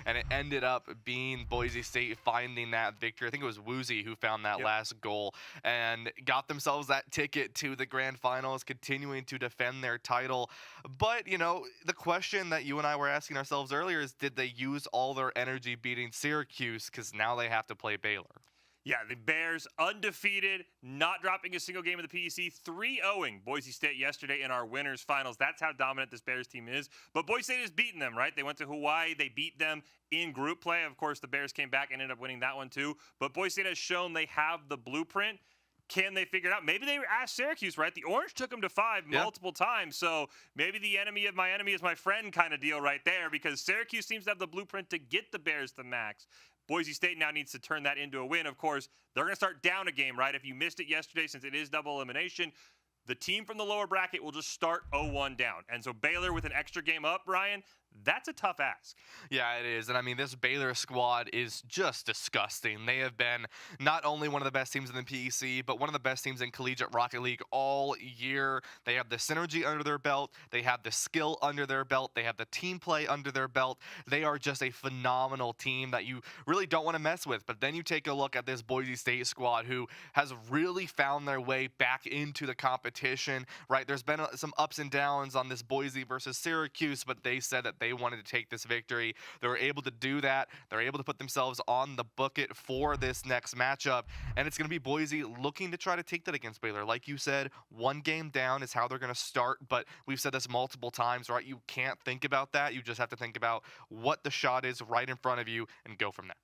and it ended up being Boise State finding that victory. I think it was Woozy who found that last goal and got themselves that ticket to the grand finals, continuing to defend their title. But, you know, the question that you and I were asking ourselves earlier is, did they use all their energy beating Syracuse? Because now they have to play Baylor. Yeah, the Bears undefeated, not dropping a single game in the PEC, 3-0ing Boise State yesterday in our winners finals. That's how dominant this Bears team is. But Boise State has beaten them, right? They went to Hawaii. They beat them in group play. Of course, the Bears came back and ended up winning that one too. But Boise State has shown they have the blueprint. Can they figure it out? Maybe they asked Syracuse, right? The Orange took them to 5 multiple times. So maybe the enemy of my enemy is my friend kind of deal right there, because Syracuse seems to have the blueprint to get the Bears to max. Boise State now needs to turn that into a win. Of course, they're going to start down a game, right? If you missed it yesterday, since it is double elimination, the team from the lower bracket will just start 0-1 down. And so Baylor with an extra game up, Ryan, that's a tough ask. Yeah, it is. And I mean, this Baylor squad is just disgusting. They have been not only one of the best teams in the PEC, but one of the best teams in Collegiate Rocket League all year. They have the synergy under their belt. They have the skill under their belt. They have the team play under their belt. They are just a phenomenal team that you really don't want to mess with. But then you take a look at this Boise State squad, who has really found their way back into the competition, right? There's been some ups and downs on this Boise versus Syracuse, but they said that they wanted to take this victory. They were able to do that. They're able to put themselves on the bucket for this next matchup, and it's going to be Boise looking to try to take that against Baylor. Like you said, one game down is how they're going to start, but we've said this multiple times, right? You can't think about that. You just have to think about what the shot is right in front of you and go from there.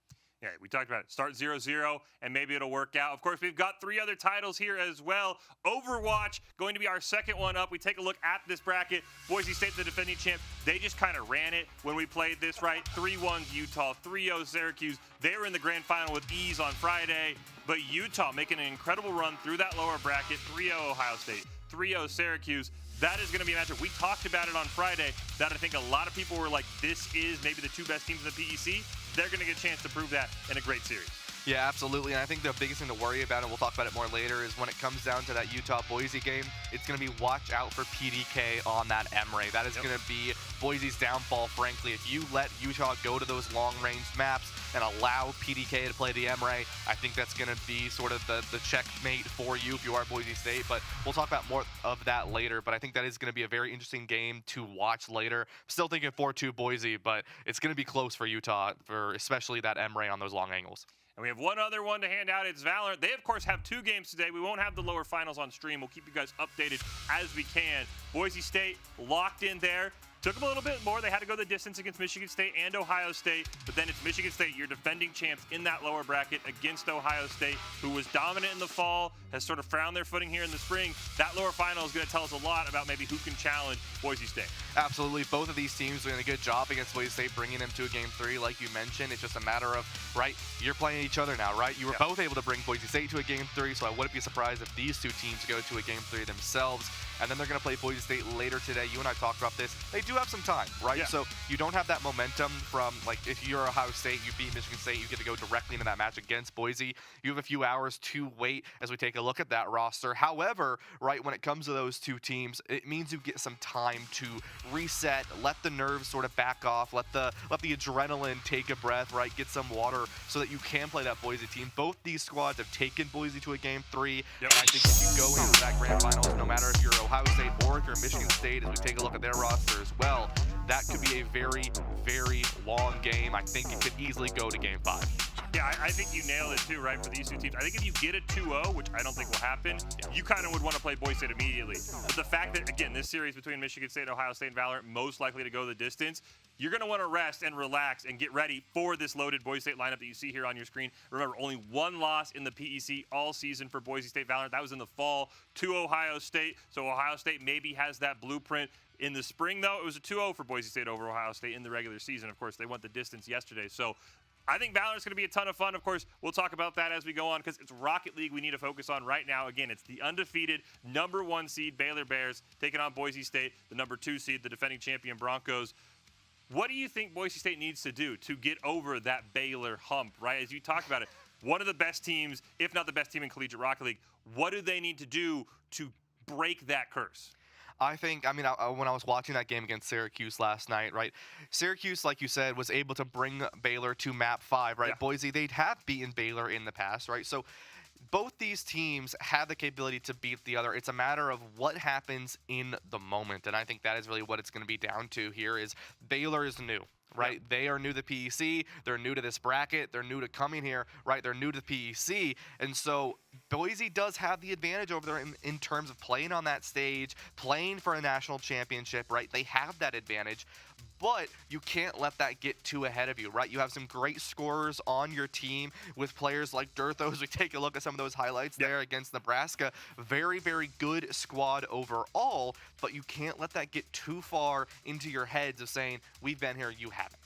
Yeah, we talked about it. Start 0-0, and maybe it'll work out. Of course, we've got 3 other titles here as well. Overwatch going to be our second one up. We take a look at this bracket. Boise State, the defending champ, they just kind of ran it when we played this, right? 3-1 Utah, 3-0 Syracuse. They were in the grand final with ease on Friday, but Utah making an incredible run through that lower bracket, 3-0 Ohio State, 3-0 Syracuse. That is going to be a matchup. We talked about it on Friday, that I think a lot of people were like, this is maybe the 2 best teams in the PEC. They're going to get a chance to prove that in a great series. Yeah, absolutely. And I think the biggest thing to worry about, and we'll talk about it more later, is when it comes down to that Utah-Boise game, it's going to be watch out for PDK on that MRAY. That is going to be Boise's downfall, frankly. If you let Utah go to those long-range maps and allow PDK to play the MRAY, I think that's going to be sort of the checkmate for you if you are Boise State. But we'll talk about more of that later. But I think that is going to be a very interesting game to watch later. Still thinking 4-2 Boise, but it's going to be close for Utah, for especially that MRAY on those long angles. And we have one other one to hand out. It's Valorant. They, of course, have 2 games today. We won't have the lower finals on stream. We'll keep you guys updated as we can. Boise State locked in there. Took them a little bit more. They had to go the distance against Michigan State and Ohio State, but then it's Michigan State, your defending champs in that lower bracket, against Ohio State, who was dominant in the fall, has sort of found their footing here in the spring. That lower final is going to tell us a lot about maybe who can challenge Boise State. Absolutely. Both of these teams doing a good job against Boise State, bringing them to a Game 3, like you mentioned. It's just a matter of, right, you're playing each other now, right? You were both able to bring Boise State to a Game 3, so I wouldn't be surprised if these 2 teams go to a Game 3 themselves. And then they're going to play Boise State later today. You and I talked about this. They do have some time, right? Yeah. So you don't have that momentum from, like, if you're Ohio State, you beat Michigan State, you get to go directly into that match against Boise. You have a few hours to wait as we take a look at that roster. However, right, when it comes to those 2 teams, it means you get some time to reset, let the nerves sort of back off, let the adrenaline take a breath, right, get some water so that you can play that Boise team. Both these squads have taken Boise to a Game 3, and I think if you go into that grand finals, no matter if you're Ohio State or if you're Michigan State, as we take a look at their roster as well, that could be a very, very long game. I think it could easily go to Game 5. Yeah, I think you nailed it too, right, for these 2 teams. I think if you get a 2-0, which I don't think will happen, you kind of would want to play Boise State immediately. But the fact that, again, this series between Michigan State, Ohio State, and Valorant, most likely to go the distance, you're going to want to rest and relax and get ready for this loaded Boise State lineup that you see here on your screen. Remember, only 1 loss in the PEC all season for Boise State Valorant. That was in the fall to Ohio State. So Ohio State maybe has that blueprint. In the spring, though, it was a 2-0 for Boise State over Ohio State in the regular season. Of course, they went the distance yesterday. So I think Valorant's going to be a ton of fun. Of course, we'll talk about that as we go on because it's Rocket League we need to focus on right now. Again, it's the undefeated #1 seed Baylor Bears taking on Boise State, the #2 seed, the defending champion Broncos. What do you think Boise State needs to do to get over that Baylor hump, right? As you talked about it, one of the best teams, if not the best team in Collegiate Rocket League. What do they need to do to break that curse? I think, I mean, when I was watching that game against Syracuse last night, right? Syracuse, like you said, was able to bring Baylor to map 5, Yeah. right? Boise, they'd have beaten Baylor in the past, right? So both these teams have the capability to beat the other. It's a matter of what happens in the moment, and I think that is really what it's going to be down to here. Is Baylor is new, right? Yep. They are new to PEC. They're new to this bracket. They're new to coming here, right? They're new to PEC, and so Boise does have the advantage over there in terms of playing on that stage, playing for a national championship, right? They have that advantage. But you can't let that get too ahead of you, right? You have some great scorers on your team with players like Durtho. As we take a look at some of those highlights there against Nebraska, very, very good squad overall, but you can't let that get too far into your heads of saying, we've been here, you haven't.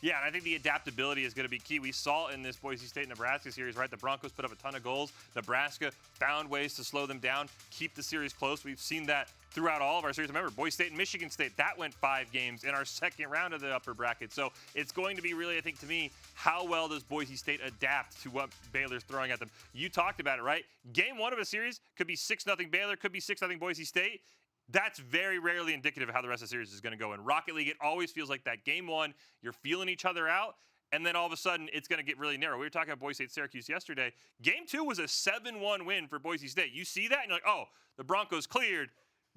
Yeah, and I think the adaptability is going to be key. We saw in this Boise State-Nebraska series, right? The Broncos put up a ton of goals. Nebraska found ways to slow them down, keep the series close. We've seen that throughout all of our series. Remember, Boise State and Michigan State, that went 5 games in our second round of the upper bracket. So it's going to be really, I think, to me, how well does Boise State adapt to what Baylor's throwing at them? You talked about it, right? Game 1 of a series could be 6-0 Baylor, could be 6-0 Boise State. That's very rarely indicative of how the rest of the series is going to go. In Rocket League, it always feels like that game 1, you're feeling each other out, and then all of a sudden, it's going to get really narrow. We were talking about Boise State-Syracuse yesterday. Game 2 was a 7-1 win for Boise State. You see that, and you're like, oh, the Broncos cleared.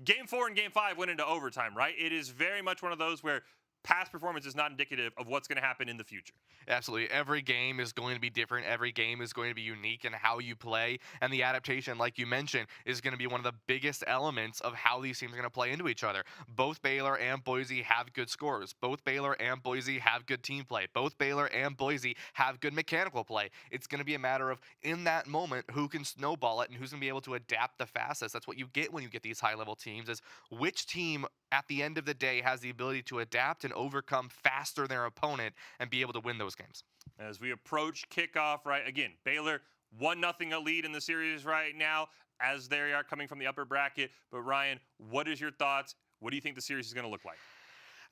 Game 4 and Game 5 went into overtime, right? It is very much one of those where past performance is not indicative of what's going to happen in the future. Absolutely. Every game is going to be different. Every game is going to be unique in how you play. And the adaptation, like you mentioned, is going to be one of the biggest elements of how these teams are going to play into each other. Both Baylor and Boise have good scores. Both Baylor and Boise have good team play. Both Baylor and Boise have good mechanical play. It's going to be a matter of, in that moment, who can snowball it and who's going to be able to adapt the fastest. That's what you get when you get these high-level teams, is which team at the end of the day has the ability to adapt and overcome faster their opponent and be able to win those games. As we approach kickoff, right, again, Baylor 1-0 a lead in the series right now as they are coming from the upper bracket. But Ryan, what is your thoughts? What do you think the series is going to look like?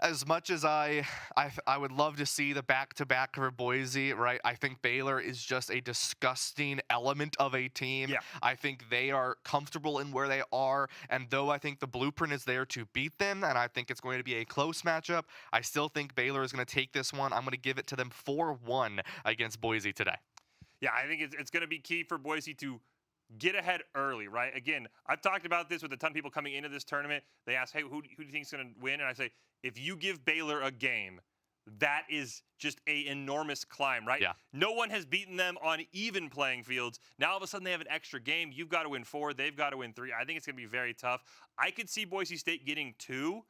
As much as I would love to see the back-to-back for Boise, right? I think Baylor is just a disgusting element of a team. Yeah. I think they are comfortable in where they are, and though I think the blueprint is there to beat them, and I think it's going to be a close matchup, I still think Baylor is going to take this one. I'm going to give it to them 4-1 against Boise today. Yeah, I think it's going to be key for Boise to get ahead early, right? Again, I've talked about this with a ton of people coming into this tournament. They ask, hey, who do you think is going to win? And I say, if you give Baylor a game, that is just an enormous climb, right? Yeah. No one has beaten them on even playing fields. Now, all of a sudden, they have an extra game. You've got to win 4. They've got to win 3. I think it's going to be very tough. I could see Boise State getting 2.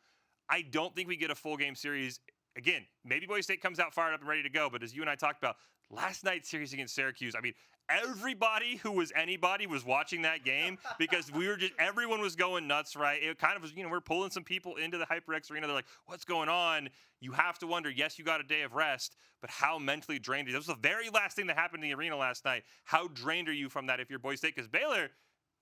I don't think we get a full game series. Again, maybe Boise State comes out fired up and ready to go, but as you and I talked about, last night's series against Syracuse, I mean, everybody who was anybody was watching that game because everyone was going nuts, right? It kind of was, we're pulling some people into the HyperX arena. They're like, what's going on? You have to wonder, yes, you got a day of rest, but how mentally drained are you? That was the very last thing that happened in the arena last night. How drained are you from that if you're Boise State? Because Baylor,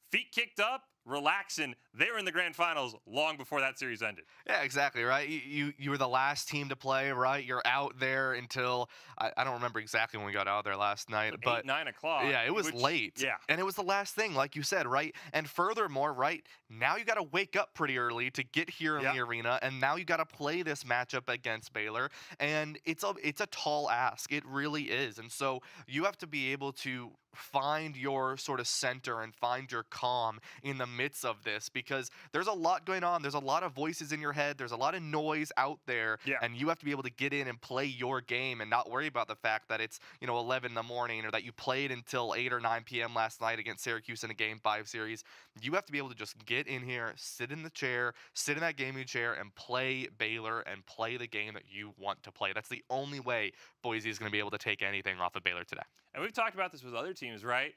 feet kicked up, relaxing. They were in the grand finals long before that series ended. Yeah, exactly, right? You were the last team to play, right? You're out there until, I don't remember exactly when we got out there last night, but 8, 9 o'clock. yeah, it was late. Yeah. And it was the last thing, like you said, right? And furthermore, right, now you got to wake up pretty early to get here in the arena, and now you got to play this matchup against Baylor, and it's a tall ask. It really is. And so you have to be able to find your sort of center and find your calm in the midst of this, because there's a lot going on. There's a lot of voices in your head. There's a lot of noise out there, and you have to be able to get in and play your game and not worry about the fact that it's 11 in the morning or that you played until 8 or 9 p.m. last night against Syracuse in a Game 5 series. You have to be able to just get in here, sit in the chair, sit in that gaming chair, and play Baylor and play the game that you want to play. That's the only way Boise is going to be able to take anything off of Baylor today. And we've talked about this with other teams, right?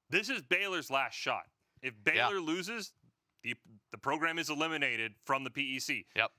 This is Baylor's last shot. If Baylor loses, the program is eliminated from the PEC. Yep.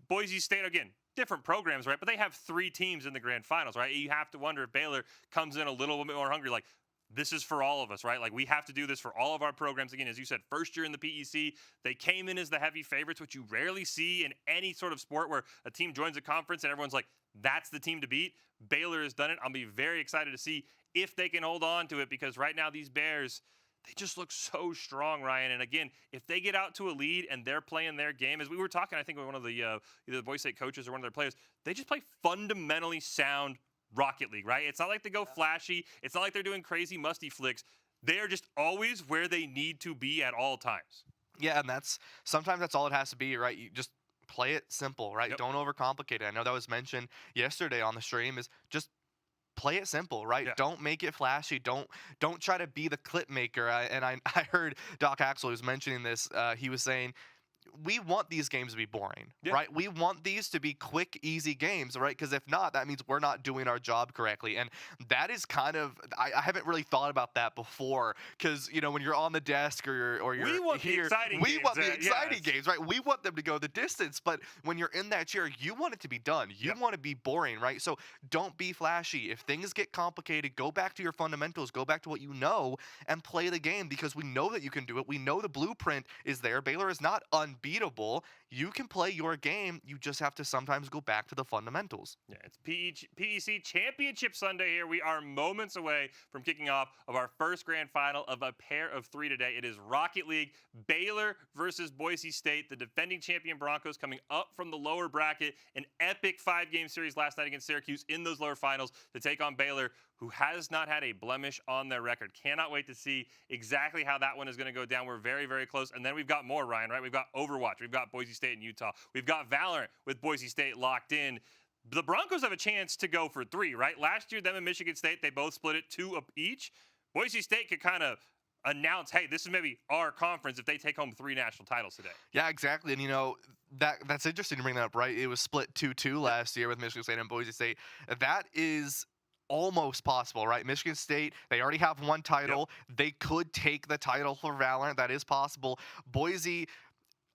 Boise State, again, different programs, right? But they have 3 teams in the grand finals, right? You have to wonder if Baylor comes in a little bit more hungry, like, this is for all of us, right? Like, we have to do this for all of our programs. Again, as you said, first year in the PEC, they came in as the heavy favorites, which you rarely see in any sort of sport where a team joins a conference and everyone's like, that's the team to beat. Baylor has done it. I'll be very excited to see if they can hold on to it, because right now these Bears, they just look so strong, Ryan. And again, if they get out to a lead and they're playing their game, as we were talking, I think with one of the either the Boise State coaches or one of their players, they just play fundamentally sound Rocket League, right? It's not like they go flashy. It's not like they're doing crazy musty flicks. They are just always where they need to be at all times. Yeah, and sometimes that's all it has to be, right? You just play it simple, right? Yep. Don't overcomplicate it. I know that was mentioned yesterday on the stream, is just play it simple, right? Yeah. Don't make it flashy. Don't try to be the clip maker. I heard Doc Axel who's mentioning this. He was saying, we want these games to be boring, Yeah. right? We want these to be quick, easy games, right? Because if not, that means we're not doing our job correctly. And that is kind of, I haven't really thought about that before. Because, you know, when you're on the desk or you're We want the here, exciting we games, want the exciting yes. games, right? We want them to go the distance. But when you're in that chair, you want it to be done. You want to be boring, right? So don't be flashy. If things get complicated, go back to your fundamentals, go back to what you know, and play the game, because we know that you can do it. We know the blueprint is there. Baylor is not unbeatable. You can play your game. You just have to sometimes go back to the fundamentals. Yeah, it's PEC Championship Sunday here. We are moments away from kicking off of our first grand final of a pair of 3 today. It is Rocket League, Baylor versus Boise State, the defending champion Broncos coming up from the lower bracket. An epic 5-game series last night against Syracuse in those lower finals to take on Baylor, who has not had a blemish on their record. Cannot wait to see exactly how that one is going to go down. We're very, very close. And then we've got more, Ryan, right? We've got Overwatch. We've got Boise State and Utah. We've got Valorant with Boise State locked in. The Broncos have a chance to go for 3, right? Last year, them and Michigan State, they both split it 2 each. Boise State could kind of announce, hey, this is maybe our conference if they take home 3 national titles today. Yeah, exactly. And, you know, that's interesting to bring that up, right? It was split 2-2 last year with Michigan State and Boise State. That is almost possible, right? Michigan State, they already have 1 title. They could take the title for Valorant. That is possible. Boise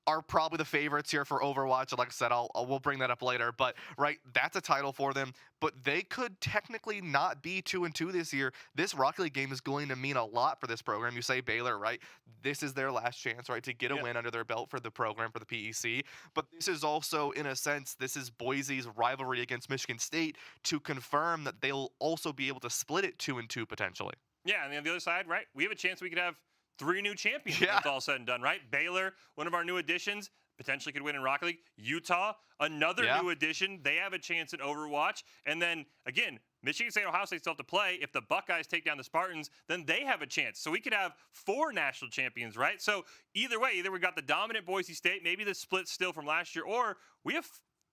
are probably the favorites here for Overwatch. And like I said, we'll bring that up later. But, right, that's a title for them. But they could technically not be 2-2 this year. This Rocket League game is going to mean a lot for this program. You say Baylor, right? This is their last chance, right, to get a win under their belt for the program, for the PEC. But this is also, in a sense, this is Boise's rivalry against Michigan State to confirm that they'll also be able to split it 2-2 potentially. Yeah, and on the other side, right, we have a chance we could have 3 new champions when it's all said and done, right? Baylor, one of our new additions, potentially could win in Rocket League. Utah, another new addition. They have a chance in Overwatch. And then, again, Michigan State, Ohio State still have to play. If the Buckeyes take down the Spartans, then they have a chance. So we could have 4 national champions, right? So either way, either we got the dominant Boise State, maybe the split still from last year, or we have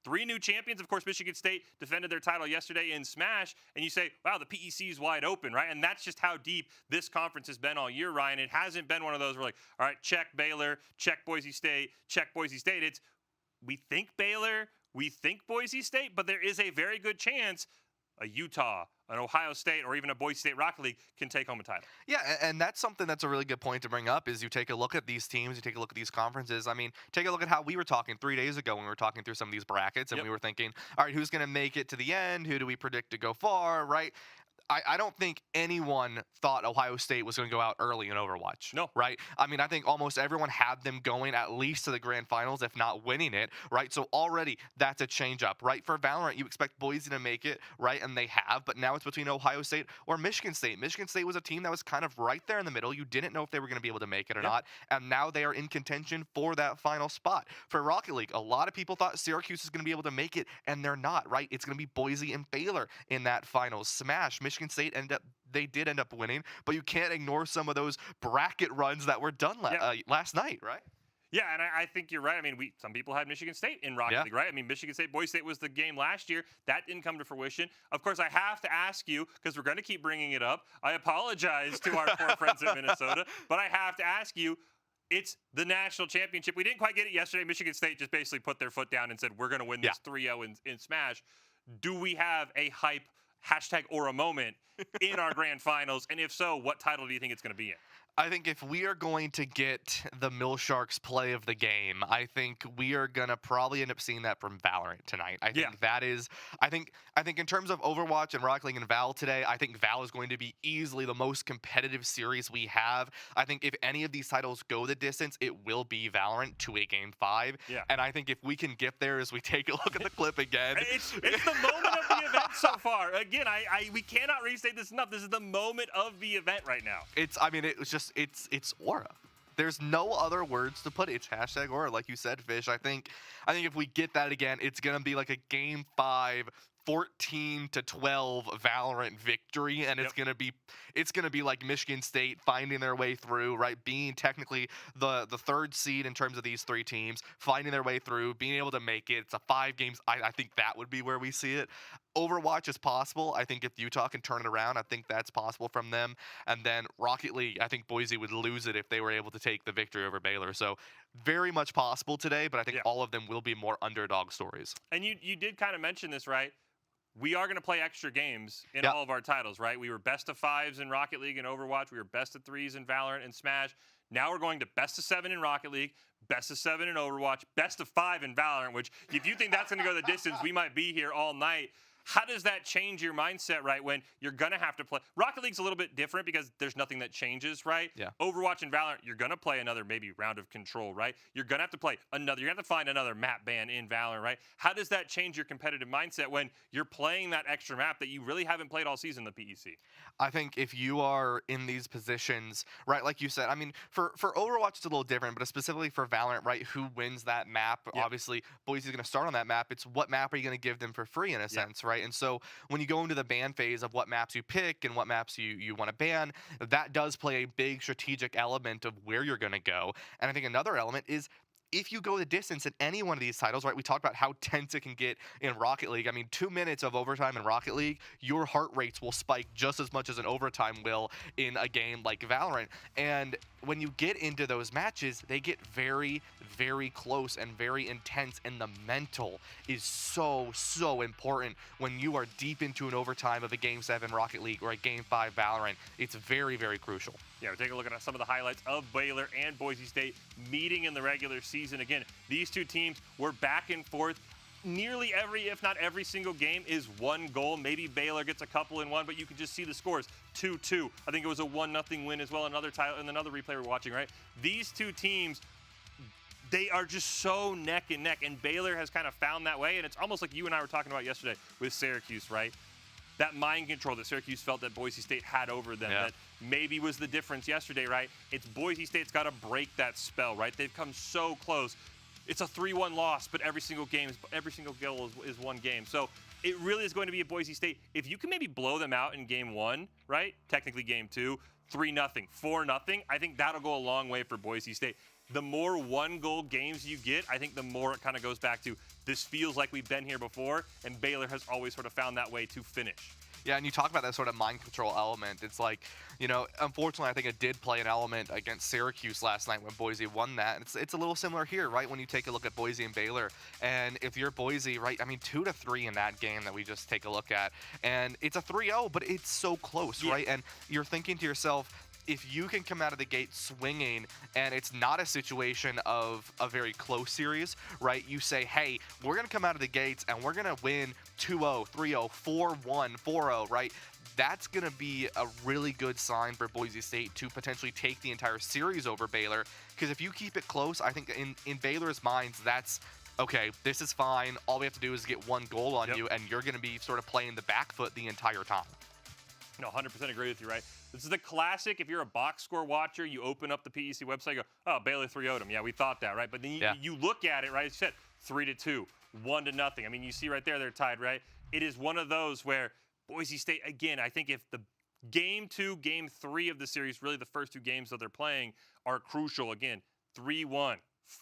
3 new champions. Of course, Michigan State defended their title yesterday in Smash, and you say, wow, the PEC is wide open, right? And that's just how deep this conference has been all year, Ryan. It hasn't been one of those where, like, all right, check Baylor, check Boise State, check Boise State. It's, we think Baylor, we think Boise State, but there is a very good chance a Utah, an Ohio State, or even a Boise State Rocket League can take home a title. Yeah, and that's something that's a really good point to bring up is you take a look at these teams, you take a look at these conferences. I mean, take a look at how we were talking 3 days ago when we were talking through some of these brackets, and we were thinking, all right, who's going to make it to the end? Who do we predict to go far, right? I don't think anyone thought Ohio State was going to go out early in Overwatch. No. Right? I mean, I think almost everyone had them going at least to the grand finals, if not winning it, right? So already that's a change up, right? For Valorant, you expect Boise to make it, right? And they have, but now it's between Ohio State or Michigan State. Michigan State was a team that was kind of right there in the middle. You didn't know if they were going to be able to make it or not, and now they are in contention for that final spot. For Rocket League, a lot of people thought Syracuse is going to be able to make it, and they're not, right? It's going to be Boise and Baylor in that final smash. Michigan State they did end up winning, but you can't ignore some of those bracket runs that were done last night, right? Yeah, and I think you're right. I mean, some people had Michigan State in Rocket League, right? I mean, Michigan State, Boise State was the game last year. That didn't come to fruition. Of course, I have to ask you, because we're going to keep bringing it up. I apologize to our poor friends in Minnesota, but I have to ask you, it's the national championship. We didn't quite get it yesterday. Michigan State just basically put their foot down and said, we're going to win this 3-0 in Smash. Do we have a hype hashtag or a moment in our grand finals? And if so, what title do you think it's going to be in? I think if we are going to get the Mill Sharks play of the game, I think we are going to probably end up seeing that from Valorant tonight. I think that is, I think in terms of Overwatch and Rocket League and Val today, I think Val is going to be easily the most competitive series we have. I think if any of these titles go the distance, it will be Valorant to a game 5. Yeah. And I think if we can get there as we take a look at the clip again. It's the moment of the event so far. Again, we cannot restate this enough. This is the moment of the event right now. I mean, it was just, it's aura. There's no other words to put it. It's hashtag aura, like you said, Fish. I think if we get that again, it's gonna be like a Game 5 14-12 Valorant victory, and it's gonna be like Michigan State finding their way through, right? Being technically the third seed in terms of these three teams, finding their way through, being able to make it. It's a 5 games. I think that would be where we see it. Overwatch is possible. I think if Utah can turn it around, I think that's possible from them. And then Rocket League, I think Boise would lose it if they were able to take the victory over Baylor. So very much possible today, but I think all of them will be more underdog stories. And you did kind of mention this, right? We are going to play extra games in all of our titles, right? We were best of 5s in Rocket League and Overwatch. We were best of 3s in Valorant and Smash. Now we're going to best of 7 in Rocket League, best of 7 in Overwatch, best of 5 in Valorant, which if you think that's going to go the distance, we might be here all night. How does that change your mindset, right, when you're going to have to play? Rocket League's a little bit different because there's nothing that changes, right? Yeah. Overwatch and Valorant, you're going to play another maybe round of Control, right? You're going to have to play another. You're going to have to find another map ban in Valorant, right? How does that change your competitive mindset when you're playing that extra map that you really haven't played all season, the PEC? I think if you are in these positions, right, like you said, I mean, for Overwatch, it's a little different, but specifically for Valorant, right, who wins that map? Yep. Obviously, Boise's going to start on that map. It's what map are you going to give them for free in a sense, right? And so when you go into the ban phase of what maps you pick and what maps you want to ban, that does play a big strategic element of where you're going to go. And I think another element is if you go the distance in any one of these titles, right? We talked about how tense it can get in Rocket League. I mean, 2 minutes of overtime in Rocket League, your heart rates will spike just as much as an overtime will in a game like Valorant. And when you get into those matches, they get very, very close and very intense. And the mental is so, so important when you are deep into an overtime of a Game 7 Rocket League or a Game 5 Valorant. It's very, very crucial. Yeah, we're taking a look at some of the highlights of Baylor and Boise State meeting in the regular season. Again, these two teams were back and forth. Nearly every, if not every single game is one goal. Maybe Baylor gets a couple in one, but you can just see the scores. 2-2. I think it was a 1-0 win as well. Another title and another replay we're watching, right? These two teams, they are just so neck and neck, and Baylor has kind of found that way, and it's almost like you and I were talking about yesterday with Syracuse, right? That mind control that Syracuse felt that Boise State had over them, that maybe was the difference yesterday, right? It's Boise State's got to break that spell, right? They've come so close. It's a 3-1 loss, but every single goal is one game. So it really is going to be a Boise State. If you can maybe blow them out in game 1, right? Technically game 2, 3-0, 4-0, I think that'll go a long way for Boise State. The more one-goal games you get, I think the more it kind of goes back to this feels like we've been here before, and Baylor has always sort of found that way to finish. Yeah, and you talk about that sort of mind control element. It's like, you know, unfortunately, I think it did play an element against Syracuse last night when Boise won that. It's a little similar here, right, when you take a look at Boise and Baylor. And if you're Boise, right, I mean, 2-3 in that game that we just take a look at. And it's a 3-0, but it's so close, right? And you're thinking to yourself, if you can come out of the gate swinging and it's not a situation of a very close series, right? You say, hey, we're going to come out of the gates and we're going to win 2-0, 3-0, 4-1, 4-0, right? That's going to be a really good sign for Boise State to potentially take the entire series over Baylor. Because if you keep it close, I think in Baylor's minds, that's, okay, this is fine. All we have to do is get one goal on you, and you're going to be sort of playing the back foot the entire time. No, 100% agree with you, right? This is the classic. If you're a box score watcher, you open up the PEC website, go, oh, Baylor 3-0'd them. Yeah, we thought that, right? But then you look at it, right? As you said, 3-2, 1-0. I mean, you see right there, they're tied, right? It is one of those where Boise State, again, I think if the game 2, game 3 of the series, really the first 2 games that they're playing are crucial. Again, 3-1,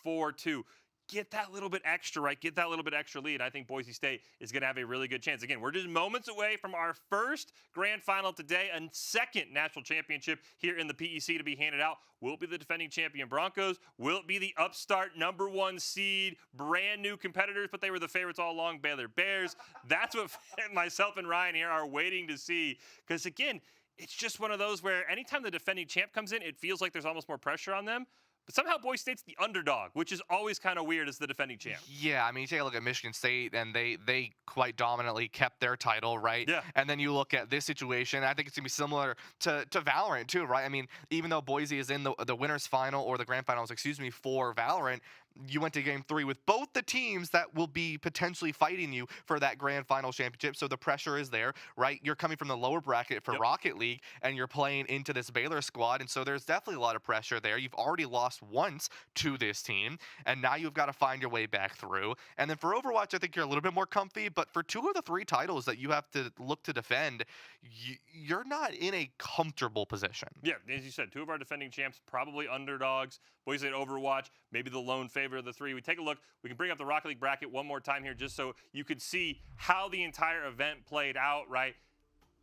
4-2. Get that little bit extra, right? Get that little bit extra lead. I think Boise State is going to have a really good chance. Again, we're just moments away from our first grand final today, and second national championship here in the PEC to be handed out. Will it be the defending champion Broncos? Will it be the upstart #1 seed, brand new competitors, but they were the favorites all along, Baylor Bears? That's what myself and Ryan here are waiting to see. Because, again, it's just one of those where anytime the defending champ comes in, it feels like there's almost more pressure on them. But somehow Boise State's the underdog, which is always kind of weird as the defending champ. Yeah, I mean, you take a look at Michigan State, and they quite dominantly kept their title, right? Yeah. And then you look at this situation, I think it's going to be similar to Valorant, too, right? I mean, even though Boise is in the winner's final, or the grand finals, excuse me, for Valorant, you went to game 3 with both the teams that will be potentially fighting you for that grand final championship. So the pressure is there, right? You're coming from the lower bracket for Yep. Rocket League, and you're playing into this Baylor squad. And so there's definitely a lot of pressure there. You've already lost once to this team, and now you've got to find your way back through. And then for Overwatch, I think you're a little bit more comfy. But for 2 of the 3 titles that you have to look to defend, you're not in a comfortable position. Yeah, as you said, 2 of our defending champs, probably underdogs. Boys at Overwatch, maybe the lone favorite of the 3. We take a look. We can bring up the Rocket League bracket one more time here just so you could see how the entire event played out, right?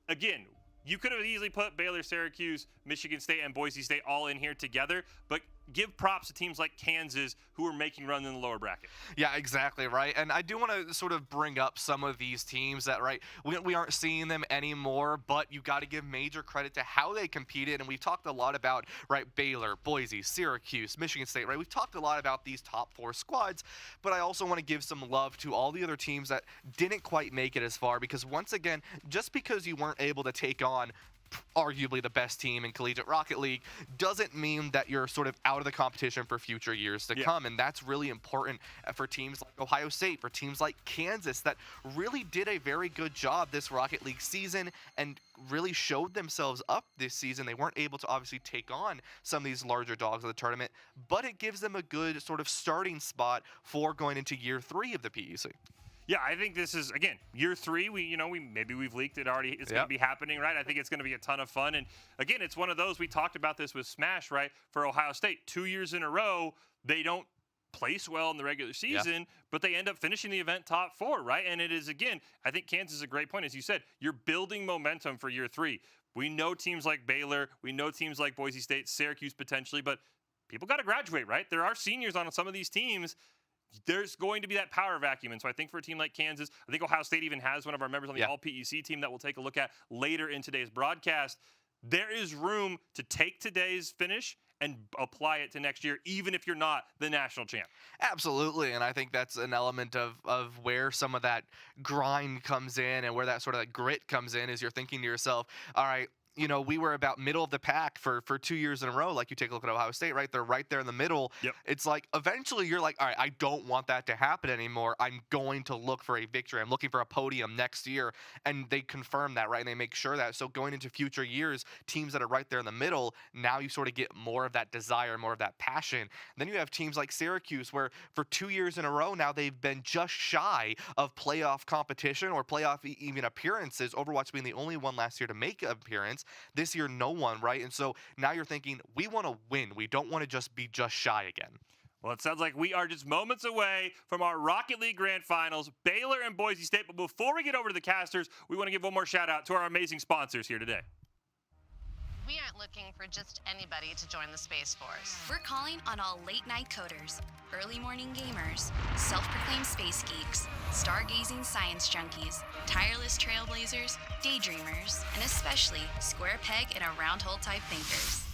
Again, you could have easily put Baylor, Syracuse, Michigan State, and Boise State all in here together, but give props to teams like Kansas who are making runs in the lower bracket. Yeah, exactly, right. And I do want to sort of bring up some of these teams that, right, we aren't seeing them anymore, but you got to give major credit to how they competed. And we've talked a lot about, right, Baylor, Boise, Syracuse, Michigan State, right? We've talked a lot about these top 4 squads, but I also want to give some love to all the other teams that didn't quite make it as far, because once again, just because you weren't able to take on arguably the best team in Collegiate Rocket League doesn't mean that you're sort of out of the competition for future years to come. And that's really important for teams like Ohio State, for teams like Kansas that really did a very good job this Rocket League season and really showed themselves up this season. They weren't able to obviously take on some of these larger dogs of the tournament, but it gives them a good sort of starting spot for going into year 3 of the PEC. Yeah, I think this is, again, year 3. Maybe we've leaked it already. It's going to be happening, right? I think it's going to be a ton of fun. And again, it's one of those, we talked about this with Smash, right? For Ohio State, 2 years in a row, they don't place well in the regular season, but they end up finishing the event top 4, right? And it is, again, I think Kansas is a great point. As you said, you're building momentum for year 3. We know teams like Baylor, we know teams like Boise State, Syracuse potentially, but people got to graduate, right? There are seniors on some of these teams. There's going to be that power vacuum. And so I think for a team like Kansas, I think Ohio State even has one of our members on the All-PEC team that we'll take a look at later in today's broadcast. There is room to take today's finish and apply it to next year, even if you're not the national champ. Absolutely, and I think that's an element of where some of that grind comes in and where that sort of grit comes in, is you're thinking to yourself, all right, you know, we were about middle of the pack for 2 years in a row. Like, you take a look at Ohio State, right? They're right there in the middle. Yep. It's like, eventually you're like, all right, I don't want that to happen anymore. I'm going to look for a victory. I'm looking for a podium next year. And they confirm that, right? And they make sure that. So going into future years, teams that are right there in the middle, now you sort of get more of that desire, more of that passion. And then you have teams like Syracuse, where for 2 years in a row now, they've been just shy of playoff competition or playoff even appearances. Overwatch being the only one last year to make an appearance. This year, no one, right? And so now you're thinking, we want to win. We don't want to just be just shy again. Well, it sounds like we are just moments away from our Rocket League Grand Finals, Baylor and Boise State. But before we get over to the casters, we want to give one more shout out to our amazing sponsors here today. We aren't looking for just anybody to join the Space Force. We're calling on all late-night coders, early morning gamers, self-proclaimed space geeks, stargazing science junkies, tireless trailblazers, daydreamers, and especially square peg and a round hole type thinkers.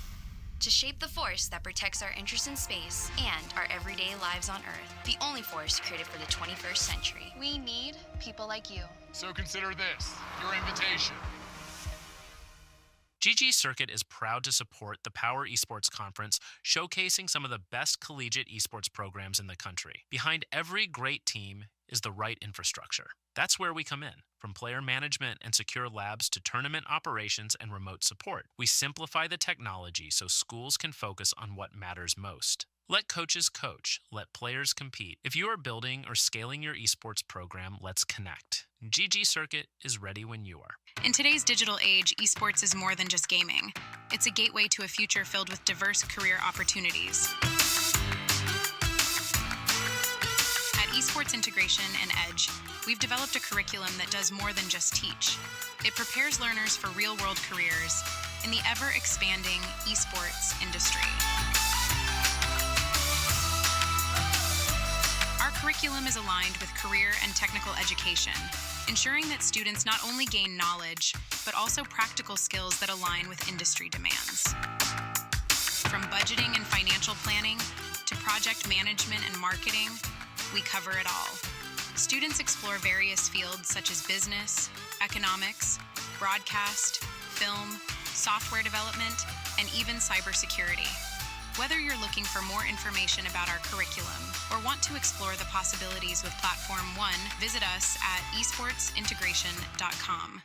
To shape the force that protects our interest in space and our everyday lives on Earth, the only force created for the 21st century. We need people like you. So consider this your invitation. GG Circuit is proud to support the Power Esports Conference, showcasing some of the best collegiate esports programs in the country. Behind every great team is the right infrastructure. That's where we come in. From player management and secure labs to tournament operations and remote support, we simplify the technology so schools can focus on what matters most. Let coaches coach. Let players compete. If you are building or scaling your esports program, let's connect. GG Circuit is ready when you are. In today's digital age, esports is more than just gaming. It's a gateway to a future filled with diverse career opportunities. At Esports Integration and Edge, we've developed a curriculum that does more than just teach. It prepares learners for real-world careers in the ever-expanding esports industry. Our curriculum is aligned with career and technical education, ensuring that students not only gain knowledge, but also practical skills that align with industry demands. From budgeting and financial planning to project management and marketing, we cover it all. Students explore various fields such as business, economics, broadcast, film, software development, and even cybersecurity. Whether you're looking for more information about our curriculum or want to explore the possibilities with Platform One, visit us at esportsintegration.com.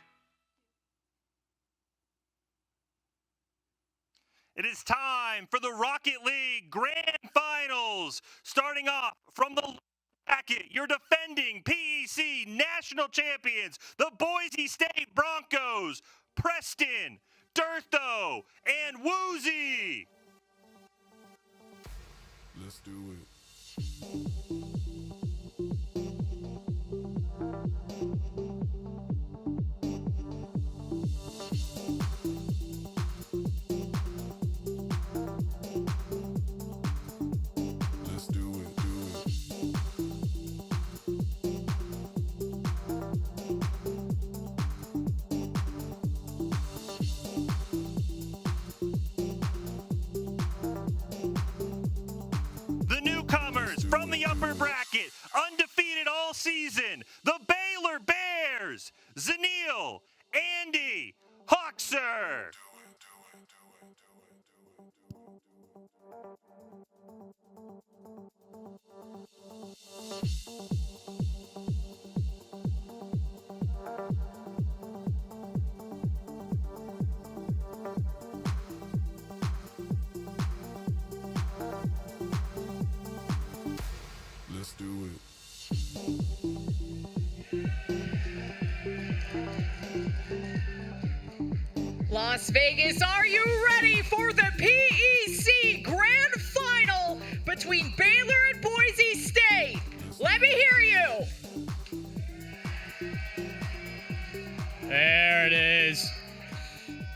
It is time for the Rocket League Grand Finals. Starting off from the bracket, your defending PEC national champions, the Boise State Broncos, Preston, Dirtho, and Woozy. Let's do it. Let's do it, The newcomers from the upper bracket, undefeated all season, the Baylor Bears, Zanil, Andy, Hoxer. Let's do it. Las Vegas, are you ready for the PEC Grand Final between Baylor and Boise State? Let me hear you. There it is.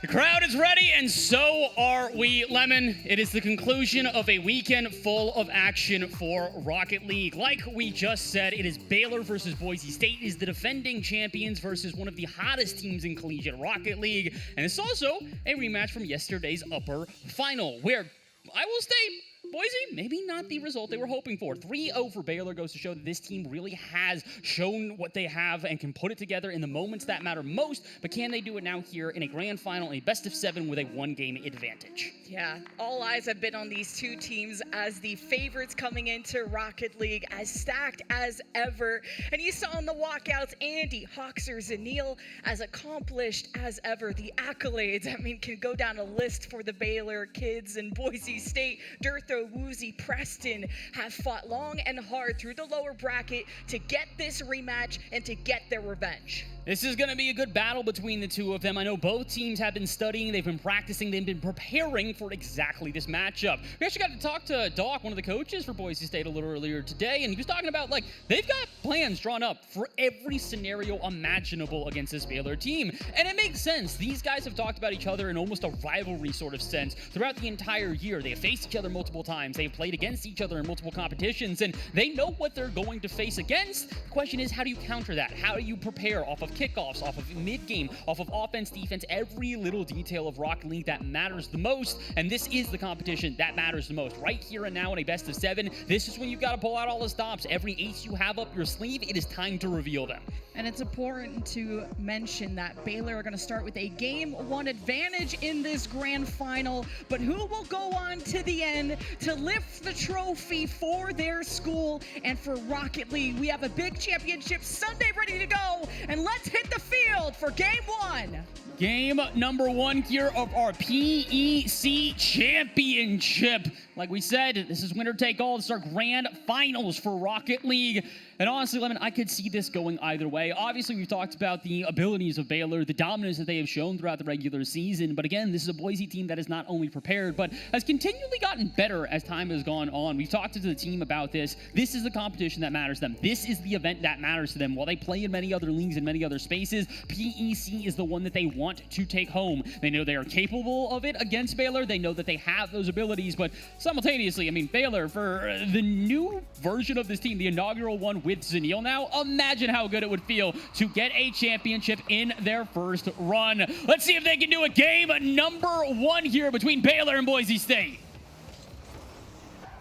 The crowd is ready, and so are we, Lemon. It is the conclusion of a weekend full of action for Rocket League. Like we just said, it is Baylor versus Boise State. It is the defending champions versus one of the hottest teams in collegiate Rocket League. And it's also a rematch from yesterday's upper final, where I will state, Boise, maybe not the result they were hoping for. 3-0 for Baylor goes to show that this team really has shown what they have and can put it together in the moments that matter most, but can they do it now here in a grand final, a best of 7 with a 1-game advantage? Yeah, all eyes have been on these two teams as the favorites coming into Rocket League, as stacked as ever. And you saw in the walkouts, Andy, Hoxer, Zanil, as accomplished as ever. The accolades, I mean, can go down a list for the Baylor kids, and Boise State, Dirtho, Woozy, Preston have fought long and hard through the lower bracket to get this rematch and to get their revenge. This is going to be a good battle between the two of them. I know both teams have been studying, they've been practicing, they've been preparing for exactly this matchup. We actually got to talk to Doc, one of the coaches for Boise State, a little earlier today, and he was talking about, like, they've got plans drawn up for every scenario imaginable against this Baylor team. And it makes sense. These guys have talked about each other in almost a rivalry sort of sense throughout the entire year. They have faced each other multiple times. They've played against each other in multiple competitions, and they know what they're going to face against. The question is, how do you counter that? How do you prepare off of kickoffs, off of mid-game, off of offense, defense, every little detail of Rocket League that matters the most? And this is the competition that matters the most. Right here and now in a best of 7, this is when you've got to pull out all the stops. Every ace you have up your sleeve, it is time to reveal them. And it's important to mention that Baylor are going to start with a Game 1 advantage in this grand final, but who will go on to the end to lift the trophy for their school and for Rocket League? We have a big championship Sunday ready to go, and let's hit the field for Game 1. Game number 1 here of our PEC Championship. Like we said, this is winner take all. This is our grand finals for Rocket League. And honestly, Lemon, I could see this going either way. Obviously, we've talked about the abilities of Baylor, the dominance that they have shown throughout the regular season. But again, this is a Boise team that is not only prepared, but has continually gotten better as time has gone on. We've talked to the team about this. This is the competition that matters to them. This is the event that matters to them. While they play in many other leagues and many other spaces, PEC is the one that they want to take home. They know they are capable of it against Baylor. They know that they have those abilities, but simultaneously, I mean, Baylor, for the new version of this team, the inaugural one with Zanil now, imagine how good it would feel to get a championship in their first run. Let's see if they can do a game number 1 here between Baylor and Boise State.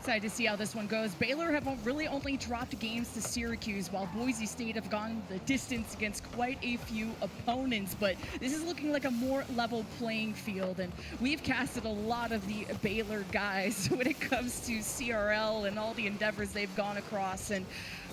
Excited to see how this one goes. Baylor have really only dropped games to Syracuse, while Boise State have gone the distance against quite a few opponents. But this is looking like a more level playing field, and we've casted a lot of the Baylor guys when it comes to CRL and all the endeavors they've gone across. And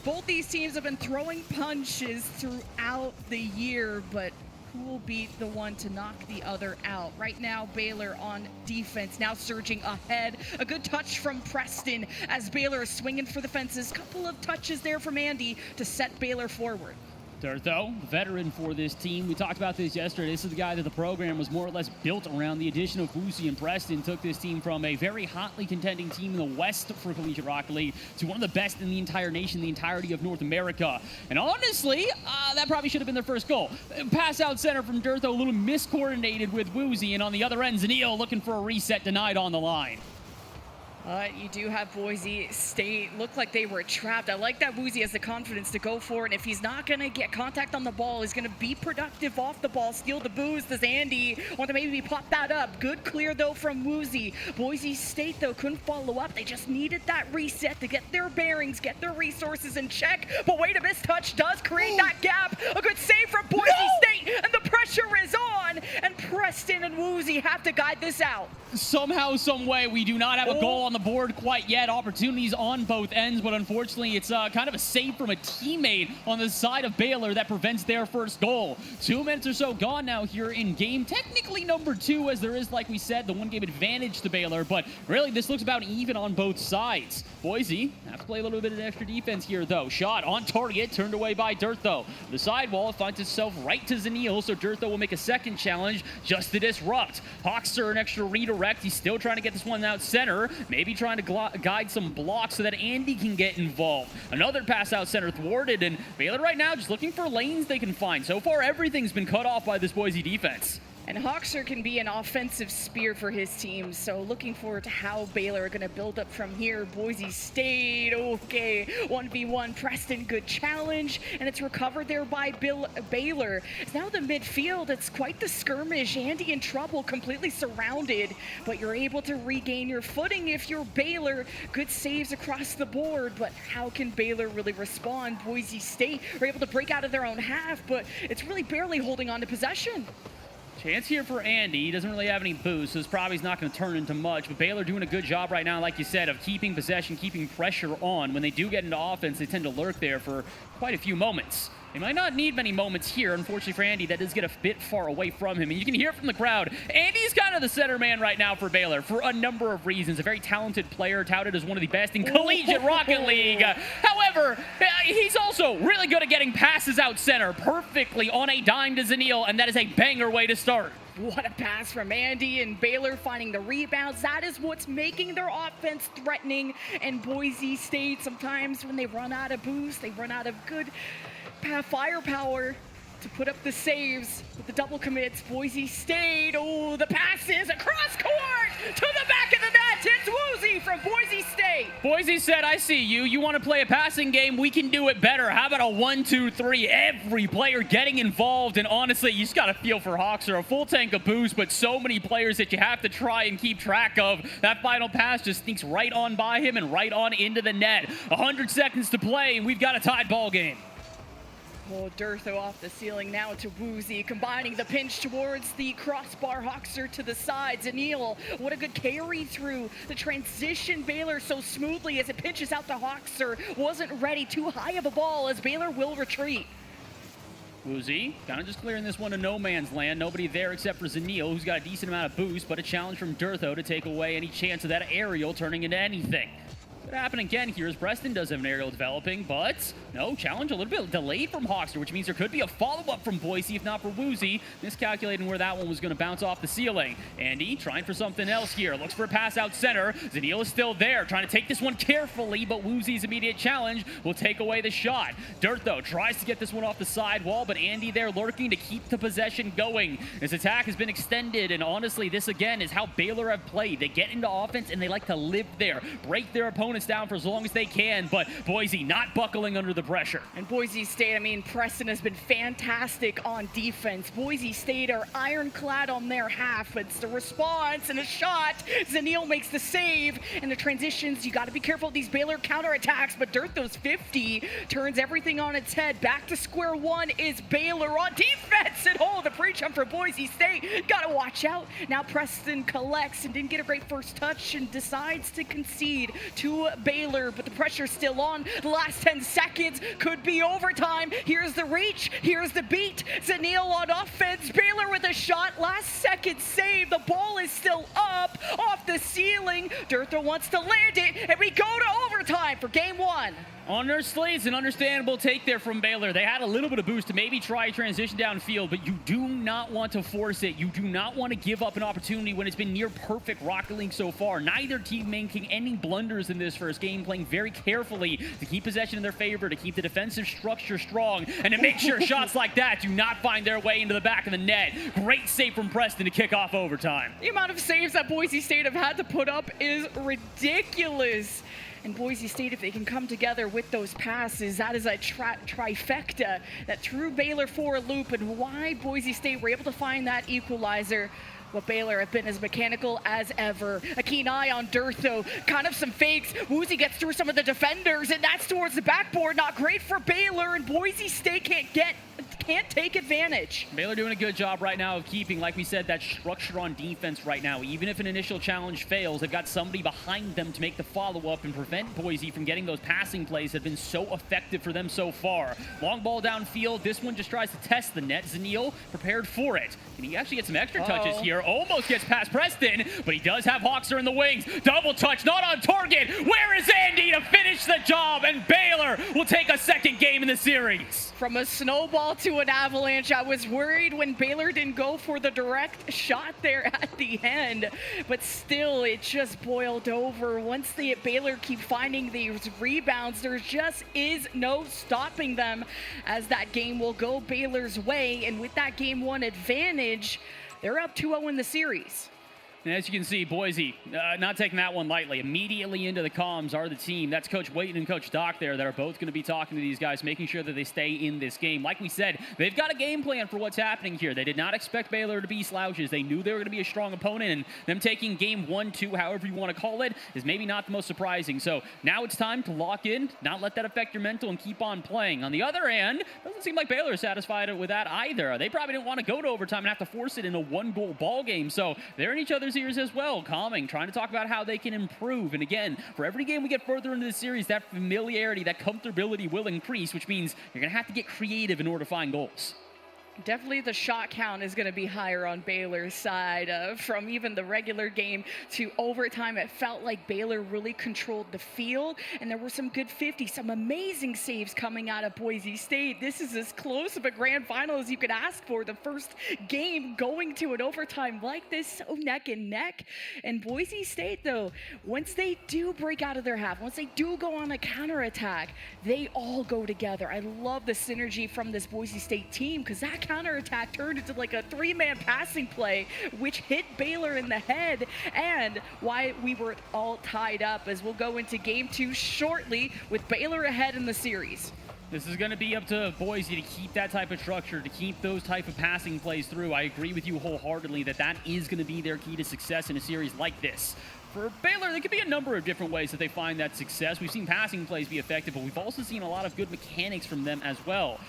both these teams have been throwing punches throughout the year, but who will be the one to knock the other out? Right now, Baylor on defense, now surging ahead. A good touch from Preston as Baylor is swinging for the fences. Couple of touches there from Andy to set Baylor forward. Durtho, veteran for this team. We talked about this yesterday. This is the guy that the program was more or less built around. The addition of Boosie and Preston took this team from a very hotly contending team in the West for Collegiate Rocket League to one of the best in the entire nation, the entirety of North America. And honestly, that probably should have been their first goal. Pass out center from Durtho, a little miscoordinated with Woozy, and on the other end, Zanil looking for a reset, denied on the line. You do have Boise State look like they were trapped. I like that Woozy has the confidence to go for it. And if he's not going to get contact on the ball, he's going to be productive off the ball, steal the boost. Does Andy want to maybe pop that up? Good clear, though, from Woozy. Boise State, though, couldn't follow up. They just needed that reset to get their bearings, get their resources in check. But wait, a missed touch does create that gap. A good save from Boise State, and the pressure is on. And Preston and Woozy have to guide this out. Somehow, some way, we do not have a goal on the board quite yet. Opportunities on both ends, but unfortunately, it's kind of a save from a teammate on the side of Baylor that prevents their first goal. 2 minutes or so gone now here in game. Technically number 2, as there is, like we said, the one-game advantage to Baylor, but really, this looks about even on both sides. Boise have to play a little bit of extra defense here, though. Shot on target, turned away by Durtho. The sidewall finds itself right to Zanil, so Durtho will make a second challenge just to disrupt. Hawkster an extra redirect. He's still trying to get this one out center, maybe trying to guide some blocks so that Andy can get involved. Another pass out center thwarted, and Baylor right now just looking for lanes they can find. So far, everything's been cut off by this Boise defense. And Hawkster can be an offensive spear for his team, so looking forward to how Baylor are going to build up from here. Boise State, okay, 1v1. Preston, good challenge, and it's recovered there by Baylor. It's now the midfield. It's quite the skirmish. Andy in trouble, completely surrounded, but you're able to regain your footing if you're Baylor. Good saves across the board, but how can Baylor really respond? Boise State are able to break out of their own half, but it's really barely holding on to possession. Chance here for Andy. He doesn't really have any boost, so this probably is not going to turn into much. But Baylor doing a good job right now, like you said, of keeping possession, keeping pressure on. When they do get into offense, they tend to lurk there for quite a few moments. They might not need many moments here. Unfortunately for Andy, that does get a bit far away from him. And you can hear from the crowd, Andy's kind of the center man right now for Baylor for a number of reasons. A very talented player, touted as one of the best in Collegiate Rocket League. However, he's also really good at getting passes out center perfectly on a dime to Zanil, and that is a banger way to start. What a pass from Andy, and Baylor finding the rebounds. That is what's making their offense threatening. And Boise State, sometimes when they run out of boost, they run out of good firepower to put up the saves with the double commits. Boise State, oh, the passes across court to the back of the net. It's Woozy from Boise State. Boise said, I see you. You want to play a passing game? We can do it better. How about a 1-2-3? Every player getting involved, and honestly, you just got to feel for Hawkster. A full tank of boost, but so many players that you have to try and keep track of. That final pass just sneaks right on by him and right on into the net. 100 seconds to play, and we've got a tied ball game. Oh, Durtho off the ceiling now to Woozy, combining the pinch towards the crossbar. Hawkster to the sides. Anil, what a good carry through the transition. Baylor so smoothly as it pinches out to Hawkster. Wasn't ready, too high of a ball as Baylor will retreat. Woozy kind of just clearing this one to no man's land. Nobody there except for Zanil, who's got a decent amount of boost, but a challenge from Durtho to take away any chance of that aerial turning into anything. Could happen again here as Preston does have an aerial developing, but no, challenge a little bit delayed from Hawkster, which means there could be a follow-up from Boise, if not for Woozy. Miscalculating where that one was going to bounce off the ceiling. Andy trying for something else here. Looks for a pass out center. Zanil is still there, trying to take this one carefully, but Woozy's immediate challenge will take away the shot. Durtho tries to get this one off the sidewall, but Andy there lurking to keep the possession going. His attack has been extended, and honestly, this again is how Baylor have played. They get into offense, and they like to live there, break their opponents opponents down for as long as they can, but Boise not buckling under the pressure. And Boise State, I mean, Preston has been fantastic on defense. Boise State are ironclad on their half, but it's the response and a shot. Zanil makes the save, and the transitions, you got to be careful of these Baylor counterattacks, but Dirtho's 50 turns everything on its head. Back to square one is Baylor on defense, and the pre-jump for Boise State. Got to watch out. Now Preston collects and didn't get a great first touch and decides to concede to Baylor, but the pressure's still on. The last 10 seconds could be overtime. Here's the reach, here's the beat. Zanil on offense, Baylor with a shot, last second save. The ball is still up off the ceiling. Dirtho wants to land it, and we go to overtime for game one. Honestly, it's an understandable take there from Baylor. They had a little bit of boost to maybe try transition downfield, but you do not want to force it. You do not want to give up an opportunity when it's been near perfect Rocket League so far. Neither team making any blunders in this first game, playing very carefully to keep possession in their favor, to keep the defensive structure strong, and to make sure shots like that do not find their way into the back of the net. Great save from Preston to kick off overtime. The amount of saves that Boise State have had to put up is ridiculous. And Boise State, if they can come together with those passes, that is a trifecta that threw Baylor for a loop, and why Boise State were able to find that equalizer. But Baylor have been as mechanical as ever. A keen eye on Dirtho, kind of some fakes. Woozy gets through some of the defenders, and that's towards the backboard. Not great for Baylor, and Boise State can't take advantage. Baylor doing a good job right now of keeping, like we said, that structure on defense right now. Even if an initial challenge fails, they've got somebody behind them to make the follow-up and prevent Boise from getting those passing plays that have been so effective for them so far. Long ball downfield. This one just tries to test the net. Zanil prepared for it. Can he actually get some extra touches here? Almost gets past Preston, but he does have Hawkster in the wings. Double touch, not on target. Where is Andy to finish the job? And Baylor will take a second game in the series. From a snowball to an avalanche, I was worried when Baylor didn't go for the direct shot there at the end, but still it just boiled over. Once the Baylor keep finding these rebounds, there just is no stopping them, as that game will go Baylor's way, and with that game one advantage, they're up 2-0 in the series. And as you can see, Boise not taking that one lightly. Immediately into the comms are the team. That's Coach Wayton and Coach Doc there that are both going to be talking to these guys, making sure that they stay in this game. Like we said, they've got a game plan for what's happening here. They did not expect Baylor to be slouches. They knew they were going to be a strong opponent, and them taking game 1, 2, however you want to call it, is maybe not the most surprising. So now it's time to lock in, not let that affect your mental, and keep on playing. On the other hand, doesn't seem like Baylor is satisfied with that either. They probably didn't want to go to overtime and have to force it in a one-goal ball game. So they're in each other's ears as well, calming, trying to talk about how they can improve. And again, for every game we get further into the series, that familiarity, that comfortability will increase, which means you're going to have to get creative in order to find goals. Definitely the shot count is going to be higher on Baylor's side. From even the regular game to overtime, it felt like Baylor really controlled the field, and there were some good 50s, some amazing saves coming out of Boise State. This is as close of a grand final as you could ask for. The first game going to an overtime like this, so neck and neck. And Boise State, though, once they do break out of their half, once they do go on a counterattack, they all go together. I love the synergy from this Boise State team, because that counterattack turned into like a 3-man passing play, which hit Baylor in the head, and why we were all tied up, as we'll go into game 2 shortly with Baylor ahead in the series. This is going to be up to Boise to keep that type of structure, to keep those type of passing plays through. I agree with you wholeheartedly that is going to be their key to success in a series like this. For Baylor, there could be a number of different ways that they find that success. We've seen passing plays be effective, but we've also seen a lot of good mechanics from them as well.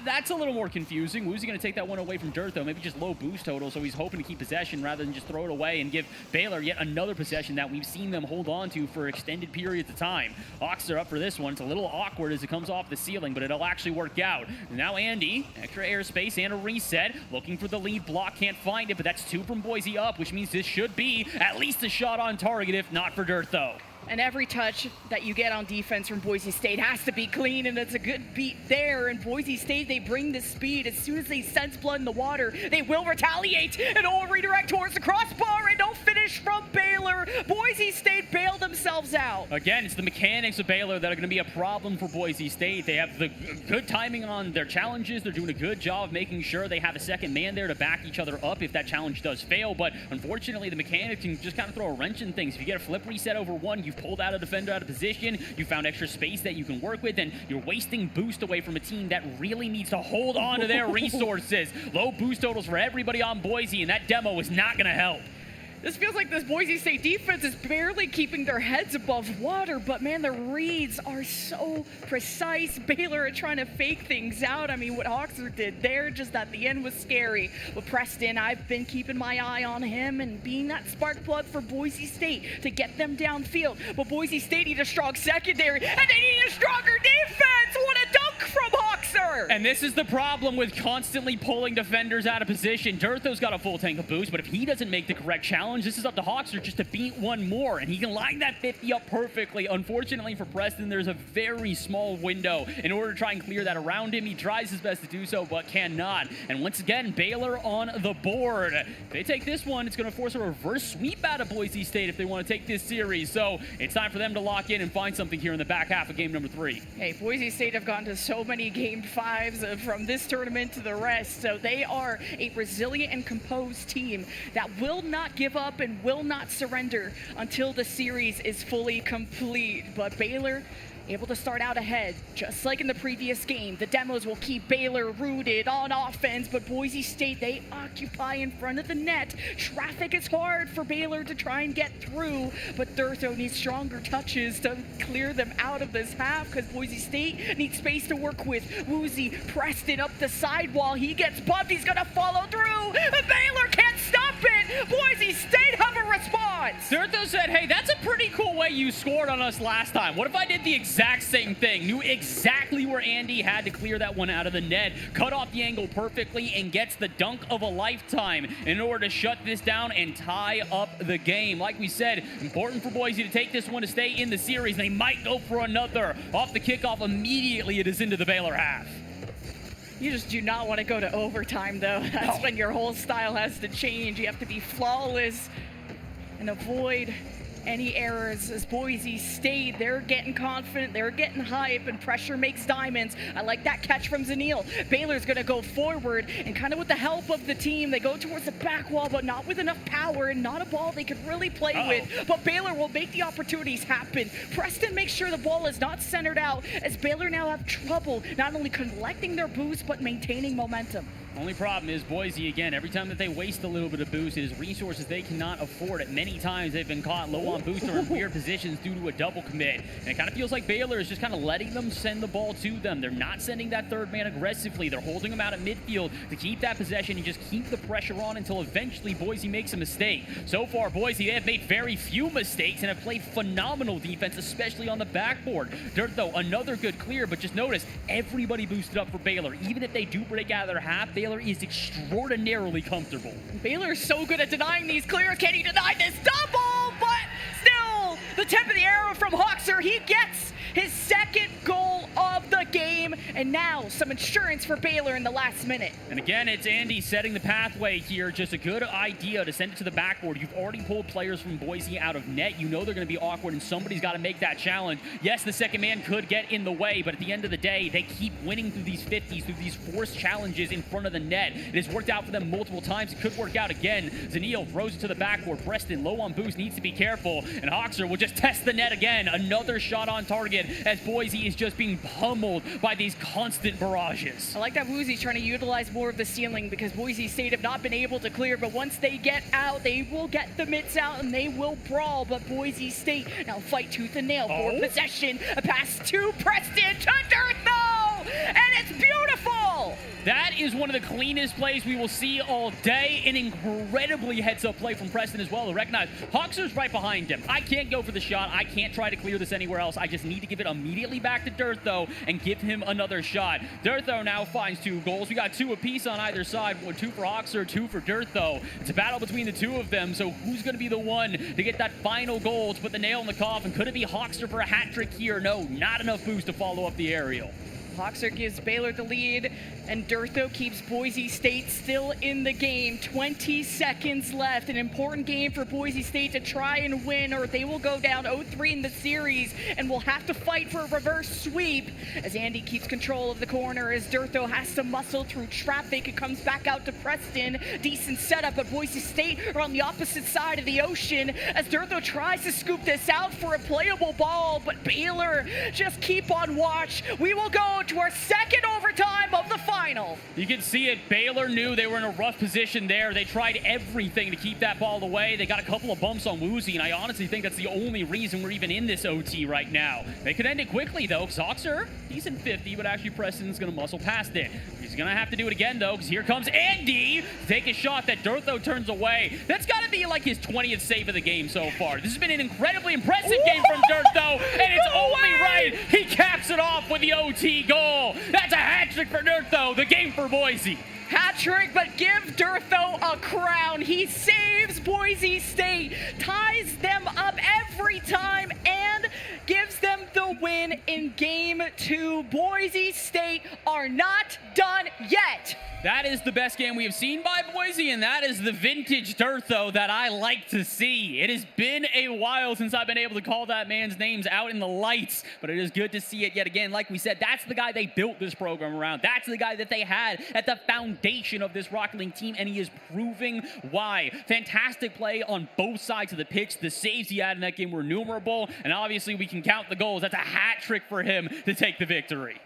That's a little more confusing. Woozy going to take that one away from Dirtho, maybe just low boost total, so he's hoping to keep possession rather than just throw it away and give Baylor yet another possession that we've seen them hold on to for extended periods of time. Hawks are up for this one. It's a little awkward as it comes off the ceiling, but it'll actually work out. And now Andy, extra airspace and a reset, looking for the lead block, can't find it, but that's 2 from Boise up, which means this should be at least a shot on target, if not for Dirtho. And every touch that you get on defense from Boise State has to be clean, and it's a good beat there. And Boise State, they bring the speed. As soon as they sense blood in the water, they will retaliate and all redirect towards the crossbar, and no finish from Baylor. Boise State bailed themselves themselves out. Again, it's the mechanics of Baylor that are going to be a problem for Boise State. They have the good timing on their challenges. They're doing a good job of making sure they have a second man there to back each other up if that challenge does fail. But unfortunately, the mechanics can just kind of throw a wrench in things. If you get a flip reset over one, you've pulled out a defender out of position, you found extra space that you can work with, and you're wasting boost away from a team that really needs to hold on to their resources. Low boost totals for everybody on Boise, and that demo is not going to help. This feels like this Boise State defense is barely keeping their heads above water, but man, the reads are so precise. Baylor are trying to fake things out. I mean, what Hoxer did there just at the end was scary. With Preston, I've been keeping my eye on him and being that spark plug for Boise State to get them downfield. But Boise State need a strong secondary, and they need a stronger defense. What a dunk from Hoxer! And this is the problem with constantly pulling defenders out of position. Durtho's got a full tank of boost, but if he doesn't make the correct challenge, this is up to Hoxer just to beat one more, and he can line that 50 up perfectly. Unfortunately for Preston, there's a very small window in order to try and clear that around him. He tries his best to do so, but cannot. And once again, Baylor on the board. If they take this one, it's going to force a reverse sweep out of Boise State if they want to take this series. So it's time for them to lock in and find something here in the back half of game number 3. Hey, Boise State have gone to so many game 5s from this tournament to the rest, so they are a resilient and composed team that will not give up and will not surrender until the series is fully complete. But Baylor able to start out ahead, just like in the previous game. The demos will keep Baylor rooted on offense, but Boise State, they occupy in front of the net. Traffic is hard for Baylor to try and get through, but Durtho needs stronger touches to clear them out of this half, because Boise State needs space to work with. Woozy Preston up the sidewall. He gets bumped. He's going to follow through. Baylor can't stop it. Boise State have a response. Durtho said, hey, that's a pretty cool way you scored on us last time. What if I did the exact same thing? Knew exactly where Andy had to clear that one out of the net, cut off the angle perfectly, and gets the dunk of a lifetime in order to shut this down and tie up the game. Like we said, important for Boise to take this one to stay in the series. They might go for another. Off the kickoff immediately, it is into the Baylor half. You just do not want to go to overtime, though. That's when your whole style has to change. You have to be flawless and avoid any errors. As Boise State, they're getting confident, they're getting hype, and pressure makes diamonds. I like that catch from Zanil. Baylor's going to go forward, and kind of with the help of the team, they go towards the back wall, but not with enough power and not a ball they could really play with. But Baylor will make the opportunities happen. Preston makes sure the ball is not centered out, as Baylor now have trouble not only collecting their boost, but maintaining momentum. Only problem is Boise, again, every time that they waste a little bit of boost, it is resources they cannot afford. At many times they've been caught low on boost or in weird positions due to a double commit. And it kind of feels like Baylor is just kind of letting them send the ball to them. They're not sending that third man aggressively. They're holding them out at midfield to keep that possession and just keep the pressure on until eventually Boise makes a mistake. So far, Boise, they have made very few mistakes and have played phenomenal defense, especially on the backboard. Dirt, though, another good clear, but just notice, everybody boosted up for Baylor. Even if they do break out of their half, Baylor is extraordinarily comfortable. Baylor is so good at denying these clears. Can he deny this double? But still, the tip of the arrow from Hoxer. He gets his second goal of the game, and now some insurance for Baylor in the last minute. And again, it's Andy setting the pathway here. Just a good idea to send it to the backboard. You've already pulled players from Boise out of net. You know they're going to be awkward, and somebody's got to make that challenge. Yes, the second man could get in the way, but at the end of the day, they keep winning through these 50s, through these forced challenges in front of the net. It has worked out for them multiple times. It could work out again. Zanil throws it to the backboard. Preston, low on boost, needs to be careful, and Hoxer will just test the net again. Another shot on target as Boise is just being pummeled by these constant barrages. I like that Woozy's trying to utilize more of the ceiling, because Boise State have not been able to clear, but once they get out, they will get the mitts out and they will brawl. But Boise State now fight tooth and nail for possession. A pass to Preston, to Durtho, and it's beautiful! That is one of the cleanest plays we will see all day. An incredibly heads-up play from Preston as well to recognize Hoxer's right behind him. I can't go for the shot. I can't try to clear this anywhere else. I just need to give it immediately back to Durtho and give him another shot. Durtho now finds 2 goals. We got 2 apiece on either side. 2 for Hoxer, 2 for Durtho. It's a battle between the 2 of them, so who's going to be the one to get that final goal to put the nail in the coffin? Could it be Hoxer for a hat trick here? No, not enough boost to follow up the aerial. Hoxer gives Baylor the lead, and Durtho keeps Boise State still in the game. 20 seconds left. An important game for Boise State to try and win, or they will go down 0-3 in the series and will have to fight for a reverse sweep. As Andy keeps control of the corner, as Durtho has to muscle through traffic. It comes back out to Preston. Decent setup, but Boise State are on the opposite side of the ocean as Durtho tries to scoop this out for a playable ball, but Baylor just keep on watch. We will go to our second overtime of the final. You can see it. Baylor knew they were in a rough position there. They tried everything to keep that ball away. They got a couple of bumps on Woozy, and I honestly think that's the only reason we're even in this OT right now. They could end it quickly, though. Zoxer, he's in 50, but actually Preston's going to muscle past it. He's going to have to do it again, though, because here comes Andy to take a shot that Durtho turns away. That's got to be like his 20th save of the game so far. This has been an incredibly impressive game from Durtho, and it's only right he caps it off with the OT goal. That's a hat trick for Durtho, the game for Boise. Hat trick, but give Durtho a crown. He saves Boise State, ties them up every time, and gives them the win in Game 2. Boise State are not done yet. That is the best game we have seen by Boise, and that is the vintage Durtho that I like to see. It has been a while since I've been able to call that man's names out in the lights, but it is good to see it yet again. Like we said, that's the guy they built this program around. That's the guy that they had at the foundation of this Rocket League team, and he is proving why. Fantastic play on both sides of the pitch. The saves he had in that game were innumerable, and obviously we can count the goals. That's a hat trick for him to take the victory.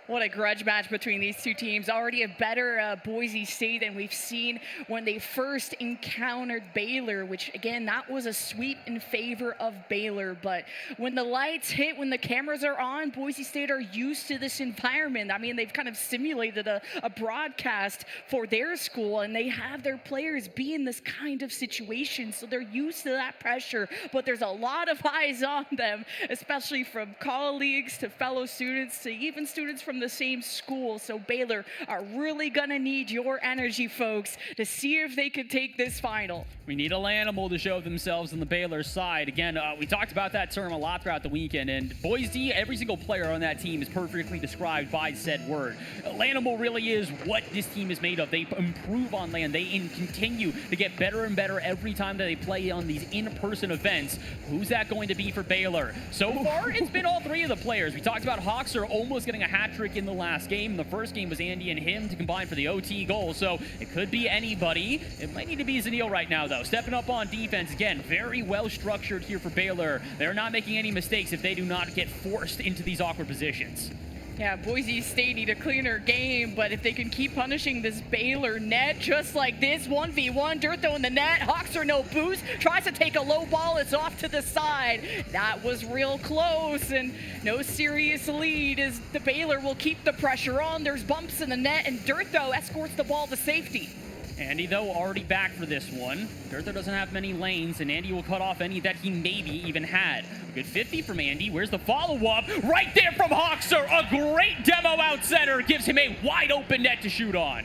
What a grudge match between these two teams. Already a better Boise State than we've seen when they first encountered Baylor, which, again, that was a sweep in favor of Baylor. But when the lights hit, when the cameras are on, Boise State are used to this environment. I mean, they've kind of simulated a broadcast for their school, and they have their players be in this kind of situation, so they're used to that pressure. But there's a lot of eyes on them, especially from colleagues to fellow students to even students from the same school. So Baylor are really gonna need your energy, folks, to see if they could take this final. We need a Lanimal to show themselves on the Baylor side. Again, we talked about that term a lot throughout the weekend, and Boise, every single player on that team is perfectly described by said word. Lanimal really is what this team is made of. They improve on land. They continue to get better and better every time that they play on these in-person events. Who's that going to be for Baylor? So far, it's been all three of the players. We talked about Hoxer almost getting a hat trick in the last game. The first game was Andy and him to combine for the OT goal, so it could be anybody. It might need to be Zanil right now, though. Stepping up on defense, again, very well structured here for Baylor. They're not making any mistakes if they do not get forced into these awkward positions. Yeah, Boise State need a cleaner game, but if they can keep punishing this Baylor net just like this, 1v1, Durtho in the net, Hoxer no boost, tries to take a low ball, it's off to the side. That was real close, and no serious lead as the Baylor will keep the pressure on. There's bumps in the net, and Durtho escorts the ball to safety. Andy, though, already back for this one. Durtho doesn't have many lanes, and Andy will cut off any that he maybe even had. Good 50 from Andy. Where's the follow-up? Right there from Hoxer. A great demo out center. Gives him a wide-open net to shoot on.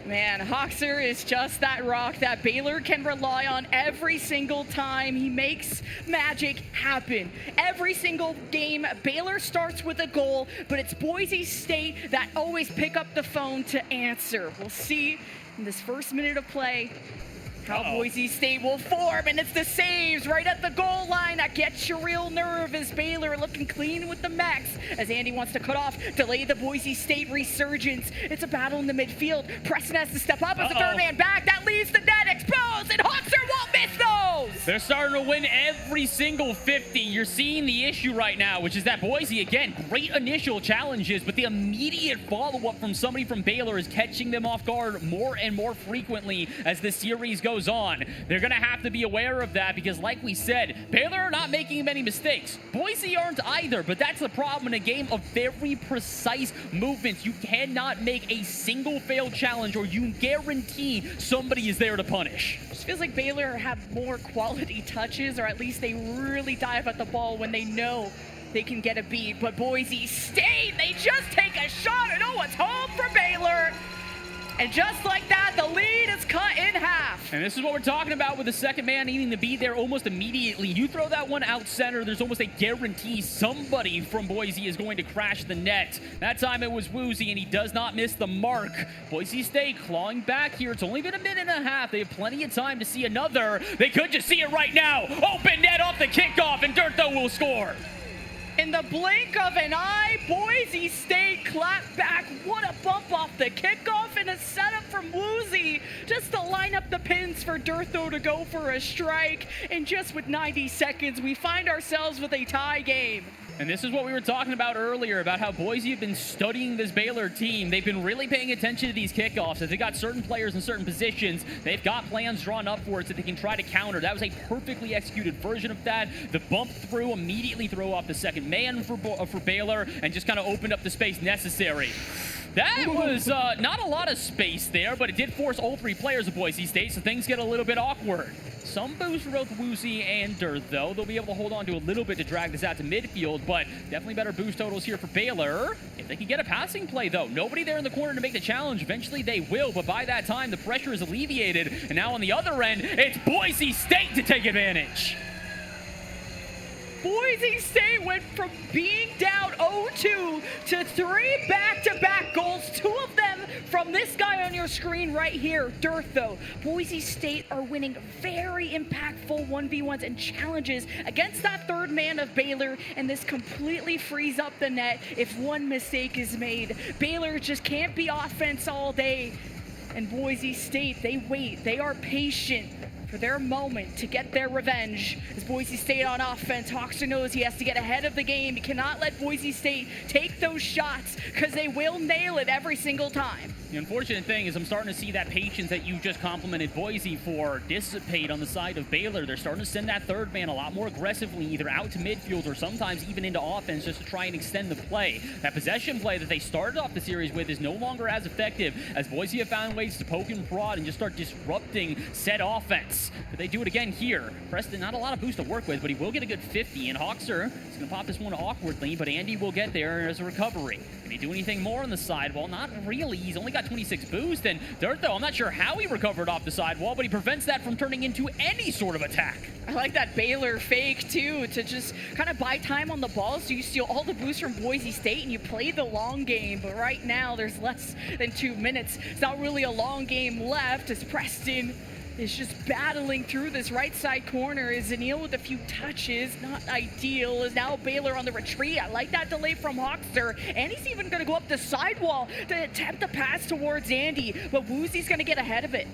Man, Hoxer is just that rock that Baylor can rely on every single time. He makes magic happen. Every single game, Baylor starts with a goal, but it's Boise State that always pick up the phone to answer. We'll see in this first minute of play how Boise State will form, and it's the saves right at the goal line that gets your real nerve as Baylor looking clean with the max as Andy wants to cut off, delay the Boise State resurgence. It's a battle in the midfield. Preston has to step up as the third man back. That leaves the net exposed, and Hoxer won't miss those! They're starting to win every single 50. You're seeing the issue right now, which is that Boise, again, great initial challenges, but the immediate follow-up from somebody from Baylor is catching them off guard more and more frequently as the series goes on. They're going to have to be aware of that because, like we said, Baylor are not making many mistakes. Boise aren't either, but that's the problem in a game of very precise movements. You cannot make a single failed challenge or you guarantee somebody is there to punish. It feels like Baylor have more quality touches, or at least they really dive at the ball when they know they can get a beat. But Boise State, they just take a shot and oh, it's home for Baylor. And just like that, the lead is cut in half. And this is what we're talking about with the second man needing to be there almost immediately. You throw that one out center, there's almost a guarantee somebody from Boise is going to crash the net. That time it was Woozy, and he does not miss the mark. Boise State clawing back here. It's only been a minute and a half. They have plenty of time to see another. They could just see it right now. Open net off the kickoff, and Dirtho will score. In the blink of an eye, Boise State clapped back. What a bump off the kickoff and a setup from Woozy just to line up the pins for Dirtho to go for a strike. And just with 90 seconds, we find ourselves with a tie game. And this is what we were talking about earlier, about how Boise have been studying this Baylor team. They've been really paying attention to these kickoffs. As they got certain players in certain positions, they've got plans drawn up for it so they can try to counter. That was a perfectly executed version of that. The bump through, immediately throw off the second man for Baylor, and just kind of opened up the space necessary. That was not a lot of space there, but it did force all three players of Boise State, so things get a little bit awkward. Some boost for both Woozy and Dirt, though. They'll be able to hold on to a little bit to drag this out to midfield, but definitely better boost totals here for Baylor. If they can get a passing play, though. Nobody there in the corner to make the challenge. Eventually they will, but by that time, the pressure is alleviated. And now on the other end, it's Boise State to take advantage. Boise State went from being down 0-2 to 3 back-to-back goals, 2 of them from this guy on your screen right here, Dirtho. Boise State are winning very impactful 1v1s and challenges against that third man of Baylor, and this completely frees up the net if one mistake is made. Baylor just can't be offense all day, and Boise State, they wait, they are patient for their moment to get their revenge. As Boise State on offense, Hawkster knows he has to get ahead of the game. He cannot let Boise State take those shots because they will nail it every single time. The unfortunate thing is I'm starting to see that patience that you just complimented Boise for dissipate on the side of Baylor. They're starting to send that third man a lot more aggressively, either out to midfield or sometimes even into offense just to try and extend the play. That possession play that they started off the series with is no longer as effective, as Boise have found ways to poke and prod and just start disrupting said offense. But they do it again here. Preston, not a lot of boost to work with, but he will get a good 50, and Hawkster is going to pop this one awkwardly, but Andy will get there as a recovery. Can he do anything more on the sidewall? Not really. He's only got 26 boost, and Dirtho, I'm not sure how he recovered off the sidewall, but he prevents that from turning into any sort of attack. I like that Baylor fake, too, to just kind of buy time on the ball so you steal all the boost from Boise State and you play the long game. But right now, there's less than 2 minutes. It's not really a long game left as Preston is just battling through this right side corner. Is Zanil with a few touches, not ideal. Is now Baylor on the retreat. I like that delay from Hawkster, and he's even going to go up the sidewall to attempt the pass towards Andy, but Woozy's going to get ahead of it.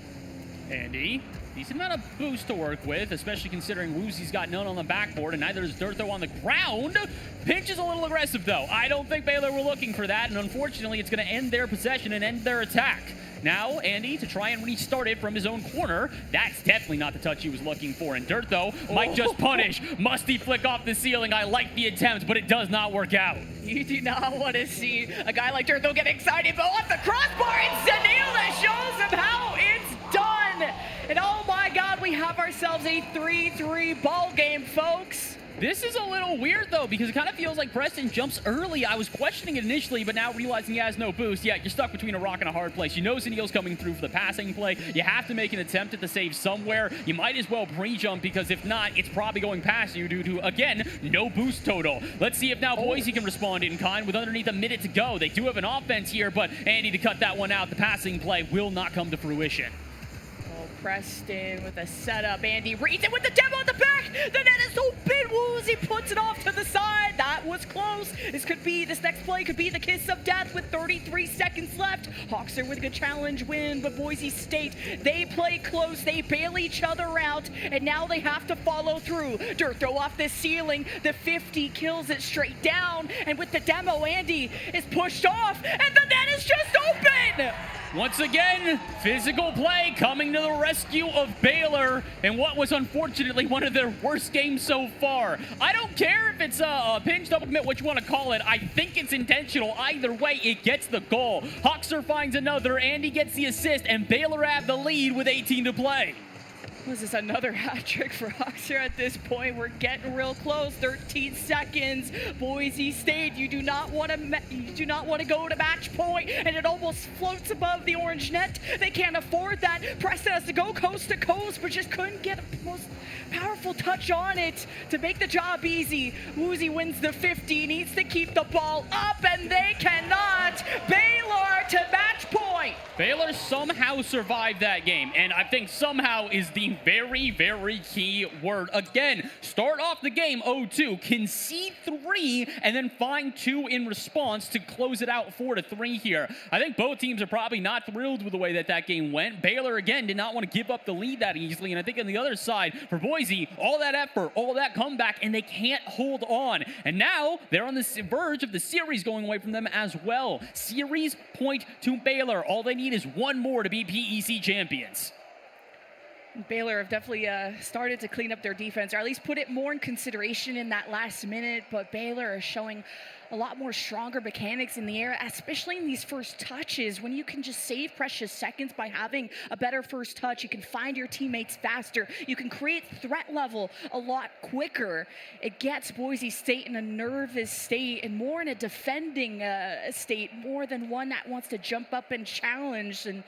Andy, decent amount of boost to work with, especially considering Woozy's got none on the backboard, and neither does Dirtho on the ground. Pinch is a little aggressive, though. I don't think Baylor were looking for that, and unfortunately, it's going to end their possession and end their attack. Now, Andy, to try and restart it from his own corner. That's definitely not the touch he was looking for. And Dirtho might just punish. Musty flick off the ceiling. I like the attempt, but it does not work out. You do not want to see a guy like Dirtho get excited, but off the crossbar, it's Zanil that shows him how it's done. And oh my God, we have ourselves a 3-3 ball game, folks. This is a little weird, though, because it kind of feels like Preston jumps early. I was questioning it initially, but now realizing he has no boost. Yeah, you're stuck between a rock and a hard place. You know Zanil's coming through for the passing play. You have to make an attempt at the save somewhere. You might as well pre-jump, because if not, it's probably going past you due to, again, no boost total. Let's see if now Boise can respond in kind with underneath a minute to go. They do have an offense here, but Andy to cut that one out. The passing play will not come to fruition. Preston with a setup. Andy reads it with the demo at the back. The net is open. Woozy puts it off to the side. That was close. This next play could be the kiss of death with 33 seconds left. Hawkster with a good challenge win, but Boise State, they play close. They bail each other out, and now they have to follow through. Dirtho off the ceiling. The 50 kills it straight down, and with the demo, Andy is pushed off, and the net is just open. Once again, physical play coming to the rescue of Baylor in what was unfortunately one of their worst games so far. I don't care if it's a pinch, double commit, what you want to call it. I think it's intentional. Either way, it gets the goal. Hawkster finds another, Andy gets the assist, and Baylor have the lead with 18 to play. Was this another hat trick for Hoxer at this point? We're getting real close. 13 seconds. Boise State, you do not want to go to match point, and it almost floats above the orange net. They can't afford that. Preston has to go coast to coast, but just couldn't get a most powerful touch on it to make the job easy. Woozy wins the 50, needs to keep the ball up, and they cannot. Baylor to match point. Baylor somehow survived that game, and I think somehow is the very, very key word. Again, start off the game 0-2, concede 3, and then find 2 in response to close it out 4-3 here. I think both teams are probably not thrilled with the way that game went. Baylor, again, did not want to give up the lead that easily, and I think on the other side, for Boise, all that effort, all that comeback, and they can't hold on. And now, they're on the verge of the series going away from them as well. Series point to Baylor. All they need is one more to be PEC champions. Baylor have definitely started to clean up their defense, or at least put it more in consideration in that last minute, but Baylor is showing a lot more stronger mechanics in the air, especially in these first touches. When you can just save precious seconds by having a better first touch, you can find your teammates faster, you can create threat level a lot quicker. It gets Boise State in a nervous state and more in a defending state, more than one that wants to jump up and challenge. And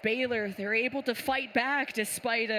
Baylor, they're able to fight back despite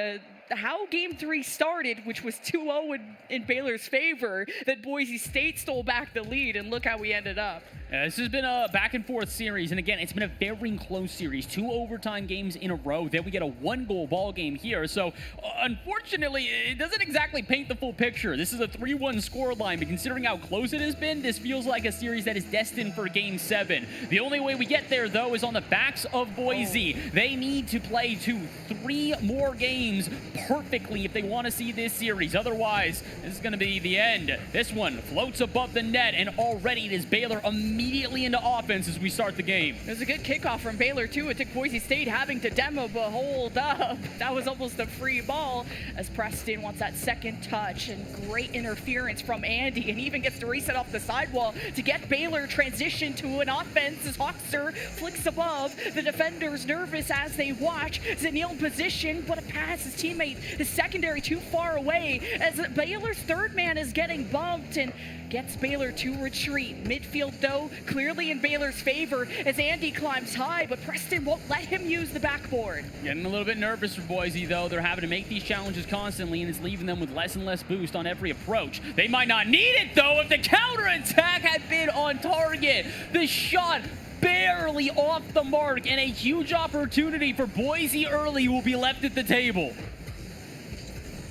how Game 3 started, which was 2-0 in Baylor's favor, that Boise State stole back the lead, and look how we ended up. This has been a back-and-forth series, and again, it's been a very close series. 2 overtime games in a row. Then we get a 1-goal ball game here. So, unfortunately, it doesn't exactly paint the full picture. This is a 3-1 scoreline, but considering how close it has been, this feels like a series that is destined for Game 7. The only way we get there, though, is on the backs of Boise. They need to play 3 more games perfectly if they want to see this series. Otherwise, this is going to be the end. This one floats above the net, and already it is Baylor immediately into offense as we start the game. It was a good kickoff from Baylor, too. It took Boise State having to demo, but hold up. That was almost a free ball as Preston wants that second touch, and great interference from Andy, and even gets to reset off the sidewall to get Baylor transition to an offense as Hoxer flicks above. The defenders nervous as they watch. Zanil in position, but a pass his teammate is secondary too far away as Baylor's third man is getting bumped and gets Baylor to retreat. Midfield, though, clearly in Baylor's favor as Andy climbs high, but Preston won't let him use the backboard. Getting a little bit nervous for Boise, though. They're having to make these challenges constantly, and it's leaving them with less and less boost on every approach. They might not need it, though, if the counterattack had been on target. The shot barely off the mark, and a huge opportunity for Boise early will be left at the table.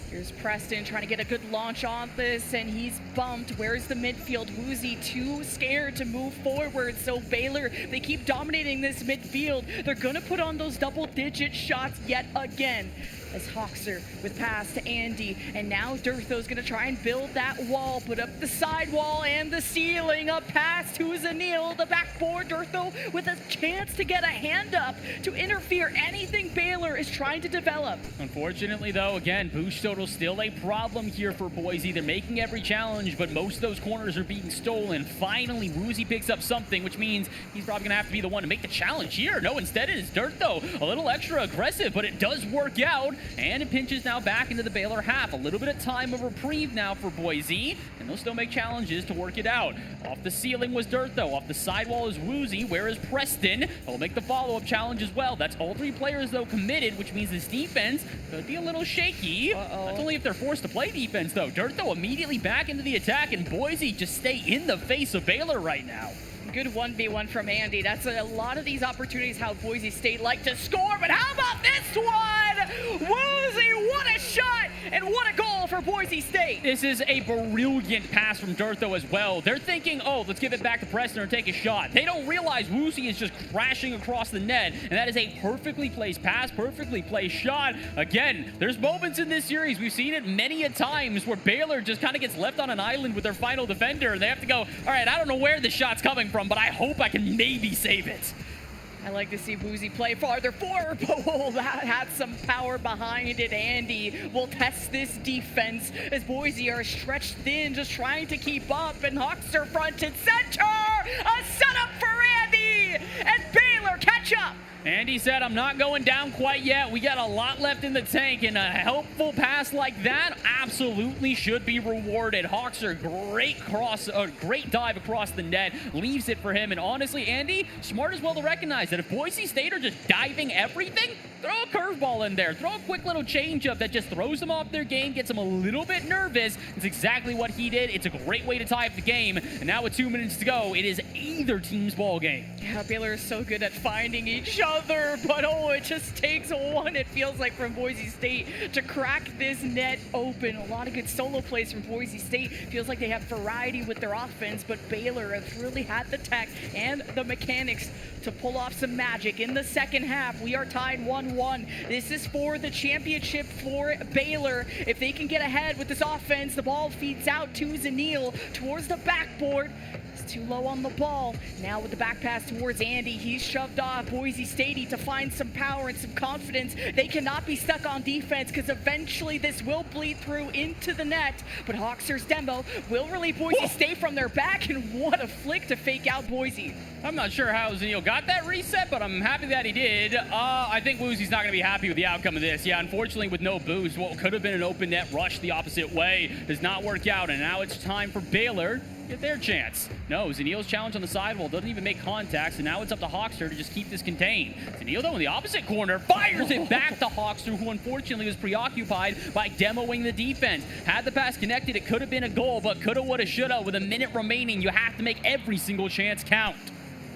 Here's Preston trying to get a good launch on this, and he's bumped. Where's the midfield? Woozy too scared to move forward, so Baylor, they keep dominating this midfield. They're gonna put on those double-digit shots yet again. As Hoxer with pass to Andy, and now Durtho's gonna try and build that wall, put up the sidewall and the ceiling, a pass to Zanil, the backboard. Durtho with a chance to get a hand up to interfere anything Baylor is trying to develop. Unfortunately, though, again, boost total still a problem here for Boise. They're making every challenge, but most of those corners are being stolen. Finally, Woozy picks up something, which means he's probably gonna have to be the one to make the challenge here. No, instead it is Durtho, a little extra aggressive, but it does work out. And it pinches now back into the Baylor half. A little bit of time of reprieve now for Boise, and they'll still make challenges to work it out. Off the ceiling was Durtho. Off the sidewall is Woozy. Where is Preston? They'll make the follow-up challenge as well. That's all 3 players, though, committed, which means this defense could be a little shaky. That's only if they're forced to play defense, though. Durtho immediately back into the attack, and Boise just stay in the face of Baylor right now. Good 1v1 from Andy. That's a lot of these opportunities how Boise State like to score, but how about this one? Woozy, what a shot, and what a goal for Boise State. This is a brilliant pass from Durtho as well. They're thinking, oh, let's give it back to Preston or take a shot. They don't realize Woozy is just crashing across the net, and that is a perfectly placed pass, perfectly placed shot. Again, there's moments in this series, we've seen it many a times, where Baylor just kind of gets left on an island with their final defender, and they have to go, all right, I don't know where the shot's coming from, but I hope I can maybe save it. I like to see Woozy play farther forward, but that had some power behind it. Andy will test this defense as Boise are stretched thin, just trying to keep up, and Hoxer front and center! A setup for Andy! And Baylor catch up! Andy said, I'm not going down quite yet. We got a lot left in the tank, and a helpful pass like that absolutely should be rewarded. Hawkster, great dive across the net, leaves it for him. And honestly, Andy, smart as well to recognize that if Boise State are just diving everything, throw a curveball in there. Throw a quick little changeup that just throws them off their game, gets them a little bit nervous. It's exactly what he did. It's a great way to tie up the game. And now with 2 minutes to go, it is either team's ball game. Yeah, Baylor is so good at finding each other, but oh, it just takes one, it feels like, from Boise State to crack this net open. A lot of good solo plays from Boise State. Feels like they have variety with their offense, but Baylor has really had the tech and the mechanics to pull off some magic. In the second half, we are tied 1-1. This is for the championship for Baylor. If they can get ahead with this offense, the ball feeds out to Zanil towards the backboard. Too low on the ball. Now with the back pass towards Andy, he's shoved off. Boise State need to find some power and some confidence. They cannot be stuck on defense because eventually this will bleed through into the net. But Hawkster's demo will relieve Boise State from their back, and what a flick to fake out Boise. I'm not sure how Zanil got that reset, but I'm happy that he did. I think Woozy's not going to be happy with the outcome of this. Yeah, unfortunately, with no boost, what could have been an open net rush the opposite way does not work out, and now it's time for Baylor get their chance. No, Zanil's challenge on the sidewall doesn't even make contact, so now it's up to Hawkster to just keep this contained. Zanil, though, in the opposite corner, fires it back to Hawkster, who unfortunately was preoccupied by demoing the defense. Had the pass connected, it could have been a goal, but coulda, woulda, shoulda. With a minute remaining, you have to make every single chance count.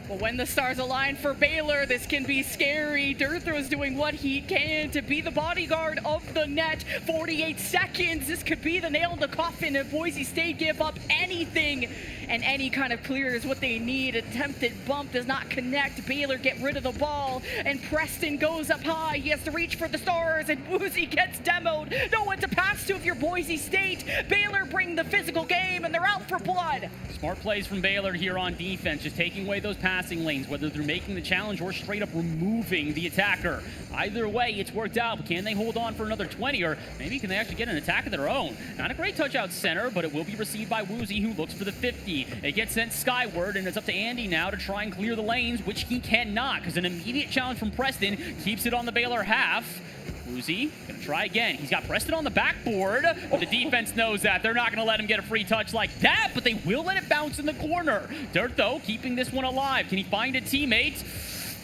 Well, when the stars align for Baylor, this can be scary. Durthro's doing what he can to be the bodyguard of the net. 48 seconds. This could be the nail in the coffin if Boise State give up anything. And any kind of clear is what they need. Attempted bump does not connect. Baylor get rid of the ball. And Preston goes up high. He has to reach for the stars. And Woozy gets demoed. No one to pass to if you're Boise State. Baylor bring the physical game, and they're out for blood. Smart plays from Baylor here on defense, just taking away those passing lanes, whether they're making the challenge or straight up removing the attacker. Either way, it's worked out, but can they hold on for another 20, or maybe can they actually get an attack of their own? Not a great touch out center, but it will be received by Woozy, who looks for the 50. It gets sent skyward, and it's up to Andy now to try and clear the lanes, which he cannot, because an immediate challenge from Preston keeps it on the Baylor half. Woozy gonna try again. He's got Preston on the backboard, but the defense knows that. They're not gonna let him get a free touch like that, but they will let it bounce in the corner. Dirt, though, keeping this one alive. Can he find a teammate?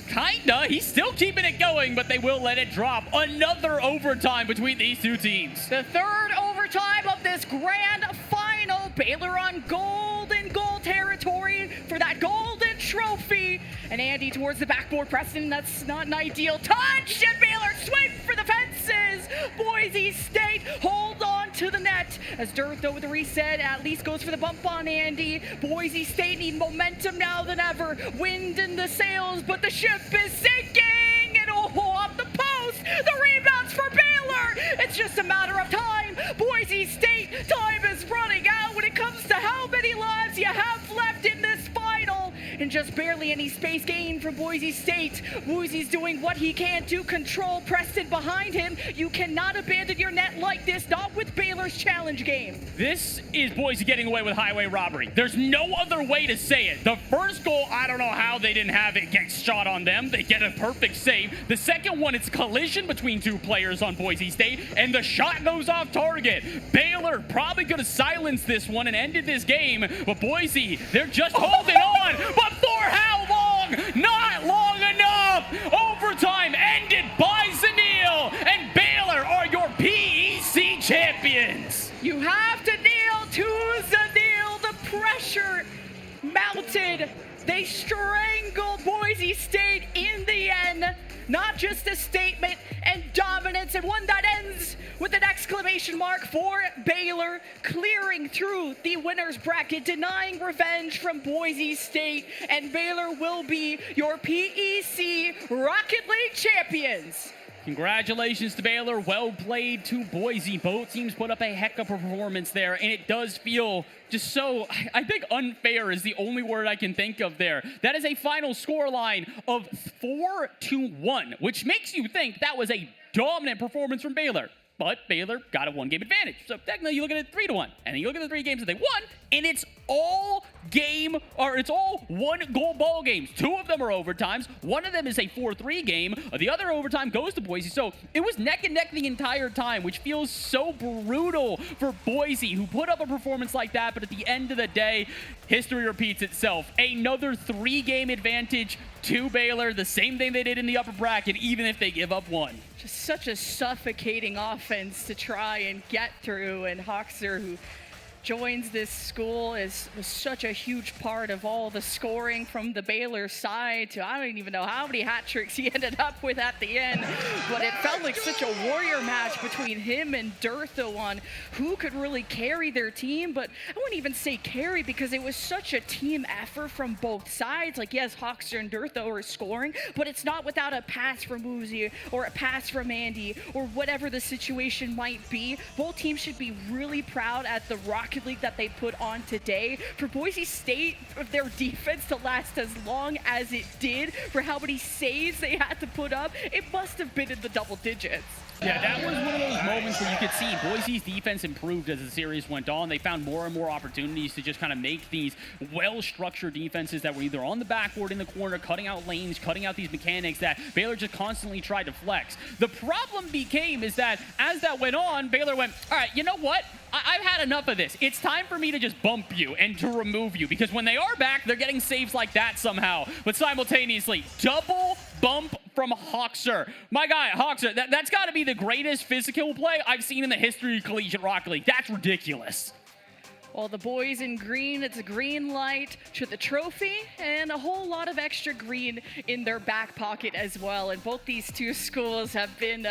Kinda. He's still keeping it going, but they will let it drop. Another overtime between these two teams. The third overtime of this grand final. Baylor on golden goal territory for that golden trophy. And Andy towards the backboard. Preston, that's not an ideal touch. And Baylor swing for the fences. Boise State hold on to the net. As Durtho with the reset at least goes for the bump on Andy. Boise State need momentum now than ever. Wind in the sails, but the ship is sinking. And oh, off the post. The rebounds for Baylor. It's just a matter of time. Boise State, time is running out when it comes to how many lives you have left in this final. And just barely any space gained from Boise State. Woozy's doing what he can to control Preston behind him. You cannot abandon your net like this, not with Baylor's challenge game. This is Boise getting away with highway robbery. There's no other way to say it. The first goal, I don't know how they didn't have it get shot on them. They get a perfect save. The second one, it's a collision between two players on Boise State, and the shot goes off target. Baylor probably could have silenced this one and ended this game, but Boise, they're just holding on. But for how long? Not long enough. Overtime ended by Zanil, and Baylor are your PEC champions. You have to kneel to Zanil. The pressure mounted. They strangled Boise State in the end. Not just a statement and dominance, and one that ends with an exclamation mark for Baylor, clearing through the winner's bracket, denying revenge from Boise State, and Baylor will be your PEC Rocket League champions. Congratulations to Baylor. Well played to Boise. Both teams put up a heck of a performance there, and it does feel just so, I think unfair is the only word I can think of there. That is a final score line of 4-1, which makes you think that was a dominant performance from Baylor. But Baylor got a 1-game advantage. So technically you look at it 3-1. And then you look at the 3 games that they won, and it's all 1-goal ball games. 2 of them are overtimes. 1 of them is a 4-3 game. The other overtime goes to Boise. So it was neck and neck the entire time, which feels so brutal for Boise, who put up a performance like that. But at the end of the day, history repeats itself. Another 3-game advantage to Baylor. The same thing they did in the upper bracket, even if they give up 1. Just such a suffocating offense to try and get through, and Hoxer, who joins this school, was such a huge part of all the scoring from the Baylor side. I don't even know how many hat tricks he ended up with at the end, but it felt like such a warrior match between him and Durtho on who could really carry their team. But I wouldn't even say carry, because it was such a team effort from both sides. Like, yes, Hoxer and Durtho are scoring, but it's not without a pass from Uzi or a pass from Andy or whatever the situation might be. Both teams should be really proud at the Rocket League that they put on today. For Boise State, for their defense to last as long as it did, for how many saves they had to put up, it must have been in the double digits. Yeah, that was one of those moments where you could see Boise's defense improved as the series went on. They found more and more opportunities to just kind of make these well-structured defenses that were either on the backboard, in the corner, cutting out lanes, cutting out these mechanics that Baylor just constantly tried to flex. The problem became is that as that went on, Baylor went, all right, you know what? I've had enough of this. It's time for me to just bump you and to remove you, because when they are back, they're getting saves like that somehow. But simultaneously, double bump from Hoxer. My guy, Hoxer, that's got to be the greatest physical play I've seen in the history of Collegiate Rocket League. That's ridiculous. Well, the boys in green, it's a green light to the trophy and a whole lot of extra green in their back pocket as well. And both these two schools have been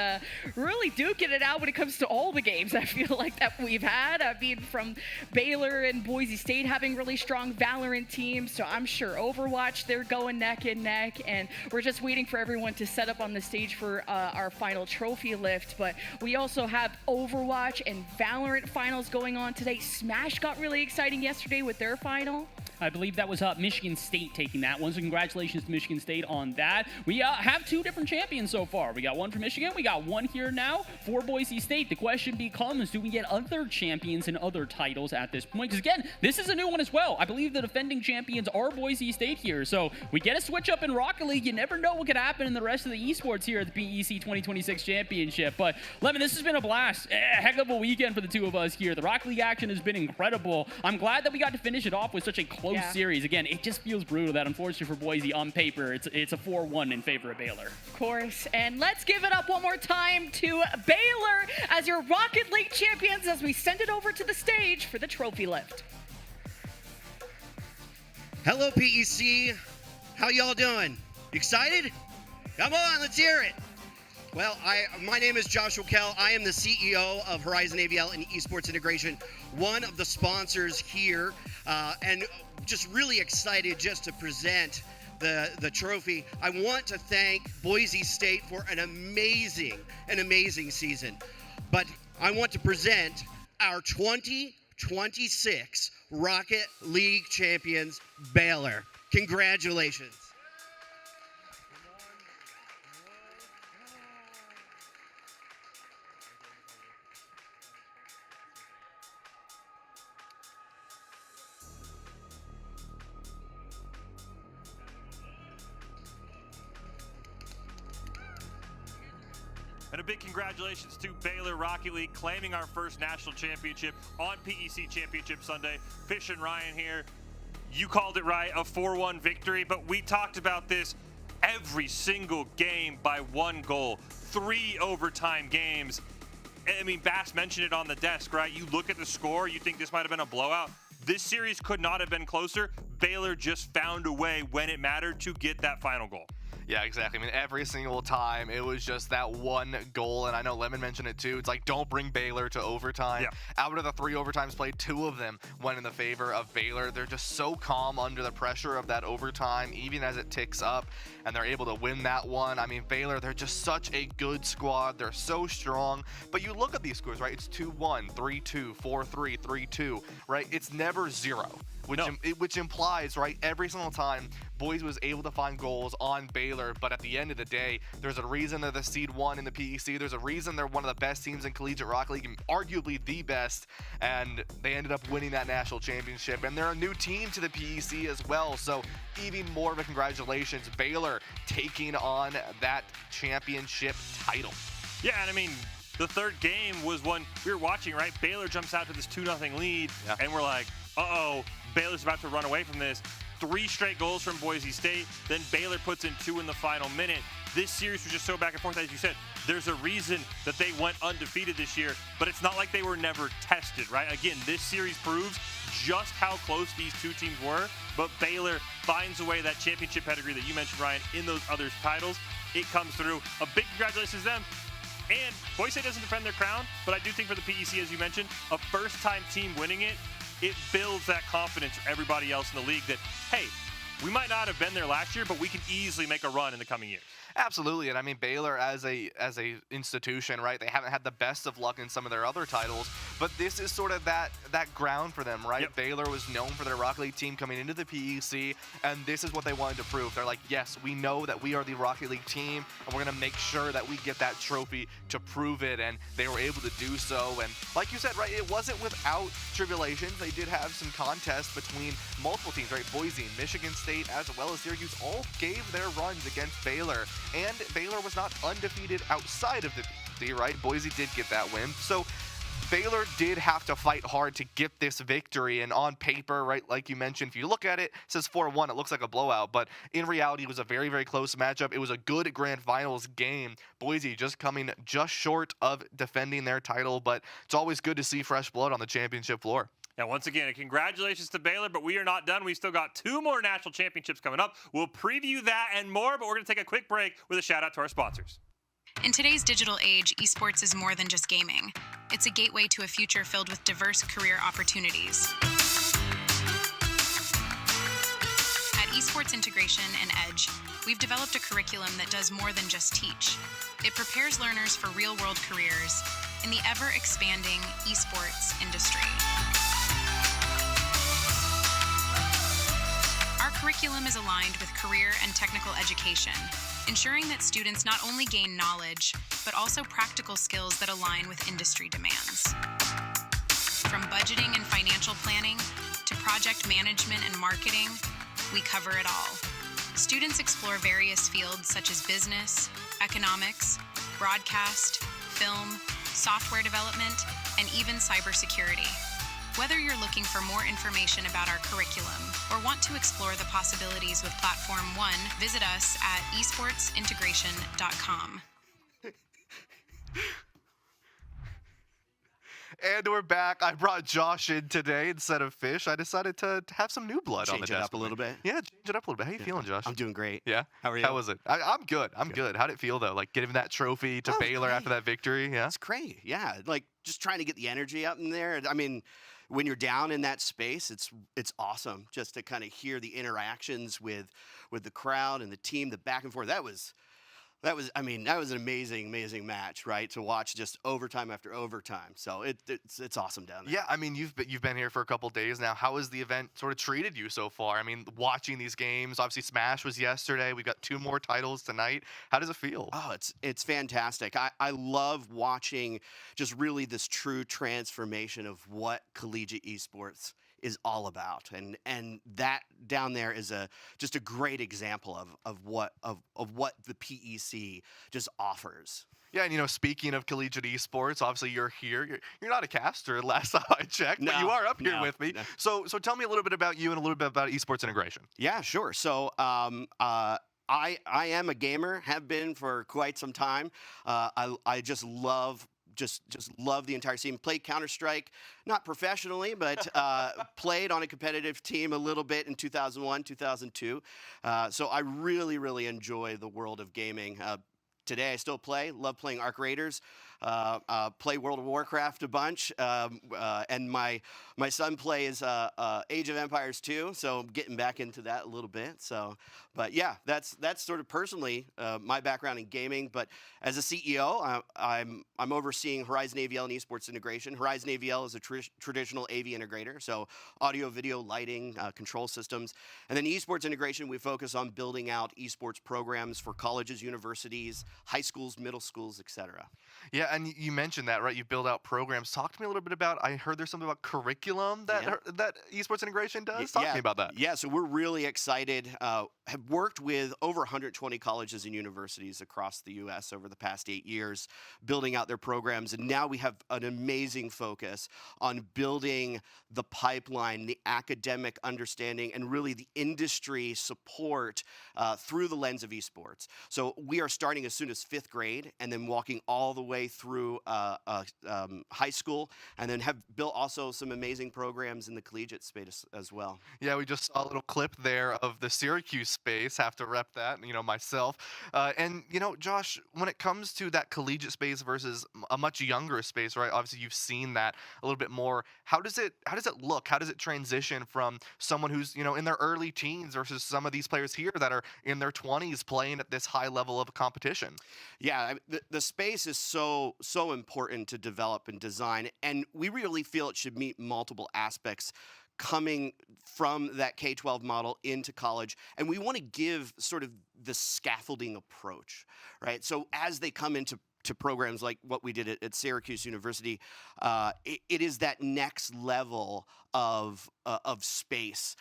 really duking it out when it comes to all the games, I feel like, that we've had. I mean, from Baylor and Boise State having really strong Valorant teams, so I'm sure Overwatch, they're going neck and neck. And we're just waiting for everyone to set up on the stage for our final trophy lift. But we also have Overwatch and Valorant finals going on today. Smash got really exciting yesterday with their final. I believe that was Michigan State taking that one, so congratulations to Michigan State on that. We have 2 different champions so far. We got one for Michigan, we got one here now for Boise State. The question becomes, do we get other champions and other titles at this point? Because again, this is a new one as well. I believe the defending champions are Boise State here, so we get a switch up in Rocket League. You never know what could happen in the rest of the esports here at the PEC 2026 Championship. But Lemon, this has been a blast. A heck of a weekend for the 2 of us here. The Rocket League action has been incredible. I'm glad that we got to finish it off with such a close series. Again, it just feels brutal that unfortunately for Boise, on paper, it's a 4-1 in favor of Baylor. Of course, and let's give it up one more time to Baylor as your Rocket League champions as we send it over to the stage for the trophy lift. Hello, PEC. How y'all doing? Excited? Come on, let's hear it. Well, my name is Joshua Kell. I am the CEO of Horizon AVL and Esports Integration, one of the sponsors here, and just really excited just to present the trophy. I want to thank Boise State for an amazing season, but I want to present our 2026 Rocket League champions, Baylor. Congratulations. And a big congratulations to Baylor Rocket League claiming our first national championship on PEC Championship Sunday. Fish and Ryan here. You called it right, a 4-1 victory, but we talked about this every single game by 1 goal, 3 overtime games. I mean, Bass mentioned it on the desk, right? You look at the score, you think this might have been a blowout. This series could not have been closer. Baylor just found a way when it mattered to get that final goal. Yeah, exactly. I mean, every single time it was just that 1 goal, and I know Lemon mentioned it too. It's like, don't bring Baylor to overtime. Yeah. Out of the 3 overtimes played, 2 of them went in the favor of Baylor. They're just so calm under the pressure of that overtime, even as it ticks up, and they're able to win that one. I mean, Baylor, they're just such a good squad. They're so strong. But you look at these scores, right? It's 2-1, 3-2, 4-3, 3-2, right? It's never 0. which No. which implies, right, every single time Boise was able to find goals on Baylor, but at the end of the day, there's a reason they're the seed 1 in the PEC. There's a reason they're one of the best teams in Collegiate Rocket League, and arguably the best, and they ended up winning that national championship. And they're a new team to the PEC as well, so even more of a congratulations, Baylor taking on that championship title. Yeah, and I mean, the third game was one we were watching, right? Baylor jumps out to this 2-0 lead, and we're like, uh-oh, Baylor's about to run away from this. 3 straight goals from Boise State, then Baylor puts in 2 in the final minute. This series was just so back and forth, as you said. There's a reason that they went undefeated this year, but it's not like they were never tested, right? Again, this series proves just how close these two teams were, but Baylor finds a way, that championship pedigree that you mentioned, Ryan, in those other titles, it comes through. A big congratulations to them. And Boise State doesn't defend their crown, but I do think for the PEC, as you mentioned, a first-time team winning it, it builds that confidence for everybody else in the league that, hey, we might not have been there last year, but we can easily make a run in the coming years. Absolutely, and I mean Baylor as a institution, right? They haven't had the best of luck in some of their other titles, but this is sort of that ground for them, right? Yep. Baylor was known for their Rocket League team coming into the PEC, and this is what they wanted to prove. They're like, yes, we know that we are the Rocket League team, and we're gonna make sure that we get that trophy to prove it, and they were able to do so. And like you said, right, it wasn't without tribulations. They did have some contests between multiple teams, right? Boise, Michigan State, as well as Syracuse, all gave their runs against Baylor. And Baylor was not undefeated outside of the PEC, right? Boise did get that win. So Baylor did have to fight hard to get this victory. And on paper, right, like you mentioned, if you look at it, it says 4-1. It looks like a blowout. But in reality, it was a very, very close matchup. It was a good grand finals game. Boise just coming just short of defending their title. But it's always good to see fresh blood on the championship floor. Now, once again, congratulations to Baylor, but we are not done. We've still got 2 more national championships coming up. We'll preview that and more, but we're going to take a quick break with a shout-out to our sponsors. In today's digital age, esports is more than just gaming. It's a gateway to a future filled with diverse career opportunities. At Esports Integration and Edge, we've developed a curriculum that does more than just teach. It prepares learners for real-world careers in the ever-expanding esports industry. Our curriculum is aligned with career and technical education, ensuring that students not only gain knowledge, but also practical skills that align with industry demands. From budgeting and financial planning to project management and marketing, we cover it all. Students explore various fields such as business, economics, broadcast, film, software development, and even cybersecurity. Whether you're looking for more information about our curriculum or want to explore the possibilities with Platform One, visit us at esportsintegration.com. And we're back. I brought Josh in today instead of Fish. I decided to have some new blood on the Change desk. it up a little bit. Yeah, change it up a little bit. How you feeling, Josh? I'm doing great. Yeah? How are you? How was it? I'm good. I'm good. How'd it feel, though? Like, getting that trophy to Oh, Baylor after great. that victory? Yeah? It's great. Yeah, like just trying to get the energy up in there. I mean, when you're down in that space, it's awesome just to kind of hear the interactions with the crowd and the team, the back and forth. That was an amazing match, right? To watch just overtime after overtime. So it's awesome down there. Yeah, I mean, you've been here for a couple days now. How has the event sort of treated you so far? I mean, watching these games, obviously Smash was yesterday. We've got 2 more titles tonight. How does it feel? Oh, it's fantastic. I love watching just really this true transformation of what collegiate esports is all about, and that down there is just a great example of what the PEC just offers. Yeah, and speaking of collegiate esports, obviously you're here. You're not a caster, last time I checked, but you are up here with me. No. So tell me a little bit about you and a little bit about esports integration. Yeah, sure. So I am a gamer, have been for quite some time. I just love love the entire scene. Played Counter-Strike, not professionally, but played on a competitive team a little bit in 2001, 2002. So I really, really enjoy the world of gaming. Today I still play, love playing Arc Raiders. play World of Warcraft a bunch, and my son plays Age of Empires 2, so I'm getting back into that a little bit. So, but yeah, that's sort of personally my background in gaming. But as a CEO, I'm overseeing Horizon AVL and Esports integration. Horizon AVL is a traditional AV integrator, so audio, video, lighting, control systems, and then Esports integration. We focus on building out esports programs for colleges, universities, high schools, middle schools, etc. Yeah, and you mentioned that, right? You build out programs. Talk to me a little bit about. I heard there's something about curriculum that that esports integration does. Talk to me about that. Yeah, so we're really excited. Have worked with over 120 colleges and universities across the U.S. over the past 8 years, building out their programs, and now we have an amazing focus on building the pipeline, the academic understanding, and really the industry support through the lens of esports. So we are starting as soon as 5th grade, and then walking all the way through high school, and then have built also some amazing programs in the collegiate space as well. Yeah, we just saw a little clip there of the Syracuse space. Have to rep that, myself. And Josh, when it comes to that collegiate space versus a much younger space, right? Obviously, you've seen that a little bit more. How does it look? How does it transition from someone who's in their early teens versus some of these players here that are in their 20s playing at this high level of competition? Yeah, the space is so important to develop and design, and we really feel it should meet multiple aspects coming from that K-12 model into college. And we want to give sort of the scaffolding approach, right? So as they come into programs like what we did at Syracuse University, it is that next level of space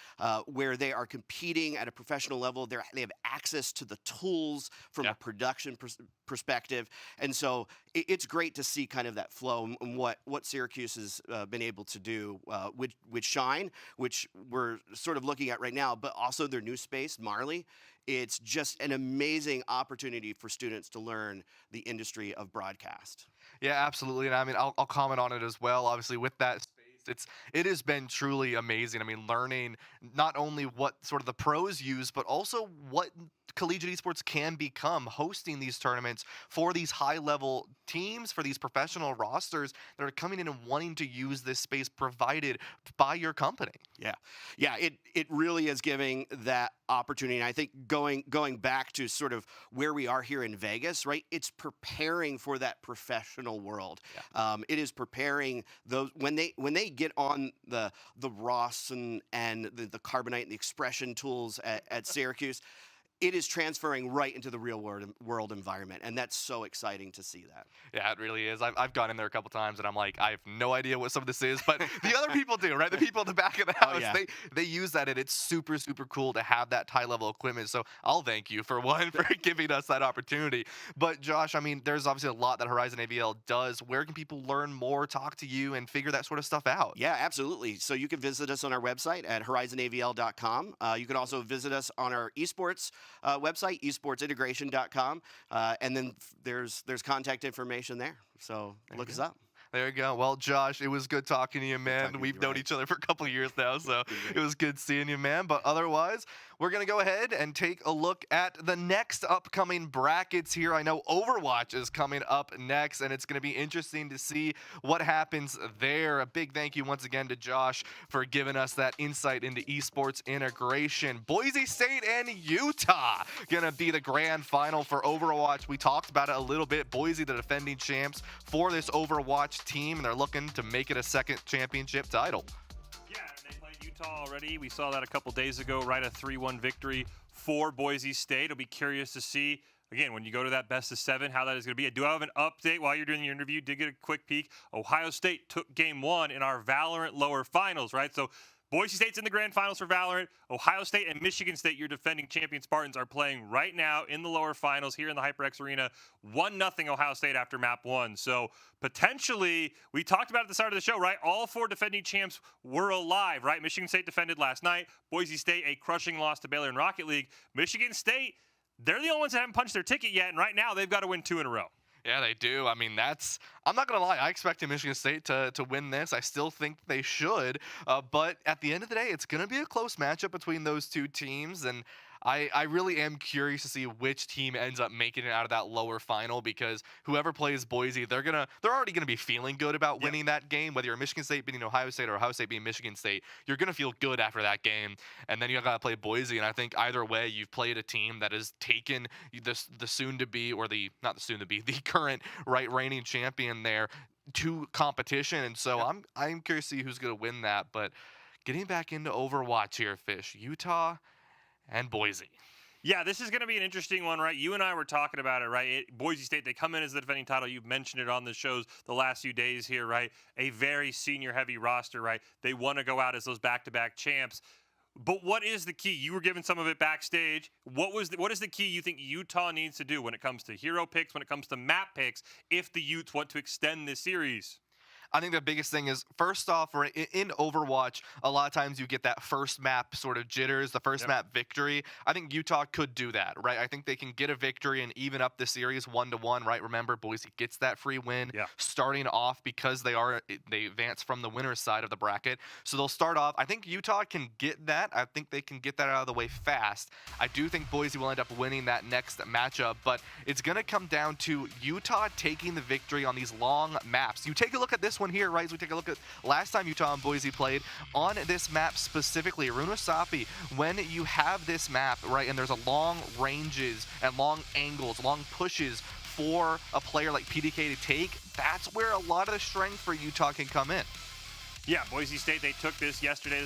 where they are competing at a professional level. They have access to the tools from a production perspective, and so it's great to see kind of that flow and what Syracuse has been able to do with Shine, which we're sort of looking at right now, but also their new space, Marley. It's just an amazing opportunity for students to learn the industry of broadcast. Yeah, absolutely. And I mean, I'll comment on it as well. Obviously, with that space, it has been truly amazing. I mean, learning not only what sort of the pros use, but also what collegiate esports can become, hosting these tournaments for these high-level teams, for these professional rosters that are coming in and wanting to use this space provided by your company. Yeah, it really is giving that opportunity. And I think going back to sort of where we are here in Vegas, right? It's preparing for that professional world. Yeah. It is preparing those when they get on the Ross and the Carbonite and the Expression tools at Syracuse. It is transferring right into the real world environment, and that's so exciting to see that. Yeah, it really is. I've gone in there a couple times, and I'm like, I have no idea what some of this is, but the other people do, right? The people in the back of the house, they use that, and it's super, super cool to have that high-level equipment. So I'll thank you for giving us that opportunity. But Josh, I mean, there's obviously a lot that Horizon AVL does. Where can people learn more, talk to you, and figure that sort of stuff out? Yeah, absolutely. So you can visit us on our website at horizonavl.com. You can also visit us on our esports website, esportsintegration.com, and then there's contact information there. So look us up. There you go. Well, Josh, it was good talking to you, man. We've known each other for a couple of years now, so it was good seeing you, man. But otherwise, we're going to go ahead and take a look at the next upcoming brackets here. I know Overwatch is coming up next, and it's going to be interesting to see what happens there. A big thank you once again to Josh for giving us that insight into esports integration. Boise State and Utah going to be the grand final for Overwatch. We talked about it a little bit. Boise, the defending champs for this Overwatch team, and they're looking to make it a second championship title. Yeah, and they played Utah already. We saw that a couple days ago, right? A 3-1 victory for Boise State. I'll be curious to see, again, when you go to that best of 7, how that is going to be. I do have an update while you're doing your interview. Did get a quick peek. Ohio State took game 1 in our Valorant lower finals, right? So Boise State's in the grand finals for Valorant. Ohio State and Michigan State, your defending champion Spartans, are playing right now in the lower finals here in the HyperX Arena. 1-0 Ohio State after map 1. So potentially, we talked about at the start of the show, right? All 4 defending champs were alive, right? Michigan State defended last night. Boise State, a crushing loss to Baylor in Rocket League. Michigan State, they're the only ones that haven't punched their ticket yet, and right now they've got to win 2 in a row. Yeah, they do. I mean, I'm not going to lie. I expected Michigan State to win this. I still think they should. But at the end of the day, it's going to be a close matchup between those two teams. And I really am curious to see which team ends up making it out of that lower final, because whoever plays Boise, they're already gonna be feeling good about winning that game. Whether you're Michigan State beating Ohio State or Ohio State beating Michigan State, you're gonna feel good after that game. And then you gotta play Boise, and I think either way, you've played a team that has taken the soon to be, or the not the soon to be, the current reigning champion there to competition. And so I'm curious to see who's gonna win that. But getting back into Overwatch here, Fish, Utah and Boise. Yeah, this is going to be an interesting one, right? You and I were talking about it, right? Boise State, they come in as the defending title. You've mentioned it on the shows the last few days here, right? A very senior-heavy roster, right? They want to go out as those back-to-back champs. But what is the key? You were given some of it backstage. What is the key you think Utah needs to do when it comes to hero picks, when it comes to map picks, if the Utes want to extend this series? I think the biggest thing is, first off, in Overwatch, a lot of times you get that first map sort of jitters, the first map victory. I think Utah could do that, right? I think they can get a victory and even up the series 1-1, right? Remember, Boise gets that free win starting off because they advance from the winner's side of the bracket. So they'll start off. I think Utah can get that. I think they can get that out of the way fast. I do think Boise will end up winning that next matchup, but it's going to come down to Utah taking the victory on these long maps. You take a look at this one here, right? As we take a look at last time Utah and Boise played on this map specifically, Runasapi, when you have this map, right, and there's a long ranges and long angles, long pushes for a player like PDK to take, that's where a lot of the strength for Utah can come in. Yeah, Boise State, they took this yesterday.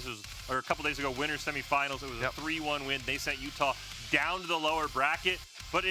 Or a couple days ago, winter semifinals. It was a 3-1 win. They sent Utah down to the lower bracket, but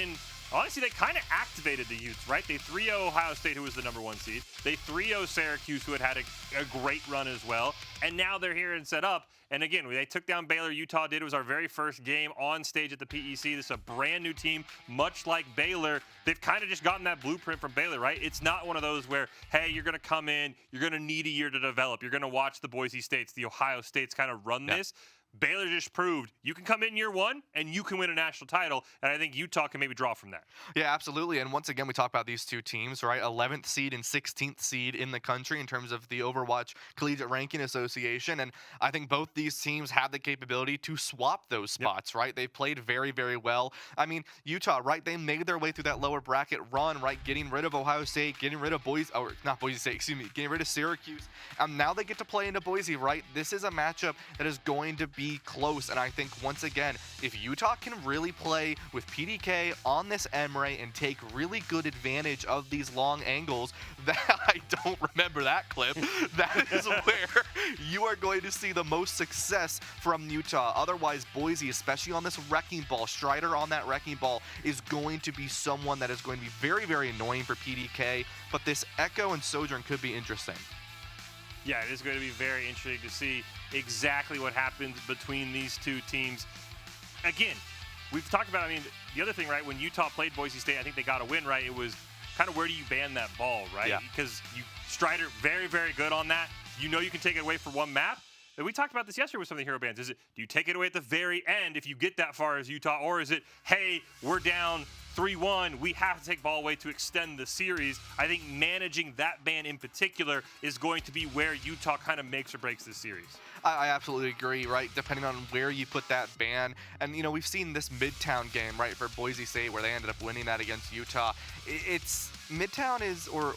honestly, they kind of activated the Utes, right? They 3-0 Ohio State, who was the #1 seed. They 3-0 Syracuse, who had a great run as well. And now they're here and set up. And again, they took down Baylor. Utah did. It was our very first game on stage at the PEC. This is a brand new team, much like Baylor. They've kind of just gotten that blueprint from Baylor, right? It's not one of those where, hey, you're going to come in, you're going to need a year to develop. You're going to watch the Boise States, the Ohio States kind of run this. Baylor just proved you can come in year one and you can win a national title, and I think Utah can maybe draw from that. Yeah, absolutely. And once again, we talk about these two teams, right? 11th seed and 16th seed in the country in terms of the Overwatch Collegiate Ranking Association, and I think both these teams have the capability to swap those spots, right? They played very, very well. I mean, Utah, right? They made their way through that lower bracket run, right? Getting rid of Ohio State, getting rid of getting rid of Syracuse, and now they get to play into Boise, right? This is a matchup that is going to be close, and I think once again, if Utah can really play with PDK on this Emre and take really good advantage of these long angles, that I don't remember that clip, that is where you are going to see the most success from Utah. Otherwise, Boise, especially on this wrecking ball, Strider on that wrecking ball is going to be someone that is going to be very, very annoying for PDK, but this Echo and Sojourn could be interesting. Yeah, it is going to be very interesting to see exactly what happens between these two teams. Again, we've talked about, I mean, the other thing, right, when Utah played Boise State, I think they got a win, right? It was kind of where do you ban that ball, right? Yeah. Because Strider, very, very good on that. You know you can take it away for one map. And we talked about this yesterday with some of the hero bans. Do you take it away at the very end if you get that far as Utah, or is it, hey, we're down 3-1, we have to take ball away to extend the series? I think managing that ban in particular is going to be where Utah kind of makes or breaks this series. I absolutely agree, right? Depending on where you put that ban. And, you know, we've seen this Midtown game, right, for Boise State where they ended up winning that against Utah. It's Midtown is, or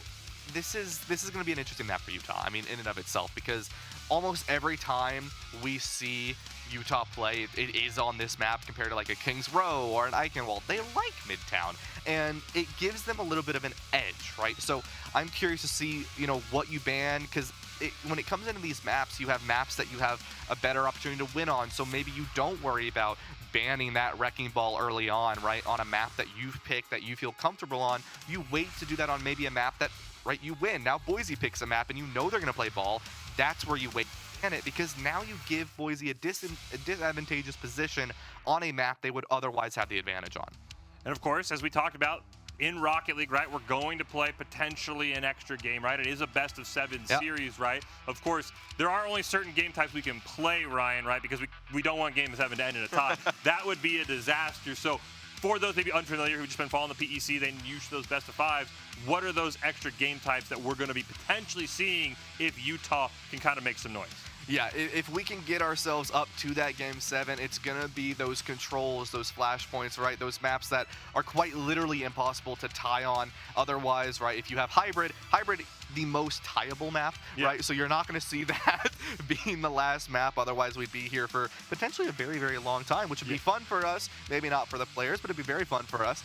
this is going to be an interesting map for Utah, I mean, in and of itself, because almost every time we see Utah play, it is on this map compared to like a Kings Row or an Eichenwald. They like Midtown, and it gives them a little bit of an edge, right? So I'm curious to see, you know, what you ban, because when it comes into these maps, you have maps that you have a better opportunity to win on, so maybe you don't worry about banning that wrecking ball early on, right, on a map that you've picked that you feel comfortable on. You wait to do that on maybe a map that, right, you win. Now Boise picks a map and you know they're going to play ball. That's where you wait in it, because now you give Boise a disadvantageous position on a map they would otherwise have the advantage on. And of course, as we talked about in Rocket League, right, we're going to play potentially an extra game, right? It is a best-of-7 series, right? Of course, there are only certain game types we can play, Ryan, right? Because we don't want Game 7 to end in a tie. That would be a disaster. So for those maybe unfamiliar who've just been following the PEC, they use those best-of-5s. What are those extra game types that we're going to be potentially seeing if Utah can kind of make some noise? Yeah, if we can get ourselves up to that Game 7, it's going to be those controls, those flashpoints, right? Those maps that are quite literally impossible to tie on otherwise, right? If you have Hybrid, the most tieable map, right? So you're not going to see that being the last map. Otherwise, we'd be here for potentially a very, very long time, which would be fun for us. Maybe not for the players, but it'd be very fun for us.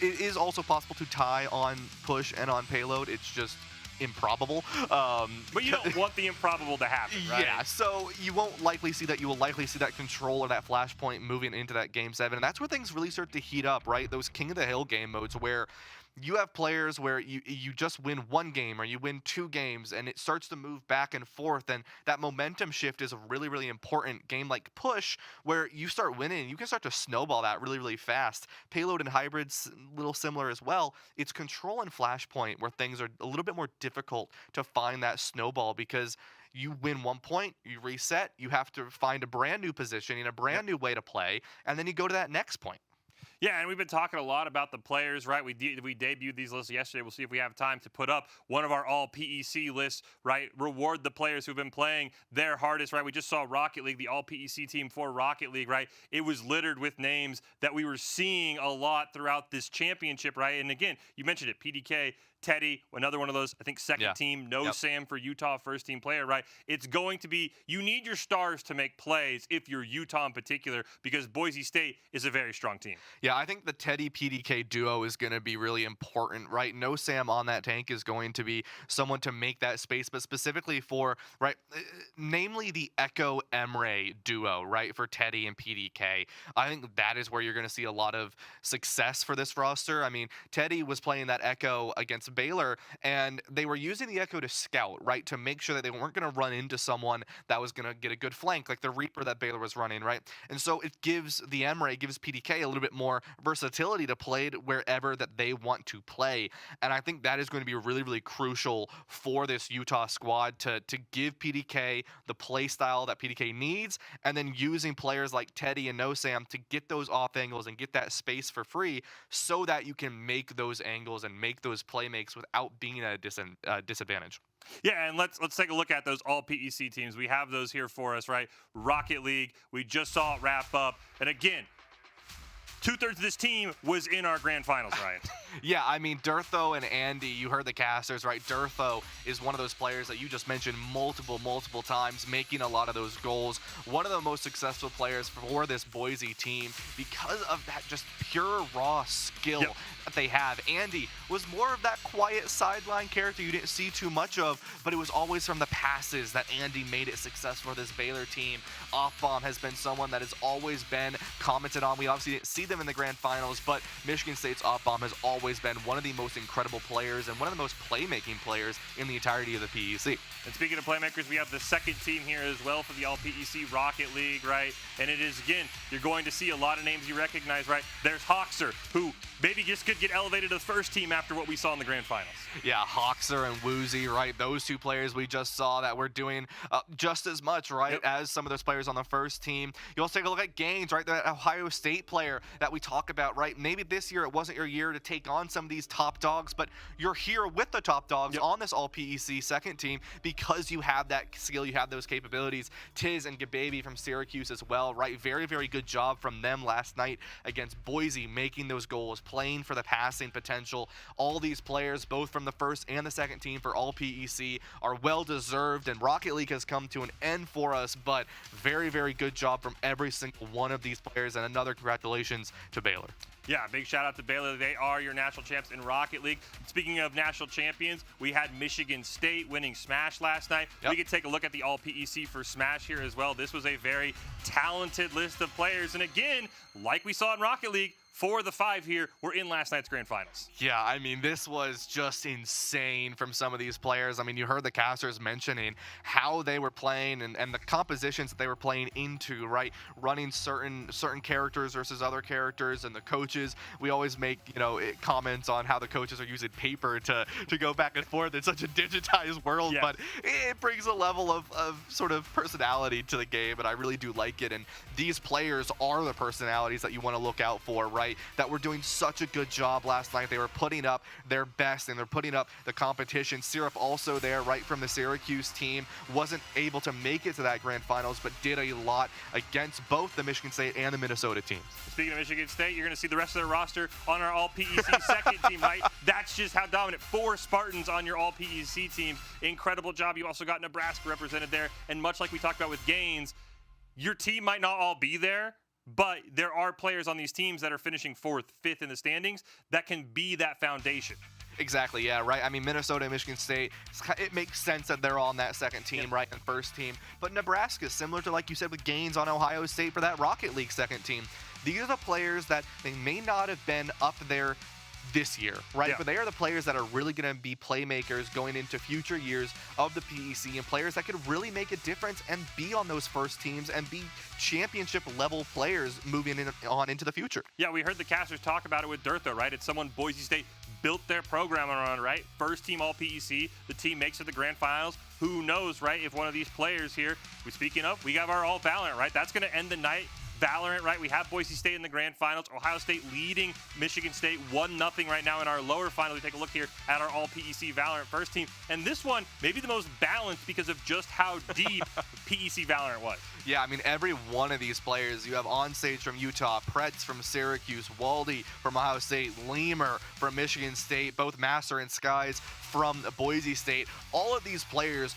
It is also possible to tie on push and on payload. It's just improbable. But you don't want the improbable to happen, right? Yeah, so you won't likely see that. You will likely see that control or that flashpoint moving into that Game 7. And that's where things really start to heat up, right? Those King of the Hill game modes where you have players where you just win one game or you win 2 games and it starts to move back and forth, and that momentum shift is a really, really important game like push where you start winning. You can start to snowball that really, really fast. Payload and Hybrid's a little similar as well. It's control and flashpoint where things are a little bit more difficult to find that snowball, because you win 1 point, you reset, you have to find a brand new position and a brand new way to play, and then you go to that next point. Yeah, and we've been talking a lot about the players, right? We debuted these lists yesterday. We'll see if we have time to put up one of our all PEC lists, right? Reward the players who've been playing their hardest, right? We just saw Rocket League, the all PEC team for Rocket League, right? It was littered with names that we were seeing a lot throughout this championship, right? And again, you mentioned it, PDK, Teddy, another one of those, I think, second team, Sam for Utah, first team player, right? It's going to be, you need your stars to make plays if you're Utah in particular, because Boise State is a very strong team. Yeah, I think the Teddy PDK duo is going to be really important, right? Sam on that tank is going to be someone to make that space, but specifically for, right, namely the Echo Emre duo, right, for Teddy and PDK. I think that is where you're going to see a lot of success for this roster. I mean, Teddy was playing that Echo against Baylor, and they were using the Echo to scout, right, to make sure that they weren't going to run into someone that was going to get a good flank, like the Reaper that Baylor was running, right? And so it gives the Emre, gives PDK a little bit more versatility to play wherever that they want to play. And I think that is going to be really, really crucial for this Utah squad to give PDK the play style that PDK needs, and then using players like Teddy and Sam to get those off angles and get that space for free so that you can make those angles and make those playmakes without being at a disadvantage. Yeah, and let's take a look at those all PEC teams. We have those here for us, right? Rocket League, we just saw it wrap up. And again, 2/3 of this team was in our grand finals, Ryan. Yeah, I mean, Durtho and Andy, you heard the casters, right? Durtho is one of those players that you just mentioned multiple times, making a lot of those goals. One of the most successful players for this Boise team because of that just pure raw skill that they have. Andy was more of that quiet sideline character you didn't see too much of, but it was always from the passes that Andy made it successful for this Baylor team. Off-bomb has been someone that has always been commented on. We obviously didn't see them in the grand finals, but Michigan State's off-bomb has always been one of the most incredible players and one of the most playmaking players in the entirety of the PEC. And speaking of playmakers, we have the second team here as well for the all PEC Rocket League, right? And it is, again, you're going to see a lot of names you recognize, right? There's Hoxer, who maybe just could get elevated to the first team after what we saw in the grand finals. Yeah, Hoxer and Woozy, right? Those two players we just saw that were doing just as much, right, as some of those players on the first team. You also take a look at Gaines, right? That Ohio State player that we talk about, right? Maybe this year it wasn't your year to take on some of these top dogs, but you're here with the top dogs on this all PEC second team because you have that skill, you have those capabilities. Tiz and Gababy from Syracuse as well, right? Very, very good job from them last night against Boise, making those goals, playing for the passing potential. All these players, both from the first and the second team for all PEC, are well deserved, and Rocket League has come to an end for us, but very, very good job from every single one of these players, and another congratulations to Baylor. Yeah, big shout out to Baylor. They are your national champs in Rocket League. Speaking of national champions, we had Michigan State winning Smash last night. We could take a look at the all PEC for Smash here as well. This was a very talented list of players. And again, like we saw in Rocket League, 4 of the 5 here were in last night's grand finals. Yeah, I mean, this was just insane from some of these players. I mean, you heard the casters mentioning how they were playing and the compositions that they were playing into, right? Running certain characters versus other characters, and the coaches. We always make, comments on how the coaches are using paper to go back and forth in such a digitized world, but it brings a level of sort of personality to the game, and I really do like it. And these players are the personalities that you want to look out for, right? right, that were doing such a good job last night. They were putting up their best, and they're putting up the competition. Syrup also there, right, from the Syracuse team. Wasn't able to make it to that grand finals, but did a lot against both the Michigan State and the Minnesota teams. Speaking of Michigan State, you're going to see the rest of their roster on our All-PEC second team, right? That's just how dominant. 4 Spartans on your All-PEC team. Incredible job. You also got Nebraska represented there. And much like we talked about with Gaines, your team might not all be there, but there are players on these teams that are finishing 4th, 5th in the standings that can be that foundation. Exactly, yeah, right. I mean, Minnesota and Michigan State, it makes sense that they're on that second team, right, and first team. But Nebraska, similar to, like you said, with Gaines on Ohio State for that Rocket League second team. These are the players that they may not have been up there this year, right? Yeah. But they are the players that are really going to be playmakers going into future years of the PEC, and players that could really make a difference and be on those first teams and be championship level players moving on into the future. Yeah, we heard the casters talk about it with Dirtho, right? It's someone Boise State built their program around, right? First team All-PEC, the team makes it to the grand finals. Who knows, right? If one of these players here, speaking of, we have our All-Valorant, right? That's going to end the night. Valorant, right? We have Boise State in the grand finals. Ohio State leading Michigan State 1-0 right now in our lower final. We take a look here at our All-PEC Valorant first team. And this one, maybe the most balanced because of just how deep PEC Valorant was. Yeah, I mean, every one of these players, you have Onstage from Utah, Pretz from Syracuse, Waldy from Ohio State, Lemur from Michigan State, both Master and Skies from Boise State. All of these players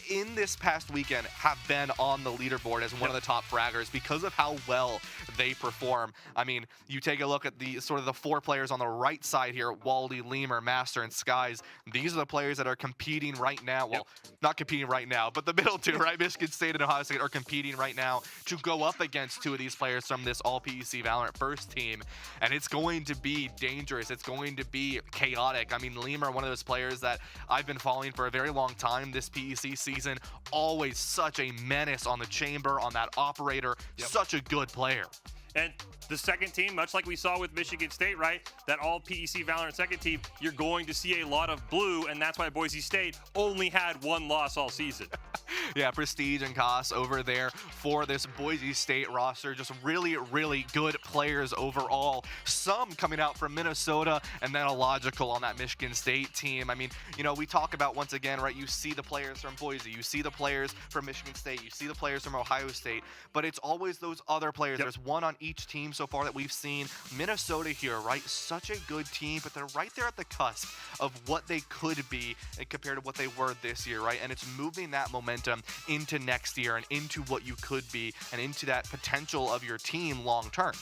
in this past weekend have been on the leaderboard as one of the top fraggers because of how well they perform. I mean, you take a look at the sort of the 4 players on the right side here, Waldy, Lemur, Master, and Skies. These are the players that are competing right now. Well, not competing right now, but the middle two, right? Michigan State and Ohio State are competing right now to go up against 2 of these players from this All-PEC Valorant first team. And it's going to be dangerous. It's going to be chaotic. I mean, Lemur, one of those players that I've been following for a very long time this PEC season, always such a menace on the chamber, on that operator, such a good player. And the second team, much like we saw with Michigan State, right? That All-PEC Valorant second team, you're going to see a lot of blue, and that's why Boise State only had 1 loss all season. Yeah, Prestige and Koss over there for this Boise State roster. Just really, really good players overall. Some coming out from Minnesota, and then a logical on that Michigan State team. I mean, you know, we talk about, once again, right, you see the players from Boise, you see the players from Michigan State, you see the players from Ohio State, but it's always those other players. There's one on each team so far that we've seen. Minnesota here, right? Such a good team, but they're right there at the cusp of what they could be compared to what they were this year, right? And it's moving that momentum into next year and into what you could be and into that potential of your team long term.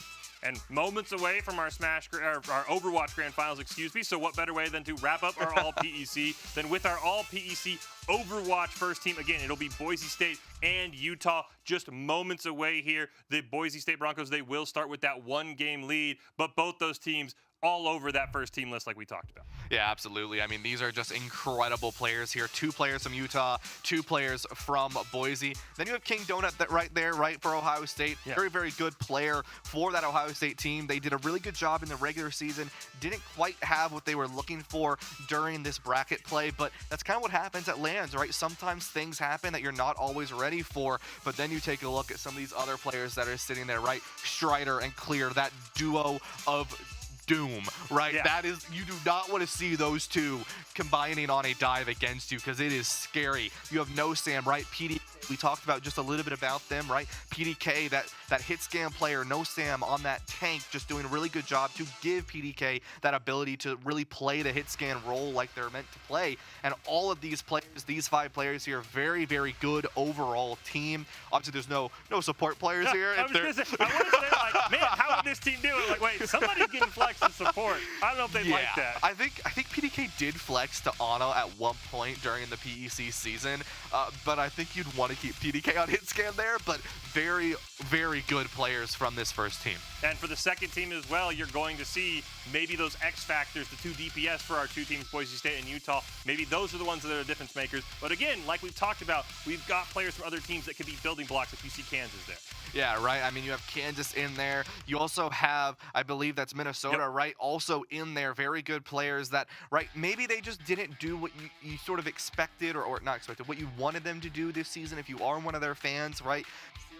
And moments away from our Overwatch Grand Finals, excuse me. So what better way than to wrap up our All-PEC than with our All-PEC Overwatch first team. Again, it'll be Boise State and Utah just moments away here. The Boise State Broncos, they will start with that 1-game lead, but both those teams all over that first team list like we talked about. Yeah, absolutely. I mean, these are just incredible players here. 2 players from Utah, 2 players from Boise. Then you have King Donut that right there, right, for Ohio State. Yeah. Very, very good player for that Ohio State team. They did a really good job in the regular season. Didn't quite have what they were looking for during this bracket play, but that's kind of what happens at LANs, right? Sometimes things happen that you're not always ready for, but then you take a look at some of these other players that are sitting there, right? Strider and Clear, that duo of doom, right? Yeah. That is, you do not want to see those two combining on a dive against you because it is scary. You have No Sam, right? PD, we talked about just a little bit about them, right? PDK, that hit scan player, No Sam on that tank, just doing a really good job to give PDK that ability to really play the hit scan role like they're meant to play. And all of these players, these 5 players here, very, very good overall team. Obviously, there's no support players here. I want to say, like, man, how would this team do it? Like, wait, somebody's getting flex and support. I don't know if they'd like that. I think PDK did flex to Ana at one point during the PEC season, but I think you'd want to keep PDK on hit scan there. But very, very good players from this first team. And for the second team as well, you're going to see maybe those X factors, the 2 DPS for our 2 teams, Boise State and Utah. Maybe those are the ones that are difference makers. But again, like we've talked about, we've got players from other teams that could be building blocks if you see Kansas there. Yeah, right. I mean, you have Kansas in there. You also have, I believe that's Minnesota, right? Also in there, very good players that, right, maybe they just didn't do what you sort of expected or not expected, what you wanted them to do this season if you are one of their fans, right?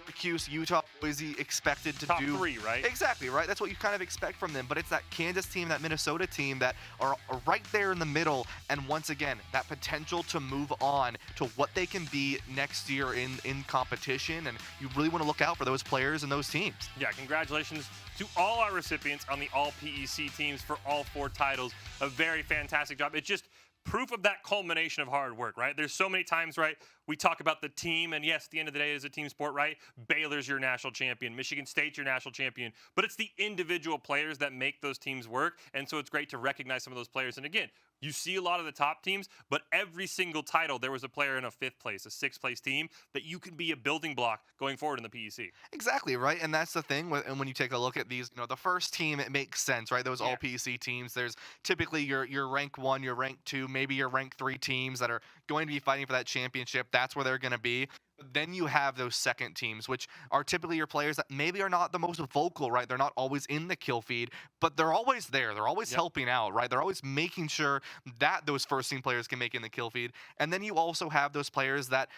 Syracuse, Utah, Boise expected to Top do. 3, right? Exactly, right? That's what you kind of expect from them. But it's that Kansas team, that Minnesota team that are right there in the middle. And once again, that potential to move on to what they can be next year in competition. And you really want to look out for those players and those teams. Yeah, congratulations to all our recipients on the all PEC teams for all 4 titles. A very fantastic job. It's just proof of that culmination of hard work, right? There's so many times, right, we talk about the team, and yes, at the end of the day, it's a team sport, right? Baylor's your national champion. Michigan State's your national champion. But it's the individual players that make those teams work, and so it's great to recognize some of those players. And again, you see a lot of the top teams, but every single title, there was a player in a 5th place, a 6th place team that you can be a building block going forward in the PEC. Exactly, right? And that's the thing. And when you take a look at these, the first team, it makes sense, right? Those all PEC teams, there's typically your rank 1, your rank 2, maybe your rank 3 teams that are going to be fighting for that championship. That's where they're going to be. But then you have those second teams, which are typically your players that maybe are not the most vocal, right? They're not always in the kill feed, but they're always there. They're always helping out, right? They're always making sure that those first team players can make it in the kill feed. And then you also have those players that,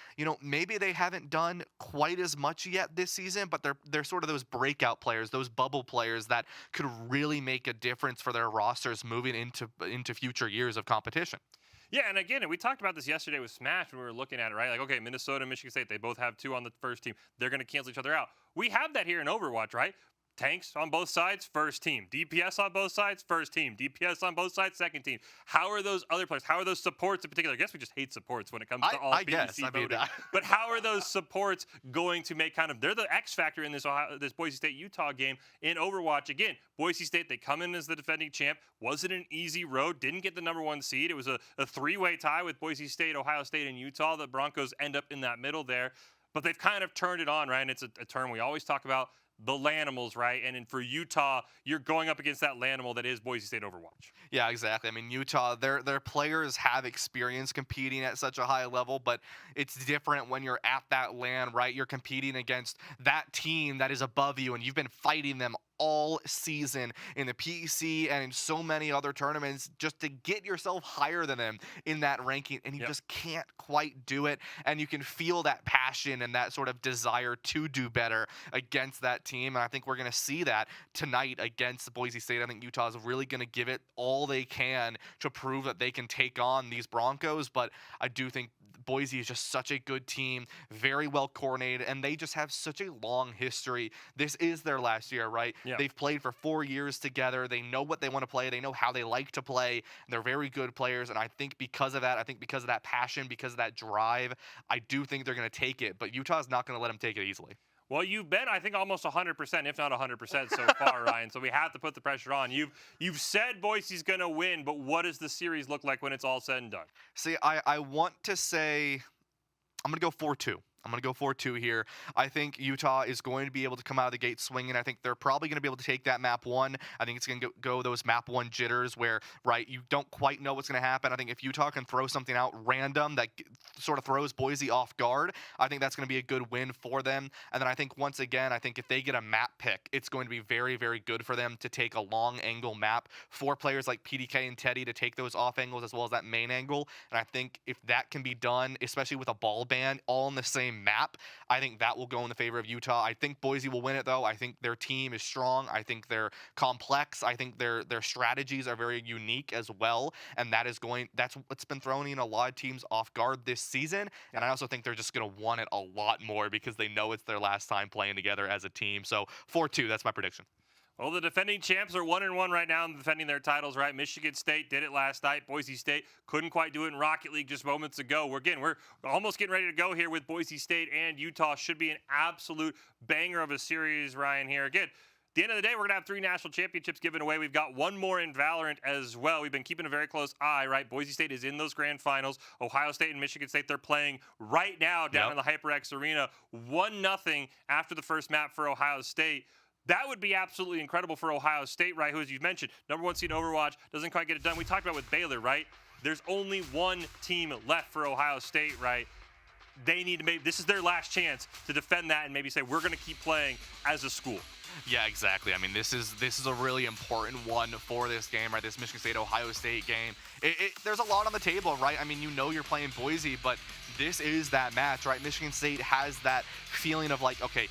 maybe they haven't done quite as much yet this season, but they're sort of those breakout players, those bubble players that could really make a difference for their rosters moving into future years of competition. Yeah, and again, we talked about this yesterday with Smash when we were looking at it, right? Like, okay, Minnesota and Michigan State, they both have 2 on the first team. They're going to cancel each other out. We have that here in Overwatch, right? Tanks on both sides, first team. DPS on both sides, first team. DPS on both sides, second team. How are those other players? How are those supports in particular? I guess we just hate supports when it comes to all PEC voting. But how are those supports going to make they're the X factor in this Boise State-Utah game in Overwatch. Again, Boise State, they come in as the defending champ. Wasn't an easy road. Didn't get the #1 seed. It was a 3-way tie with Boise State, Ohio State, and Utah. The Broncos end up in that middle there. But they've kind of turned it on, right? And it's a term we always talk about. The Lanimals, right? And then for Utah, you're going up against that Lanimal that is Boise State Overwatch. Yeah, exactly. I mean, Utah, their players have experience competing at such a high level, but it's different when you're at that LAN, right? You're competing against that team that is above you, and you've been fighting them all season in the PEC and in so many other tournaments just to get yourself higher than them in that ranking, and you just can't quite do it. And you can feel that passion and that sort of desire to do better against that team. And I think we're going to see that tonight against Boise State. I think Utah is really going to give it all they can to prove that they can take on these Broncos. But I do think Boise is just such a good team, very well coordinated, and they just have such a long history. This is their last year, right? Yeah. They've played for 4 years together. They know what they want to play. They know how they like to play. They're very good players, and I think because of that passion, because of that drive, I do think they're going to take it. But Utah's not going to let them take it easily. Well, you've been, I think, almost 100%, if not 100% so far, Ryan. So we have to put the pressure on. You've said Boise's going to win, but what does the series look like when it's all said and done? See, I want to say I'm going to go 4-2. I'm going to go 4-2 here. I think Utah is going to be able to come out of the gate swinging. I think they're probably going to be able to take that map 1. I think it's going to go those map 1 jitters where, right, you don't quite know what's going to happen. I think if Utah can throw something out random that sort of throws Boise off guard, I think that's going to be a good win for them. And then I think, once again, I think if they get a map pick, it's going to be very, very good for them to take a long angle map for players like PDK and Teddy to take those off angles as well as that main angle. And I think if that can be done, especially with a ball ban all in the same map, I think that will go in the favor of Utah. I think Boise will win it, though. I think their team is strong. I think they're complex. I think their strategies are very unique as well, and that's what's been throwing a lot of teams off guard this season. And I also think they're just going to want it a lot more because they know it's their last time playing together as a team. So 4-2, that's my prediction. Well, the defending champs are 1-1 right now in defending their titles, right? Michigan State did it last night. Boise State couldn't quite do it in Rocket League just moments ago. We're almost getting ready to go here with Boise State and Utah. Should be an absolute banger of a series, Ryan, here. Again, at the end of the day, we're going to have 3 national championships given away. We've got 1 more in Valorant as well. We've been keeping a very close eye, right? Boise State is in those grand finals. Ohio State and Michigan State, they're playing right now down in the HyperX Arena. 1-0 after the first map for Ohio State. That would be absolutely incredible for Ohio State, right? Who, as you mentioned, #1 seed Overwatch, doesn't quite get it done. We talked about with Baylor, right? There's only 1 team left for Ohio State, right? They need to this is their last chance to defend that and maybe say, we're going to keep playing as a school. Yeah, exactly. I mean, this is a really important one for this game, right? This Michigan State Ohio State game. There's a lot on the table, right? I mean, you know you're playing Boise, but this is that match, right? Michigan State has that feeling of like, okay,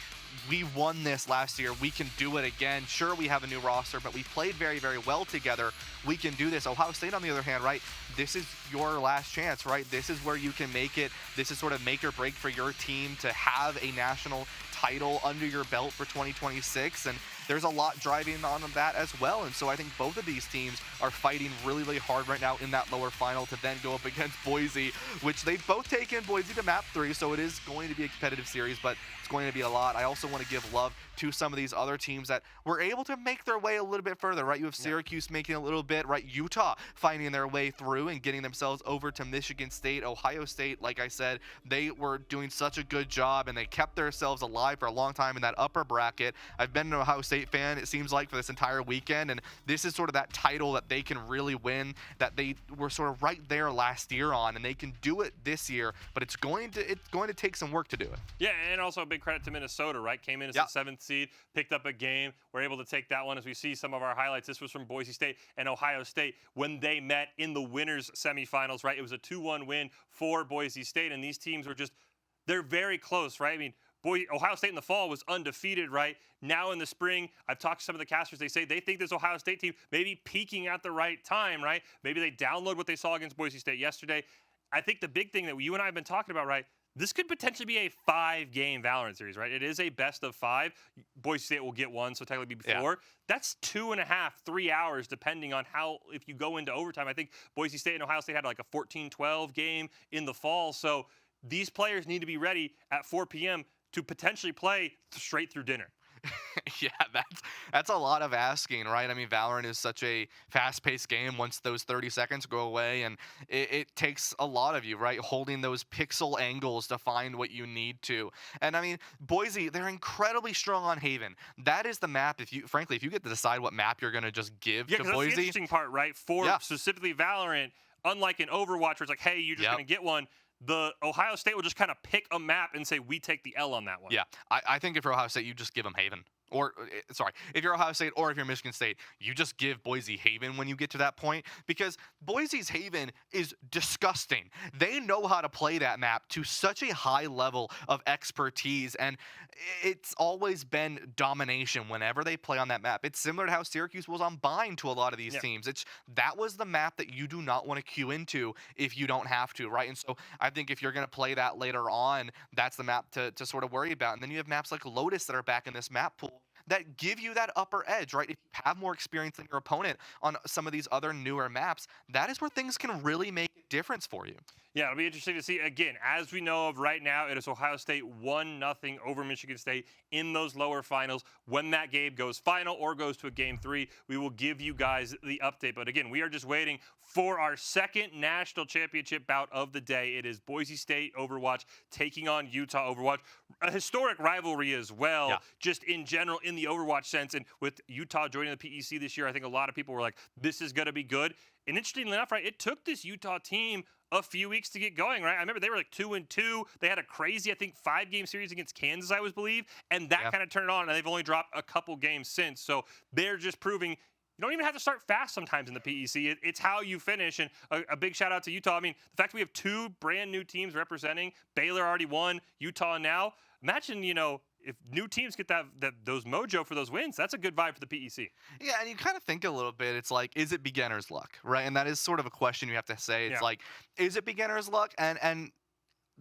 we won this last year. We can do it again. Sure, we have a new roster, but we played very, very well together. We can do this. Ohio State, on the other hand, right? This is your last chance, right? This is where you can make it. This is sort of make or break for your team to have a national title under your belt for 2026. And there's a lot driving on that as well. And so I think both of these teams are fighting really, really hard right now in that lower final to then go up against Boise, which they've both taken Boise to map 3. So it is going to be a competitive series, but it's going to be a lot. I also want to give love to some of these other teams that were able to make their way a little bit further, right? You have Syracuse making a little bit, right? Utah finding their way through and getting themselves over to Michigan State. Ohio State, like I said, they were doing such a good job and they kept themselves alive for a long time in that upper bracket. I've been an Ohio State fan, it seems like, for this entire weekend, and this is sort of that title that they can really win, that they were sort of right there last year on, and they can do it this year, but it's going to take some work to do it. Yeah, and also a big credit to Minnesota, right? Came in as the 7th seed, picked up a game. We're able to take that one as we see some of our highlights. This was from Boise State and Ohio State when they met in the winners semifinals, right? It was a 2-1 win for Boise State, and these teams were they're very close, right? I mean, Ohio State in the fall was undefeated, right? Now in the spring, I've talked to some of the casters. They say they think this Ohio State team may be peaking at the right time, right? Maybe they download what they saw against Boise State yesterday. I think the big thing that you and I have been talking about, right? This could potentially be a 5-game Valorant series, right? It is a best of 5. Boise State will get one, so technically before. Yeah. That's 2.5, 3 hours, depending on if you go into overtime. I think Boise State and Ohio State had like a 14-12 game in the fall. So these players need to be ready at 4 p.m. to potentially play straight through dinner. Yeah, that's a lot of asking, right? I mean, Valorant is such a fast-paced game. Once those 30 seconds go away, and it takes a lot of you, right? Holding those pixel angles to find what you need to. And I mean, Boise, they're incredibly strong on Haven. That is the map. Frankly, if you get to decide what map you're gonna just give to Boise, that's the interesting part, right? For specifically Valorant, unlike in Overwatch, where it's like, hey, you're just gonna get one. The Ohio State will just kind of pick a map and say, we take the L on that one. Yeah, I think if you're Ohio State, you just give them Haven. Or, sorry, if you're Ohio State or if you're Michigan State, you just give Boise Haven when you get to that point, because Boise's Haven is disgusting. They know how to play that map to such a high level of expertise, and it's always been domination whenever they play on that map. It's similar to how Syracuse was on Bind to a lot of these teams. That was the map that you do not want to queue into if you don't have to, right? And so I think if you're going to play that later on, that's the map to sort of worry about. And then you have maps like Lotus that are back in this map pool that give you that upper edge, right? If you have more experience than your opponent on some of these other newer maps, that is where things can really make a difference for you. Yeah, it'll be interesting to see. Again, as we know of right now, it is Ohio State 1-0 over Michigan State in those lower finals. When that game goes final or goes to a game 3, we will give you guys the update. But again, we are just waiting for our second national championship bout of the day. It is Boise State Overwatch taking on Utah Overwatch. A historic rivalry as well, just in general in the Overwatch sense. And with Utah joining the PEC this year, I think a lot of people were like, this is going to be good. And interestingly enough, right, it took this Utah team a few weeks to get going, right? I remember they were like 2-2. They had a crazy, I think, 5-game series against Kansas, I believe, and that kind of turned it on, and they've only dropped a couple games since. So they're just proving you don't even have to start fast sometimes in the PEC. It's how you finish, and a big shout-out to Utah. I mean, the fact that we have 2 brand-new teams representing, Baylor already won, Utah now. Imagine, if new teams get those mojo for those wins, that's a good vibe for the PEC. Yeah, and you kind of think a little bit, it's like, is it beginner's luck, right? And that is sort of a question you have to say. It's like, is it beginner's luck? And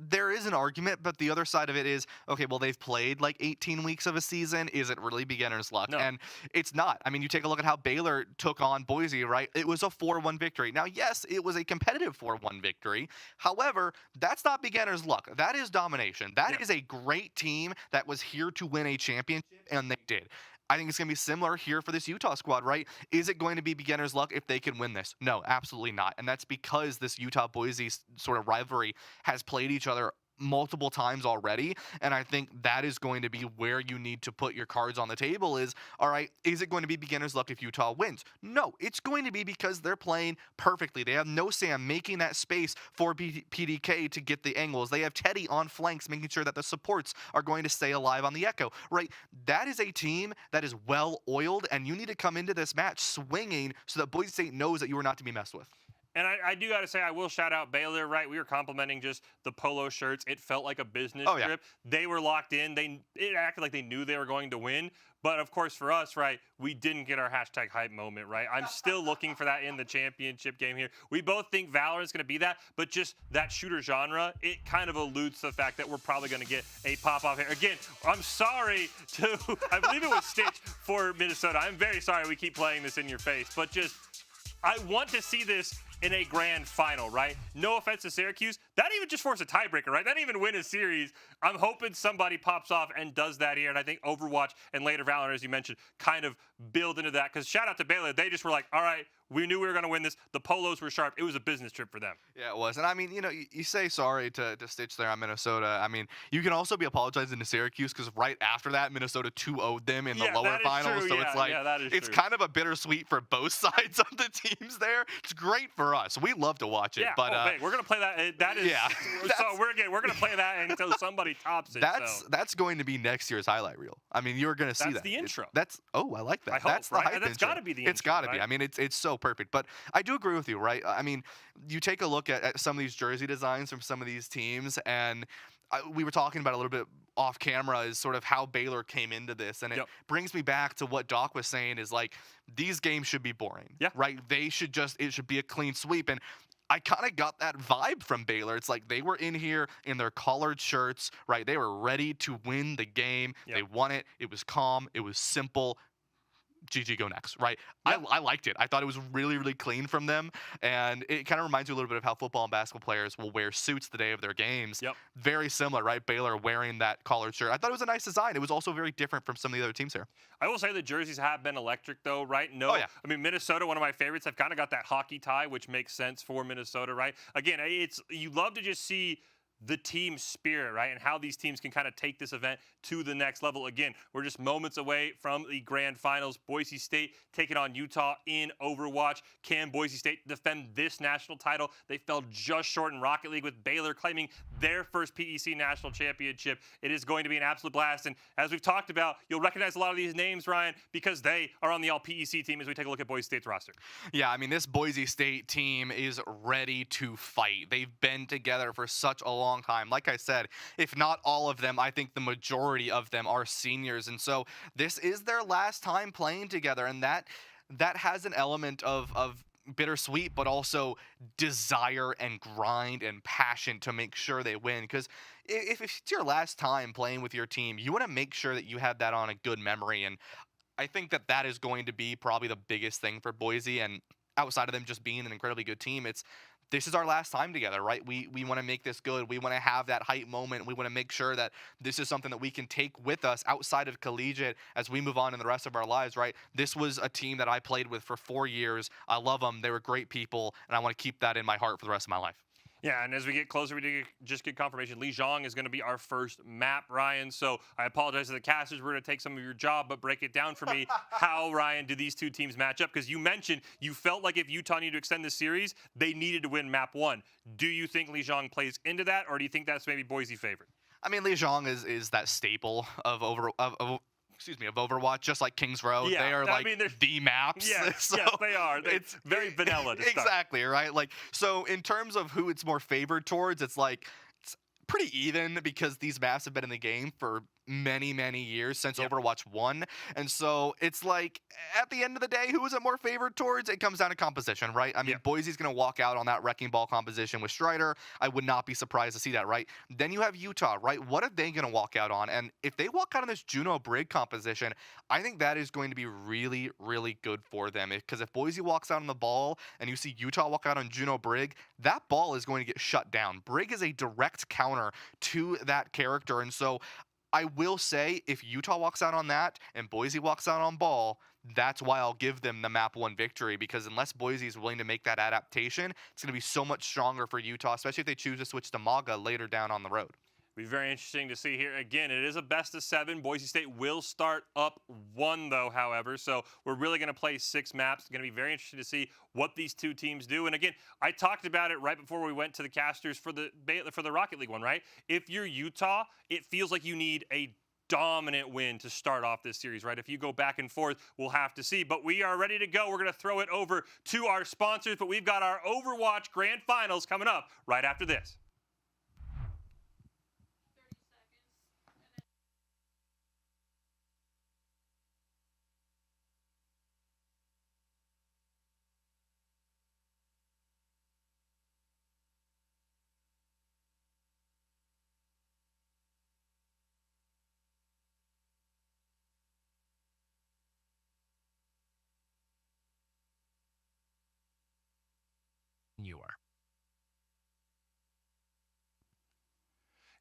there is an argument, but the other side of it is, okay, well, they've played like 18 weeks of a season. Is it really beginner's luck? No. And it's not. I mean, you take a look at how Baylor took on Boise, right? It was a 4-1 victory. Now, yes, it was a competitive 4-1 victory. However, that's not beginner's luck. That is domination. That is a great team that was here to win a championship, and they did. I think it's going to be similar here for this Utah squad, right? Is it going to be beginner's luck if they can win this? No, absolutely not. And that's because this Utah-Boise sort of rivalry has played each other multiple times already, and I think that is going to be where you need to put your cards on the table is, all right, is it going to be beginner's luck if Utah wins? No, it's going to be because they're playing perfectly. They have no Sam making that space for PDK to get the angles. They have Teddy on flanks making sure that the supports are going to stay alive on the Echo, right? That is a team that is well-oiled, and you need to come into this match swinging so that Boise State knows that you are not to be messed with. And I do got to say, I will shout out Baylor, right? We were complimenting just the polo shirts. It felt like a business trip. They were locked in. It acted like they knew they were going to win. But, of course, for us, right, we didn't get our hashtag hype moment, right? I'm still looking for that in the championship game here. We both think Valorant's going to be that, but just that shooter genre, it kind of alludes to the fact that we're probably going to get a pop-off here. Again, I'm sorry to, I believe it was Stitch for Minnesota. I'm very sorry we keep playing this in your face, but just, I want to see this in a grand final, right? No offense to Syracuse. That even just forced a tiebreaker, right? That didn't even win a series. I'm hoping somebody pops off and does that here. And I think Overwatch and later Valorant, as you mentioned, kind of build into that. Because shout out to Baylor. They just were like, all right, we knew we were going to win this. The polos were sharp. It was a business trip for them. Yeah, it was. And I mean, you know, you say sorry to Stitch there on Minnesota. I mean, you can also be apologizing to Syracuse because right after that, Minnesota 2-0'd them in the lower finals. True. So it's like, it's true. kind of a bittersweet for both sides of the teams there. It's great for us. We love to watch it. Yeah, but we're going to play that. That is, so we're going to play that until somebody tops it. That's going to be next year's highlight reel. I mean, you're going to see that. That's the intro. I like that. I hope, that's the right? hype That's got to be the intro. It's got to be. Right? I mean, it's so perfect. But I do agree with you, right? I mean, you take a look at some of these jersey designs from some of these teams, and we were talking about a little bit off camera is sort of how Baylor came into this, and it brings me back to what Doc was saying is like these games should be boring, right? It should be a clean sweep, and I kind of got that vibe from Baylor. It's like they were in here in their collared shirts, right? They were ready to win the game. They won it. It was calm. It was simple. GG, go next, right? I liked it. I thought it was really, really clean from them. And it kind of reminds me a little bit of how football and basketball players will wear suits the day of their games. Very similar, right? Baylor wearing that collared shirt. I thought it was a nice design. It was also very different from some of the other teams here. I will say the jerseys have been electric, though, right? No, I mean, Minnesota, one of my favorites, have kind of got that hockey tie, which makes sense for Minnesota, right? Again, you love to just see the team spirit, right? And how these teams can kind of take this event to the next level. Again, we're just moments away from the grand finals. Boise State taking on Utah in Overwatch. Can Boise State defend this national title? They fell just short in Rocket League with Baylor claiming their first PEC national championship. It is going to be an absolute blast. And as we've talked about, you'll recognize a lot of these names, Ryan, because they are on the all-PEC team as we take a look at Boise State's roster. Yeah, I mean, this Boise State team is ready to fight. They've been together for such a long time. Like I said, if not all of them, I think the majority of them are seniors. And so this is their last time playing together. And that has an element of bittersweet, but also desire and grind and passion to make sure they win. Because if it's your last time playing with your team, you want to make sure that you have that on a good memory. And I think that is going to be probably the biggest thing for Boise. And outside of them just being an incredibly good team, this is our last time together, right? We want to make this good. We want to have that hype moment. We want to make sure that this is something that we can take with us outside of collegiate as we move on in the rest of our lives, right? This was a team that I played with for 4 years. I love them. They were great people, and I want to keep that in my heart for the rest of my life. Yeah, and as we get closer, we did just get confirmation. Lijiang is going to be our first map, Ryan. So I apologize to the casters. We're going to take some of your job, but break it down for me. How, Ryan, do these two teams match up? Because you mentioned you felt like if Utah needed to extend the series, they needed to win map 1. Do you think Lijiang plays into that, or do you think that's maybe Boise favorite? I mean, Lijiang is that staple of Overwatch, just like Kings Row. Yeah, they are the maps. Yes, so yes, they are. It's very vanilla to start. Exactly, right? Like, so in terms of who it's more favored towards, it's pretty even because these maps have been in the game for many, many years since Overwatch 1. And so it's like, at the end of the day, who is it more favored towards? It comes down to composition, right? I mean, Boise's going to walk out on that Wrecking Ball composition with Strider. I would not be surprised to see that, right? Then you have Utah, right? What are they going to walk out on? And if they walk out on this Juno Brig composition, I think that is going to be really, really good for them. Because if Boise walks out on the ball and you see Utah walk out on Juno Brig, that ball is going to get shut down. Brig is a direct counter to that character. And so I will say, if Utah walks out on that and Boise walks out on ball, that's why I'll give them the map 1 victory, because unless Boise is willing to make that adaptation, it's going to be so much stronger for Utah, especially if they choose to switch to Maga later down on the road. Be very interesting to see here. Again, it is a best of 7. Boise State will start up 1, though, however. So we're really going to play 6 maps. It's going to be very interesting to see what these two teams do. And again, I talked about it right before we went to the casters for the Rocket League one, right? If you're Utah, it feels like you need a dominant win to start off this series, right? If you go back and forth, we'll have to see. But we are ready to go. We're going to throw it over to our sponsors, but we've got our Overwatch Grand Finals coming up right after this. You are.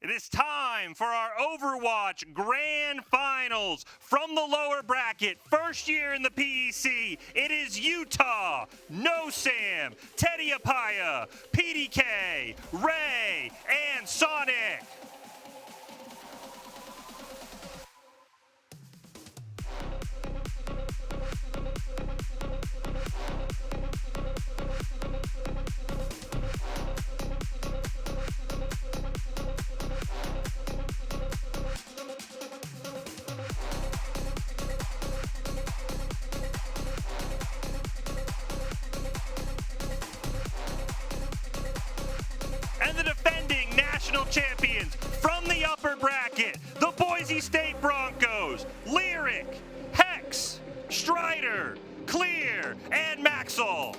It is time for our Overwatch Grand Finals from the lower bracket. First year in the PEC, it is Utah, No Sam, Teddy Apaya, PDK, Ray, and Sonic. And the defending national champions from the upper bracket, the Boise State Broncos, Lyric, Hex, Strider, Clear, and Maxwell.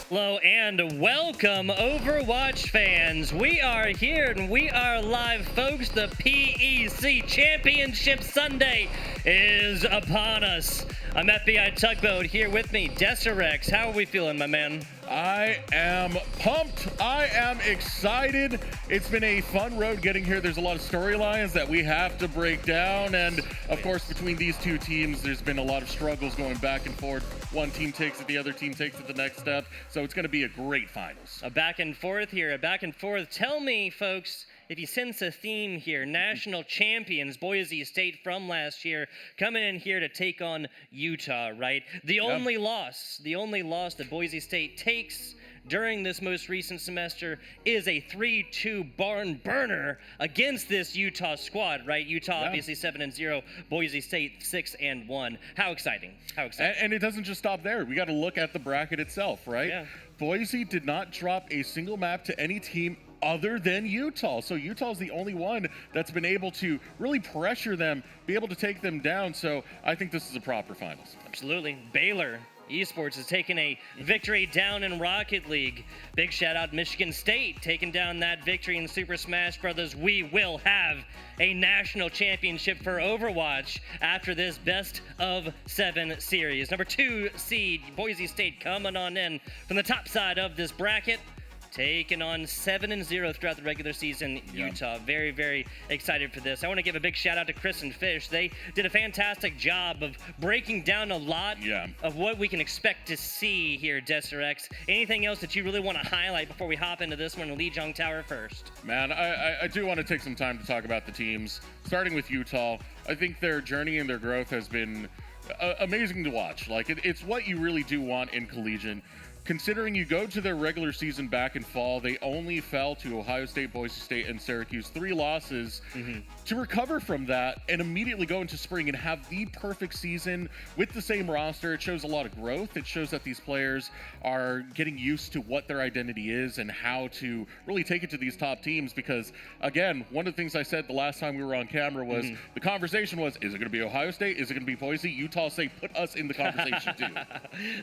Hello and welcome, Overwatch fans. We are here and we are live, folks. The PEC Championship Sunday is upon us. I'm FBI Tugboat here with me, HyperX. How are we feeling, my man? I am pumped. I am excited. It's been a fun road getting here. There's a lot of storylines that we have to break down. And of course, between these two teams, there's been a lot of struggles going back and forth. One team takes it, the other team takes it the next step. So it's going to be a great finals. A back and forth here, a back and forth. Tell me, folks, if you sense a theme here. National champions, Boise State from last year, coming in here to take on Utah, right? The only loss that Boise State takes during this most recent semester is a 3-2 barn burner against this Utah squad, right? Utah obviously 7-0, Boise State 6-1. How exciting! How exciting! And it doesn't just stop there. We got to look at the bracket itself, right? Yeah. Boise did not drop a single map to any team other than Utah. So Utah's the only one that's been able to really pressure them, be able to take them down. So I think this is a proper finals. Absolutely. Baylor Esports has taken a victory down in Rocket League. Big shout out Michigan State taking down that victory in Super Smash Brothers. We will have a national championship for Overwatch after this best of 7 series. Number 2 seed Boise State coming on in from the top side of this bracket, taking on 7-0 throughout the regular season, Utah. Very, very excited for this. I want to give a big shout out to Chris and Fish. They did a fantastic job of breaking down a lot of what we can expect to see here, HyperX. Anything else that you really want to highlight before we hop into this one in Lee Jong Tower first? Man, I do want to take some time to talk about the teams. Starting with Utah, I think their journey and their growth has been amazing to watch. Like, it's what you really do want in collegiate. Considering you go to their regular season back in fall, they only fell to Ohio State, Boise State, and Syracuse. 3 losses. To recover from that and immediately go into spring and have the perfect season with the same roster, it shows a lot of growth. It shows that these players are getting used to what their identity is and how to really take it to these top teams. Because, again, one of the things I said the last time we were on camera was the conversation was, is it going to be Ohio State? Is it going to be Boise? Utah say, put us in the conversation too.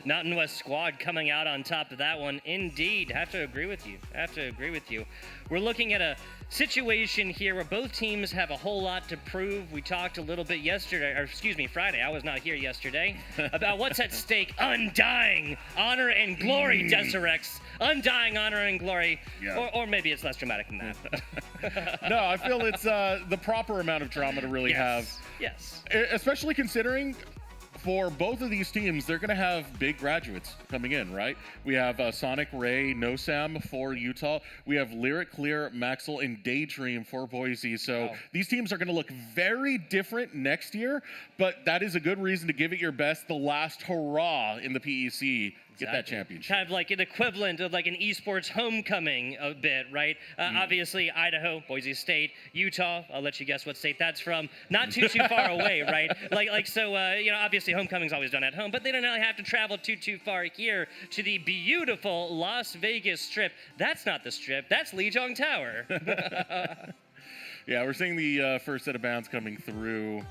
Mountain West squad coming out on on top of that one. Indeed, have to agree with you. We're looking at a situation here where both teams have a whole lot to prove. We talked a little bit Friday. I was not here yesterday. About what's at stake. Undying honor and glory, Deserex. Undying honor and glory. Yeah. Or maybe it's less dramatic than that. No, I feel it's the proper amount of drama to really have. Yes. Especially considering for both of these teams, they're going to have big graduates coming in, right? We have Sonic, Ray, NoSam for Utah. We have Lyric, Clear, Maxwell, and Daydream for Boise. So these teams are going to look very different next year, but that is a good reason to give it your best. The last hurrah in the PEC. Get that championship. Kind of like an equivalent of like an esports homecoming a bit, right? Obviously, Idaho, Boise State, Utah. I'll let you guess what state that's from. Not too far away, right? Obviously, homecoming's always done at home, but they don't really have to travel too far here to the beautiful Las Vegas Strip. That's not the Strip. That's Lijiang Tower. Yeah, we're seeing the first set of bands coming through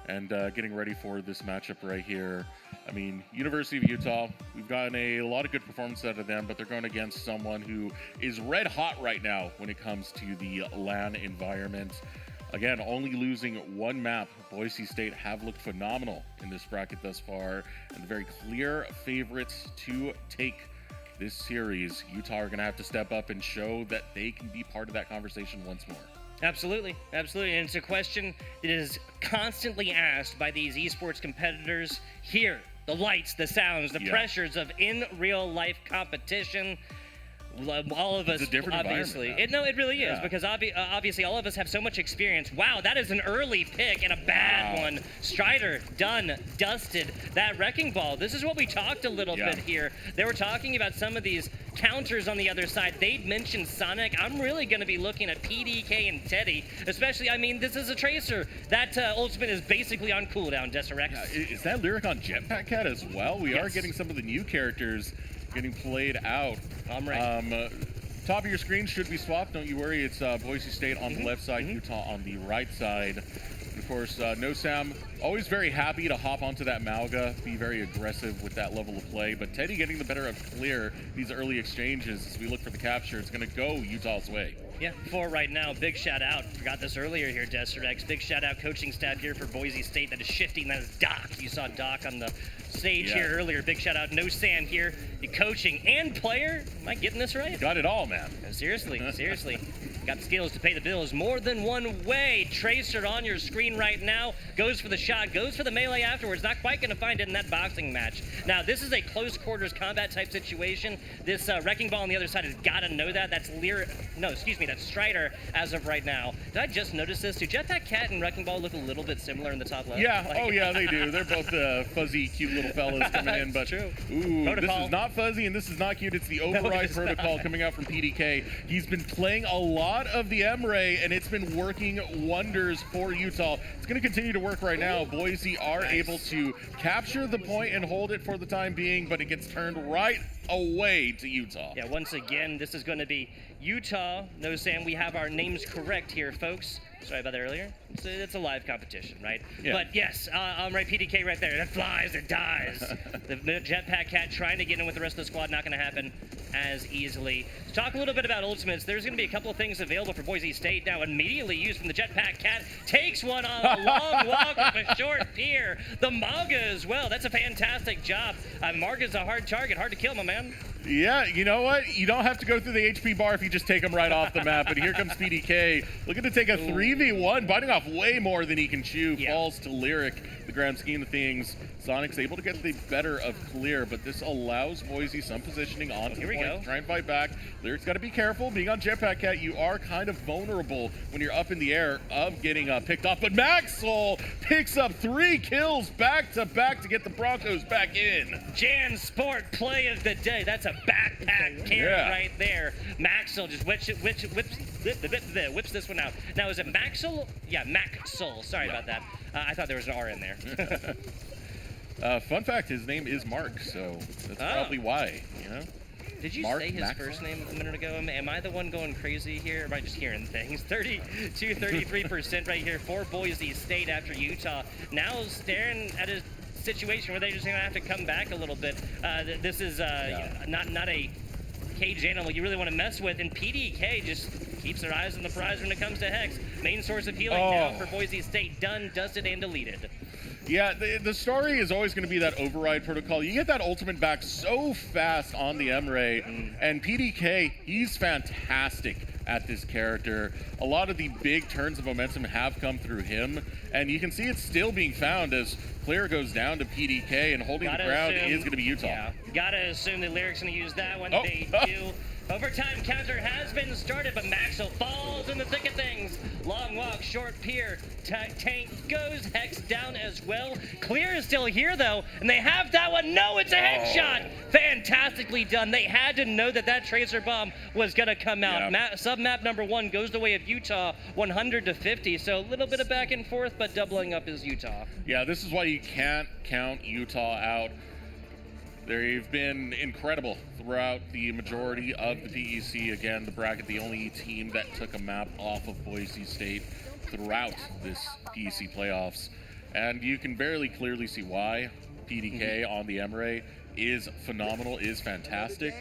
and getting ready for this matchup right here. I mean, University of Utah, we've gotten a lot of good performance out of them, but they're going against someone who is red hot right now when it comes to the LAN environment. Again, only losing one map. Boise State have looked phenomenal in this bracket thus far, and the very clear favorites to take this series. Utah are going to have to step up and show that they can be part of that conversation once more. Absolutely. And it's a question that is constantly asked by these esports competitors here. The lights, the sounds, the pressures of in real life competition. All of us, it's a different obviously. Environment, It really is, because obviously all of us have so much experience. Wow, that is an early pick and a bad one. Strider, done, dusted. That wrecking ball. This is what we talked a little bit here. They were talking about some of these counters on the other side. They'd mentioned Sonic. I'm really going to be looking at PDK and Teddy, especially, I mean, this is a Tracer. That ultimate is basically on cooldown, Deserex. Yeah, is that Lyric on Jetpack Cat as well? We are getting some of the new characters getting played out. I'm right. Top of your screen should be swapped. Don't you worry. It's Boise State on the left side, Utah on the right side. And of course, NoSam, always very happy to hop onto that Malga, be very aggressive with that level of play. But Teddy getting the better of Clear these early exchanges as we look for the capture. It's going to go Utah's way. Yeah, for right now, big shout out. Forgot this earlier here, Deserex. Big shout out coaching staff here for Boise State that is shifting. That is Doc. You saw Doc on the stage here earlier. Big shout out, NoSam here, the coaching and player. Am I getting this right? Got it all, man. Seriously. Got the skills to pay the bills more than one way. Tracer on your screen right now. Goes for the shot, goes for the melee afterwards. Not quite going to find it in that boxing match. Now, this is a close quarters combat type situation. This wrecking ball on the other side has got to know that. That's that's Strider as of right now. Did I just notice this? Do Jetpack Cat and Wrecking Ball look a little bit similar in the top left? Yeah, they do. They're both fuzzy, cute little fellas coming in. But true. Ooh, Protocol. this is not fuzzy and this is not cute. It's the Override Protocol coming out from PDK. He's been playing a lot of the M-Ray, and it's been working wonders for Utah. It's going to continue to work right now. Boise are able to capture the point and hold it for the time being, but it gets turned right away to Utah. Yeah, once again, this is going to be Utah. NoSam, we have our names correct here, folks. Sorry about that earlier. It's a live competition, right? Yeah. But yes, I'm right, PDK right there. That flies, it dies. The Jetpack Cat trying to get in with the rest of the squad, not going to happen as easily. To talk a little bit about ultimates, there's going to be a couple of things available for Boise State now, immediately used from the Jetpack Cat. Takes one on a long walk up a short pier. The Maga as well. That's a fantastic job. Marga's a hard target, hard to kill, my man. Yeah, you know what? You don't have to go through the HP bar if you just take him right off the map. But here comes PDK, looking to take a 3v1, biting off way more than he can chew. Falls to Lyric. The grand scheme of things, Sonic's able to get the better of Clear, but this allows Boise some positioning on the point to try and fight back. Lyric's got to be careful. Being on Jetpack Cat, you are kind of vulnerable when you're up in the air of getting picked off. But Maxwell picks up 3 kills back-to-back to get the Broncos back in. Jan Sport play of the day. That's a backpack carry right there. Maxwell just whips this one out. Now, is it Maxwell? Yeah, Maxwell. Sorry about that. I thought there was an R in there. Fun fact, his name is Mark, so that's probably why, you know? Did you say his first name a minute ago? Am I the one going crazy here? Or am I just hearing things? 33% right here for Boise State after Utah. Now staring at his situation where they're just going to have to come back a little bit. This is not a cage animal you really want to mess with, and PDK just keeps their eyes on the prize when it comes to Hex. Main source of healing down for Boise State, done, dusted, and deleted. Yeah, the story is always going to be that override protocol. You get that ultimate back so fast on the Emre, and PDK, he's fantastic at this character. A lot of the big turns of momentum have come through him, and you can see it's still being found as player goes down to PDK, and holding the ground is going to be Utah. Yeah, gotta assume the Lyrics going to use that one. They do. Overtime counter has been started, but Maxwell falls in the thick of things. Long walk, short pier, tank goes, Hex down as well. Clear is still here though, and they have that one. No, it's a headshot. Fantastically done. They had to know that that tracer bomb was gonna come out. Sub-map number 1 goes the way of Utah, 100-50. So a little bit of back and forth, but doubling up is Utah. Yeah, this is why you can't count Utah out. They've been incredible throughout the majority of the PEC. Again, the bracket, the only team that took a map off of Boise State throughout this PEC playoffs. And you can very clearly see why. PDK on the Emre is phenomenal, is fantastic,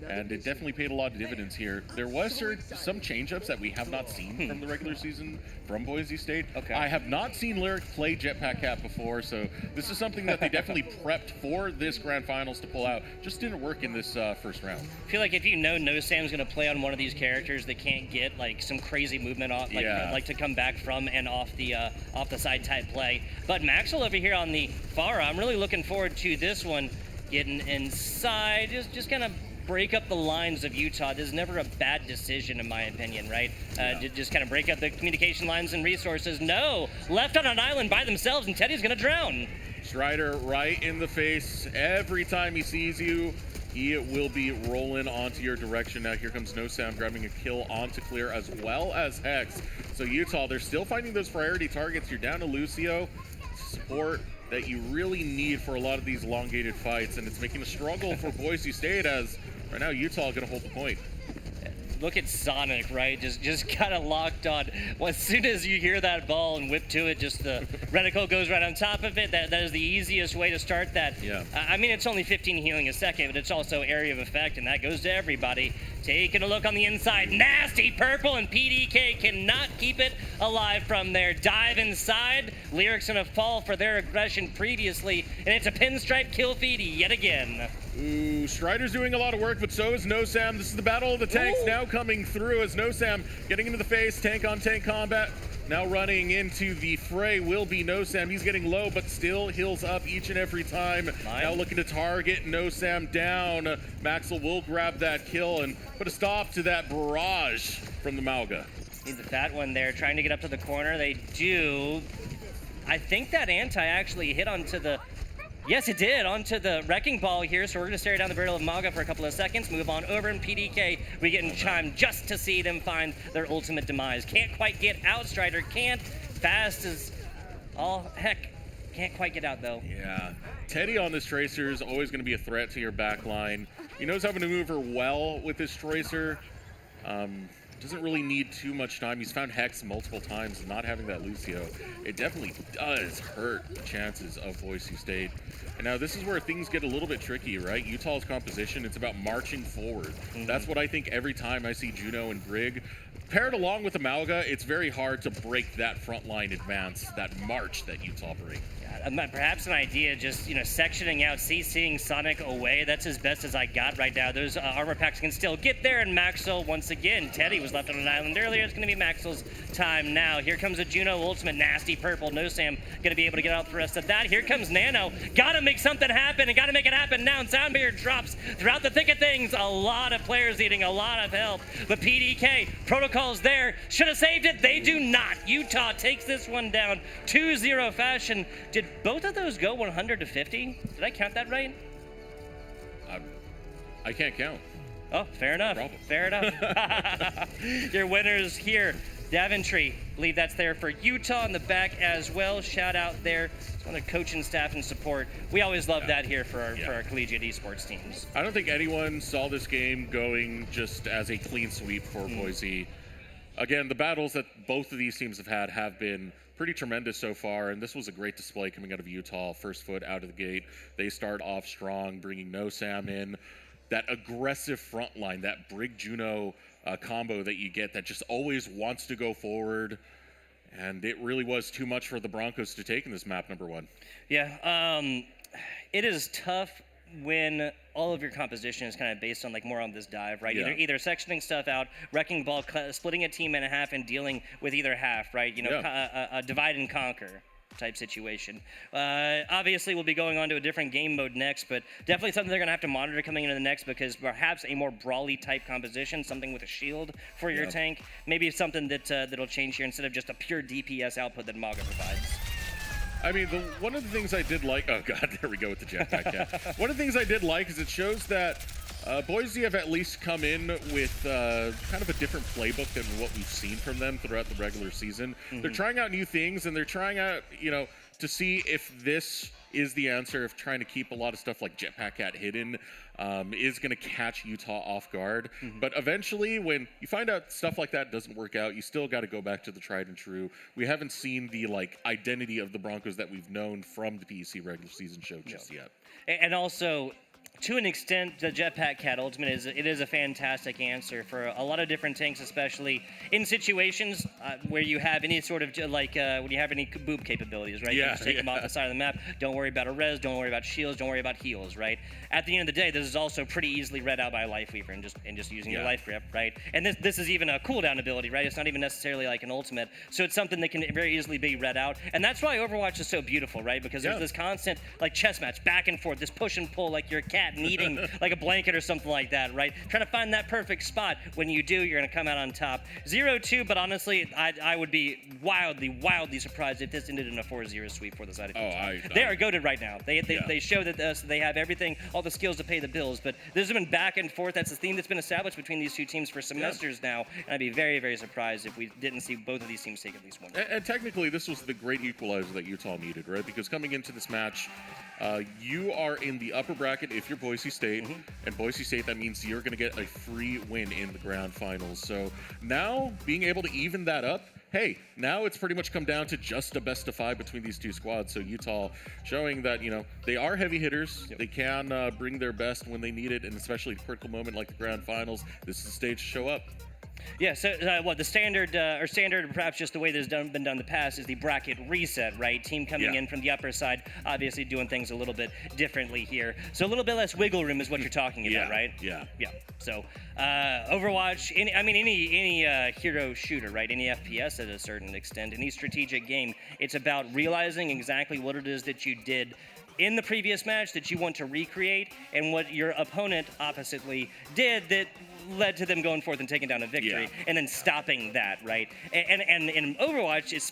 and it definitely paid a lot of dividends here. There was some change-ups that we have not seen from the regular season from Boise State. I have not seen Lyric play Jetpack Cap before, so this is something that they definitely prepped for this Grand Finals to pull out. Just didn't work in this first round. I feel like if you know No Sam's going to play on one of these characters that can't get like some crazy movement off, like to come back from and off the side type play. But Maxwell over here on the Farah, I'm really looking forward to this one. Getting inside, just kind of break up the lines of Utah. This is never a bad decision, in my opinion, right? Just kind of break up the communication lines and resources. No, left on an island by themselves, and Teddy's gonna drown. Strider right in the face. Every time he sees you, he will be rolling onto your direction. Now here comes No Sam grabbing a kill onto Clear as well as Hex. So Utah, they're still finding those priority targets. You're down to Lucio. Support that you really need for a lot of these elongated fights, and it's making a struggle for Boise State as right now Utah is going to hold the point. Look at Sonic, right? Just kind of locked on. Well, as soon as you hear that ball and whip to it, just the reticle goes right on top of it. That is the easiest way to start that. Yeah. I mean, it's only 15 healing a second, but it's also area of effect, and that goes to everybody. Taking a look on the inside. Nasty purple, and PDK cannot keep it alive from there. Dive inside. Lyrics gonna fall for their aggression previously, and it's a pinstripe kill feed yet again. Ooh, Strider's doing a lot of work, but so is No Sam. This is the battle of the tanks now coming through as No Sam getting into the face, tank on tank combat. Now running into the fray will be No Sam. He's getting low, but still heals up each and every time. Now looking to target No Sam down. Maxwell will grab that kill and put a stop to that barrage from the Mauga. He's a fat one there, trying to get up to the corner. They do. I think that anti actually hit onto the... Yes, it did, onto the wrecking ball here, so we're going to stare down the barrel of Maga for a couple of seconds, move on over, and PDK, we get in time just to see them find their ultimate demise. Can't quite get out, Strider can't. Fast as all heck. Can't quite get out, though. Yeah. Teddy on this Tracer is always going to be a threat to your back line. He knows how to maneuver well with this Tracer. Doesn't really need too much time. He's found Hex multiple times, and not having that Lucio, it definitely does hurt the chances of Boise State. And now this is where things get a little bit tricky, right? Utah's composition, it's about marching forward. That's what I think every time I see Juno and Brig. Paired along with the Mauga, it's very hard to break that front line advance, that march that Utah brings. Perhaps an idea, just sectioning out, CCing Sonic away. That's as best as I got right now. Those armor packs can still get there, and Maxwell once again. Teddy was left on an island earlier. It's going to be Maxwell's time now. Here comes a Juno ultimate, nasty purple. No Sam going to be able to get out the rest of that. Here comes Nano. Got to make something happen, and got to make it happen now. And Sound Barrier drops throughout the thick of things. A lot of players needing a lot of help, but PDK protocols there. Should have saved it. They do not. Utah takes this one down 2-0 fashion. Did both of those go 100-50? Did I count that right? I can't count. Oh, fair enough. Fair enough. Your winners here. Daventry, believe that's there for Utah in the back as well. Shout out there to the coaching staff and support. We always love that here for our collegiate esports teams. I don't think anyone saw this game going just as a clean sweep for Boise. again, the battles that both of these teams have been pretty tremendous so far, and this was a great display coming out of Utah. First foot out of the gate. They start off strong, bringing No Sam in. That aggressive front line, that Brig Juno combo that you get that just always wants to go forward. And it really was too much for the Broncos to take in this map number 1. Yeah, it is tough when all of your composition is kind of based on like more on this dive, right? Yeah. Either sectioning stuff out, wrecking ball, splitting a team in half, and dealing with either half, right? You know, a divide and conquer type situation. Obviously, we'll be going on to a different game mode next, but definitely something they're going to have to monitor coming into the next, because perhaps a more brawly type composition, something with a shield for your tank, maybe something that that'll change here instead of just a pure DPS output that Maga provides. I mean, one of the things I did like, oh God, there we go with the jetpack cat. One of the things I did like is it shows that Boise have at least come in with kind of a different playbook than what we've seen from them throughout the regular season. They're trying out new things, and they're trying out, to see if this is the answer, if trying to keep a lot of stuff like jetpack cat hidden is going to catch Utah off guard. But eventually, when you find out stuff like that doesn't work out, you still got to go back to the tried and true. We haven't seen the identity of the Broncos that we've known from the PEC regular season show just yet. And also, to an extent, the Jetpack Cat Ultimate is a fantastic answer for a lot of different tanks, especially in situations where you have any sort of when you have any boop capabilities, right? You can just take them off the side of the map. Don't worry about a res. Don't worry about shields. Don't worry about heals, right? At the end of the day, this is also pretty easily read out by Lifeweaver and just using your life grip, right? And this is even a cooldown ability, right? It's not even necessarily like an ultimate, so it's something that can very easily be read out, and that's why Overwatch is so beautiful, right? Because there's this constant chess match back and forth, this push and pull like you're a cat needing like a blanket or something like that, right? Trying to find that perfect spot. When you do, you're going to come out on top. 0-2, but honestly, I would be wildly surprised if this ended in a 4-0 sweep for the side of Utah. They are goated right now. They show that they have everything, all the skills to pay the bills, but this has been back and forth. That's the theme that's been established between these two teams for semesters now, and I'd be very surprised if we didn't see both of these teams take at least one. And technically, this was the great equalizer that Utah needed, right? Because coming into this match, you are in the upper bracket if you're Boise State, and Boise State, that means you're going to get a free win in the grand finals. So now being able to even that up, hey, now it's pretty much come down to just a best of 5 between these two squads. So Utah showing that, they are heavy hitters. They can bring their best when they need it, and especially at a critical moment like the grand finals, this is the stage to show up. Yeah, so the standard, or perhaps just the way this has been done in the past, is the bracket reset, right? Team coming in from the upper side, obviously doing things a little bit differently here. So a little bit less wiggle room is what you're talking about, right? Yeah. So Overwatch, any hero shooter, right? Any FPS at a certain extent, any strategic game, it's about realizing exactly what it is that you did in the previous match that you want to recreate, and what your opponent oppositely did that led to them going forth and taking down a victory, and then stopping that, right? And in Overwatch, it's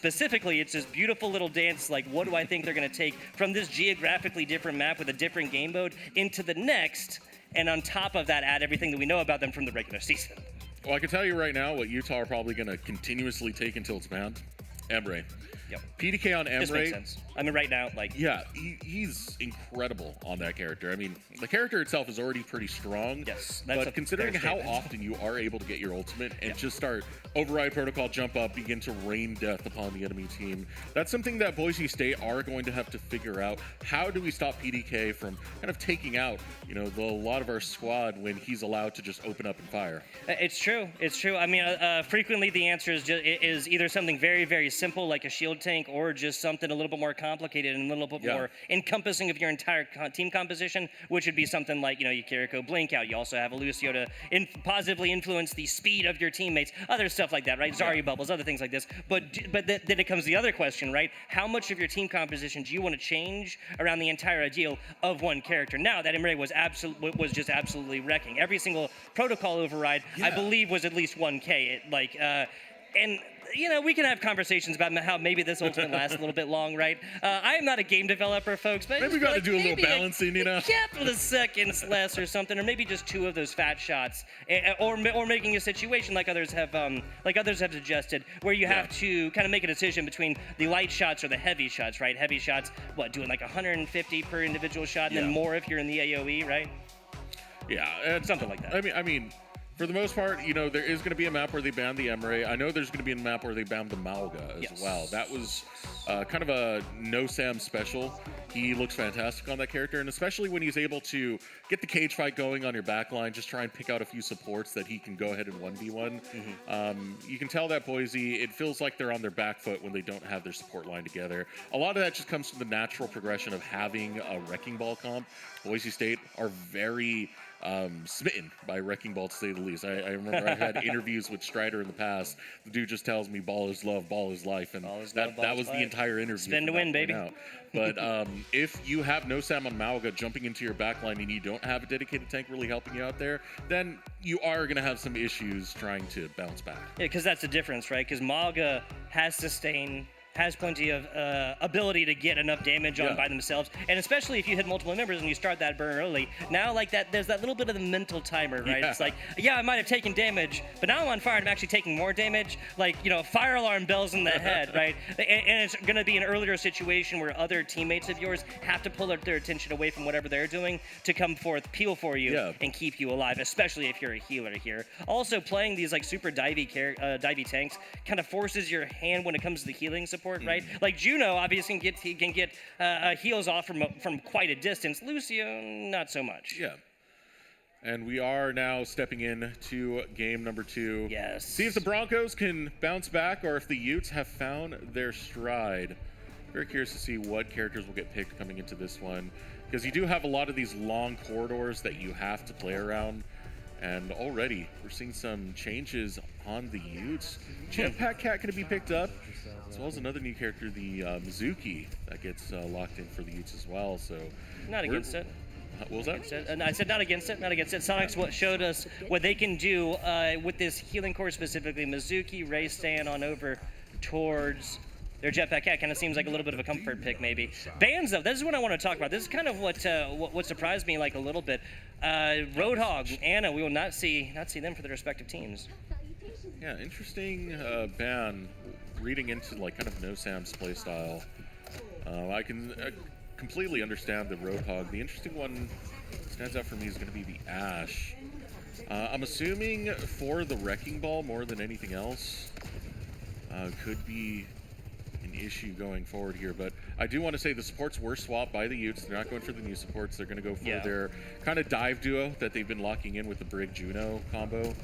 this beautiful little dance, like, what do I think they're going to take from this geographically different map with a different game mode into the next, and on top of that, add everything that we know about them from the regular season. Well, I can tell you right now what Utah are probably going to continuously take until it's banned. Emre. Yep. PDK on Emre. This makes sense. I mean, right now, Yeah, he's incredible on that character. I mean, the character itself is already pretty strong. Yes. But considering how often you are able to get your ultimate and just start override protocol, jump up, begin to rain death upon the enemy team, that's something that Boise State are going to have to figure out. How do we stop PDK from kind of taking out, a lot of our squad when he's allowed to just open up and fire? It's true. I mean, frequently the answer is either something very simple like a shield tank, or just something a little bit more complicated and a little bit more encompassing of your entire team composition, which would be something like, you Kiriko blink out. You also have a Lucio to positively influence the speed of your teammates, other stuff like that, right? Zarya bubbles, other things like this. But then it comes the other question, right? How much of your team composition do you want to change around the entire ideal of one character? Now that Emre was just absolutely wrecking. Every single protocol override, I believe, was at least 1K. We can have conversations about how maybe this ultimate lasts a little bit long, right? I am not a game developer, folks, but maybe we got to do a little balancing, a couple of seconds less or something, or maybe just 2 of those fat shots, or making a situation like others have suggested, where you have to kind of make a decision between the light shots or the heavy shots, right? Heavy shots, doing like 150 per individual shot, and then more if you're in the AOE, right? Yeah, something like that. I mean. For the most part, you know, there is going to be a map where they ban the Emre. I know there's going to be a map where they ban the Malga as well. That was kind of a no-Sam special. He looks fantastic on that character, and especially when he's able to get the cage fight going on your backline, just try and pick out a few supports that he can go ahead and 1v1. You can tell that Boise, it feels like they're on their back foot when they don't have their support line together. A lot of that just comes from the natural progression of having a Wrecking Ball comp. Boise State are very smitten by Wrecking Ball, to say the least. I remember I've had interviews with Strider in the past. The dude just tells me ball is love, ball is life, and that was the entire interview. Spin to win, baby. But if you have no Sam on Malga jumping into your backline and you don't have a dedicated tank really helping you out there, then you are going to have some issues trying to bounce back. Yeah, because that's the difference, right? Because Malga has sustain, has plenty of ability to get enough damage on by themselves, and especially if you hit multiple members and you start that burn early, now like that, there's that little bit of the mental timer, right? It's like, yeah, I might have taken damage, but now I'm on fire and I'm actually taking more damage, like, you know, fire alarm bells in the head, right? And it's going to be an earlier situation where other teammates of yours have to pull their attention away from whatever they're doing to come forth, peel for you, and keep you alive, especially if you're a healer here. Also, playing these like super divey tanks kind of forces your hand when it comes to the healing support, right? Like Juno obviously can get heals off from quite a distance. Lucio, not so much. Yeah. And we are now stepping in to game number 2. Yes. See if the Broncos can bounce back or if the Utes have found their stride. Very curious to see what characters will get picked coming into this one, because you do have a lot of these long corridors that you have to play around. And already we're seeing some changes on the Utes. Jetpack Cat going to be picked up, as well as another new character, the Mizuki, that gets locked in for the Utes as well. So not against it. What was that? I said not against it, not against it. Sonic's what showed us what they can do with this healing core specifically. Mizuki, Ray Stan on over towards their Jetpack Cat. Kind of seems like a little bit of a comfort pick, maybe. Bans, though, this is what I want to talk about. This is kind of what surprised me like a little bit. Roadhog, Anna, we will not see them for their respective teams. Yeah, interesting ban. Reading into like kind of no Sam's playstyle. I can completely understand the Roadhog. The interesting one that stands out for me is going to be the Ash. I'm assuming for the Wrecking Ball more than anything else. Could be an issue going forward here, but I do want to say the supports were swapped by the Utes. They're not going for the new supports. They're going to go for their kind of dive duo that they've been locking in with the Brig Juno combo.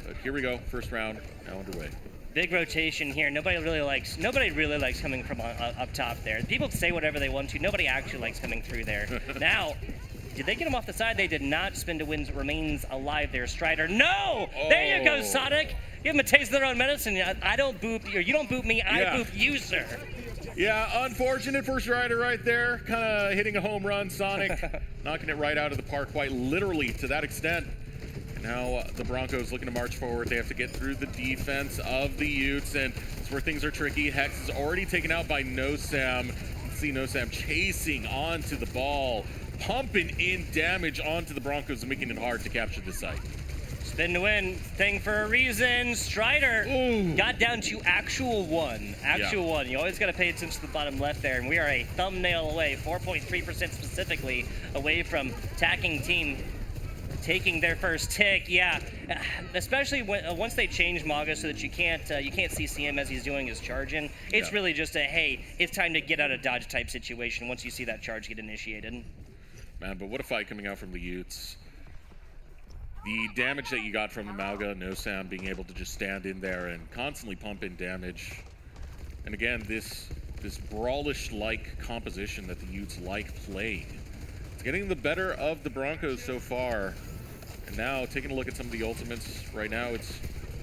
But here we go, first round now underway. Big rotation here. Nobody really likes coming from up top there. People say whatever they want to. Nobody actually likes coming through there. Now, did they get him off the side? They did not. Spin to win remains alive there. Strider. No! Oh. There you go, Sonic. Give them a taste of their own medicine. I don't boop you. You don't boop me. I boop you, sir. Yeah, unfortunate for Strider right there. Kind of hitting a home run. Sonic knocking it right out of the park, quite literally to that extent. Now the Broncos looking to march forward. They have to get through the defense of the Utes, and that's where things are tricky. Hex is already taken out by No Sam. You can see No Sam chasing onto the ball, pumping in damage onto the Broncos and making it hard to capture the site. Spin to win, thing for a reason. Strider got down to actual one. One. You always got to pay attention to the bottom left there, and we are a thumbnail away, 4.3% specifically, away from attacking team taking their first tick. Yeah, especially when, once they change Maga so that you can't CC him as he's doing his charge in. It's really just a, hey, it's time to get out of dodge type situation once you see that charge get initiated. Man, but what a fight coming out from the Utes. The damage that you got from the Malga, No Sam being able to just stand in there and constantly pump in damage. And again, this brawlish-like composition that the Utes like playing. It's getting the better of the Broncos so far. And now, taking a look at some of the ultimates right now, it's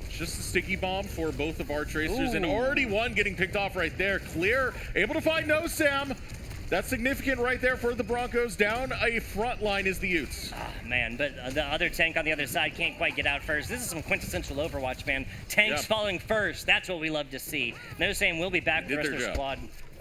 just a sticky bomb for both of our tracers. And already one getting picked off right there. Clear, able to find No Sam. That's significant right there for the Broncos. Down a front line is the Utes. Oh, man, but the other tank on the other side can't quite get out first. This is some quintessential Overwatch, man. Tanks falling first. That's what we love to see. No Sam will be back for the rest of their squad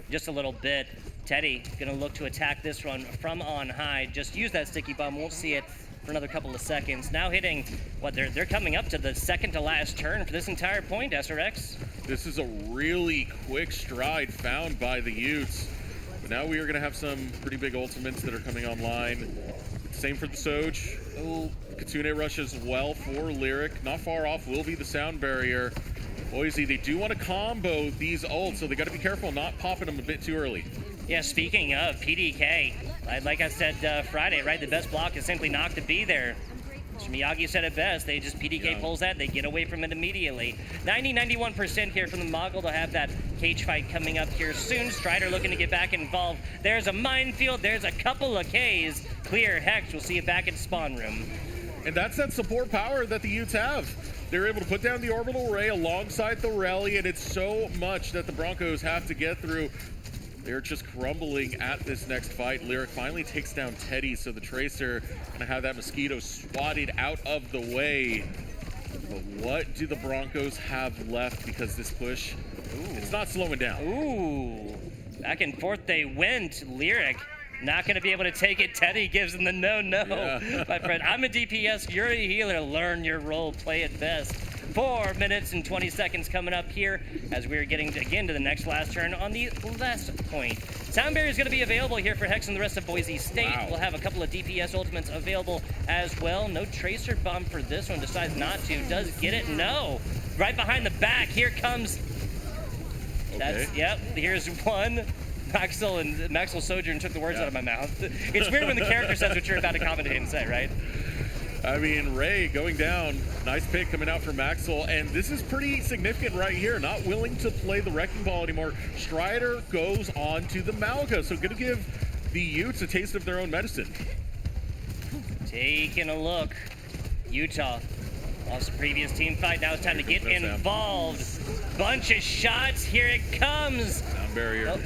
just a little bit. Teddy going to look to attack this one from on high. Just use that sticky bomb. Won't see it for another couple of seconds. Now hitting, what, they're coming up to the second to last turn for this entire point, SRX. This is a really quick stride found by the Utes. But now we are going to have some pretty big ultimates that are coming online. Same for the Soj. Oh, Kitsune rush as well for Lyric. Not far off will be the sound barrier. Boise, they do want to combo these ults, so they got to be careful not popping them a bit too early. Yeah, speaking of PDK, like I said Friday, right? The best block is simply not to be there. Mr. Miyagi said it best. They just PDK pulls that, they get away from it immediately. 91% here from the Mogul to have that cage fight coming up here soon. Strider looking to get back involved. There's a minefield, there's a couple of Ks. Clear. Hex, we'll see you back in spawn room. And that's that support power that the Utes have. They're able to put down the orbital ray alongside the rally, and it's so much that the Broncos have to get through. They're just crumbling at this next fight. Lyric finally takes down Teddy, so the Tracer gonna have that Mosquito swatted out of the way. But what do the Broncos have left? Because this push, it's not slowing down. Ooh, back and forth they went. Lyric not going to be able to take it. Teddy gives him the no. Yeah. My friend, I'm a DPS, you're a healer. Learn your role, play it best. 4 minutes and 20 seconds coming up here as we're getting again to the next last turn on the last point. Sound barrier is going to be available here for Hex and the rest of Boise State. Wow. We'll have a couple of DPS ultimates available as well. No Tracer bomb for this one. Decides not to. Does get it? No. Right behind the back. Here comes. Okay. That's, yep. Here's one. Maxwell Sojourn took the words out of my mouth. It's weird when the character says what you're about to commentate and say, right? I mean, Ray going down. Nice pick coming out from Maxwell. And this is pretty significant right here. Not willing to play the Wrecking Ball anymore. Strider goes on to the Malga. So going to give the Utes a taste of their own medicine. Taking a look. Utah lost the previous team fight. Now it's time to get involved. Bunch of shots. Here it comes. Sound barrier. Oh,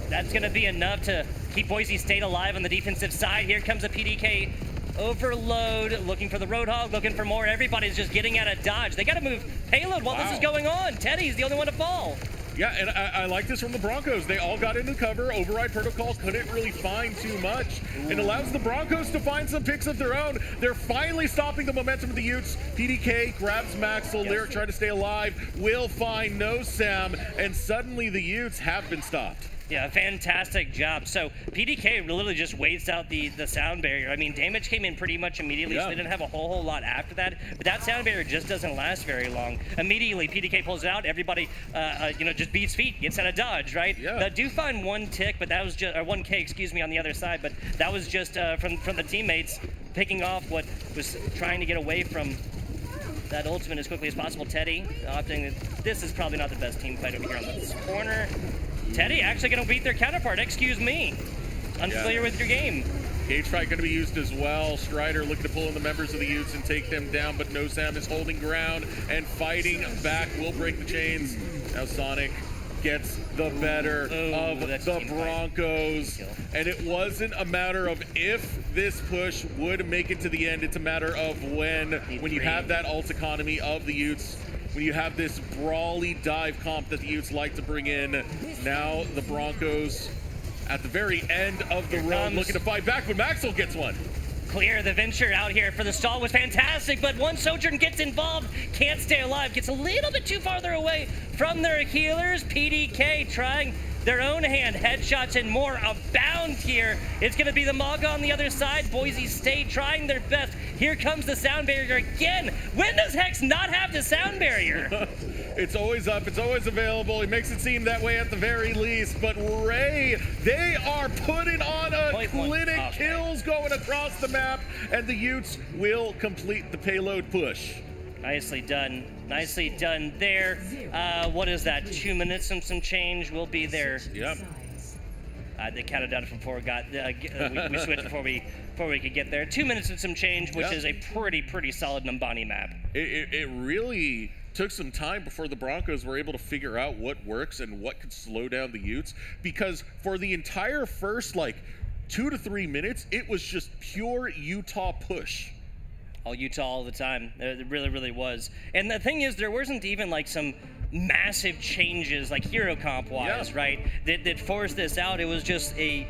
that's going to be enough to keep Boise State alive on the defensive side. Here comes a PDK overload, looking for the Roadhog, looking for more. Everybody's just getting out of dodge. They got to move payload while this is going on. Teddy's the only one to fall. Yeah, and I like this from the Broncos. They all got into cover. Override protocol couldn't really find too much. It allows the Broncos to find some picks of their own. They're finally stopping the momentum of the Utes. PDK grabs Maxwell. Lyric trying to stay alive. Will find no Sam, and suddenly the Utes have been stopped. Yeah, fantastic job. So PDK literally just waits out the sound barrier. I mean, damage came in pretty much immediately, so they didn't have a whole lot after that. But that sound barrier just doesn't last very long. Immediately, PDK pulls it out. Everybody, just beats feet, gets out of dodge, right? Yeah. Now, do find one tick, but that was just, or 1K, excuse me, on the other side. But that was just from the teammates picking off what was trying to get away from that ultimate as quickly as possible. Teddy opting that this is probably not the best team fight over here on this corner. Teddy actually going to beat their counterpart. Excuse me. Unfamiliar with your game. Cage fight going to be used as well. Strider looking to pull in the members of the Utes and take them down, but No Sam is holding ground and fighting back. Will break the chains. Now Sonic gets the better of the Broncos. And it wasn't a matter of if this push would make it to the end. It's a matter of when you have that ult economy of the Utes. When you have this brawly dive comp that the Utes like to bring in, now the Broncos at the very end of the road looking to fight back, but Maxwell gets one. Clear. The venture out here for the stall was fantastic, but one Sojourn gets involved, can't stay alive, gets a little bit too farther away from their healers. PDK trying their own hand. Headshots and more abound here. It's going to be the Maga on the other side. Boise State trying their best. Here comes the sound barrier again. When does Hex not have the sound barrier? It's always up. It's always available. He makes it seem that way at the very least. But Ray, they are putting on a clinic. Kills going across the map. And the Utes will complete the payload push. Nicely done. Nicely done there. What is that? 2 minutes and some change. We'll be there. Yep. They counted down from before we switched before we could get there. 2 minutes and some change, which is a pretty solid Numbani map. It really took some time before the Broncos were able to figure out what works and what could slow down the Utes, because for the entire first 2 to 3 minutes, it was just pure Utah push. All Utah all the time. It really was. And the thing is, there wasn't even some massive changes hero comp wise, right? That forced this out. It was just a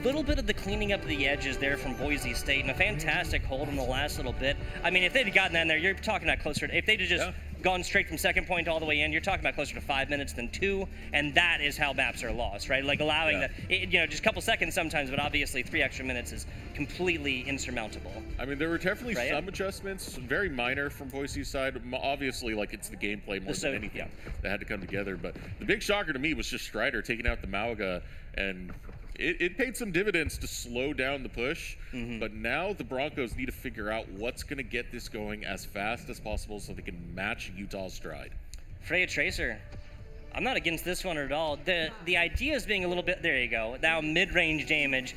little bit of the cleaning up of the edges there from Boise State, and a fantastic hold in the last little bit. I mean, if they'd gotten that in there, you're talking that closer. If they'd just gone straight from second point all the way in, you're talking about closer to 5 minutes than 2, and that is how maps are lost, right? Like allowing that, just a couple seconds sometimes, but obviously 3 extra minutes is completely insurmountable. I mean, there were definitely some adjustments, very minor from Boise's side. Obviously, like, it's the gameplay more than anything that had to come together. But the big shocker to me was just Strider taking out the Mauga, and it paid some dividends to slow down the push. But now the Broncos need to figure out what's going to get this going as fast as possible so they can match Utah's stride. Freya Tracer, I'm not against this one at all. The idea is being a little bit, there you go, now mid-range damage.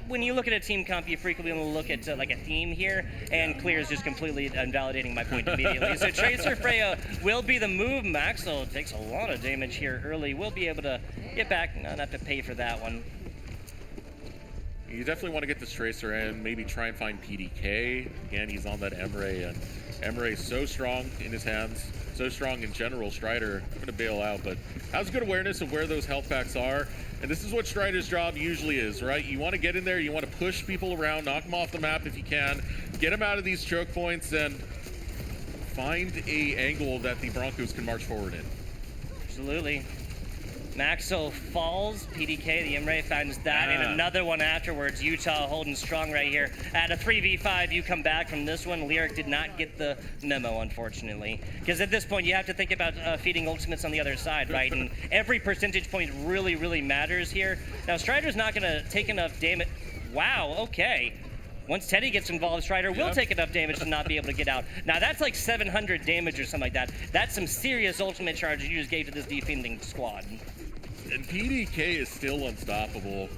When you look at a team comp, you frequently want to look at like a theme here, and Clear is just completely invalidating my point immediately. So Tracer Freya will be the move. Maxwell takes a lot of damage here early. We'll be able to get back, not have to pay for that one. You definitely want to get this Tracer in, maybe try and find PDK. Again, he's on that Emre, and Emre is so strong in his hands, so strong in general. Strider, I'm going to bail out, but has good awareness of where those health packs are. And this is what Strider's job usually is, right? You want to get in there, you want to push people around, knock them off the map if you can, get them out of these choke points, and find a angle that the Broncos can march forward in. Absolutely. Maxo falls, PDK, the Emre finds that, and another one afterwards. Utah holding strong right here. At a 3v5, you come back from this one. Lyric did not get the memo, unfortunately. Because at this point, you have to think about feeding ultimates on the other side, right? And every percentage point really, really matters here. Now, Strider's not going to take enough damage. Wow, okay. Once Teddy gets involved, Strider will take enough damage to not be able to get out. Now, that's like 700 damage or something like that. That's some serious ultimate charge you just gave to this defending squad. And PDK is still unstoppable.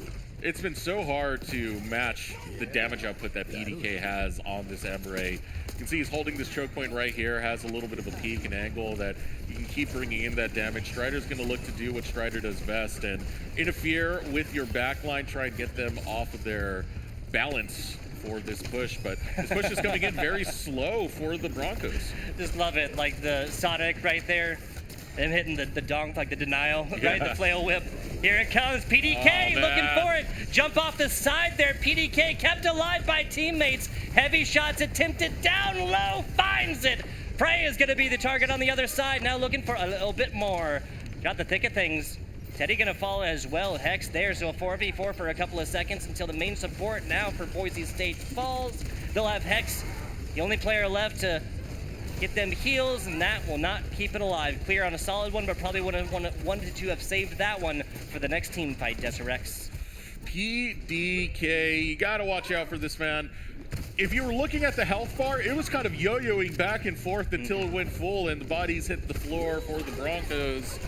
It's been so hard to match the damage output that PDK has on this Emre. You can see he's holding this choke point right here, has a little bit of a peak and angle that you can keep bringing in that damage. Strider's going to look to do what Strider does best and interfere with your backline, try and get them off of their balance for this push, but this push is coming in very slow for the Broncos. Just love it, like the Sonic right there. Them hitting the donk, like the denial, right? The flail whip. Here it comes, PDK looking for it. Jump off the side there, PDK kept alive by teammates. Heavy shots attempted down low, finds it. Prey is gonna be the target on the other side, now looking for a little bit more. Got the thick of things. Teddy gonna follow as well, Hex there, so a 4v4 for a couple of seconds until the main support now for Boise State falls. They'll have Hex, the only player left to get them heals, and that will not keep it alive. Clear on a solid one, but probably would have wanted to have saved that one for the next team fight, Deserex. PDK, you gotta watch out for this man. If you were looking at the health bar, it was kind of yo-yoing back and forth until it went full and the bodies hit the floor for the Broncos.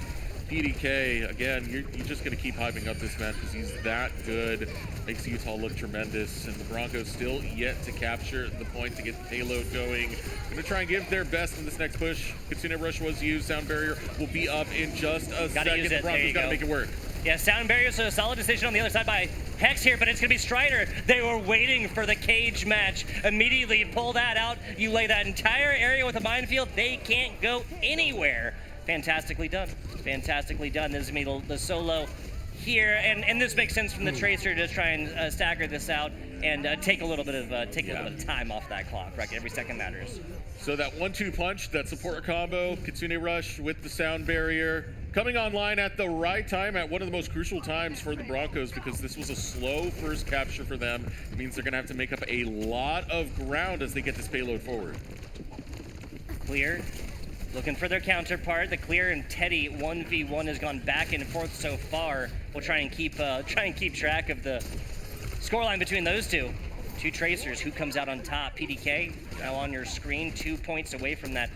PDK, again, you're just going to keep hyping up this man because he's that good. Makes Utah look tremendous, and the Broncos still yet to capture the point to get the payload going. Going to try and give their best in this next push. Kitsune Rush was used. Sound Barrier will be up in just a second. The Broncos got to make it work. Yeah, Sound Barrier, so a solid decision on the other side by Hex here, but it's going to be Strider. They were waiting for the cage match. Immediately pull that out. You lay that entire area with a minefield. They can't go anywhere. Fantastically done. Fantastically done. This is me, the solo here, and this makes sense from the Tracer to try and stagger this out and take a little bit of time off that clock. Right, every second matters. So that 1-2 punch, that support combo, Kitsune Rush with the Sound Barrier, coming online at the right time, at one of the most crucial times for the Broncos, because this was a slow first capture for them. It means they're going to have to make up a lot of ground as they get this payload forward. Clear. Looking for their counterpart. The Clear and Teddy 1v1 has gone back and forth so far. We'll try and keep track of the scoreline between those two. Two Tracers. Who comes out on top? PDK now on your screen, 2 points away from that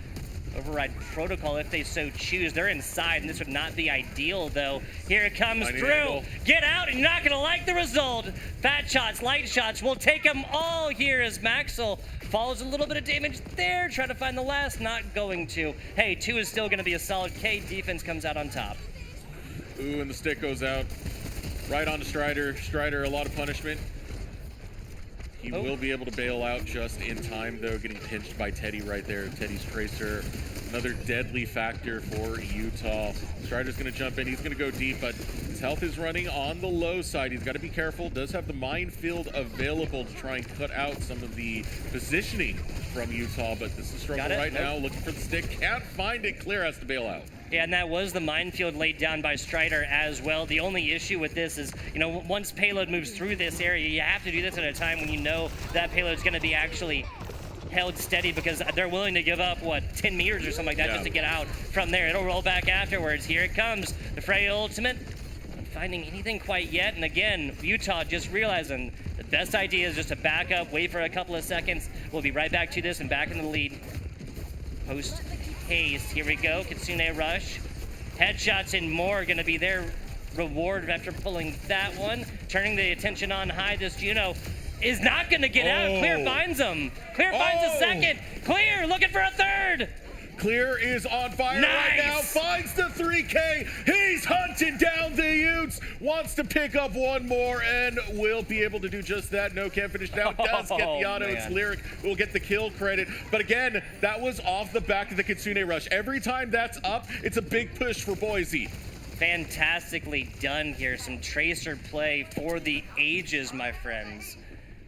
override protocol if they so choose. They're inside, and this would not be ideal, though. Here it comes through. Get out, and you're not going to like the result. Fat shots, light shots, we'll take them all here as Maxwell falls a little bit of damage there. Try to find the last, not going to. Hey, 2 is still going to be a solid K. Defense comes out on top. Ooh, and the stick goes out. Right on to Strider. Strider, a lot of punishment. He will be able to bail out just in time, though, getting pinched by Teddy right there. Teddy's Tracer, another deadly factor for Utah. Strider's going to jump in. He's going to go deep, but his health is running on the low side. He's got to be careful. Does have the minefield available to try and cut out some of the positioning from Utah, but this is a struggle right now. Looking for the stick. Can't find it. Clear has to bail out. Yeah, and that was the minefield laid down by Strider as well. The only issue with this is, once payload moves through this area, you have to do this at a time when you know that payload's going to be actually held steady, because they're willing to give up, 10 meters or something like that just to get out from there. It'll roll back afterwards. Here it comes. The Frey ultimate. Not finding anything quite yet. And again, Utah just realizing the best idea is just to back up, wait for a couple of seconds. We'll be right back to this and back in the lead. Post haste. Here we go. Kitsune rush. Headshots and more going to be their reward after pulling that one. Turning the attention on high. This Juno is not going to get out. Clear finds him. Clear finds a second. Clear looking for a third. Clear is on fire right now. Finds the 3K. He's hunting down the Utes. Wants to pick up one more and will be able to do just that. No, can't finish down. Does get the auto. It's Lyric. Will get the kill credit. But again, that was off the back of the Kitsune rush. Every time that's up, it's a big push for Boise. Fantastically done here. Some Tracer play for the ages, my friends.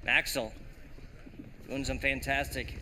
Maxwell doing some fantastic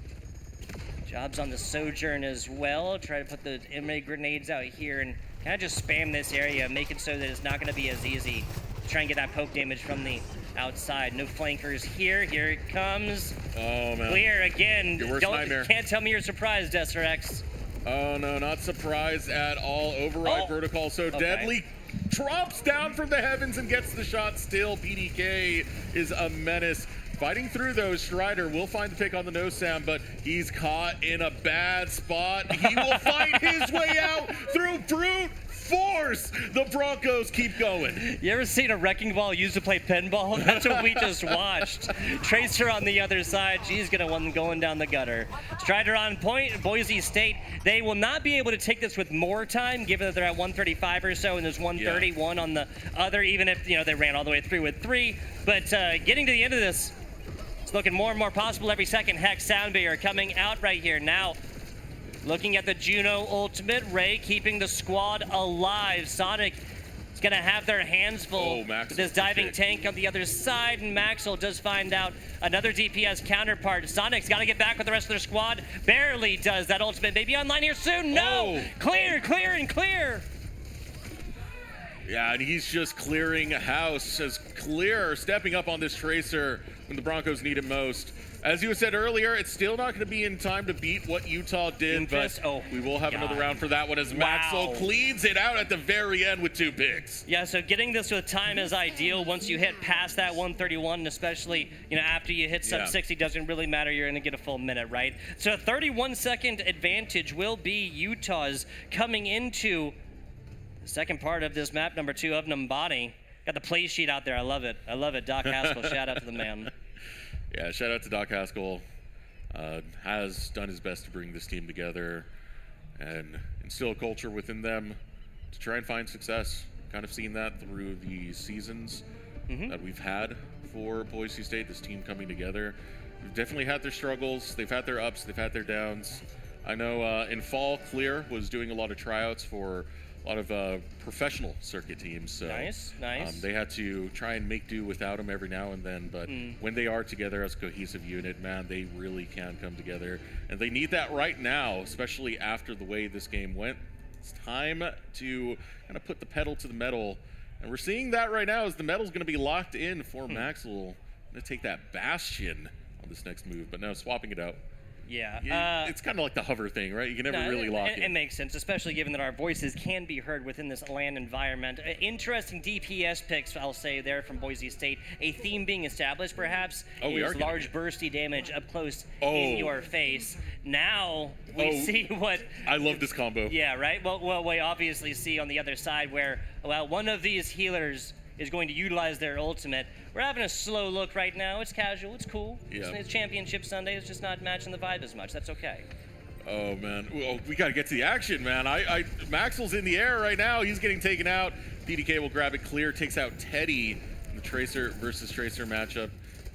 jobs on the Sojourn as well. Try to put the MA grenades out here and kind of just spam this area, make it so that it's not going to be as easy to try and get that poke damage from the outside. No flankers here. Here it comes. Oh, man. Clear again. Your worst nightmare. Can't tell me you're surprised, SRX. Oh, no, not surprised at all. Override protocol so deadly. Drops down from the heavens and gets the shot still. PDK is a menace. Fighting through those, Strider will find the pick on the no Sam, but he's caught in a bad spot. He will find his way out through brute force. The Broncos keep going. You ever seen a wrecking ball used to play pinball? That's what we just watched. Tracer on the other side. She's going to one going down the gutter. Strider on point. Boise State, they will not be able to take this with more time, given that they're at 135 or so, and there's 131 on the other, even if they ran all the way through with 3. But getting to the end of this, it's looking more and more possible every second. Hex Soundbeer coming out right here now. Looking at the Juno ultimate, Ray keeping the squad alive. Sonic is going to have their hands full with this diving tank on the other side, and Maxwell does find out another DPS counterpart. Sonic's got to get back with the rest of their squad. Barely does. That ultimate may be online here soon. No! Clear, clear, and clear. Yeah, and he's just clearing a house as Clear stepping up on this Tracer when the Broncos need it most. As you said earlier, it's still not going to be in time to beat what Utah did, but we will have another round for that one as Maxwell cleans it out at the very end with 2 picks. Yeah, so getting this with time is ideal. Once you hit past that 131, and especially after you hit sub 60, doesn't really matter. You're going to get a full minute, right? So a 31-second advantage will be Utah's coming into the second part of this map, number 2 of Numbani. Got the play sheet out there. I love it. I love it. Doc Haskell, shout out to the man. Yeah, shout out to Doc Haskell. Has done his best to bring this team together and instill a culture within them to try and find success. Kind of seen that through the seasons that we've had for Boise State, this team coming together. They've definitely had their struggles. They've had their ups. They've had their downs. I know in fall, Clear was doing a lot of tryouts for a lot of professional circuit teams. So, nice. They had to try and make do without them every now and then, but when they are together as a cohesive unit, man, they really can come together. And they need that right now, especially after the way this game went. It's time to kind of put the pedal to the metal. And we're seeing that right now as the metal's going to be locked in for Maxwell. Going to take that Bastion on this next move, but now swapping it out. Yeah. It's kind of like the hover thing, right? You can never really lock in. It makes sense, especially given that our voices can be heard within this LAN environment. Interesting DPS picks, I'll say, there from Boise State. A theme being established, perhaps, is large bursty damage up close in your face. Now we see what... I love this combo. Yeah, right? Well, we obviously see on the other side where, one of these healers is going to utilize their ultimate. We're having a slow look right now. It's casual. It's cool. Yeah. It's Championship Sunday. It's just not matching the vibe as much. That's okay. Oh, man. Well, we got to get to the action, man. Maxwell's in the air right now. He's getting taken out. PDK will grab it clear, takes out Teddy in the Tracer versus Tracer matchup.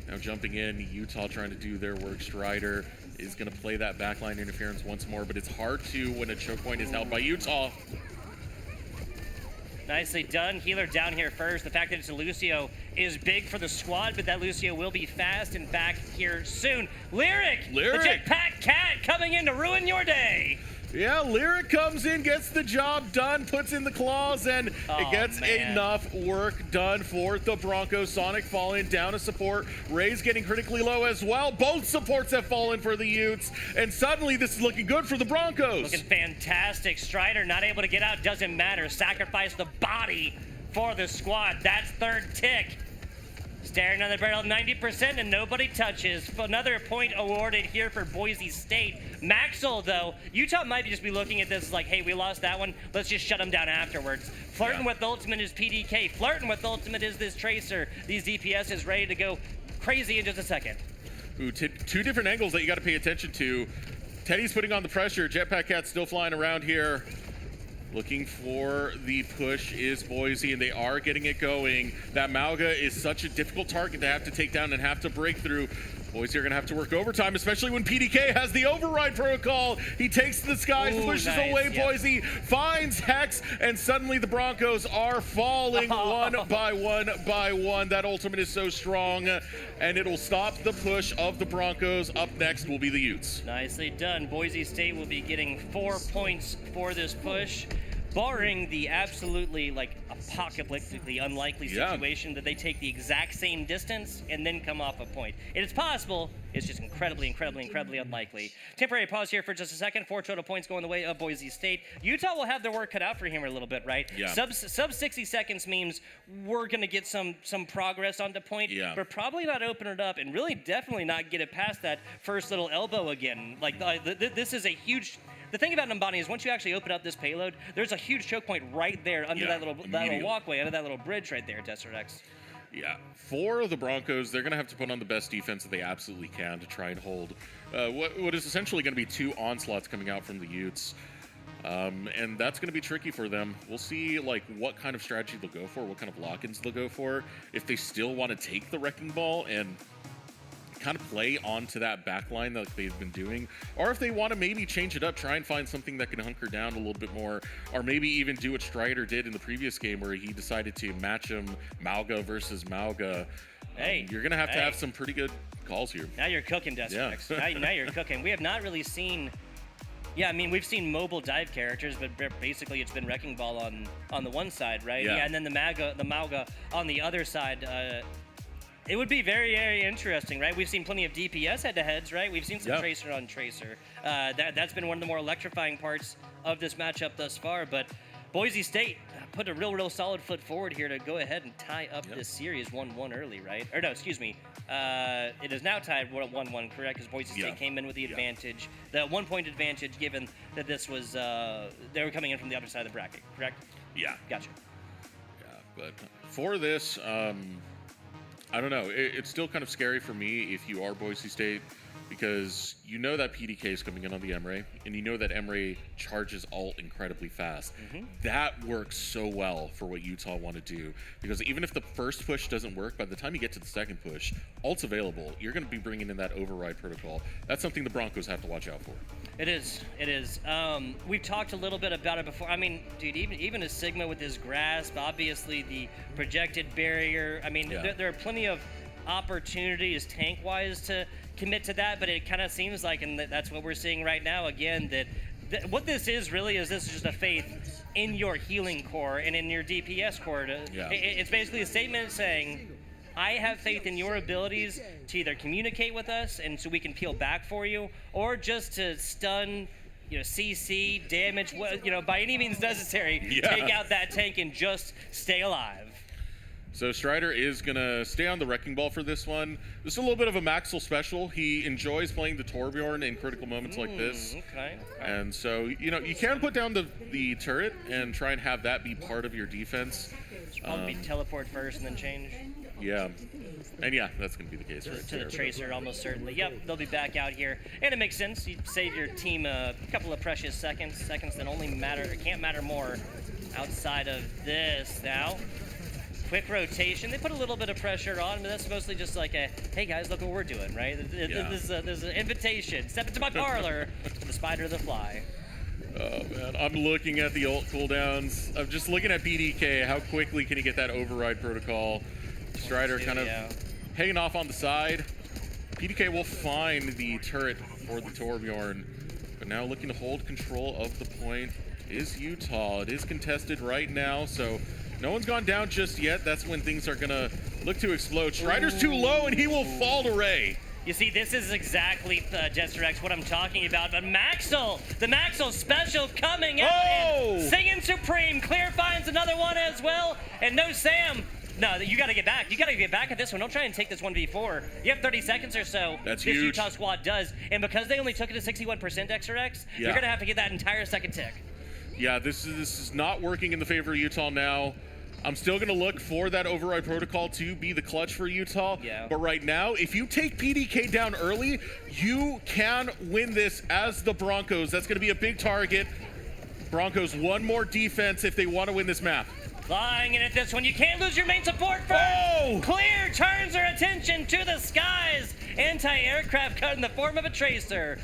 Now jumping in, Utah trying to do their work. Strider is going to play that backline interference once more, but it's hard to when a choke point is held by Utah. Nicely done. Healer down here first. The fact that it's a Lucio is big for the squad, but that Lucio will be fast and back here soon. Lyric! The Jetpack Cat coming in to ruin your day. Yeah, Lyric comes in, gets the job done, puts in the claws, and it gets enough work done for the Broncos. Sonic falling down to support. Ray's getting critically low as well. Both supports have fallen for the Utes, and suddenly this is looking good for the Broncos. Looking fantastic. Strider not able to get out, doesn't matter. Sacrifice the body for the squad. That's third tick. Staring on the barrel, 90%, and nobody touches. Another point awarded here for Boise State. Maxwell, though, Utah might just be looking at this as like, hey, we lost that one. Let's just shut them down afterwards. Flirting with Ultimate is PDK. Flirting with Ultimate is this Tracer. These DPS is ready to go crazy in just a second. Ooh, two different angles that you got to pay attention to. Teddy's putting on the pressure. Jetpack Cat's still flying around here. Looking for the push is Boise, and they are getting it going. That Mauga is such a difficult target to have to take down and have to break through. Boise are going to have to work overtime, especially when PDK has the override protocol. He takes the skies, pushes away Boise, finds Hex, and suddenly the Broncos are falling one by one. That ultimate is so strong, and it'll stop the push of the Broncos. Up next will be the Utes. Nicely done. Boise State will be getting 4 points for this push. Barring the absolutely apocalyptically unlikely situation that they take the exact same distance and then come off a point. It is possible. It's just incredibly unlikely. Temporary pause here for just a second. 4 total points going the way of Boise State. Utah will have their work cut out for him a little bit, right? Yeah. Sub 60 seconds means we're going to get some progress on the point, but probably not open it up and really definitely not get it past that first little elbow again. This is a huge... The thing about Numbani is once you actually open up this payload, there's a huge choke point right there under that little walkway, under that little bridge right there, Desert X. Yeah, for the Broncos, they're going to have to put on the best defense that they absolutely can to try and hold what is essentially going to be 2 onslaughts coming out from the Utes. And that's going to be tricky for them. We'll see what kind of strategy they'll go for, what kind of lock-ins they'll go for, if they still want to take the Wrecking Ball and kind of play onto that back line that they've been doing, or if they want to maybe change it up, try and find something that can hunker down a little bit more, or maybe even do what Strider did in the previous game where he decided to match him Mauga versus Mauga. You're going to have some pretty good calls here. Now you're cooking, Desperex. Now you're cooking. We have not really seen... Yeah, I mean, we've seen mobile dive characters, but basically it's been Wrecking Ball on the one side, right? Yeah, and then the Mauga on the other side. It would be very, very interesting, right? We've seen plenty of DPS head-to-heads, right? We've seen some Tracer on Tracer. That's been one of the more electrifying parts of this matchup thus far, but Boise State put a real solid foot forward here to go ahead and tie up this series 1-1 early, right? Or no, excuse me. It is now tied 1-1, correct? Because Boise State came in with the advantage, the 1-point advantage, given that this was, they were coming in from the other side of the bracket, correct? Yeah. Gotcha. Yeah, but for this, I don't know. It's still kind of scary for me if you are Boise State, because you know that PDK is coming in on the Emre, and you know that Emre charges ult incredibly fast. That works so well for what Utah want to do, because even if the first push doesn't work, by the time you get to the second push, ult's available. You're going to be bringing in that override protocol. That's something the Broncos have to watch out for. It is. We've talked a little bit about it before. I mean, dude, even a Sigma with his grasp, obviously the projected barrier. I mean, there are plenty of opportunities tank-wise to commit to that, but it kind of seems like, and that's what we're seeing right now again, that what this is really is this is just a faith in your healing core and in your DPS core. It's basically a statement saying, I have faith in your abilities to either communicate with us and so we can peel back for you, or just to stun, CC, damage, by any means necessary, take out that tank and just stay alive. So Strider is going to stay on the Wrecking Ball for this one. This is a little bit of a Maxwell special. He enjoys playing the Torbjorn in critical moments like this. Okay. And so, you can put down the turret and try and have that be part of your defense. Probably teleport first and then change. Yeah. And yeah, that's going to be the case right to there. The Tracer, almost certainly. Yep, they'll be back out here. And it makes sense. You save your team a couple of precious seconds that only can't matter more outside of this now. quick rotation. They put a little bit of pressure on, but that's mostly just like a, hey guys, look what we're doing, right? There's an invitation. Step into my parlor for the spider to the fly. Oh man, I'm looking at the ult cooldowns. I'm just looking at PDK. How quickly can he get that override protocol? Strider kind of hanging off on the side. PDK will find the turret for the Torbjorn, but now looking to hold control of the point is Utah. It is contested right now, so no one's gone down just yet. That's when things are gonna look to explode. Strider's too low, and he will fall to Ray. You see, this is exactly, HyperX, what I'm talking about. But Maxel, the Maxel special coming out and singing Supreme. Clear finds another one as well. And no Sam. No, you got to get back. You got to get back at this one. Don't try and take this 1v4. You have 30 seconds or so. That's this huge. Utah squad does. And because they only took it to 61% HyperX, you're going to have to get that entire second tick. Yeah, this is not working in the favor of Utah now. I'm still going to look for that override protocol to be the clutch for Utah. Yeah. But right now, if you take PDK down early, you can win this as the Broncos. That's going to be a big target. Broncos, one more defense if they want to win this map. Flying in at this one. You can't lose your main support first. Clear turns their attention to the skies. Anti-aircraft cut in the form of a tracer.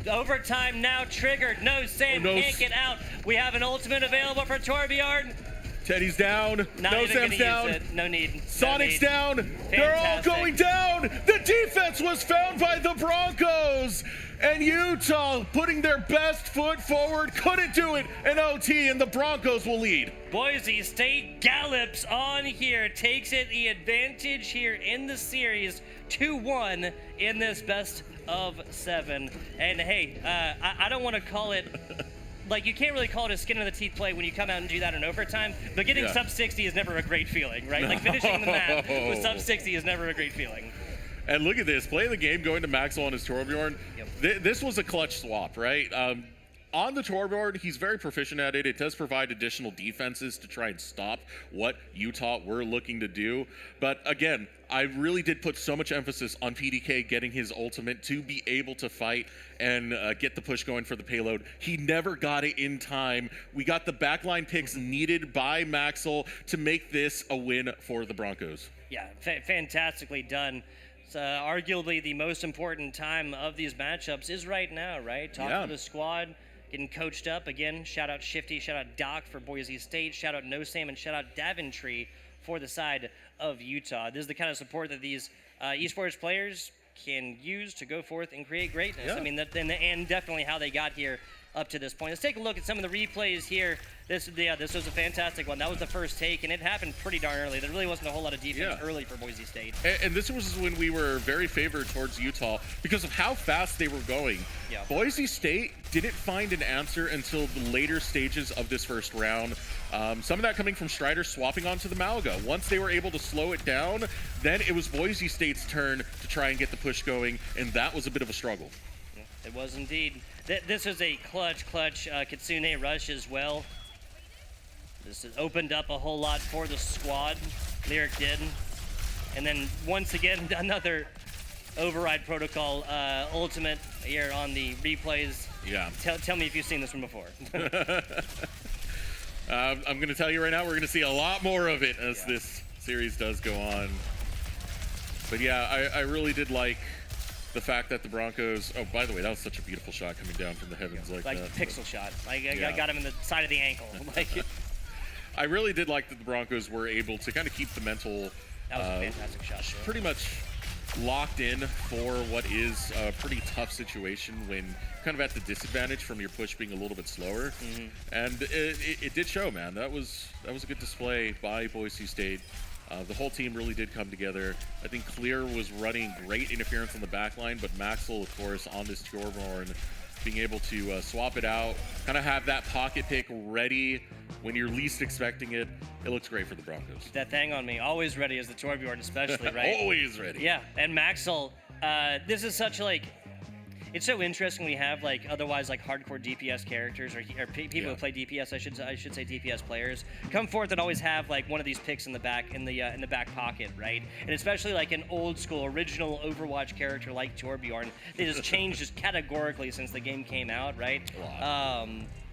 Overtime now triggered. No Sam can't get out. We have an ultimate available for Torbjorn. Teddy's down. Not no even Sam's down. Use it. No need. Sonic's no need. down. They're all going down. The defense was found by the Broncos. And Utah putting their best foot forward. Couldn't do it in OT, and the Broncos will lead. Boise State gallops on here. Takes it the advantage here in the series. 2-1 in this best of 7. And hey, I don't want to call it... Like, you can't really call it a skin in the teeth play when you come out and do that in overtime, but getting sub 60 is never a great feeling, right? Like, finishing the map with sub 60 is never a great feeling. And look at this, playing the game, going to Maxwell on his Torbjorn. This was a clutch swap, right? On the Torbjorn, he's very proficient at it. It does provide additional defenses to try and stop what Utah were looking to do. But again, I really did put so much emphasis on PDK getting his ultimate to be able to fight and get the push going for the payload. He never got it in time. We got the backline picks needed by Maxwell to make this a win for the Broncos. Yeah, fantastically done. Arguably the most important time of these matchups is right now, right? Top of the squad, getting coached up. Again, shout out Shifty, shout out Doc for Boise State, shout out No Sam, and shout out Daventry for the side of Utah. This is the kind of support that these esports players can use to go forth and create greatness. I mean, and definitely how they got here up to this point. Let's take a look at some of the replays here. This was a fantastic one. That was the first take, and it happened pretty darn early. There really wasn't a whole lot of defense early for Boise State. And this was when we were very favored towards Utah because of how fast they were going. Boise State didn't find an answer until the later stages of this first round. Some of that coming from Strider swapping onto the Malaga. Once they were able to slow it down, then it was Boise State's turn to try and get the push going, and that was a bit of a struggle. It was indeed. This was a clutch Kitsune rush as well. This has opened up a whole lot for the squad. Lyric did. And then once again, another override protocol ultimate here on the replays. Yeah. Tell me if you've seen this one before. I'm going to tell you right now, we're going to see a lot more of it as this series does go on. But yeah, I really did like the fact that the Broncos... Oh, by the way, that was such a beautiful shot coming down from the heavens like that. Pixel shot. I got him in the side of the ankle. I really did like that the Broncos were able to kind of keep the mental... That was a fantastic shot. Pretty much locked in for what is a pretty tough situation when kind of at the disadvantage from your push being a little bit slower. And it did show, man. That was a good display by Boise State. The whole team really did come together. I think Clear was running great interference on the back line, but Maxwell, of course, on this Torbjorn, being able to swap it out, kind of have that pocket pick ready when you're least expecting it. It looks great for the Broncos. That thing on me, always ready as the Torbjorn, especially, right? Always ready. Yeah, and Maxwell, this is such like, it's so interesting when you have like otherwise like hardcore DPS characters or people who play DPS. I should say DPS players come forth and always have like one of these picks in the back back pocket, right? And especially like an old school original Overwatch character like Torbjorn, they just changed just categorically since the game came out, right?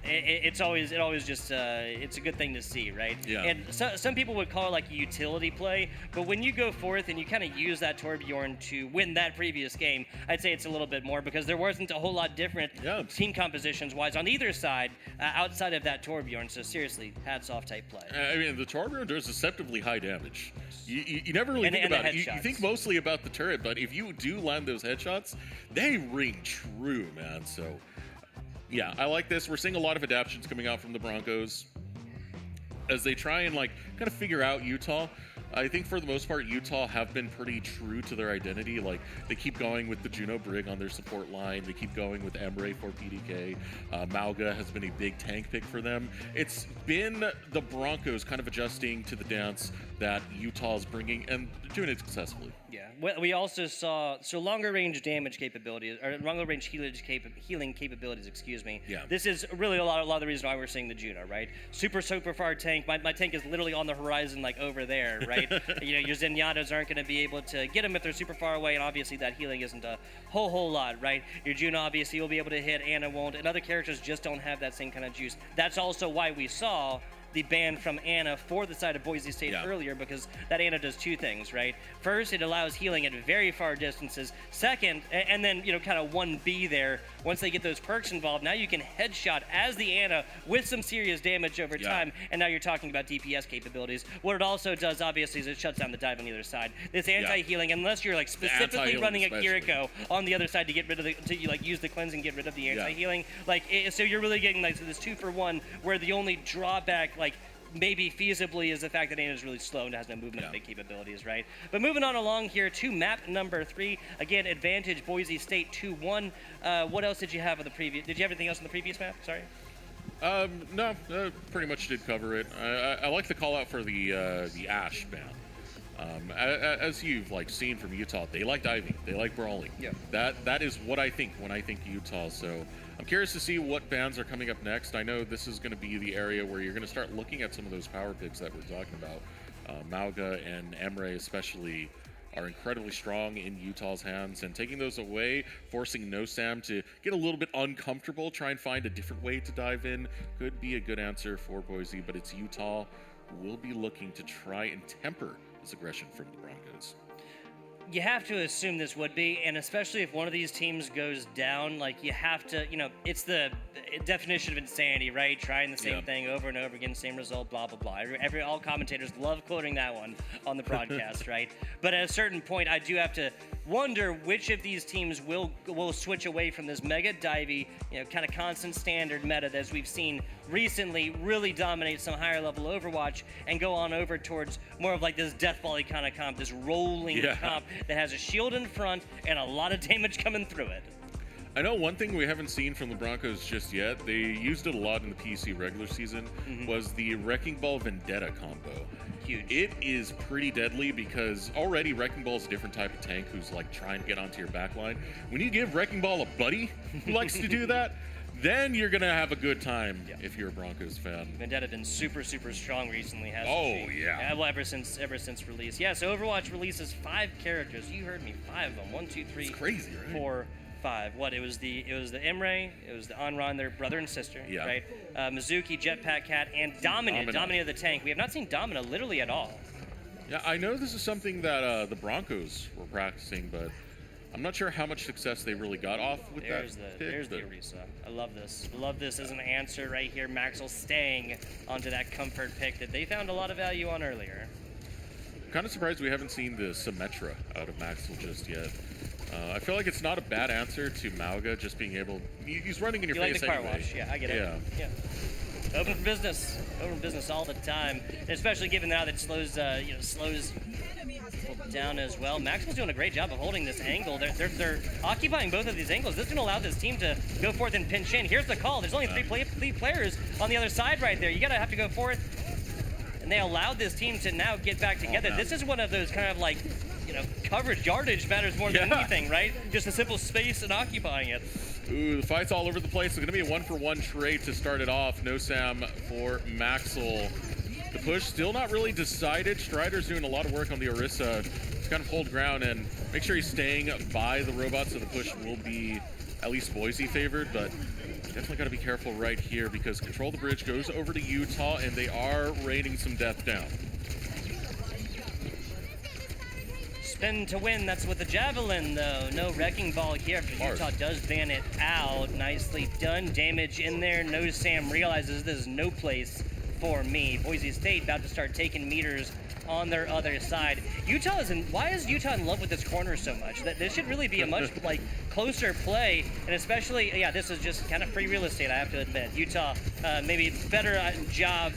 It's always just it's a good thing to see, right? Yeah. And some people would call it like a utility play, but when you go forth and you kind of use that Torbjorn to win that previous game, I'd say it's a little bit more because there wasn't a whole lot different team compositions wise on either side outside of that Torbjorn. So seriously, hats off type play. I mean, the Torbjorn does deceptively high damage. You never really think about it. You think mostly about the turret, but if you do land those headshots, they ring true, man. So. Yeah, I like this. We're seeing a lot of adaptions coming out from the Broncos as they try and kind of figure out Utah. I think for the most part, Utah have been pretty true to their identity. Like, they keep going with the Juno Brig on their support line. They keep going with Emre for PDK. Mauga has been a big tank pick for them. It's been the Broncos kind of adjusting to the dance that Utah's bringing, and doing it successfully. Yeah, we also saw longer range damage capabilities, or longer range healing capabilities. Excuse me. Yeah. This is really a lot of the reason why we're seeing the Juno, right? Super far tank. My tank is literally on the horizon, like over there, right? Your Zenyatas aren't going to be able to get them if they're super far away, and obviously that healing isn't a whole lot, right? Your Juno obviously will be able to hit, Ana won't, and other characters just don't have that same kind of juice. That's also why we saw the ban from Ana for the side of Boise State earlier, because that Ana does two things, right? First, it allows healing at very far distances. Second, and then, kind of 1B there, once they get those perks involved, now you can headshot as the Ana with some serious damage over time, and now you're talking about DPS capabilities. What it also does, obviously, is it shuts down the dive on the other side. This anti-healing, unless you're specifically running a Kiriko on the other side to get rid of use the cleanse and get rid of the anti-healing, so you're really getting this 2-for-1, where the only drawback, maybe feasibly, is the fact that Ana is really slow and has no movement capabilities, right? But moving on along here to map number 3. Again, advantage Boise State 2-1. What else did you have on the previous? Did you have anything else on the previous map? Sorry. No, pretty much did cover it. I like the call out for the Ash ban. As you've seen from Utah, they like diving, they like brawling. Yeah. That is what I think when I think Utah. So I'm curious to see what bans are coming up next. I know this is going to be the area where you're going to start looking at some of those power picks that we're talking about. Mauga and Emre especially are incredibly strong in Utah's hands, and taking those away, forcing NoSam to get a little bit uncomfortable, try and find a different way to dive in, could be a good answer for Boise, but it's Utah who will be looking to try and temper this aggression from the Broncos. You have to assume this would be, and especially if one of these teams goes down, you have to, it's the definition of insanity, right? Trying the same thing over and over again, same result, blah, blah, blah. All commentators love quoting that one on the broadcast, right? But at a certain point, I do have to wonder which of these teams will switch away from this mega divey, kind of constant standard meta that, as we've seen recently, really dominate some higher level Overwatch, and go on over towards more of this death volley kind of comp, this rolling comp that has a shield in front and a lot of damage coming through it. I know one thing we haven't seen from the Broncos just yet, they used it a lot in the PC regular season, was the Wrecking Ball Vendetta combo. Huge. It is pretty deadly because already Wrecking Ball is a different type of tank who's trying to get onto your backline. When you give Wrecking Ball a buddy who likes to do that, then you're going to have a good time if you're a Broncos fan. Vendetta been super strong recently, hasn't she? Yeah. Well, ever since release. Yeah, so Overwatch releases 5 characters. You heard me, 5 of them. 1, 2, 3, it's crazy, right? 4, 5. What? It was the Emre, it was the Anran, their brother and sister, right? Mizuki, Jetpack Cat, and Domina the tank. We have not seen Domina literally at all. Yeah, I know this is something that the Broncos were practicing, but I'm not sure how much success they really got off with There's that. There's the Orisa. I love this. Love this as an answer right here. Maxwell staying onto that comfort pick that they found a lot of value on earlier. Kind of surprised we haven't seen the Symmetra out of Maxwell just yet. I feel like it's not a bad answer to Mauga just being able. He's running in your face like the car anyway. wash. Yeah, I get it. Yeah. Open for business all the time, and especially given now that slows people down as well. Maxwell's doing a great job of holding this angle. They're occupying both of these angles. This is going to allow this team to go forth and pinch in. Here's the call. There's only three players on the other side right there. You gotta have to go forth, and they allowed this team to now get back together. This is one of those kind of coverage yardage matters more than anything, right? Just a simple space and occupying it. Ooh, the fight's all over the place. It's going to be a 1-for-1 trade to start it off. No Sam for Maxwell. The push still not really decided. Strider's doing a lot of work on the Orisa to kind of hold ground and make sure he's staying by the robot, so the push will be at least Boise favored, but Definitely got to be careful right here because Control the Bridge goes over to Utah, and they are raining some death down. Spin to win, that's with the Javelin, though. No Wrecking Ball here after Utah does ban it out. Nicely done. Damage in there. No Sam realizes this is no place for me. Boise State about to start taking meters on their other side. Why is Utah in love with this corner so much? That this should really be a much like closer play, and especially, yeah, this is just kind of free real estate, I have to admit. Utah, maybe better job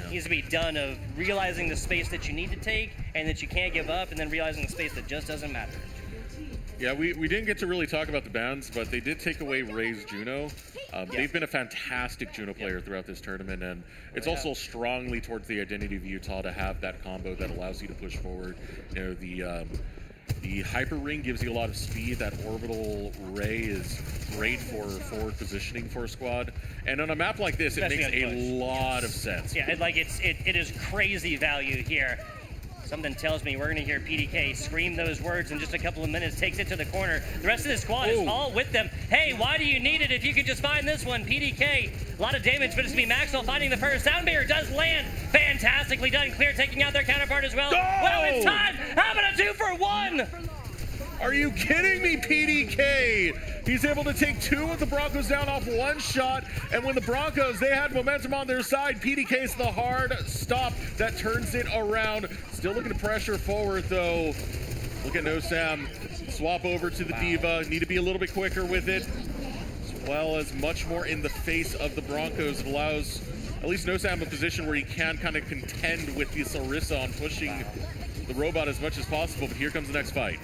needs to be done of realizing the space that you need to take and that you can't give up, and then realizing the space that just doesn't matter. Yeah, we didn't get to really talk about the bans, but they did take away Ray's Juno. They've been a fantastic Juno player throughout this tournament, and it's also strongly towards the identity of Utah to have that combo that allows you to push forward. You know, the Hyper Ring gives you a lot of speed. That Orbital Ray is great for forward positioning for a squad. And on a map like this, it makes a lot of sense. Yeah, it is crazy value here. Something tells me we're going to hear PDK scream those words in just a couple of minutes, takes it to the corner. The rest of the squad is all with them. Hey, why do you need it if you could just find this one? PDK, a lot of damage, but it's going to be Maxwell finding the first. Sound barrier does land. Fantastically done. Clear taking out their counterpart as well. Well, it's time. How about a 2-for-1? Are you kidding me, PDK? He's able to take 2 of the Broncos down off 1 shot, and when the Broncos, they had momentum on their side, PDK's the hard stop that turns it around. Still looking to pressure forward, though. Look at No Sam. Swap over to the Diva. Need to be a little bit quicker with it, as well as much more in the face of the Broncos. It allows at least No Sam a position where he can kind of contend with this Orisa on pushing the robot as much as possible, but here comes the next fight.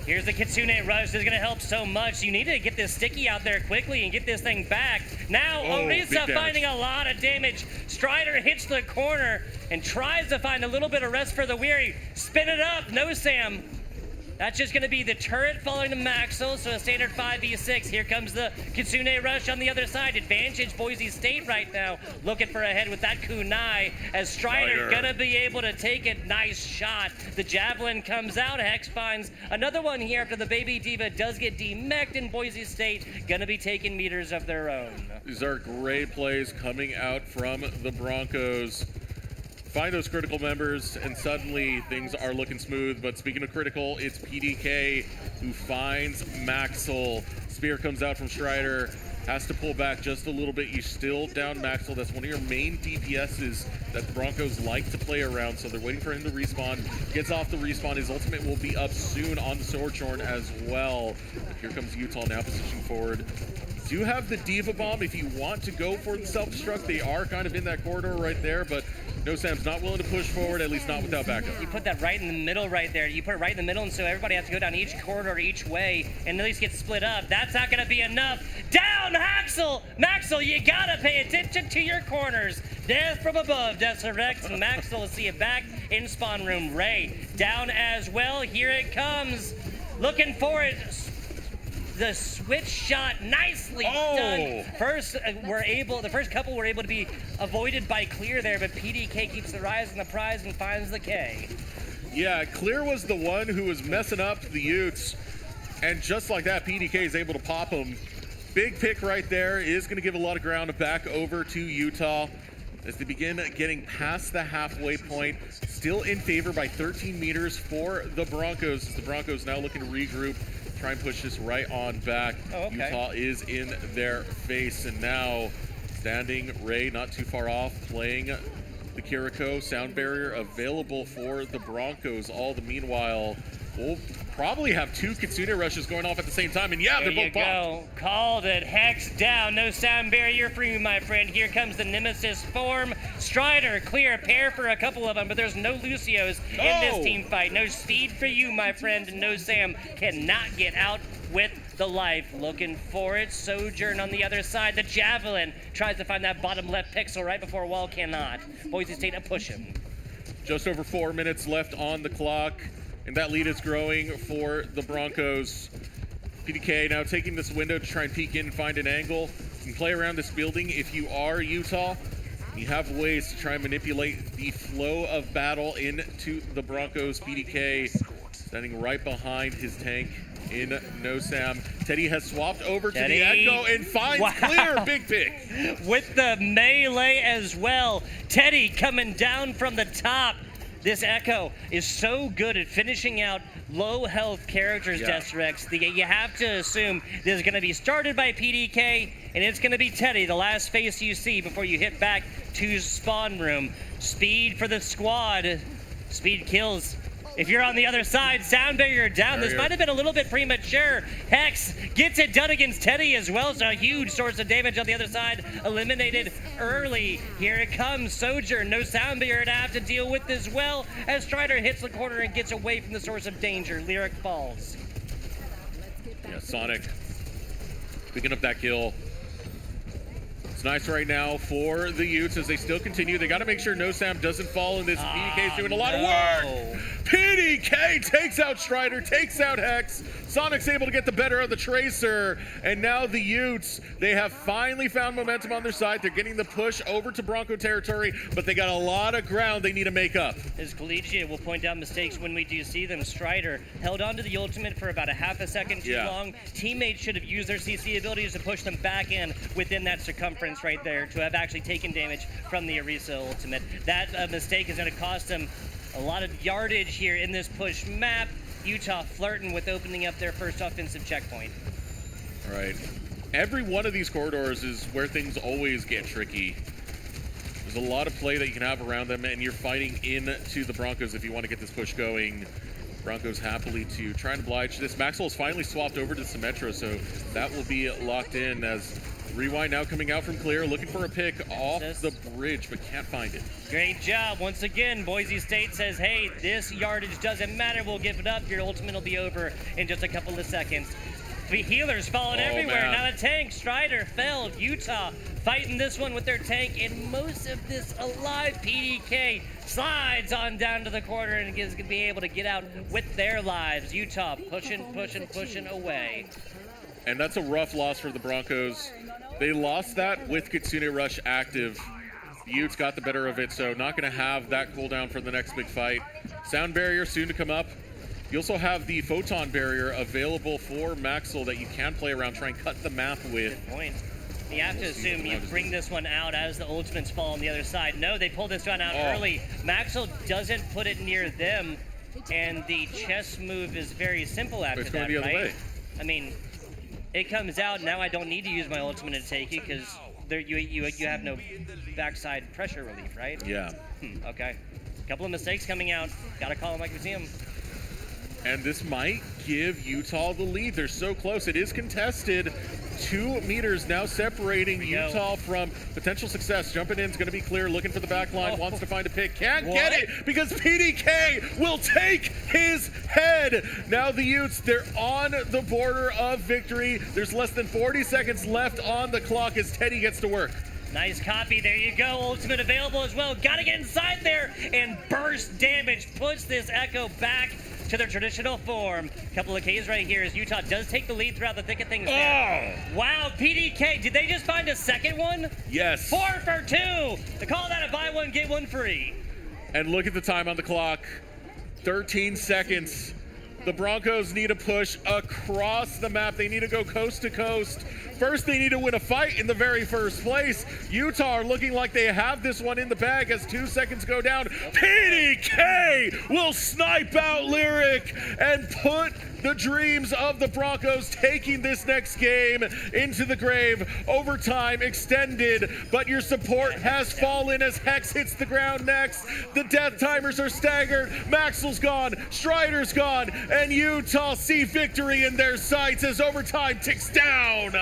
Here's the Kitsune Rush. This is going to help so much. You need to get this sticky out there quickly and get this thing back. Now, Orisa finding a lot of damage. Strider hits the corner and tries to find a little bit of rest for the weary. Spin it up. No Sam. That's just going to be the turret following the Maxwell, so a standard 5v6. Here comes the Kitsune Rush on the other side. Advantage Boise State right now. Looking for a head with that kunai as Strider going to be able to take it. Nice shot. The Javelin comes out. Hex finds another one here after the Baby Diva does get demeched, and Boise State going to be taking meters of their own. These are great plays coming out from the Broncos. Find those critical members, and suddenly things are looking smooth. But speaking of critical, it's PDK who finds Maxwell. Spear comes out from Strider, has to pull back just a little bit. You still down Maxwell. That's one of your main DPSs that the Broncos like to play around, so they're waiting for him to respawn. Gets off the respawn. His ultimate will be up soon on the Swordshorn as well. Here comes Utah now positioning forward. Do have the Diva Bomb if you want to go for the self-destruct. They are kind of in that corridor right there, but No Sam's not willing to push forward, at least not without backup. You put that right in the middle right there. You put it right in the middle, and so everybody has to go down each corridor each way and at least get split up. That's not going to be enough. Down, Maxwell! Maxwell, you got to pay attention to your corners. Death from above, Deserex. Maxwell will see you back in spawn room. Ray down as well. Here it comes. Looking for it. The switch shot, nicely done. The first couple were able to be avoided by Clear there, but PDK keeps the rise in the prize and finds the K. Yeah, Clear was the one who was messing up the Utes, and just like that, PDK is able to pop him. Big pick right there is going to give a lot of ground back over to Utah as they begin getting past the halfway point. Still in favor by 13 meters for the Broncos. The Broncos now looking to regroup. Try and push this right on back. Utah is in their face, and now standing Ray not too far off, playing the Kiriko. Sound barrier available for the Broncos. All the meanwhile, we'll probably have 2 Kitsune rushes going off at the same time, and yeah, they're both popped. Called it. Hex down. No sound barrier for you, my friend. Here comes the Nemesis form. Strider, Clear, pair for a couple of them, but there's no Lucios in this team fight. No speed for you, my friend, and No Sam cannot get out with the life. Looking for it. Sojourn on the other side. The Javelin tries to find that bottom left pixel right before wall, cannot. Boise State to push him. Just over 4 minutes left on the clock, and that lead is growing for the Broncos. PDK now taking this window to try and peek in and find an angle. You can play around this building if you are Utah. You have ways to try and manipulate the flow of battle into the Broncos. PDK standing right behind his tank. in No Sam. Teddy has swapped over Teddy. to the Echo and finds Clear. Big pick. With the melee as well. Teddy coming down from the top. This Echo is so good at finishing out low health characters, Deserex. You have to assume this is going to be started by PDK, and it's going to be Teddy, the last face you see before you hit back to spawn room. Speed for the squad. Speed kills. If you're on the other side, sound barrier down. This might have been a little bit premature. Hex gets it done against Teddy as well, so a huge source of damage on the other side. Eliminated early. Here it comes, Sojourn. No sound barrier to have to deal with as well, as Strider hits the corner and gets away from the source of danger. Lyric falls. Yeah, Sonic picking up that kill. It's nice right now for the Utes as they still continue. They got to make sure No Sam doesn't fall in this. PDK's doing a lot of work. PDK takes out Strider, takes out Hex. Sonic's able to get the better of the Tracer. And now the Utes, they have finally found momentum on their side. They're getting the push over to Bronco territory, but they got a lot of ground they need to make up. As Collegiate will point out mistakes when we do see them. Strider held onto the ultimate for about a half a second too long. Teammates should have used their CC abilities to push them back in within that circumference right there to have actually taken damage from the Orisa ultimate. That mistake is going to cost them a lot of yardage here in this push map. Utah flirting with opening up their first offensive checkpoint. All right. Every one of these corridors is where things always get tricky. There's a lot of play that you can have around them, and you're fighting into the Broncos if you want to get this push going. Broncos happily to try and oblige this. Maxwell's finally swapped over to Symmetra, so that will be locked in as Rewind now coming out from Clear, looking for a pick off the bridge, but can't find it. Great job. Once again, Boise State says, hey, this yardage doesn't matter. We'll give it up. Your ultimate will be over in just a couple of seconds. The healers falling everywhere. Man. Now the tank. Strider fell. Utah fighting this one with their tank, and most of this alive. PDK slides on down to the corner and is going to be able to get out with their lives. Utah pushing away. And that's a rough loss for the Broncos. They lost that with Kitsune Rush active. The Utes got the better of it, so not going to have that cooldown for the next big fight. Sound barrier soon to come up. You also have the photon barrier available for Maxwell that you can play around, try and cut the map with. Good point. You have to assume you bring this one out as the ultimates fall on the other side. No, they pull this one out early. Maxwell doesn't put it near them, and the chess move is very simple after it's that, going the other right? way. I mean, it comes out, now I don't need to use my ultimate to take it because you have no backside pressure relief, right? Yeah. Okay. Couple of mistakes coming out. Gotta call them like we see them. And this might give Utah the lead. They're so close. It is contested. 2 meters now separating Utah from potential success. Jumping in is going to be Clear, looking for the back line, wants to find a pick. Can't get it because PDK will take his head. Now the Utes, they're on the border of victory. There's less than 40 seconds left on the clock as Teddy gets to work. Nice copy. There you go. Ultimate available as well. Gotta get inside there and burst damage. Puts this Echo back to their traditional form. Couple of Ks right here as Utah does take the lead throughout the thick of things. Wow, PDK, did they just find a second one? Yes. 4 for 2. They call that a buy one, get one free. And look at the time on the clock. 13 seconds. The Broncos need to push across the map. They need to go coast to coast. First, they need to win a fight in the very first place. Utah are looking like they have this one in the bag as 2 seconds go down. PDK will snipe out Lyric and put the dreams of the Broncos taking this next game into the grave. Overtime extended, but your support has fallen as Hex hits the ground next. The death timers are staggered. Maxwell's gone, Strider's gone, and Utah see victory in their sights as overtime ticks down,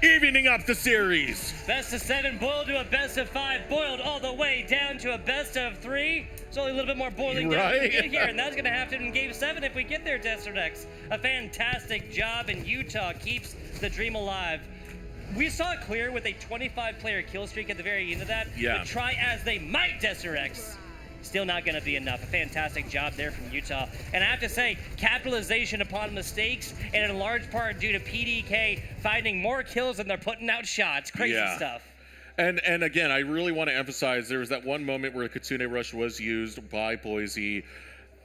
evening up the series. Best of 7 boiled to a best of 5, boiled all the way down to a best of 3. It's only a little bit more boiling down to get here, and that's going to happen in Game 7 if we get there, Deserex. A fantastic job, and Utah keeps the dream alive. We saw it Clear with a 25-player kill streak at the very end of that. Yeah. But try as they might, Deserex. Still not going to be enough. A fantastic job there from Utah. And I have to say, capitalization upon mistakes, and in large part due to PDK finding more kills than they're putting out shots. Crazy stuff. And again, I really want to emphasize there was that one moment where Kitsune Rush was used by Boise,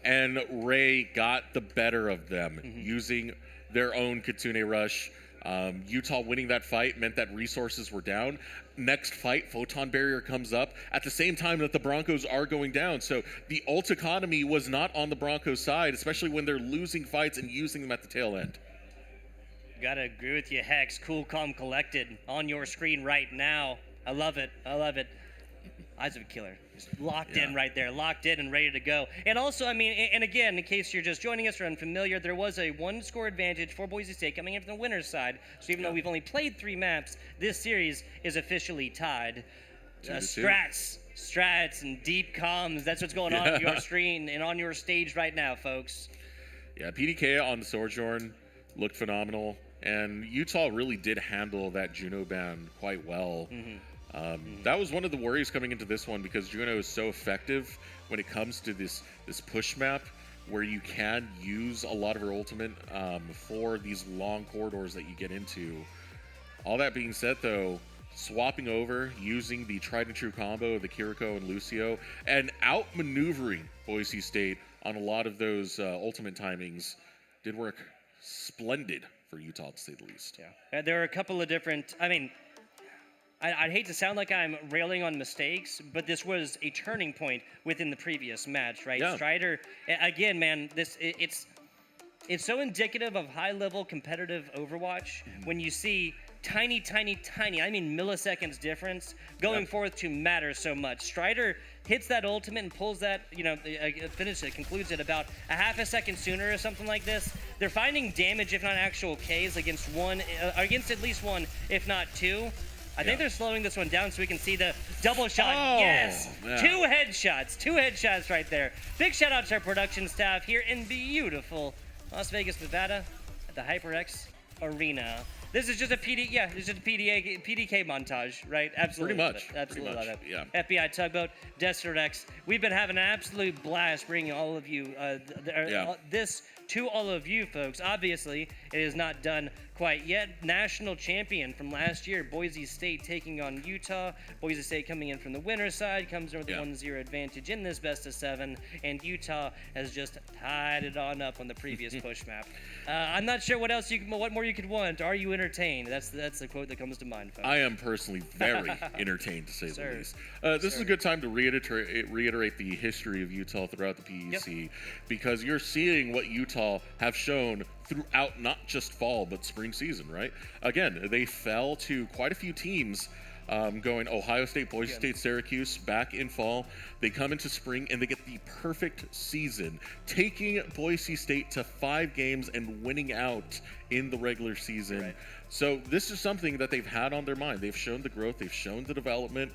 and Ray got the better of them using their own Kitsune Rush. Utah winning that fight meant that resources were down. Next fight, Photon Barrier comes up at the same time that the Broncos are going down. So the ult economy was not on the Broncos' side, especially when they're losing fights and using them at the tail end. Gotta agree with you, Hex. Cool, calm, collected on your screen right now. I love it. I love it. Eyes of a killer. Just locked in right there. Locked in and ready to go. And also, I mean, and again, in case you're just joining us or unfamiliar, there was a one-score advantage for Boise State coming in from the winner's side. So even though we've only played 3 maps, this series is officially tied. Strats, and deep comms. That's what's going on your screen and on your stage right now, folks. Yeah, PDK on the Sojourn looked phenomenal. And Utah really did handle that Juno ban quite well. That was one of the worries coming into this one because Juno is so effective when it comes to this push map where you can use a lot of her ultimate for these long corridors that you get into. All that being said, though, swapping over, using the tried and true combo of the Kiriko and Lucio, and outmaneuvering Boise State on a lot of those ultimate timings did work splendid for Utah, to say the least. Yeah. There are a couple of different, I mean, I'd hate to sound like I'm railing on mistakes, but this was a turning point within the previous match, right? Yeah. Strider, again, man, it's so indicative of high-level competitive Overwatch when you see tiny, I mean milliseconds difference going forth to matter so much. Strider hits that ultimate and pulls that, concludes it about a half a second sooner or something like this. They're finding damage, if not actual Ks, against at least one, if not 2. I think they're slowing this one down so we can see the double shot. Yes! Yeah. 2 headshots right there. Big shout out to our production staff here in beautiful Las Vegas, Nevada at the HyperX Arena. This is just a PDK montage, right? Absolutely. Pretty much. Absolutely love it. Yeah. FBI Tugboat, Desert X. We've been having an absolute blast bringing all of you this to all of you folks. Obviously, it is not done quite yet. National champion from last year, Boise State taking on Utah. Boise State coming in from the winner's side, comes in with a 1-0 advantage in this best of 7, and Utah has just tied it on up on the previous push map. I'm not sure what more you could want. Are you entertained? That's the quote that comes to mind, folks. I am personally very entertained, to say the least. This is a good time to reiterate the history of Utah throughout the PEC, because you're seeing what Utah have shown throughout not just fall but spring season, right? Again, they fell to quite a few teams going Ohio State, Boise State, Syracuse back in fall. They come into spring and they get the perfect season, taking Boise State to 5 games and winning out in the regular season. Right. So this is something that they've had on their mind. They've shown the growth, they've shown the development.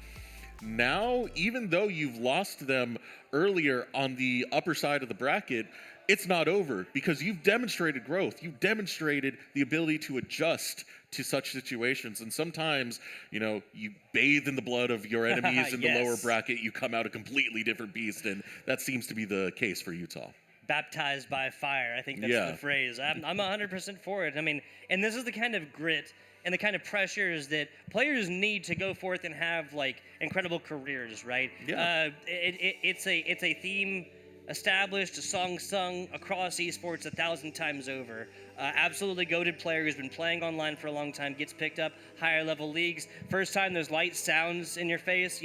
Now, even though you've lost them earlier on the upper side of the bracket, it's not over because you've demonstrated growth. You've demonstrated the ability to adjust to such situations. And sometimes, you bathe in the blood of your enemies in the lower bracket, you come out a completely different beast. And that seems to be the case for Utah. Baptized by fire. I think that's the phrase. I'm 100% for it. I mean, and this is the kind of grit and the kind of pressures that players need to go forth and have incredible careers, right? Yeah. It's a theme established, a song sung across esports 1,000 times over. Absolutely goated player who's been playing online for a long time, gets picked up higher level leagues. First time there's light sounds in your face,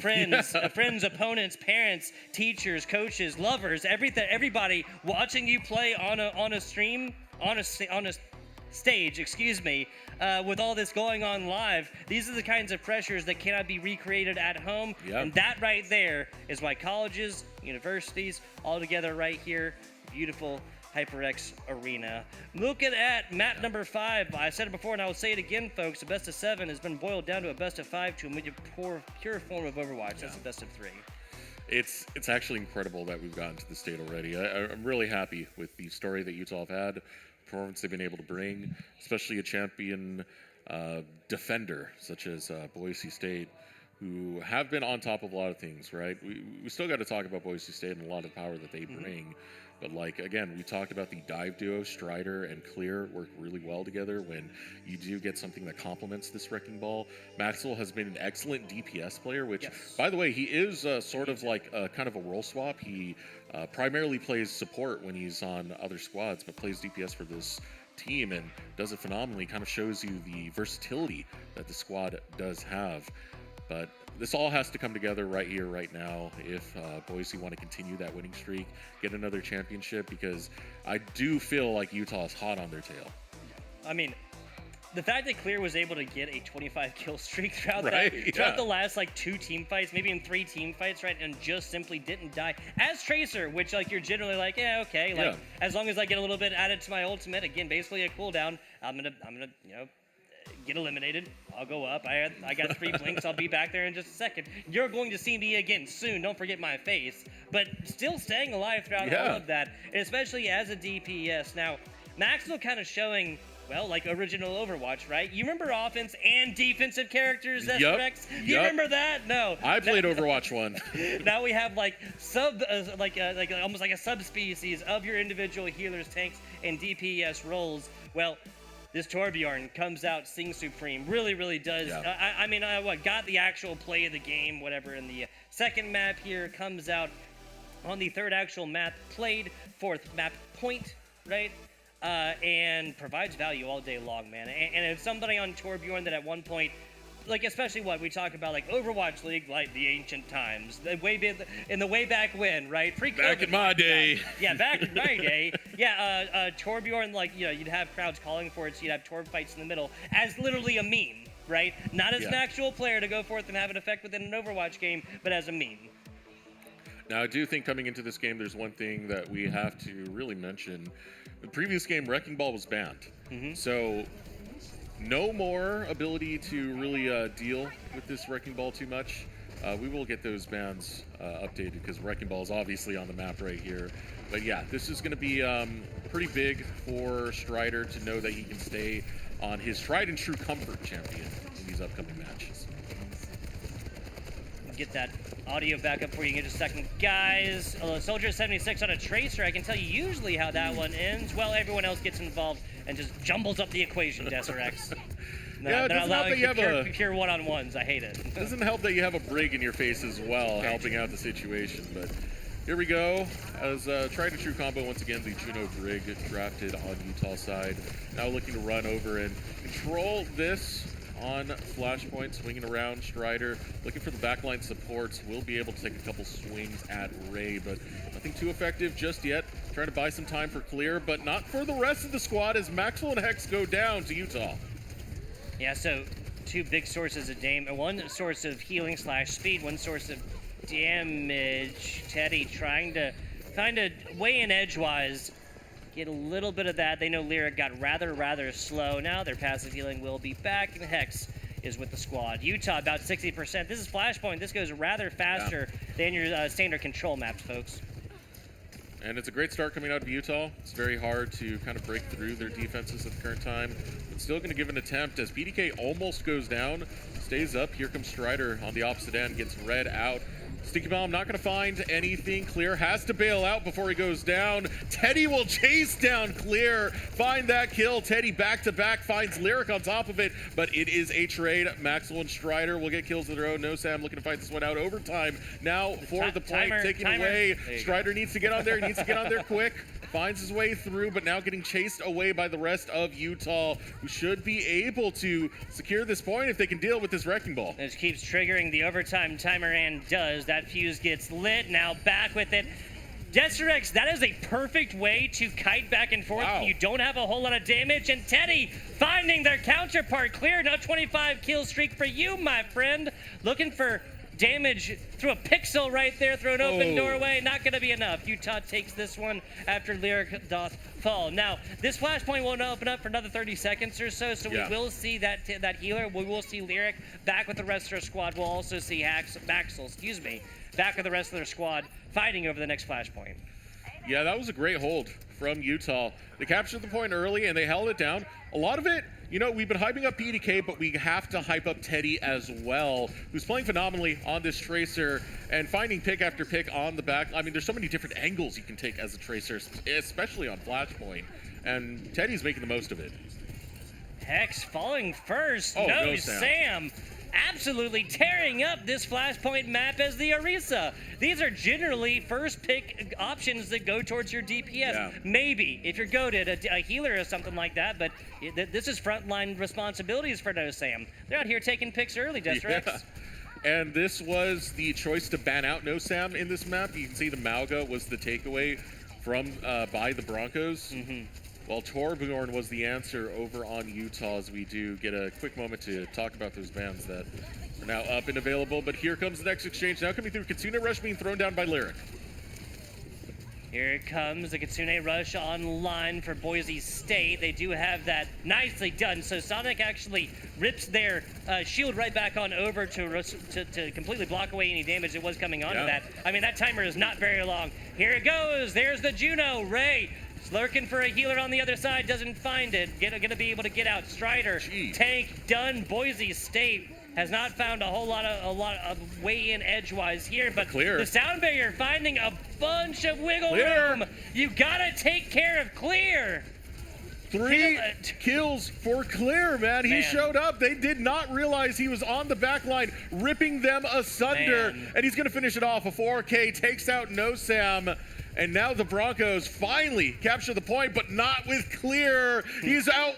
friends, opponents, parents, teachers, coaches, lovers, everybody watching you play on a stream, on a stage, with all this going on live. These are the kinds of pressures that cannot be recreated at home. And that right there is why colleges, universities, all together right here, beautiful HyperX Arena. Looking at map number 5, I said it before and I will say it again, folks, the best of 7 has been boiled down to a best of 5 to a pure form of Overwatch. That's the best of 3. It's actually incredible that we've gotten to this state already. I'm really happy with the story that Utah have had, performance they've been able to bring, especially a champion defender such as Boise State, who have been on top of a lot of things, right? We still got to talk about Boise State and a lot of power that they bring. But again, we talked about the dive duo, Strider and Clear work really well together when you do get something that complements this wrecking ball. Maxwell has been an excellent DPS player, which, by the way, he is sort of kind of a role swap. He primarily plays support when he's on other squads, but plays DPS for this team and does it phenomenally. Kind of shows you the versatility that the squad does have. But this all has to come together right here, right now, if Boise want to continue that winning streak, get another championship, because I do feel like Utah is hot on their tail. I mean, the fact that Clear was able to get a 25 kill streak throughout Right, the last like 2 team fights, maybe in 3 team fights, right, and just simply didn't die as Tracer, which like you're generally like, yeah, okay, like as long as I get a little bit added to my ultimate, again, basically a cooldown, I'm gonna you know, get eliminated. I'll go up. I got 3 blinks. I'll be back there in just a second. You're going to see me again soon. Don't forget my face. But still staying alive throughout all of that, and especially as a DPS. Now, Maxwell kind of showing, well, like original Overwatch, right? You remember offense and defensive characters, HyperX? You remember that? No. I played Overwatch 1. Now we have like almost like a subspecies of your individual healers, tanks, and DPS roles. Well, this Torbjorn comes out, sings supreme, really does. I mean, got the actual play of the game, whatever, in the second map here, comes out on the third actual map, played, 4th map point, right? And provides value all day long, man. And if somebody on Torbjorn that at one point, like especially what we talk about, like Overwatch League, like the ancient times, in the way back when, right? Back in my day. Yeah, back in my day. Yeah, Torbjorn, like, you know, you'd have crowds calling for it, so you'd have Torb fights in the middle as literally a meme, right? Not as an actual player to go forth and have an effect within an Overwatch game, but as a meme. Now, I do think coming into this game, there's one thing that we have to really mention. The previous game, Wrecking Ball was banned. So no more ability to really deal with this Wrecking Ball too much. We will get those bans updated because Wrecking Ball is obviously on the map right here. But yeah, this is going to be pretty big for Strider to know that he can stay on his tried and true comfort champion in these upcoming matches. Get that audio back up for you in just a second, guys. Soldier 76 on a Tracer. I can tell you usually how that one ends. Well, everyone else gets involved and just jumbles up the equation, HyperX. Yeah, it doesn't help that you have pure one-on-ones. I hate it. It doesn't help that you have a Brig in your face as well, helping out the situation. But here we go. As tried and true combo, once again, the Juno Brig drafted on Utah side. Now looking to run over and control this on Flashpoint, swinging around Strider, looking for the backline supports. Will be able to take a couple swings at Ray, but nothing too effective just yet. Trying to buy some time for Clear, but not for the rest of the squad as Maxwell and Hex go down to Utah. Yeah, so 2 big sources of damage, one source of healing / speed, one source of damage. Teddy trying to kind of weigh in edgewise, get a little bit of that. They know Lyric got rather slow. Now their passive healing will be back, and Hex is with the squad. Utah about 60%. This is Flashpoint. This goes rather faster than your standard control maps, folks. And it's a great start coming out of Utah. It's very hard to kind of break through their defenses at the current time. But still going to give an attempt as PDK almost goes down. Stays up. Here comes Strider on the opposite end. Gets red out. Sticky Bomb not going to find anything. Clear has to bail out before he goes down. Teddy will chase down Clear. Find that kill. Teddy back to back finds Lyric on top of it. But it is a trade. Maxwell and Strider will get kills of their own. No Sam looking to fight this one out. Overtime now for the point taken away. Strider needs to get on there. He needs to get on there quick. Finds his way through, but now getting chased away by the rest of Utah, who should be able to secure this point if they can deal with this Wrecking Ball. This keeps triggering the overtime timer and does. That fuse gets lit. Now back with it. HyperX, that is a perfect way to kite back and forth. You don't have a whole lot of damage. And Teddy finding their counterpart. Clear, now 25 kill streak for you, my friend. Looking for damage through a pixel right there, through an open doorway. Not going to be enough. Utah takes this one after Lyric doth fall. Now, this Flashpoint won't open up for another 30 seconds or so, we will see that healer. We will see Lyric back with the rest of their squad. We'll also see Maxwell, back with the rest of their squad fighting over the next Flashpoint. Yeah, that was a great hold from Utah. They captured the point early and they held it down. A lot of it, you know, we've been hyping up PDK, but we have to hype up Teddy as well, who's playing phenomenally on this Tracer and finding pick after pick on the back. I mean, there's so many different angles you can take as a Tracer, especially on Flashpoint, and Teddy's making the most of it. Hex falling first. Oh, no, Sam. Sam. absolutely tearing up this Flashpoint map as the Orisa. These are generally first pick options that go towards your DPS. Yeah. Maybe, if you're goated, a healer or something like that, but this is frontline responsibilities for No Sam. They're out here taking picks early, Destrex. Yeah. And this was the choice to ban out No Sam in this map. You can see the Mauga was the takeaway from by the Broncos. While Torbjorn was the answer over on Utah, as we do get a quick moment to talk about those bans that are now up and available. But here comes the next exchange now coming through. Kitsune Rush being thrown down by Lyric. Here it comes, the Kitsune Rush online for Boise State. They do have that nicely done. So Sonic actually rips their shield right back on over to completely block away any damage that was coming onto that. I mean, that timer is not very long. Here it goes. There's the Juno. Ray lurking for a healer on the other side, doesn't find it. Gonna be able to get out. Strider, tank done. Boise State has not found a lot of way in edgewise here, but Clear. The sound barrier finding a bunch of wiggle room. You gotta take care of Clear. 3 kills for Clear, man. He showed up. They did not realize he was on the back line, ripping them asunder, and he's gonna finish it off. A 4K takes out No Sam. And now the Broncos finally capture the point, but not with Clear. He's out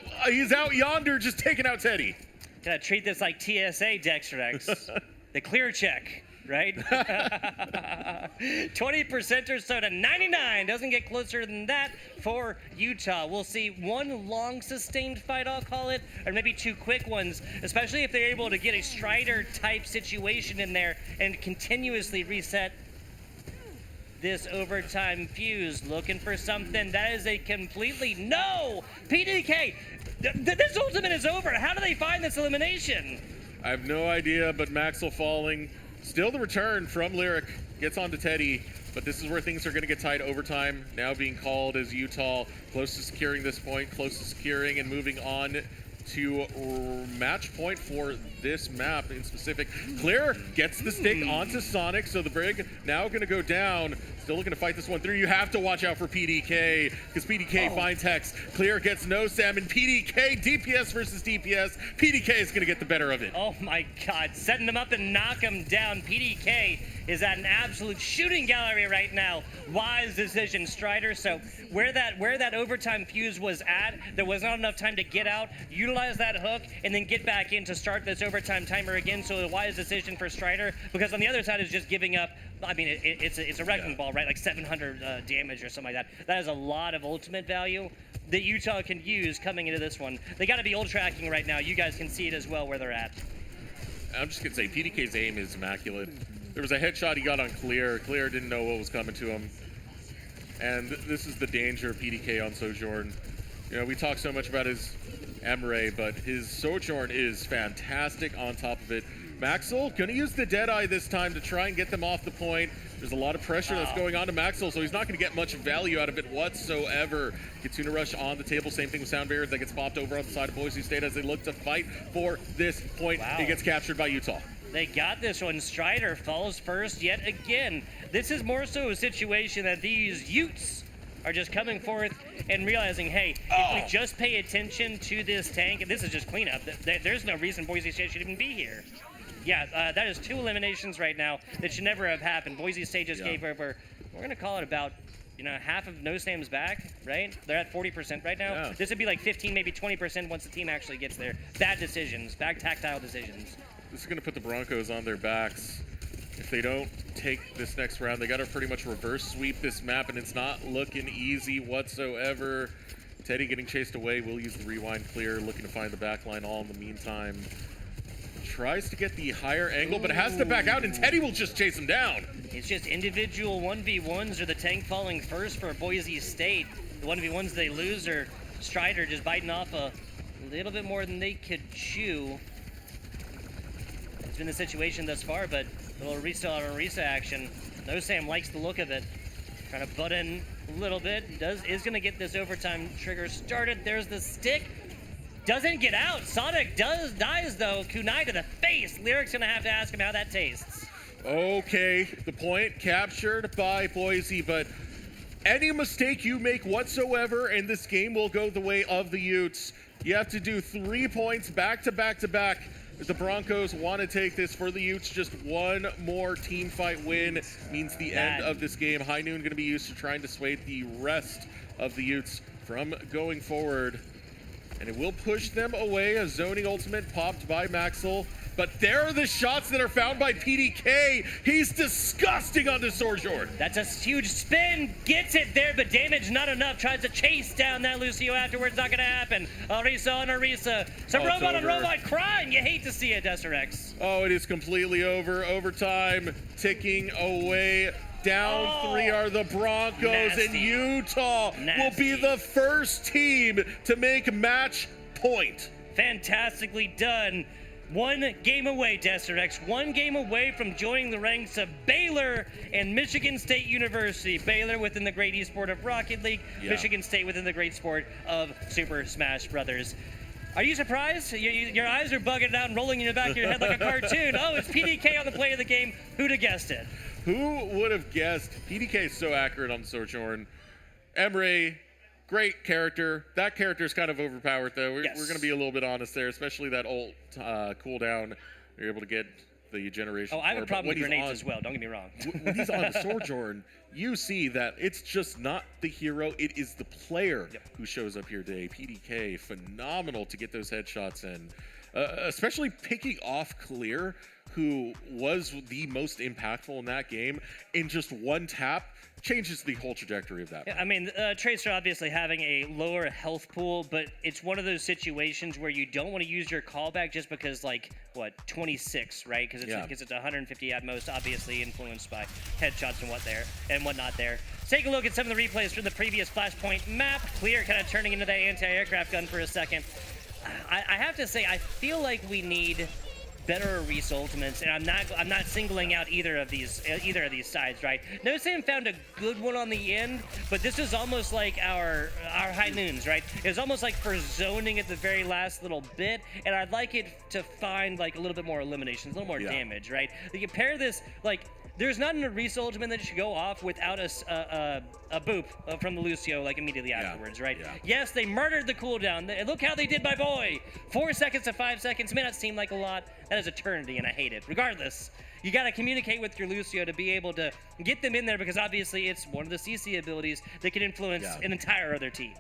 yonder, just taking out Teddy. Gotta treat this like TSA, Dextrex. The clear check, right? 20% or so to 99. Doesn't get closer than that for Utah. We'll see one long sustained fight, I'll call it, or maybe 2 quick ones, especially if they're able to get a Strider type situation in there and continuously reset this overtime fuse. Looking for something. That is a completely no. PDK, this ultimate is over. How do they find this elimination? I have no idea, but Maxwell falling. Still the return from Lyric. Gets onto Teddy, but this is where things are going to get tight. Overtime now being called as Utah close to securing this point, close to securing and moving on to match point for this map in specific. Clear gets the stick onto Sonic, so the Brig now going to go down. Still looking to fight this one through. You have to watch out for PDK, because PDK finds Hex. Clear gets No Sam, and PDK, DPS versus DPS. PDK is going to get the better of it. Oh my god, setting them up and knock them down. PDK is at an absolute shooting gallery right now. Wise decision, Strider. So where that overtime fuse was at, there was not enough time to get out, utilize that hook, and then get back in to start this overtime timer again. So a wise decision for Strider, because on the other side is just giving up. I mean, it's a wrecking ball, right? Like 700 damage or something like that. That is a lot of ultimate value that Utah can use coming into this one. They got to be ult tracking right now. You guys can see it as well where they're at. I'm just going to say, PDK's aim is immaculate. There was a headshot he got on Clear. Clear didn't know what was coming to him. And this is the danger of PDK on Sojourn. You know, we talk so much about his Emre, but his Sojourn is fantastic on top of it. Maxwell gonna use the Deadeye this time to try and get them off the point. There's a lot of pressure that's going on to Maxwell, so he's not gonna get much value out of it whatsoever. Kitsune Rush on the table, same thing with Sound Barrier that gets popped over on the side of Boise State as they look to fight for this point. He gets captured by Utah. They got this one. Strider falls first yet again. This is more so a situation that these Utes are just coming forth and realizing, hey, if we just pay attention to this tank, and this is just cleanup, there's no reason Boise State should even be here. Yeah, that is 2 eliminations right now that should never have happened. Boise State just gave over, we're going to call it about, half of No Sam's back, right? They're at 40% right now. Yeah. This would be like 15, maybe 20% once the team actually gets there. Bad decisions, bad tactile decisions. This is going to put the Broncos on their backs. If they don't take this next round, they got to pretty much reverse sweep this map, and it's not looking easy whatsoever. Teddy getting chased away. Will use the rewind clear, looking to find the back line all in the meantime. Tries to get the higher angle, but has to back out, and Teddy will just chase him down. It's just individual 1v1s or the tank falling first for Boise State. The 1v1s they lose are Strider just biting off a little bit more than they could chew. It's been the situation thus far, but a little Orisa action. No Sam likes the look of it. Trying to butt in a little bit. Is going to get this overtime trigger started. There's the stick. Doesn't get out. Sonic dies though. Kunai to the face. Lyric's gonna have to ask him how that tastes. Okay, the point captured by Boise, but any mistake you make whatsoever and this game will go the way of the Utes. You have to do 3 points back to back to back The Broncos want to take this for the Utes. Just one more team fight win means the end of this game. High Noon going to be used to trying to sway the rest of the Utes from going forward. And it will push them away. A zoning ultimate popped by Maxwell. But there are the shots that are found by PDK. He's disgusting on the Sojourn. That's a huge spin. Gets it there, but damage not enough. Tries to chase down that Lucio afterwards. Not going to happen. Arisa on Arisa. Some robot on robot crime. You hate to see it, SRX. Oh, it is completely over. Overtime ticking away. Down 3 are the Broncos, and Utah will be the first team to make match point. Fantastically done. One game away, SRX. One game away from joining the ranks of Baylor and Michigan State University. Baylor within the great esport of Rocket League. Michigan State within the great sport of Super Smash Brothers. Are you surprised? Your eyes are bugging out and rolling in the back of your head like a cartoon. Oh, it's PDK on the play of the game. Who'd have guessed it? Who would have guessed? PDK is so accurate on the Sojourn. Emre, great character. That character is kind of overpowered, though. We're going to be a little bit honest there, especially that ult cooldown. You're able to get the generation. Oh, I have a problem with grenades as well. Don't get me wrong. When he's on the Sojourn, you see that it's just not the hero. It is the player who shows up here today. PDK, phenomenal to get those headshots in. Especially picking off Clear, who was the most impactful in that game, in just one tap, changes the whole trajectory of that. Yeah, I mean, Tracer obviously having a lower health pool, but it's one of those situations where you don't want to use your callback just because, like, what, 26, right? Because it's 150 at most, obviously influenced by headshots and whatnot there. Let's take a look at some of the replays from the previous Flashpoint map. Clear kind of turning into that anti-aircraft gun for a second. I have to say, I feel like we need better Arisa ultimates, and I'm not singling out either of these sides, right? No Sam found a good one on the end, but this is almost like our High Noons, right? It's almost like for zoning at the very last little bit, and I'd like it to find like a little bit more eliminations, a little more damage, right? You compare this, like, there's not an Arisa ultimate that should go off without a boop from the Lucio like immediately afterwards, right? Yes, they murdered the cooldown. Look how they did my boy. 4 seconds to 5 seconds may not seem like a lot. That is eternity, and I hate it. Regardless, you got to communicate with your Lucio to be able to get them in there because obviously it's one of the CC abilities that can influence an entire other team.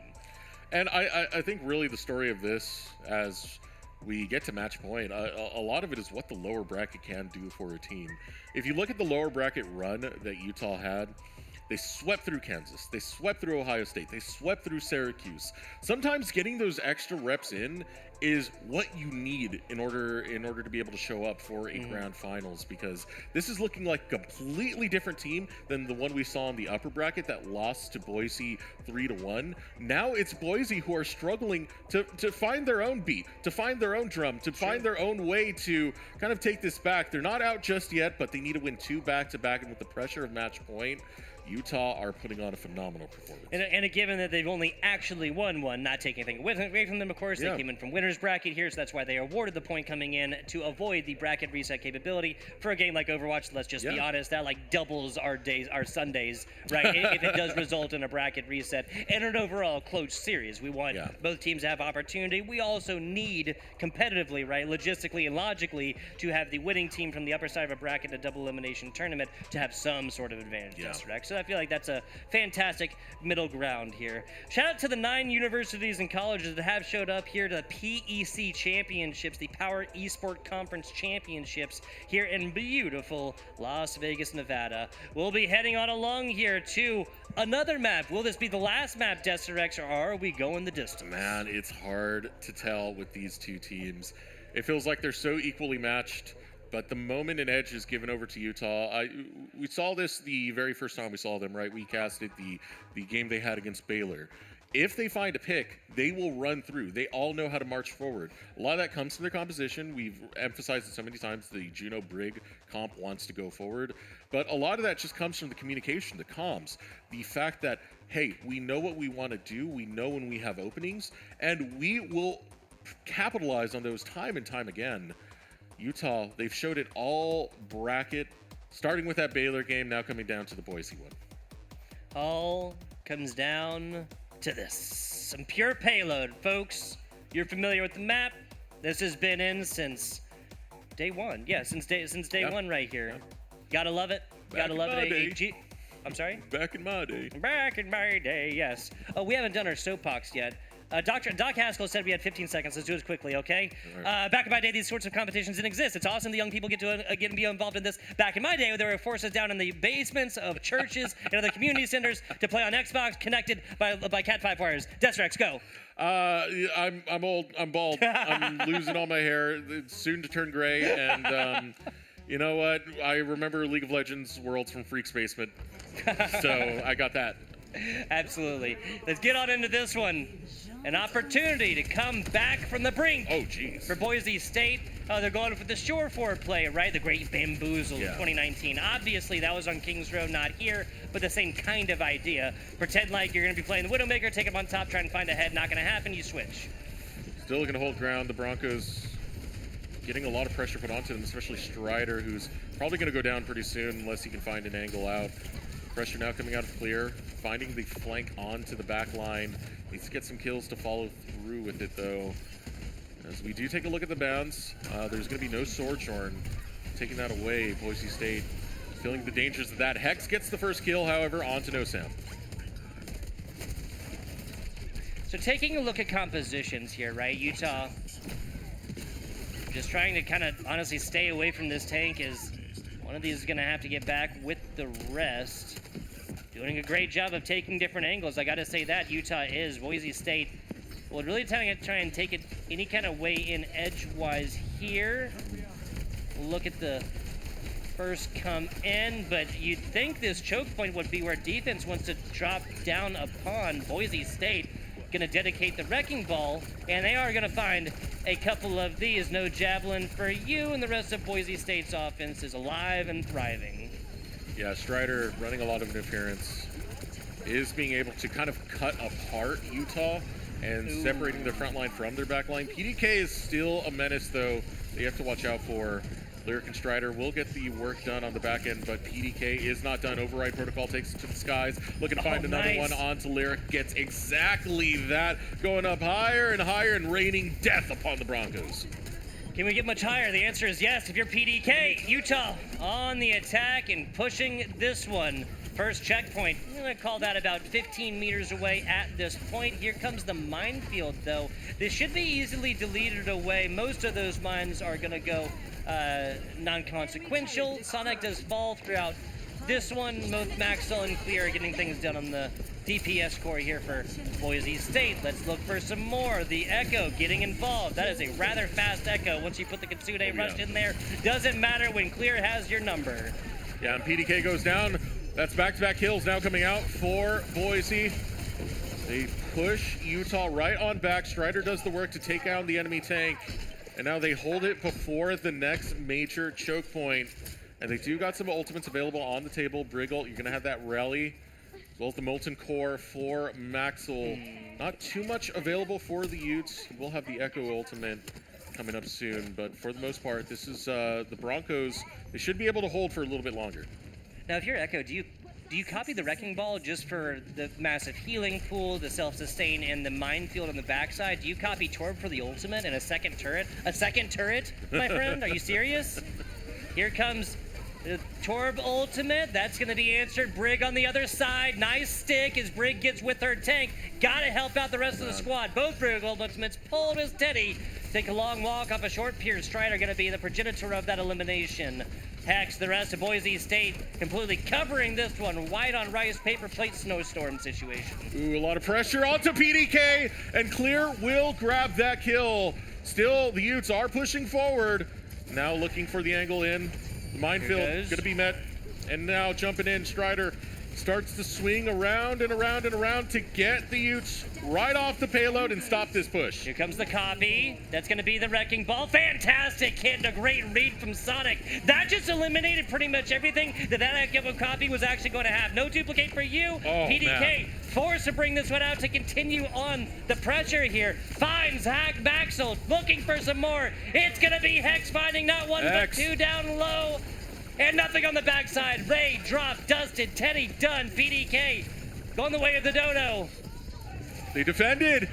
And I think really the story of this, as we get to match point, a lot of it is what the lower bracket can do for a team. If you look at the lower bracket run that Utah had, they swept through Kansas, they swept through Ohio State, they swept through Syracuse. Sometimes getting those extra reps in is what you need in order to be able to show up for a grand finals, because this is looking like a completely different team than the one we saw in the upper bracket that lost to Boise 3-1. Now it's Boise who are struggling to find their own beat, to find their own drum, to find their own way to kind of take this back. They're not out just yet, but they need to win 2 back-to-back, and with the pressure of match point, Utah are putting on a phenomenal performance. And given that they've only actually won one, not taking anything away from them, of course, they came in from winner's bracket here, so that's why they awarded the point coming in to avoid the bracket reset capability. For a game like Overwatch, let's just be honest, that like doubles our Sundays, right? If it does result in a bracket reset and an overall close series. We want both teams to have opportunity. We also need competitively, right, logistically and logically, to have the winning team from the upper side of a bracket, a double elimination tournament, to have some sort of advantage. So I feel like that's a fantastic middle ground here. Shout out to the 9 universities and colleges that have showed up here to the PEC Championships, the Power Esport Conference Championships here in beautiful Las Vegas, Nevada. We'll be heading on along here to another map. Will this be the last map, SRX, or are we going the distance? Man, it's hard to tell with these two teams. It feels like they're so equally matched. But the moment an edge is given over to Utah, we saw this the very first time we saw them, right? We casted the game they had against Baylor. If they find a pick, they will run through. They all know how to march forward. A lot of that comes from their composition. We've emphasized it so many times. The Juno Brig comp wants to go forward. But a lot of that just comes from the communication, the comms. The fact that, hey, we know what we want to do. We know when we have openings. And we will capitalize on those time and time again. Utah, they've showed it all bracket, starting with that Baylor game, now coming down to the Boise one. All comes down to this. Some pure payload, folks. You're familiar with the map. This has been in since day one. Yeah, since day Yep. one right here. Yep. Gotta love it. Gotta in love my it. day. I'm sorry? Back in my day. Back in my day, yes. Oh, we haven't done our soapbox yet. Doc Haskell said we had 15 seconds. Let's do it quickly, okay? Back in my day, these sorts of competitions didn't exist. It's awesome the young people get to be involved in this. Back in my day, there were forces down in the basements of churches and other community centers to play on Xbox, connected by Cat 5 wires. Desrex, go. I'm old. I'm bald. I'm losing all my hair. It's soon to turn gray. And you know what? I remember League of Legends Worlds from Freak's Basement. So I got that. Absolutely. Let's get on into this one. An opportunity to come back from the brink. Oh, jeez. For Boise State. They're going for the Shore 4 play, right? The Great Bamboozle 2019. Obviously, that was on Kings Row, not here, but the same kind of idea. Pretend like you're going to be playing the Widowmaker, take him on top, try and find a head. Not going to happen, you switch. Still looking to hold ground. The Broncos getting a lot of pressure put onto them, especially Strider, who's probably going to go down pretty soon unless he can find an angle out. Pressure now coming out of clear, finding the flank onto the back line. Needs to get some kills to follow through with it, though. As we do take a look at the bounds, there's going to be no Swordshorn. Taking that away, Boise State feeling the dangers of that. Hex gets the first kill, however, onto No Sam. So taking a look at compositions here, right? Utah just trying to kind of honestly stay away from this tank, as one of these is going to have to get back with the rest. Doing a great job of taking different angles. I got to say that Utah is. Boise State will really try and take it any kind of way in edgewise here. We'll look at the first come in, but you'd think this choke point would be where defense wants to drop down upon. Boise State going to dedicate the wrecking ball, and they are going to find a couple of these. No javelin for you, and the rest of Boise State's offense is alive and thriving. Yeah, Strider running a lot of interference, is being able to kind of cut apart Utah and separating their front line from their back line. PDK is still a menace, though. They have to watch out for. Lyric and Strider will get the work done on the back end, but PDK is not done. Override Protocol takes it to the skies. Looking to find another one onto Lyric. Gets exactly that. Going up higher and higher and raining death upon the Broncos. Can we get much higher? The answer is yes. If you're PDK, Utah on the attack and pushing this one. First checkpoint, I'm going to call that about 15 meters away at this point. Here comes the minefield, though. This should be easily deleted away. Most of those mines are going to go non-consequential. Sonic does fall throughout this one. Both Maxwell and Clear are getting things done on the DPS core here for Boise State. Let's look for some more. The Echo getting involved. That is a rather fast Echo. Once you put the Kitsune Rush in there, doesn't matter when Clear has your number. Yeah, and PDK goes down. That's back-to-back kills now coming out for Boise. They push Utah right on back. Strider does the work to take down the enemy tank. And now they hold it before the next major choke point. And they do got some ultimates available on the table. Briggle, you're going to have that rally, as well as the Molten Core for Maxwell. Not too much available for the Utes. We'll have the Echo ultimate coming up soon. But for the most part, this is the Broncos. They should be able to hold for a little bit longer. Now, if you're Echo, do you copy the Wrecking Ball just for the massive healing pool, the self-sustain, and the minefield on the backside? Do you copy Torb for the ultimate and a second turret? A second turret, my friend? Are you serious? Here comes the Torb ultimate. That's going to be answered. Brig on the other side. Nice stick as Brig gets with her tank. Got to help out the rest of the squad. Both Brig ultimates pulled as Teddy. Take a long walk off a short pier. Strider going to be the progenitor of that elimination. Hex, the rest of Boise State completely covering this one. White on rice, paper plate, snowstorm situation. Ooh, a lot of pressure onto PDK, and Clear will grab that kill. Still, the Utes are pushing forward. Now looking for the angle in. The minefield going to be met. And now jumping in, Strider starts to swing around and around and around to get the Utes right off the payload and stop this push. Here comes the copy. That's going to be the Wrecking Ball. Fantastic hit and a great read from Sonic. That just eliminated pretty much everything that copy was actually going to have. No duplicate for you. PDK man. Forced to bring this one out to continue on the pressure here. Finds Hack Maxwell looking for some more. It's going to be Hex finding not one but two down low. And nothing on the backside. Ray dropped, dusted, Teddy done, PDK going the way of the dodo. They defended.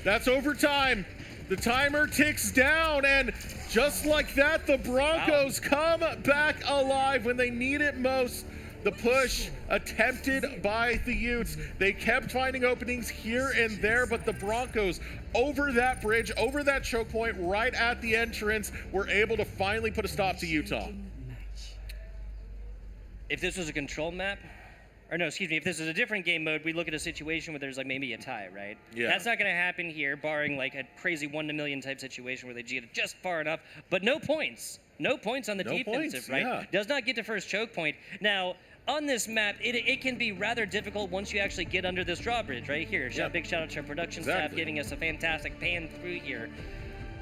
That's overtime. The timer ticks down, and just like that, the Broncos come back alive when they need it most. The push attempted by the Utes. They kept finding openings here and there, but the Broncos over that bridge, over that choke point, right at the entrance, were able to finally put a stop to Utah. If this was a control map, or no, excuse me, if this is a different game mode, we look at a situation where there's like maybe a tie, right? Yeah. That's not going to happen here, barring like a crazy 1 in a million type situation where they get it just far enough, but no points. No points on the defensive, right? Yeah. Does not get to first choke point. Now, on this map, it can be rather difficult once you actually get under this drawbridge right here. Big shout out to our production staff giving us a fantastic pan through here.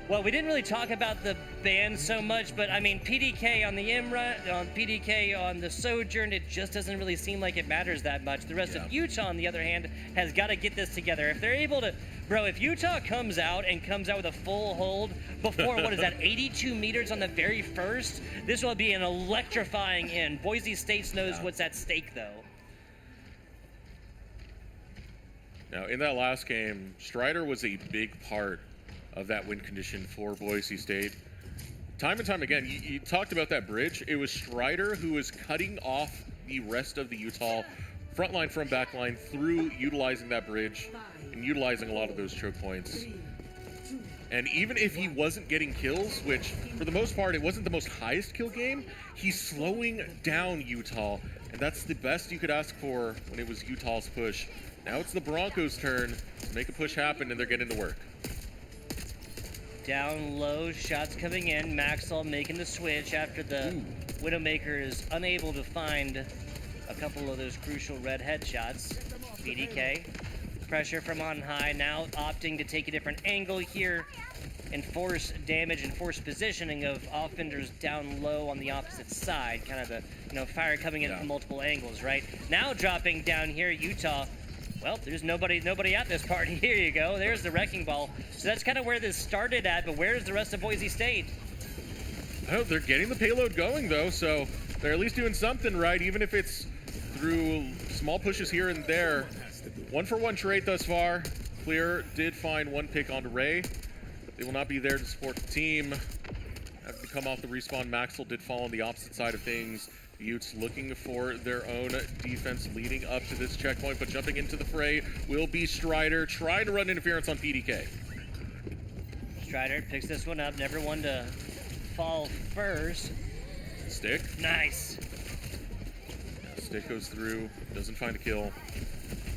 Well, we didn't really talk about the ban so much, but I mean, PDK on the Imra, on PDK on the Sojourn, it just doesn't really seem like it matters that much. The rest of Utah, on the other hand, has got to get this together. If they're able to, bro, if Utah comes out with a full hold before, what is that, 82 meters on the very first, this will be an electrifying end. Boise State knows what's at stake, though. Now, in that last game, Strider was a big part of that win condition for Boise State. Time and time again, you talked about that bridge. It was Strider who was cutting off the rest of the Utah front line from back line through utilizing that bridge and utilizing a lot of those choke points. And even if he wasn't getting kills, which for the most part, it wasn't the most highest kill game, he's slowing down Utah. And that's the best you could ask for when it was Utah's push. Now it's the Broncos' turn to make a push happen, and they're getting to work. Down low, shots coming in. Maxwell making the switch after the Widowmaker is unable to find a couple of those crucial red headshots. BDK, pressure from on high, now opting to take a different angle here and force damage and force positioning of offenders down low on the opposite side. Kind of the fire coming in from multiple angles, right? Now dropping down here, Utah. Well, there's nobody at this party. Here you go. There's the wrecking ball. So that's kind of where this started at, but where's the rest of Boise State? Oh, they're getting the payload going, though, so they're at least doing something right, even if it's through small pushes here and there. 1-for-1 trade thus far. Clear did find one pick onto Ray. They will not be there to support the team. Have to come off the respawn. Maxwell did fall on the opposite side of things. Utes looking for their own defense leading up to this checkpoint, but jumping into the fray will be Strider, trying to run interference on PDK. Strider picks this one up, never one to fall first. Stick. Nice. Stick goes through, doesn't find a kill.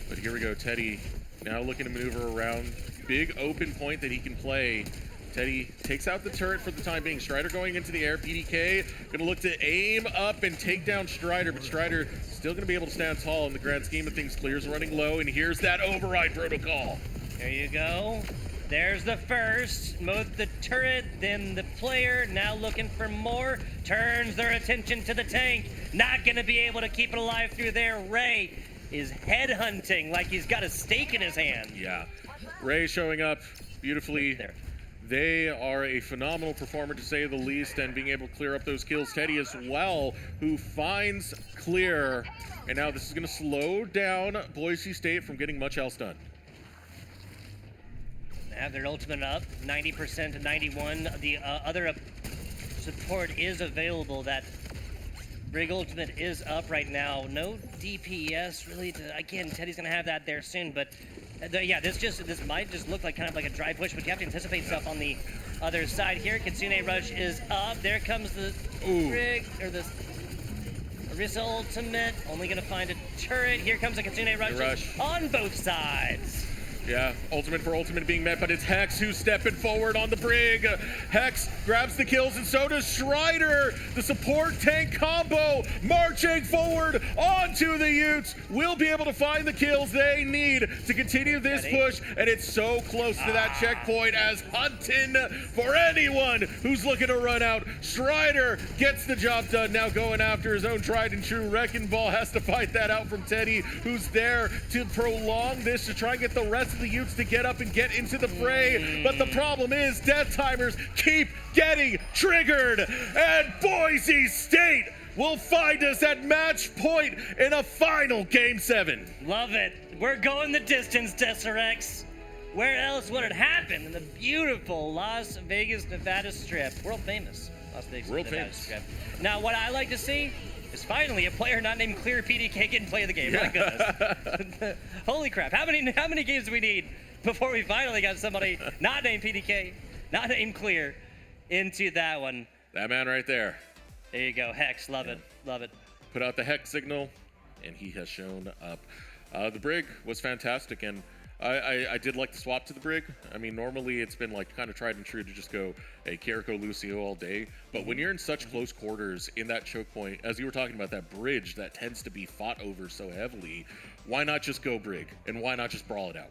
But here we go, Teddy now looking to maneuver around. Big open point that he can play. Teddy takes out the turret for the time being. Strider going into the air. PDK going to look to aim up and take down Strider, but Strider still going to be able to stand tall in the grand scheme of things. Clear's running low, and here's that override protocol. There you go. There's the first. Both the turret, then the player, now looking for more. Turns their attention to the tank. Not going to be able to keep it alive through there. Ray is headhunting like he's got a stake in his hand. Yeah. Ray showing up beautifully. There. They are a phenomenal performer, to say the least, and being able to clear up those kills. Teddy as well, who finds Clear. And now this is going to slow down Boise State from getting much else done. They have their ultimate up, 90% to 91. The other support is available. That Brig ultimate is up right now. No DPS really. Again, Teddy's going to have that there soon, but yeah, this might just look like kind of like a dry push, but you have to anticipate stuff on the other side here. Kitsune Rush is up. There comes the Brig, or the Orisa ultimate. Only going to find a turret. Here comes the Kitsune Rush on both sides. Yeah, ultimate for ultimate being met, but it's Hex who's stepping forward on the Brig. Hex grabs the kills, and so does Strider. The support tank combo marching forward onto the Utes. Will be able to find the kills they need to continue this push, and it's so close to that checkpoint as hunting for anyone who's looking to run out. Strider gets the job done, now going after his own tried and true wrecking ball. Has to fight that out from Teddy, who's there to prolong this, to try and get the rest of the Utes to get up and get into the fray. But the problem is death timers keep getting triggered, and Boise State will find us at match point in a final Game 7. Love it. We're going the distance, HyperX. Where else would it happen than the beautiful Las Vegas, Nevada Strip? World famous Las Vegas, Nevada Strip. Now, what I like to see is finally a player not named Clear PDK getting play of the game. My goodness. Holy crap. How many games do we need before we finally got somebody not named PDK, not named Clear, into that one? That man right there. There you go. Hex. Love it. Love it. Put out the Hex signal, and he has shown up. The Brig was fantastic, and I did like the swap to the Brig. I mean, normally it's been like kind of tried and true to just go a Kiriko Lucio all day. But when you're in such close quarters in that choke point, as you were talking about that bridge that tends to be fought over so heavily, why not just go Brig? And why not just brawl it out?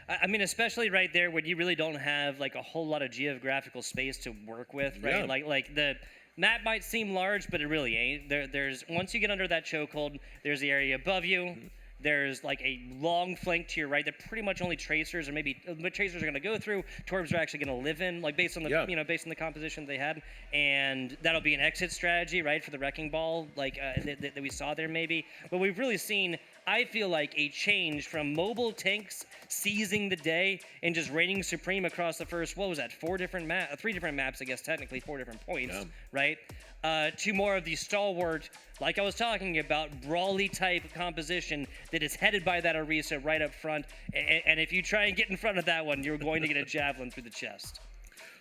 I mean, especially right there when you really don't have like a whole lot of geographical space to work with, right? Yeah. Like the map might seem large, but it really ain't. There's once you get under that chokehold, there's the area above you. There's like a long flank to your right that pretty much only tracers or maybe tracers are going to go through. Torbs are actually going to live in, like based on the based on the composition they had, and that'll be an exit strategy, right, for the wrecking ball, like that we saw there maybe. But we've really seen, I feel like, a change from mobile tanks seizing the day and just reigning supreme across the first, what was that, 3 different maps, I guess technically 4 different points, right? To more of the stalwart, like I was talking about, brawly type composition that is headed by that Orisa right up front. And if you try and get in front of that one, you're going to get a javelin through the chest.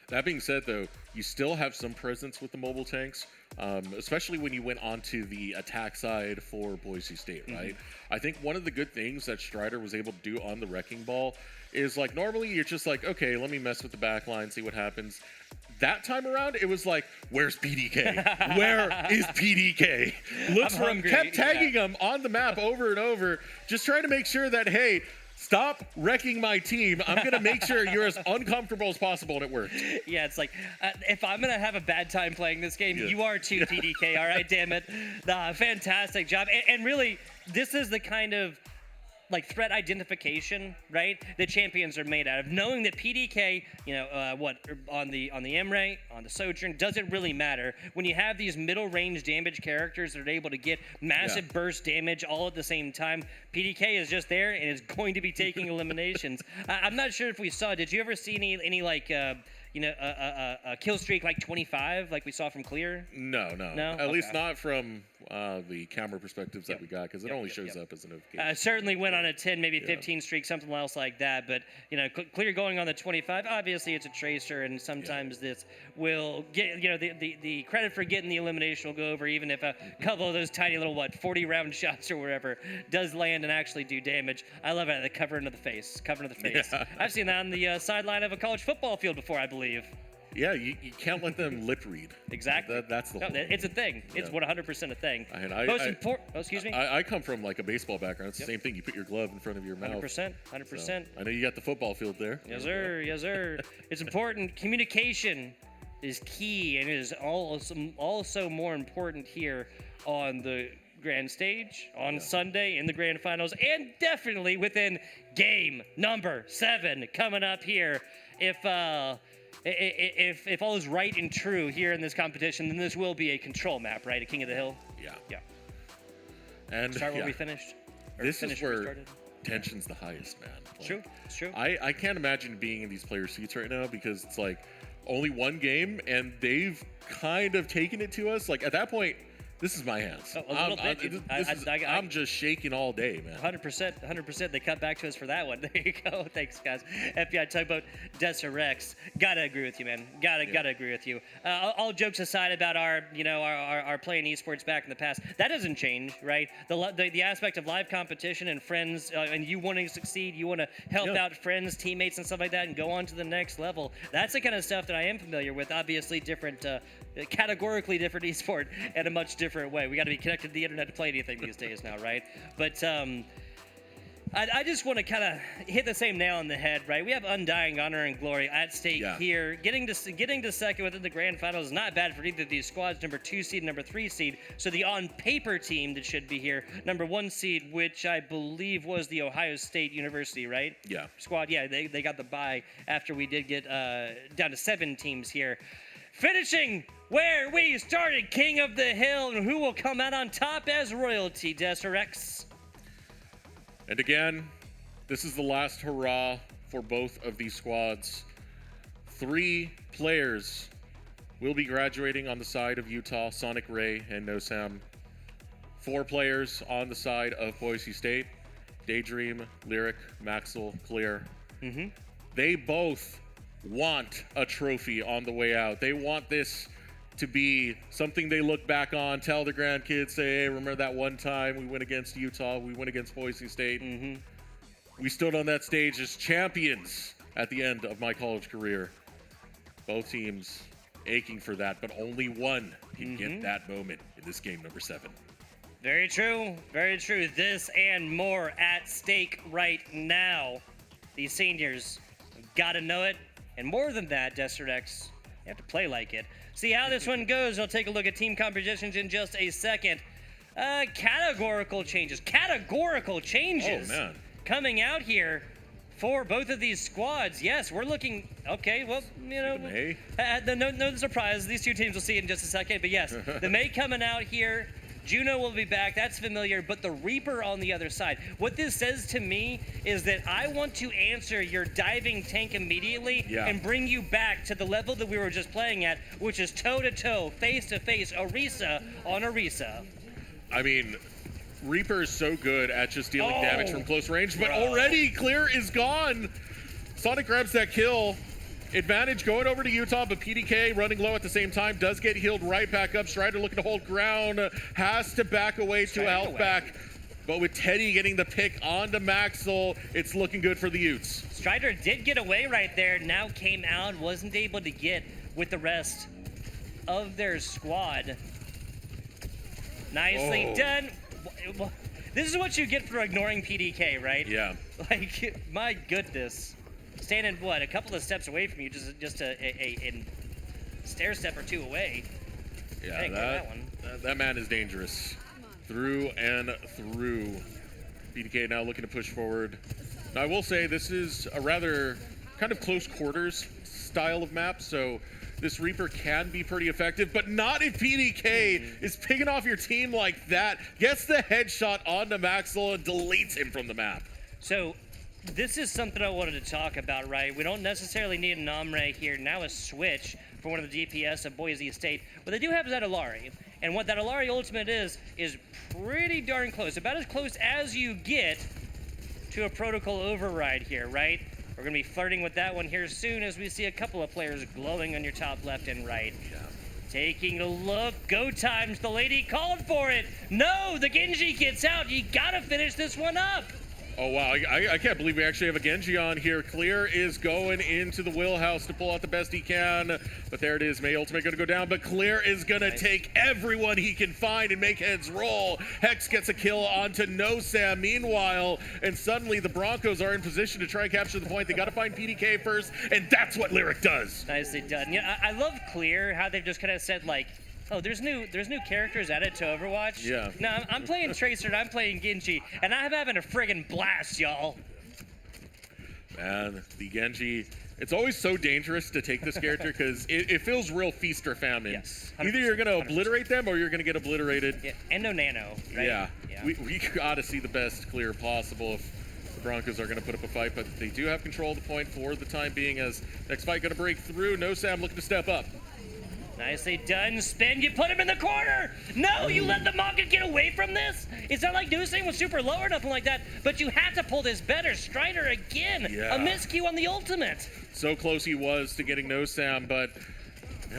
That being said, though, you still have some presence with the mobile tanks, especially when you went onto the attack side for Boise State, right? I think one of the good things that Strider was able to do on the wrecking ball is, like, normally you're just like, okay, let me mess with the back line, see what happens. That time around, it was like, where's PDK? Where is PDK? Looks for him, kept tagging him on the map over and over, just trying to make sure that, hey, stop wrecking my team. I'm going to make sure you're as uncomfortable as possible, and it worked. Yeah, it's like, if I'm going to have a bad time playing this game, you are too, PDK, all right, damn it. Fantastic job. And really, this is the kind of like threat identification, right, that champions are made out of. Knowing that PDK, on the M-Ray, on the Sojourn, doesn't really matter. When you have these middle range damage characters that are able to get massive burst damage all at the same time, PDK is just there and is going to be taking eliminations. I'm not sure if we saw, did you ever see any like, a kill streak like 25 like we saw from Clear? No? At least not from the camera perspectives that we got, because it only shows up as a notification. Certainly went on a 10, maybe 15 streak, something else like that. But Clear going on the 25. Obviously, it's a tracer, and sometimes this will get the credit for getting the elimination will go over, even if a couple of those tiny little 40-round shots or whatever does land and actually do damage. I love it. The cover into the face. I've seen that on the sideline of a college football field before, I believe. Yeah, you can't let them lip read. Exactly. That's the whole thing. It's a thing. It's 100% a thing. Excuse me? I come from like a baseball background. It's the same thing. You put your glove in front of your mouth. 100%. So, I know you got the football field there. Yes, sir. Yes, sir. It's important. Communication is key, and it is also more important here on the grand stage on Sunday in the grand finals, and definitely within game number 7 coming up here. If all is right and true here in this competition, then this will be a control map, right? A King of the Hill. Yeah. And start where we finished. This is where tension's the highest, man. Like, it's true. I can't imagine being in these players' seats right now, because it's like only one game and they've kind of taken it to us. Like at that point, this is my hands. I'm just shaking all day, man. 100%. They cut back to us for that one. There you go. Thanks, guys. FBI tugboat, HyperX. Gotta agree with you, man. Gotta agree with you. All jokes aside about our playing esports back in the past, that doesn't change, right? The aspect of live competition and friends, and you wanting to succeed, you want to help out friends, teammates, and stuff like that, and go on to the next level. That's the kind of stuff that I am familiar with. Obviously, different. Categorically different esport in a much different way. We got to be connected to the internet to play anything these days now, right? But I just want to kind of hit the same nail on the head, right? We have undying honor and glory at stake here. Getting to second within the grand finals is not bad for either of these squads, number 2 seed, number 3 seed. So the on-paper team that should be here, number 1 seed, which I believe was the Ohio State University, right? Yeah. Squad, they got the bye after we did get down to 7 teams here. Finishing where we started, King of the Hill, and who will come out on top as royalty, HyperX. And again, this is the last hurrah for both of these squads. 3 players will be graduating on the side of Utah, Sonic Ray and NoSam. 4 players on the side of Boise State, Daydream, Lyric, Maxwell, Clear. They both want a trophy on the way out. They want this to be something they look back on, tell their grandkids, say, hey, remember that one time we went against Utah, we went against Boise State. We stood on that stage as champions at the end of my college career. Both teams aching for that, but only one can get that moment in this game number 7. Very true. Very true. This and more at stake right now. These seniors got to know it. And more than that, Desert X, you have to play like it. See how this one goes. I'll take a look at team compositions in just a second. Categorical changes. Categorical changes. Oh, man. Coming out here for both of these squads. Yes, we're looking. Okay, well, you know, no surprise. These 2 teams we'll see in just a second. But yes, the May coming out here. Juno will be back, that's familiar, but the Reaper on the other side. What this says to me is that I want to answer your diving tank immediately and bring you back to the level that we were just playing at, which is toe-to-toe, face-to-face, Orisa on Orisa. I mean, Reaper is so good at just dealing damage from close range, but already Clear is gone. Sonic grabs that kill. Advantage going over to Utah, but PDK running low at the same time does get healed right back up. Strider looking to hold ground, has to back away to health back. But with Teddy getting the pick onto Maxwell, it's looking good for the Utes. Strider did get away right there, now came out, wasn't able to get with the rest of their squad. Nicely done. This is what you get for ignoring PDK, right? Yeah. Like, my goodness. Standing, what, a couple of steps away from you, just a stair step or 2 away. Yeah, that man is dangerous. Through and through. PDK now looking to push forward. Now, I will say this is a rather kind of close quarters style of map, so this Reaper can be pretty effective, but not if PDK is picking off your team like that, gets the headshot onto Maxwell and deletes him from the map. So, this is something I wanted to talk about, right? We don't necessarily need an Omre here. Now a switch for one of the DPS of Boise State. But they do have that Alari. And what that Alari ultimate is pretty darn close. About as close as you get to a protocol override here, right? We're going to be flirting with that one here soon as we see a couple of players glowing on your top left and right. Taking a look. Go times. The lady called for it. No, the Genji gets out. You got to finish this one up. Oh, wow. I can't believe we actually have a Genji on here. Clear is going into the wheelhouse to pull out the best he can. But there it is. May ultimate going to go down. But Clear is going to take everyone he can find and make heads roll. Hex gets a kill onto NoSam. Meanwhile, and suddenly the Broncos are in position to try and capture the point. They got to find PDK first, and that's what Lyric does. Nicely done. Yeah, I love Clear, how they've just kind of said, like, oh, there's new characters added to Overwatch? Yeah. No, I'm playing Tracer and I'm playing Genji, and I'm having a friggin' blast, y'all. Man, the Genji, it's always so dangerous to take this character because it feels real feast or famine. Yes. Either you're going to obliterate them or you're going to get obliterated. Yeah, and no nano, right? Yeah. We got to see the best Clear possible if the Broncos are going to put up a fight, but they do have control of the point for the time being as next fight going to break through. NoSam looking to step up. Nicely done. Spin, you put him in the corner. No, you let the Monka get away from this. It's not like Noosing was super low or nothing like that, but you had to pull this better. Strider again. Yeah. A miscue on the ultimate. So close he was to getting NoSam, but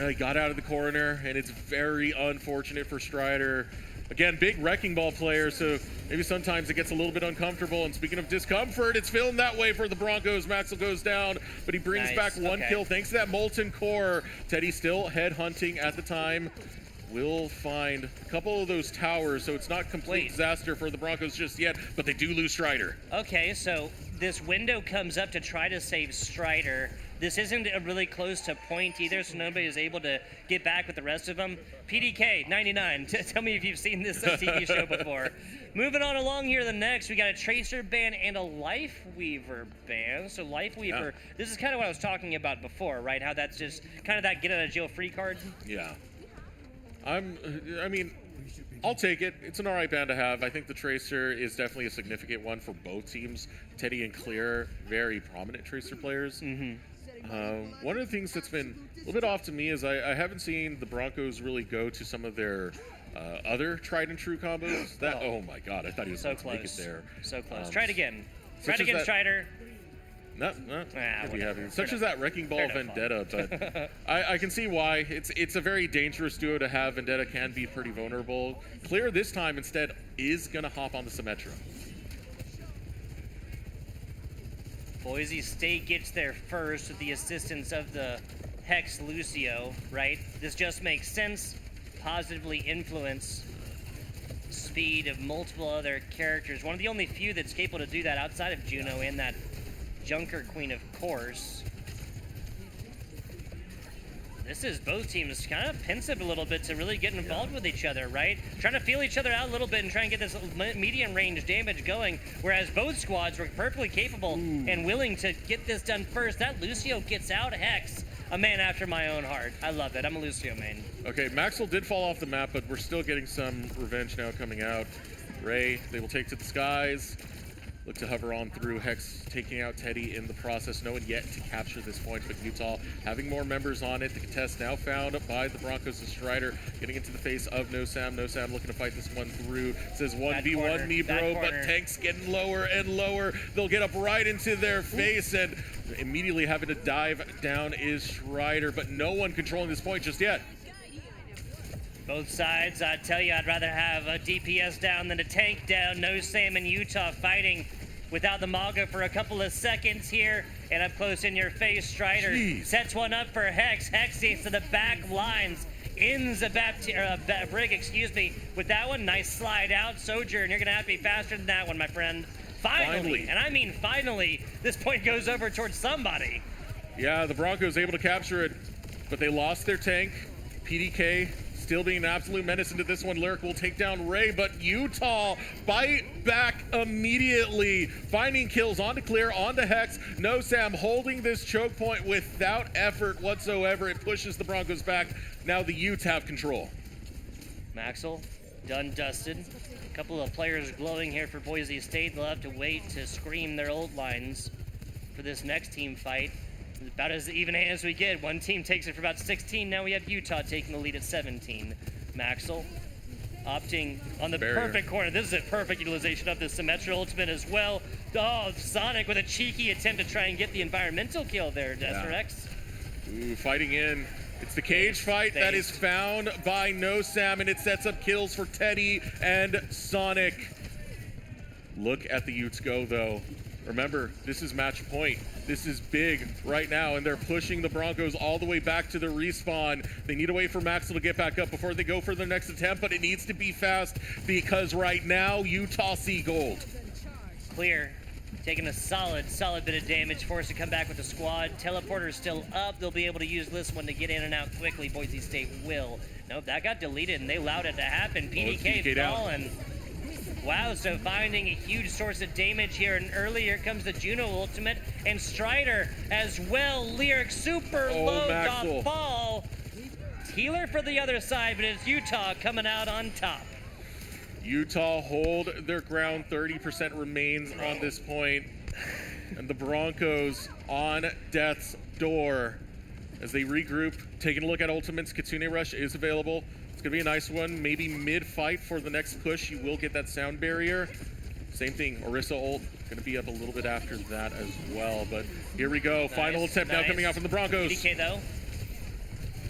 he got out of the corner, and it's very unfortunate for Strider. Again, big wrecking ball player, so maybe sometimes it gets a little bit uncomfortable. And speaking of discomfort, it's feeling that way for the Broncos. Maxwell goes down, but he brings back one kill thanks to that Molten Core. Teddy still head hunting at the time. Will find a couple of those towers, so it's not complete disaster for the Broncos just yet, but they do lose Strider. Okay, so this window comes up to try to save Strider. This isn't really close to point either, so nobody is able to get back with the rest of them. PDK, 99. Tell me if you've seen this TV show before. Moving on along here, the next, we got a Tracer ban and a Life Weaver ban. So Life Weaver, this is kind of what I was talking about before, right? How that's just kind of that get out of jail free card. Yeah. I mean, I'll take it. It's an all right band to have. I think the Tracer is definitely a significant one for both teams. Teddy and Clear, very prominent Tracer players. One of the things that's been a little bit off to me is I haven't seen the Broncos really go to some of their other tried and true combos. That oh my god, I thought he was so going to make it close. there. So close. Try it again. Try such it as again, that- Strider. No, could be having such Fair as that Wrecking Ball Fair enough. Vendetta, but I can see why. It's a very dangerous duo to have. Vendetta can be pretty vulnerable. Clear this time instead is gonna hop on the Symmetra. Boise State gets there first with the assistance of the Hex Lucio, right? This just makes sense. Positively influence speed of multiple other characters. One of the only few that's capable to do that outside of Juno and that Junker Queen, of course. This is both teams kind of pensive a little bit to really get involved with each other, right? Trying to feel each other out a little bit and try and get this medium range damage going, whereas both squads were perfectly capable and willing to get this done first. That Lucio gets out Hex, a man after my own heart. I love it. I'm a Lucio main. Okay, Maxwell did fall off the map, but we're still getting some revenge now coming out. Ray, they will take to the skies. Look to hover on through. Hex taking out Teddy in the process. No one yet to capture this point, but Utah having more members on it. The contest now found by the Broncos and Strider getting into the face of No Sam. No Sam looking to fight this one through. Says 1v1 me, bro, but Tank's getting lower and lower. They'll get up right into their face, and immediately having to dive down is Strider, but no one controlling this point just yet. Both sides, I tell you, I'd rather have a DPS down than a tank down. No Sam and Utah fighting without the Maga for a couple of seconds here. And up close in your face, Strider sets one up for Hex. Hex takes to the back lines. Ends a Brig, excuse me, with that one. Nice slide out. Sojourn, you're going to have to be faster than that one, my friend. Finally, and I mean finally, this point goes over towards somebody. Yeah, the Broncos able to capture it, but they lost their tank. PDK still being an absolute menace into this one. Lyric will take down Ray, but Utah bite back immediately. Finding kills onto Clear, onto Hex. No Sam holding this choke point without effort whatsoever. It pushes the Broncos back. Now the Utes have control. Maxwell, done dusted. A couple of players glowing here for Boise State. They'll have to wait to scream their old lines for this next team fight. About as even as we get. One team takes it for about 16. Now we have Utah taking the lead at 17. Maxwell opting on the perfect corner. This is a perfect utilization of the Symmetra ultimate as well. Oh, Sonic with a cheeky attempt to try and get the environmental kill there, HyperX. Ooh, fighting in. It's the cage fight that is found by No Sam, and it sets up kills for Teddy and Sonic. Look at the Utes go, though. Remember, this is match point. This is big right now, and they're pushing the Broncos all the way back to the respawn. They need a way for Maxwell to get back up before they go for their next attempt, but it needs to be fast because right now, Utah see gold. Clear, taking a solid bit of damage, forced to come back with the squad. Teleporter's still up. They'll be able to use this one to get in and out quickly. Boise State will. Nope, that got deleted, and they allowed it to happen. PDK falling. Wow, so finding a huge source of damage here, and earlier comes the Juno ultimate, and Strider as well. Lyric super low off fall. Healer for the other side, but it's Utah coming out on top. Utah hold their ground, 30% remains on this point, and the Broncos on death's door as they regroup, taking a look at ultimates. Kitsune Rush is available. It's gonna be a nice one. Maybe mid-fight for the next push, you will get that sound barrier. Same thing, Orisa ult, gonna be up a little bit after that as well. But here we go, final attempt now coming out from the Broncos. PDK though.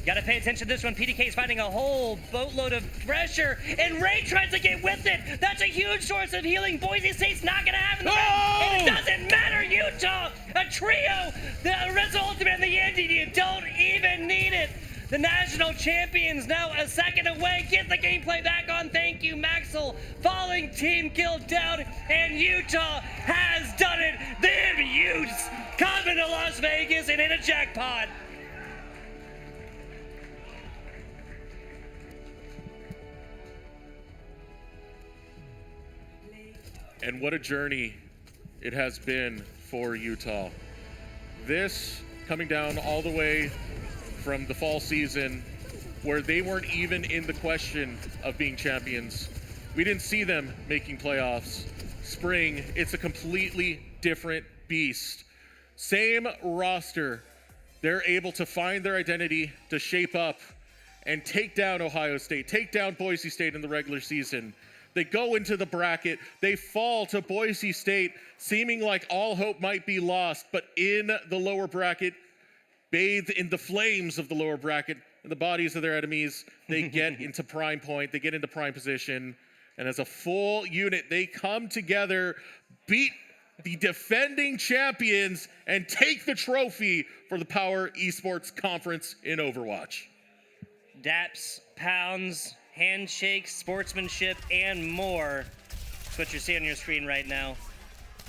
Gotta pay attention to this one. PDK is finding a whole boatload of pressure, and Ray tries to get with it. That's a huge source of healing. Boise State's not gonna have in the back. It doesn't matter, Utah. A trio, the Orisa ultimate and the Andy, you don't even need it. The national champions now a second away. Get the gameplay back on. Thank you, Maxwell. Falling team killed down, and Utah has done it. The Utes coming to Las Vegas and in a jackpot. And what a journey it has been for Utah. This coming down all the way from the fall season where they weren't even in the question of being champions. We didn't see them making playoffs. Spring, it's a completely different beast. Same roster. They're able to find their identity, to shape up, and take down Ohio State, take down Boise State in the regular season. They go into the bracket, they fall to Boise State, seeming like all hope might be lost, but in the lower bracket, bathed in the flames of the lower bracket, in the bodies of their enemies, they get into prime point, they get into prime position, and as a full unit, they come together, beat the defending champions, and take the trophy for the Power Esports Conference in Overwatch. Daps, pounds, handshakes, sportsmanship, and more. That's what you're seeing on your screen right now.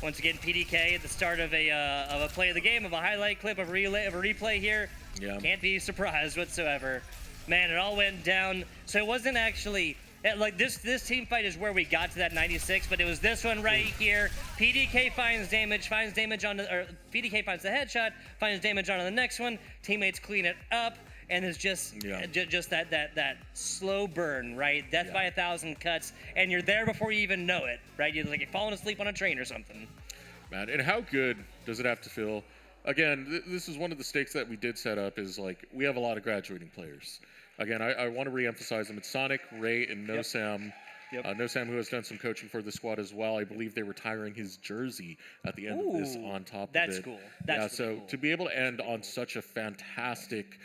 Once again, PDK at the start of a play of the game, of a highlight clip, of a replay here. Yeah. Can't be surprised whatsoever. Man, it all went down. So it wasn't actually like this team fight is where we got to that 96, but it was this one right here. PDK finds damage on the, or PDK finds the headshot, finds damage on the next one. Teammates clean it up. And it's just that slow burn, right? Death by 1,000 cuts, and you're there before you even know it, right? You're like you're falling asleep on a train or something. Man, and how good does it have to feel? Again, this is one of the stakes that we did set up, is like we have a lot of graduating players. Again, I want to re-emphasize them. It's Sonic, Ray, and No Sam. No Sam, who has done some coaching for the squad as well. I believe they're retiring his jersey at the end of this on top of it. That's cool. That's so cool. To be able to end on such a fantastic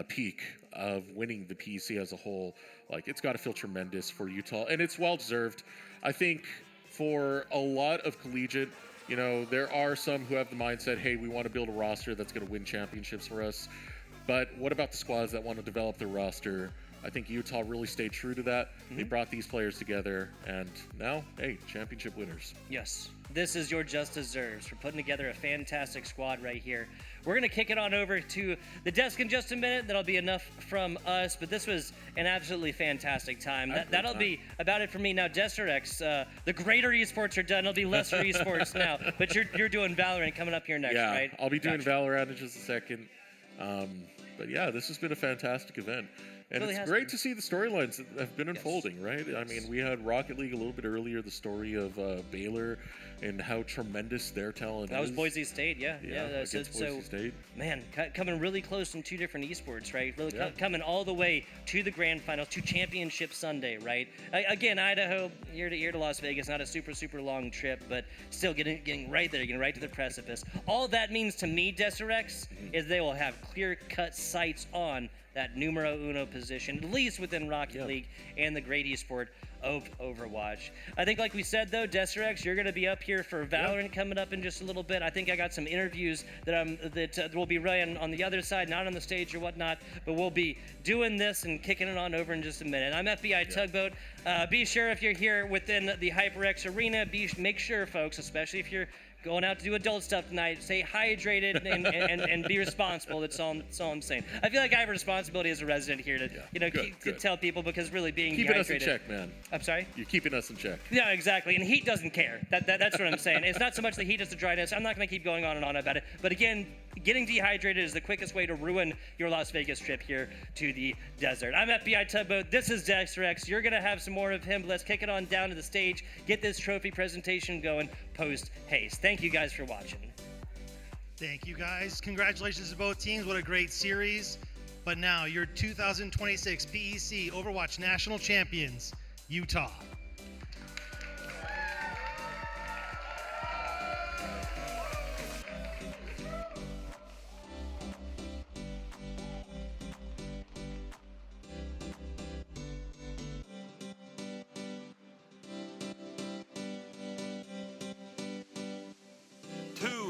peak of winning the PEC as a whole, like it's got to feel tremendous for Utah, and it's well deserved. I think for a lot of collegiate, you know, there are some who have the mindset, hey, we want to build a roster that's going to win championships for us. But what about the squads that want to develop their roster? I think Utah really stayed true to that. They brought these players together, and now, hey, championship winners. Yes, this is your just deserves for putting together a fantastic squad right here. We're going to kick it on over to the desk in just a minute. That'll be enough from us, but this was an absolutely fantastic time. That'll be about it for me. Now, HyperX, the greater esports are done. It'll be lesser esports now, but you're doing Valorant coming up here next, right? I'll be doing Valorant in just a second. But yeah, this has been a fantastic event. And really it's great to see the storylines that have been unfolding, right? I mean, we had Rocket League a little bit earlier, the story of Baylor and how tremendous their talent is. That was Boise State, yeah. Against Boise State. Man, coming really close in two different esports, right? Really coming all the way to the grand finals, to Championship Sunday, right? Again, Idaho, year to Las Vegas, not a super long trip, but still getting right there, getting right to the precipice. All that means to me, HyperX, is they will have clear-cut sights on that numero uno position, at least within Rocket League and the great esport of Overwatch. I think, like we said, though, HyperX, you're going to be up here for Valorant coming up in just a little bit. I think I got some interviews that will be running on the other side, not on the stage or whatnot, but we'll be doing this and kicking it on over in just a minute. I'm FBI Tugboat. Be sure if you're here within the HyperX arena, make sure, folks, especially if you're going out to do adult stuff tonight, stay hydrated and be responsible. That's all I'm saying. I feel like I have a responsibility as a resident here to to tell people, because really being keeping dehydrated. Us in check, man. I'm sorry? You're keeping us in check. Yeah, exactly. And heat doesn't care. That's what I'm saying. It's not so much the heat as the dryness. I'm not going to keep going on and on about it. But again, getting dehydrated is the quickest way to ruin your Las Vegas trip here to the desert. I'm FBI Tugboat. This is HyperX. You're going to have some more of him. Let's kick it on down to the stage. Get this trophy presentation going post-haste. Thank you guys for watching. Thank you guys. Congratulations to both teams. What a great series. But now your 2026 PEC Overwatch National Champions, Utah.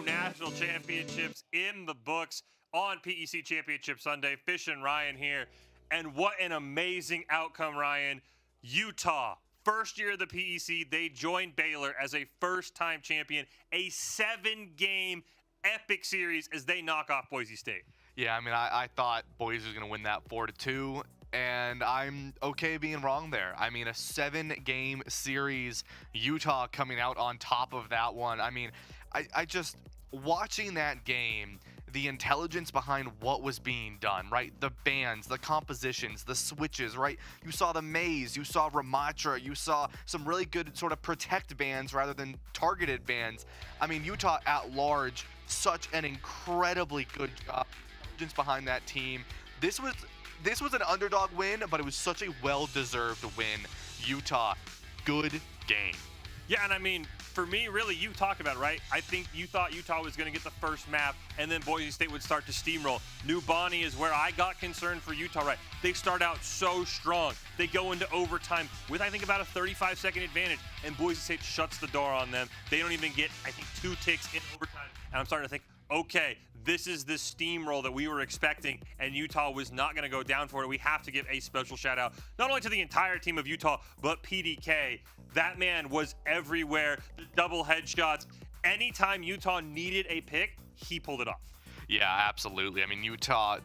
National championships in the books on PEC Championship Sunday. Fish and Ryan here. And what an amazing outcome, Ryan. Utah, first year of the PEC, they joined Baylor as a first-time champion. A 7-game epic series as they knock off Boise State. Yeah, I mean, I thought Boise was going to win that 4-2. And I'm okay being wrong there. I mean, a 7-game series, Utah coming out on top of that one. I mean, I just, watching that game, the intelligence behind what was being done, right? The bands, the compositions, the switches, right? You saw the maze, you saw Ramatra, you saw some really good sort of protect bands rather than targeted bands. I mean, Utah at large, such an incredibly good job behind that team. This was an underdog win, but it was such a well-deserved win. Utah, good game. Yeah, and I mean, for me, really, you talked about it, right? I think you thought Utah was going to get the first map, and then Boise State would start to steamroll. New Bonnie is where I got concerned for Utah, right? They start out so strong. They go into overtime with, I think, about a 35-second advantage, and Boise State shuts the door on them. They don't even get, I think, 2 ticks in overtime. And I'm starting to think, okay, this is the steamroll that we were expecting, and Utah was not going to go down for it. We have to give a special shout out, not only to the entire team of Utah, but PDK. That man was everywhere. The double headshots. Anytime Utah needed a pick, he pulled it off. Yeah, absolutely. I mean, Utah,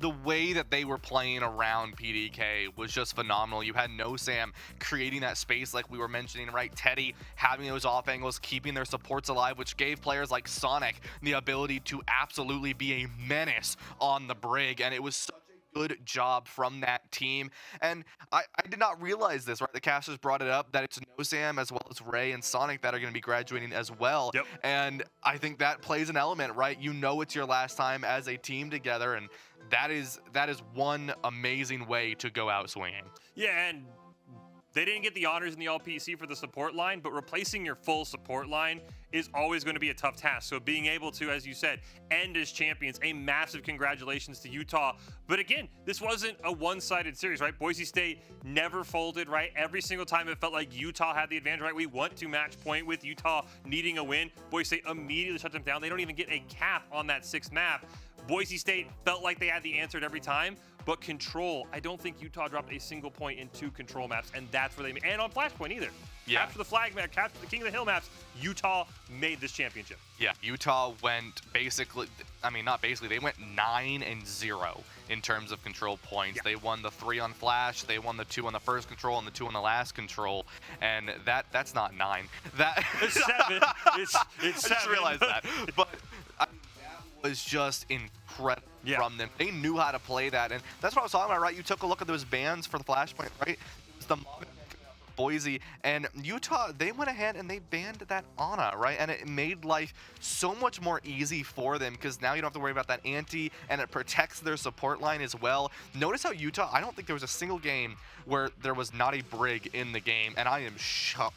the way that they were playing around PDK was just phenomenal. You had No Sam creating that space like we were mentioning, right? Teddy having those off angles, keeping their supports alive, which gave players like Sonic the ability to absolutely be a menace on the brig. And it was such a good job from that team. And I did not realize this, right? The casters brought it up that it's No Sam as well as Ray and Sonic that are going to be graduating as well. Yep. And I think that plays an element, right? You know it's your last time as a team together, and that is one amazing way to go out swinging. Yeah, and they didn't get the honors in the All-PC for the support line, but replacing your full support line is always going to be a tough task. So being able to, as you said, end as champions, a massive congratulations to Utah. But again, this wasn't a one-sided series, right? Boise State never folded, right? Every single time it felt like Utah had the advantage, right? We went to match point with Utah needing a win. Boise State immediately shut them down. They don't even get a cap on that 6th map. Boise State felt like they had the answer at every time, but control, I don't think Utah dropped a single point in 2 control maps, and that's where they made, and on Flashpoint either. Yeah. Capture the flag map, capture the King of the Hill maps, Utah made this championship. Yeah, Utah went basically, I mean, not basically, they went 9-0 in terms of control points. Yeah. They won the 3 on Flash, they won the 2 on the first control, and the 2 on the last control, and that's not 9. It's 7. It's 7. I just realized that. But I mean, that was just incredible from them. They knew how to play that, and that's what I was talking about, right? You took a look at those bans for the Flashpoint, right? It was the Boise, and Utah, they went ahead and they banned that Ana, right? And it made life so much more easy for them because now you don't have to worry about that anti, and it protects their support line as well. Notice how Utah, I don't think there was a single game where there was not a brig in the game, and I am shocked.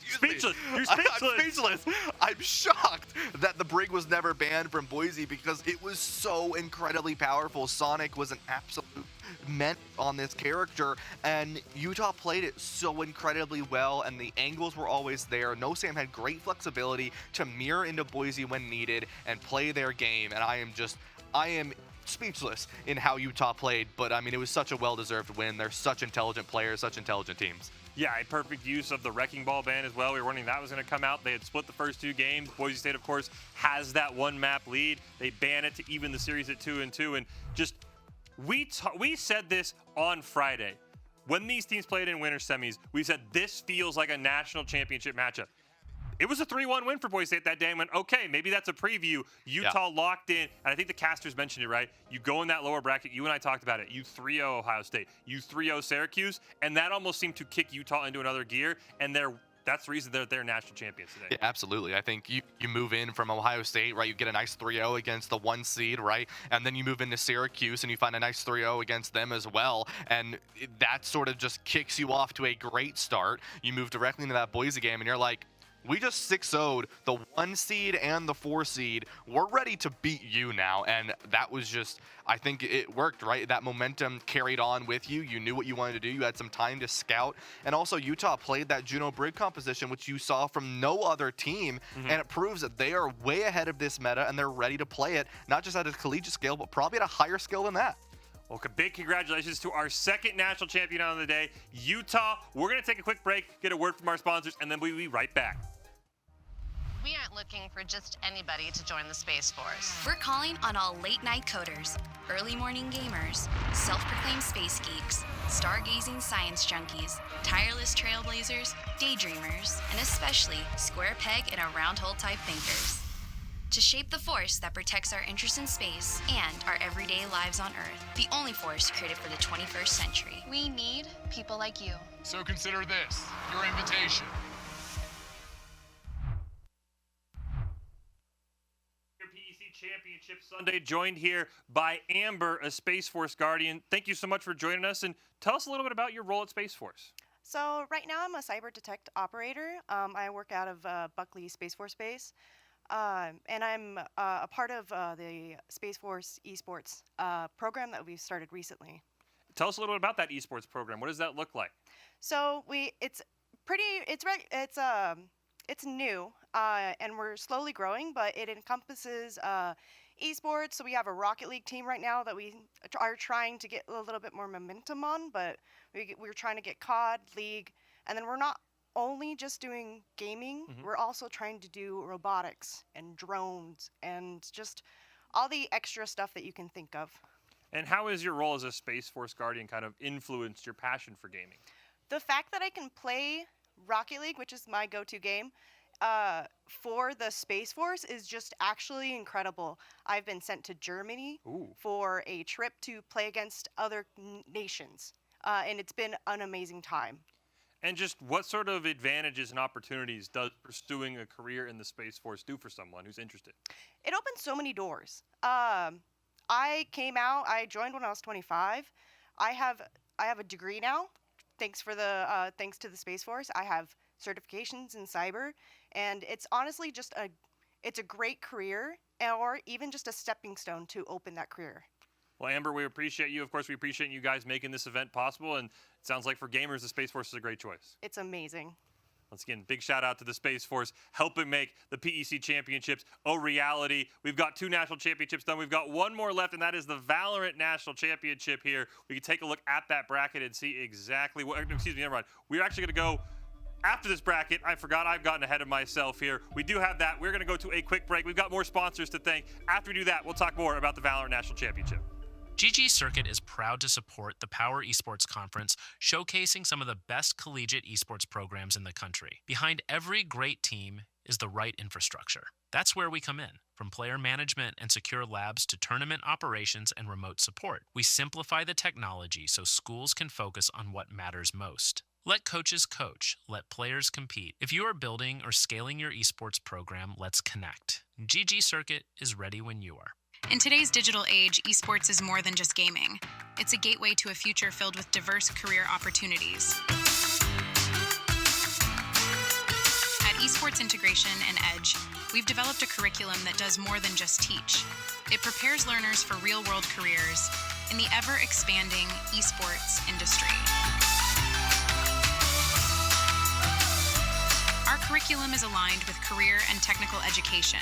Speechless. You're speechless. I'm speechless. I'm shocked that the brig was never banned from Boise because it was so incredibly powerful. Sonic was an absolute menace on this character, and Utah played it so incredibly well, and the angles were always there. No Sam had great flexibility to mirror into Boise when needed and play their game, and I am speechless in how Utah played, but I mean, it was such a well-deserved win. They're such intelligent players, such intelligent teams. Yeah, a perfect use of the Wrecking Ball ban as well. We were wondering that was going to come out. They had split the first 2 games. Boise State, of course, has that 1-map lead. They ban it to even the series at 2-2. And just, we said this on Friday. When these teams played in winter semis, we said this feels like a national championship matchup. It was a 3-1 win for Boise State that day and went, okay, maybe that's a preview. Utah locked in, and I think the casters mentioned it, right? You go in that lower bracket, you and I talked about it. You 3-0 Ohio State, you 3-0 Syracuse, and that almost seemed to kick Utah into another gear, and that's the reason they're national champions today. Yeah, absolutely. I think you move in from Ohio State, right? You get a nice 3-0 against the 1 seed, right? And then you move into Syracuse and you find a nice 3-0 against them as well. And that sort of just kicks you off to a great start. You move directly into that Boise game and you're like, we just 6-0'd the 1 seed and the 4 seed. We're ready to beat you now. And that was just, I think it worked, right? That momentum carried on with you. You knew what you wanted to do. You had some time to scout. And also Utah played that Juno Brig composition, which you saw from no other team. And it proves that they are way ahead of this meta and they're ready to play it, not just at a collegiate scale, but probably at a higher scale than that. Well, big congratulations to our 2nd national champion of the day, Utah. We're going to take a quick break, get a word from our sponsors, and then we'll be right back. We aren't looking for just anybody to join the Space Force. We're calling on all late-night coders, early morning gamers, self-proclaimed space geeks, stargazing science junkies, tireless trailblazers, daydreamers, and especially square peg and a round hole type thinkers. to shape the force that protects our interest in space and our everyday lives on Earth. The only force created for the 21st century. We need people like you. So consider this your invitation. Your PEC Championship Sunday, joined here by Amber, a Space Force Guardian. Thank you so much for joining us, and tell us a little bit about your role at Space Force. So right now I'm a cyber detect operator. I work out of Buckley Space Force Base, and I'm a part of the Space Force Esports program that we've started recently. Tell us a little bit about that esports program. What does that look like? So it's new, and we're slowly growing, but it encompasses esports. So we have a Rocket League team right now that we are trying to get a little bit more momentum on, but we're trying to get COD, League, and then we're not only just doing gaming, we're also trying to do robotics and drones and just all the extra stuff that you can think of. And how has your role as a Space Force Guardian kind of influenced your passion for gaming? The fact that I can play Rocket League, which is my go-to game, for the Space Force is just actually incredible. I've been sent to Germany for a trip to play against other nations, and it's been an amazing time. And just what sort of advantages and opportunities does pursuing a career in the Space Force do for someone who's interested? It opens so many doors. I joined when I was 25. I have a degree now, thanks to the Space Force. I have certifications in cyber, and it's honestly just it's a great career, or even just a stepping stone to open that career. Well, Amber, we appreciate you. Of course, we appreciate you guys making this event possible, and it sounds like for gamers, the Space Force is a great choice. It's amazing. Once again, big shout out to the Space Force, helping make the PEC Championships a reality. We've got 2 national championships done. We've got 1 more left, and that is the Valorant National Championship here. We can take a look at that bracket and see exactly what, excuse me, never mind. We're actually going to go after this bracket. I forgot, I've gotten ahead of myself here. We do have that. We're going to go to a quick break. We've got more sponsors to thank. After we do that, we'll talk more about the Valorant National Championship. GG Circuit is proud to support the Power Esports Conference, showcasing some of the best collegiate esports programs in the country. Behind every great team is the right infrastructure. That's where we come in. From player management and secure labs to tournament operations and remote support, we simplify the technology so schools can focus on what matters most. Let coaches coach, let players compete. If you are building or scaling your esports program, let's connect. GG Circuit is ready when you are. In today's digital age, esports is more than just gaming. It's a gateway to a future filled with diverse career opportunities. At Esports Integration and Edge, we've developed a curriculum that does more than just teach. It prepares learners for real-world careers in the ever-expanding esports industry. Our curriculum is aligned with career and technical education,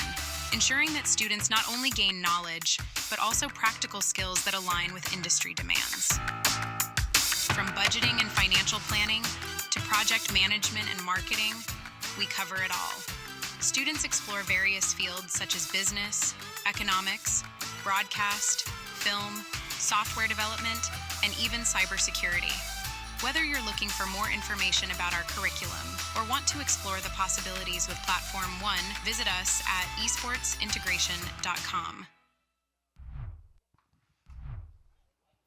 ensuring that students not only gain knowledge, but also practical skills that align with industry demands. From budgeting and financial planning to project management and marketing, we cover it all. Students explore various fields such as business, economics, broadcast, film, software development, and even cybersecurity. Whether you're looking for more information about our curriculum or want to explore the possibilities with Platform One, visit us at esportsintegration.com.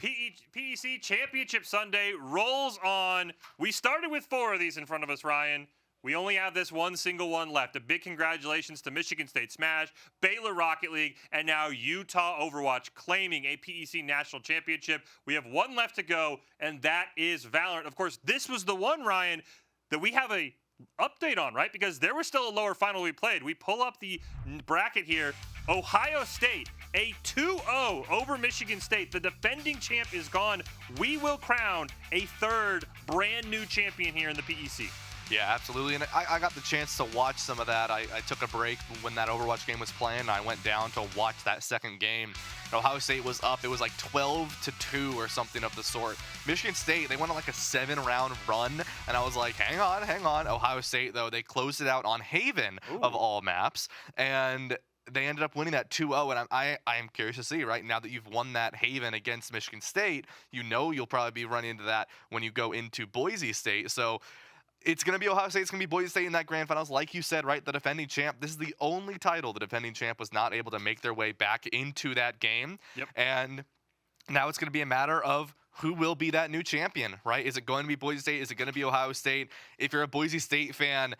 PEC Championship Sunday rolls on. We started with 4 of these in front of us, Ryan. We only have this one single one left. A big congratulations to Michigan State Smash, Baylor Rocket League, and now Utah Overwatch claiming a PEC National Championship. We have 1 left to go, and that is Valorant. Of course, this was the one, Ryan, that we have a update on, right? Because there was still a lower final we played. We pull up the bracket here. Ohio State, a 2-0 over Michigan State. The defending champ is gone. We will crown a 3rd brand new champion here in the PEC. Yeah, absolutely. And I got the chance to watch some of that. I took a break when that Overwatch game was playing. And I went down to watch that second game. Ohio State was up. It was like 12-2 or something of the sort. Michigan State, they went on like a 7-round run. And I was like, hang on. Ohio State, though, they closed it out on Haven of all maps. And they ended up winning that 2-0, and I am curious to see, right, now that you've won that Haven against Michigan State, you know you'll probably be running into that when you go into Boise State. So It's going to be Ohio State. It's going to be Boise State in that grand finals. Like you said, right, the defending champ. This is the only title the defending champ was not able to make their way back into that game. Yep. And now it's going to be a matter of who will be that new champion, right? Is it going to be Boise State? Is it going to be Ohio State? If you're a Boise State fan,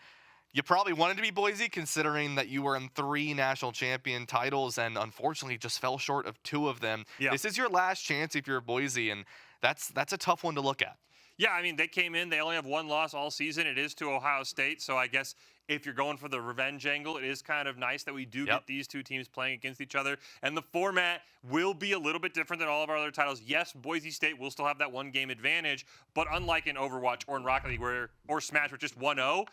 you probably wanted to be Boise, considering that you were in 3 national champion titles and unfortunately just fell short of 2 of them. Yeah. This is your last chance if you're Boise, and that's a tough one to look at. Yeah, I mean, they came in. They only have 1 loss all season. It is to Ohio State. So I guess if you're going for the revenge angle, it is kind of nice that we do get these 2 teams playing against each other. And the format will be a little bit different than all of our other titles. Yes, Boise State will still have that 1-game advantage. But unlike in Overwatch or in Rocket League or Smash, with just 1-0,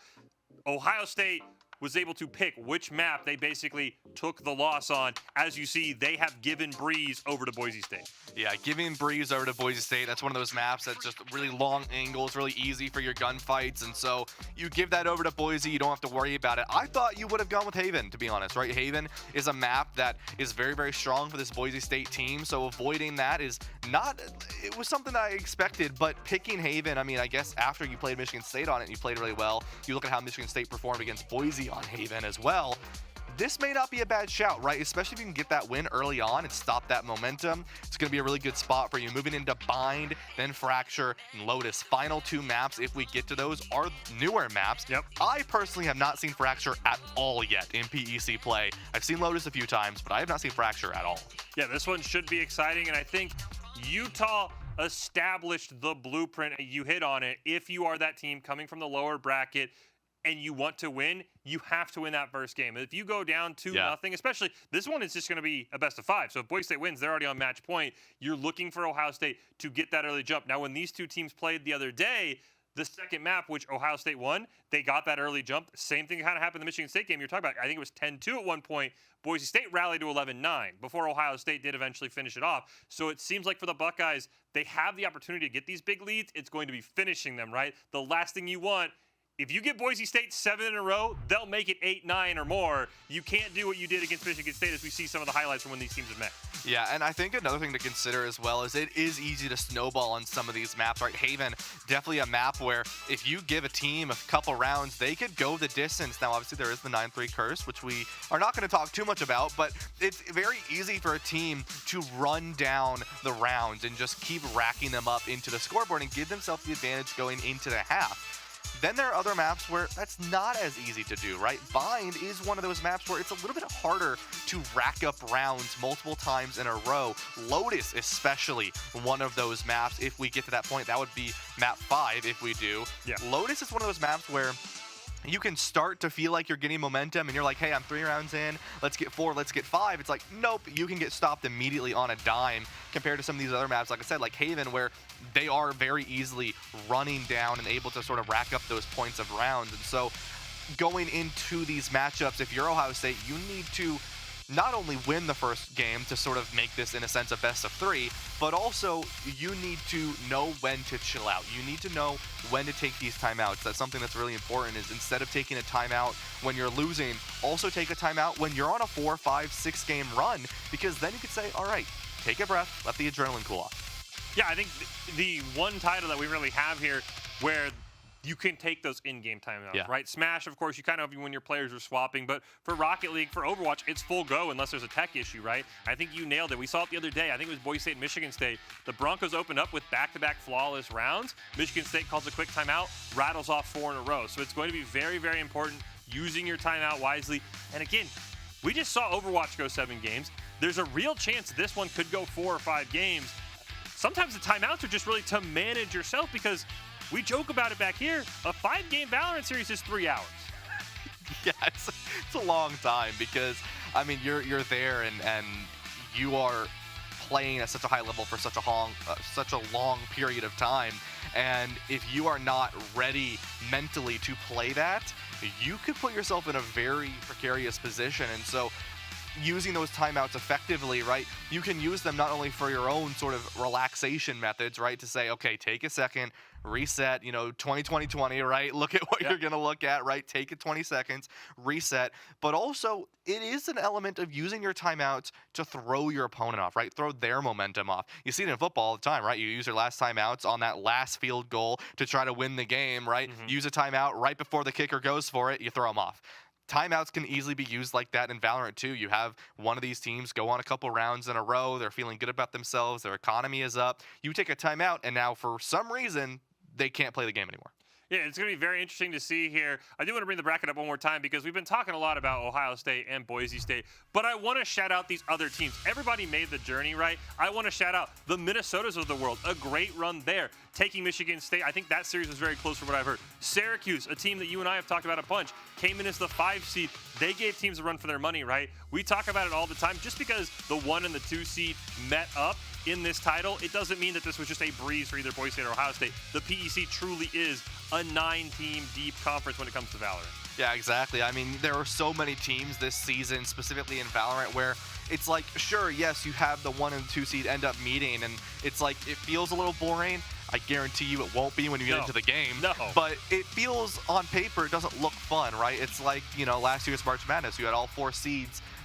Ohio State was able to pick which map they basically took the loss on. As you see, they have given Breeze over to Boise State. Yeah, giving Breeze over to Boise State, that's one of those maps that's just really long angles, really easy for your gunfights, and so you give that over to Boise, you don't have to worry about it. I thought you would have gone with Haven, to be honest, right? Haven is a map that is very, very strong for this Boise State team, so avoiding that is not, it was something that I expected, but picking Haven, I mean, I guess after you played Michigan State on it and you played really well, you look at how Michigan State performed against Boise on Haven as well. This may not be a bad shout, right? Especially if you can get that win early on and stop that momentum. It's going to be a really good spot for you. Moving into Bind, then Fracture, and Lotus. Final 2 maps, if we get to those, are newer maps. Yep. I personally have not seen Fracture at all yet in PEC play. I've seen Lotus a few times, but I have not seen Fracture at all. Yeah, this one should be exciting, and I think Utah established the blueprint. You hit on it. If you are that team coming from the lower bracket, and you want to win, you have to win that first game. If you go down 2-0, especially this one is just going to be a best of 5. So if Boise State wins, they're already on match point. You're looking for Ohio State to get that early jump. Now, when these 2 teams played the other day, the second map, which Ohio State won, they got that early jump. Same thing kind of happened in the Michigan State game you're talking about. I think it was 10-2 at one point. Boise State rallied to 11-9 before Ohio State did eventually finish it off. So it seems like for the Buckeyes, they have the opportunity to get these big leads. It's going to be finishing them, right? The last thing you want, if you get Boise State 7 in a row, they'll make it 8-9 or more. You can't do what you did against Michigan State, as we see some of the highlights from when these teams have met. Yeah, and I think another thing to consider as well is it is easy to snowball on some of these maps, right? Haven, definitely a map where if you give a team a couple rounds, they could go the distance. Now, obviously, there is the 9-3 curse, which we are not going to talk too much about, but it's very easy for a team to run down the rounds and just keep racking them up into the scoreboard and give themselves the advantage going into the half. Then there are other maps where that's not as easy to do, right? Bind is one of those maps where it's a little bit harder to rack up rounds multiple times in a row. Lotus especially one of those maps. If we get to that point, that would be map 5 if we do. Yeah. Lotus is one of those maps where you can start to feel like you're getting momentum and you're like, hey, I'm 3 rounds in, let's get 4, let's get 5. It's like, nope, you can get stopped immediately on a dime compared to some of these other maps, like I said, like Haven, where they are very easily running down and able to sort of rack up those points of rounds. And so going into these matchups, if you're Ohio State, you need to not only win the first game to sort of make this in a sense a best of 3, but also you need to know when to chill out. You need to know when to take these timeouts. That's something that's really important, is instead of taking a timeout when you're losing, also take a timeout when you're on a 4, 5, 6 game run, because then you could say, all right, take a breath, let the adrenaline cool off. Yeah, I think the one title that we really have here where you can take those in-game timeouts, right? Smash, of course, you kind of when your players are swapping, but for Rocket League, for Overwatch, it's full go unless there's a tech issue, right? I think you nailed it. We saw it the other day. I think it was Boise State and Michigan State. The Broncos opened up with back-to-back flawless rounds. Michigan State calls a quick timeout, rattles off 4 in a row. So it's going to be very, very important using your timeout wisely. And again, we just saw Overwatch go 7 games. There's a real chance this one could go 4 or 5 games. Sometimes the timeouts are just really to manage yourself, because we joke about it back here. A 5-game Valorant series is 3 hours. Yeah, it's a long time, because I mean you're there and you are playing at such a high level for such a long period of time, and if you are not ready mentally to play that, you could put yourself in a very precarious position. And so using those timeouts effectively, right, you can use them not only for your own sort of relaxation methods, right, to say, okay, take a second, reset, 2020, right? Look at what you're going to look at, right? Take it 20 seconds, reset. But also, it is an element of using your timeouts to throw your opponent off, right? Throw their momentum off. You see it in football all the time, right? You use your last timeouts on that last field goal to try to win the game, right? Use a timeout right before the kicker goes for it, you throw them off. Timeouts can easily be used like that in Valorant too. You have one of these teams go on a couple rounds in a row, they're feeling good about themselves, their economy is up. You take a timeout, and now for some reason, they can't play the game anymore. Yeah, it's going to be very interesting to see here. I do want to bring the bracket up one more time because we've been talking a lot about Ohio State and Boise State, but I want to shout out these other teams. Everybody made the journey, right? I want to shout out the Minnesotas of the world. A great run there, taking Michigan State. I think that series was very close from what I've heard. Syracuse, a team that you and I have talked about a bunch, came in as the 5 seed. They gave teams a run for their money, right? We talk about it all the time. Just because the 1 and the 2 seed met up in this title, it doesn't mean that this was just a breeze for either Boise State or Ohio State. The PEC truly is a 9-team deep conference when it comes to Valorant. Yeah, exactly. I mean, there are so many teams this season, specifically in Valorant, where it's like, sure, yes, you have the 1 and 2 seed end up meeting, and it's like, it feels a little boring. I guarantee you it won't be when you get into the game. No. But it feels, on paper, it doesn't look fun, right? It's like, last year's March Madness. You had all 4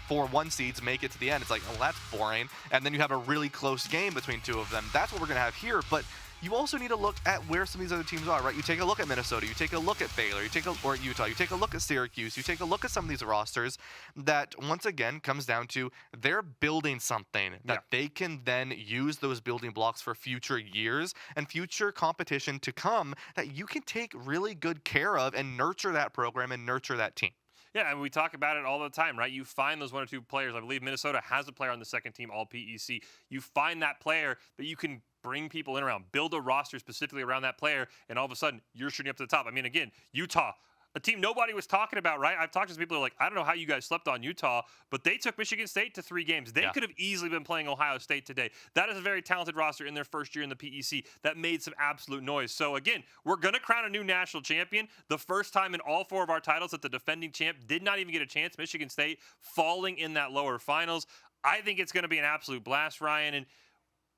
1 seeds make it to the end. It's like, oh, that's boring. And then you have a really close game between 2 of them. That's what we're going to have here. But you also need to look at where some of these other teams are, right? You take a look at Minnesota, you take a look at Baylor, or Utah, you take a look at Syracuse, you take a look at some of these rosters that, once again, comes down to they're building something that they can then use those building blocks for future years and future competition to come that you can take really good care of and nurture that program and nurture that team. Yeah, and we talk about it all the time, right? You find those 1 or 2 players. I believe Minnesota has a player on the second team, all PEC. You find that player that you can bring people in around, build a roster specifically around that player, and all of a sudden, you're shooting up to the top. I mean, again, Utah, a team nobody was talking about, right? I've talked to some people who are like, I don't know how you guys slept on Utah, but they took Michigan State to 3 games. They could have easily been playing Ohio State today. That is a very talented roster in their first year in the PEC that made some absolute noise. So again, we're going to crown a new national champion. The first time in all 4 of our titles that the defending champ did not even get a chance. Michigan State falling in that lower finals. I think it's going to be an absolute blast, Ryan. And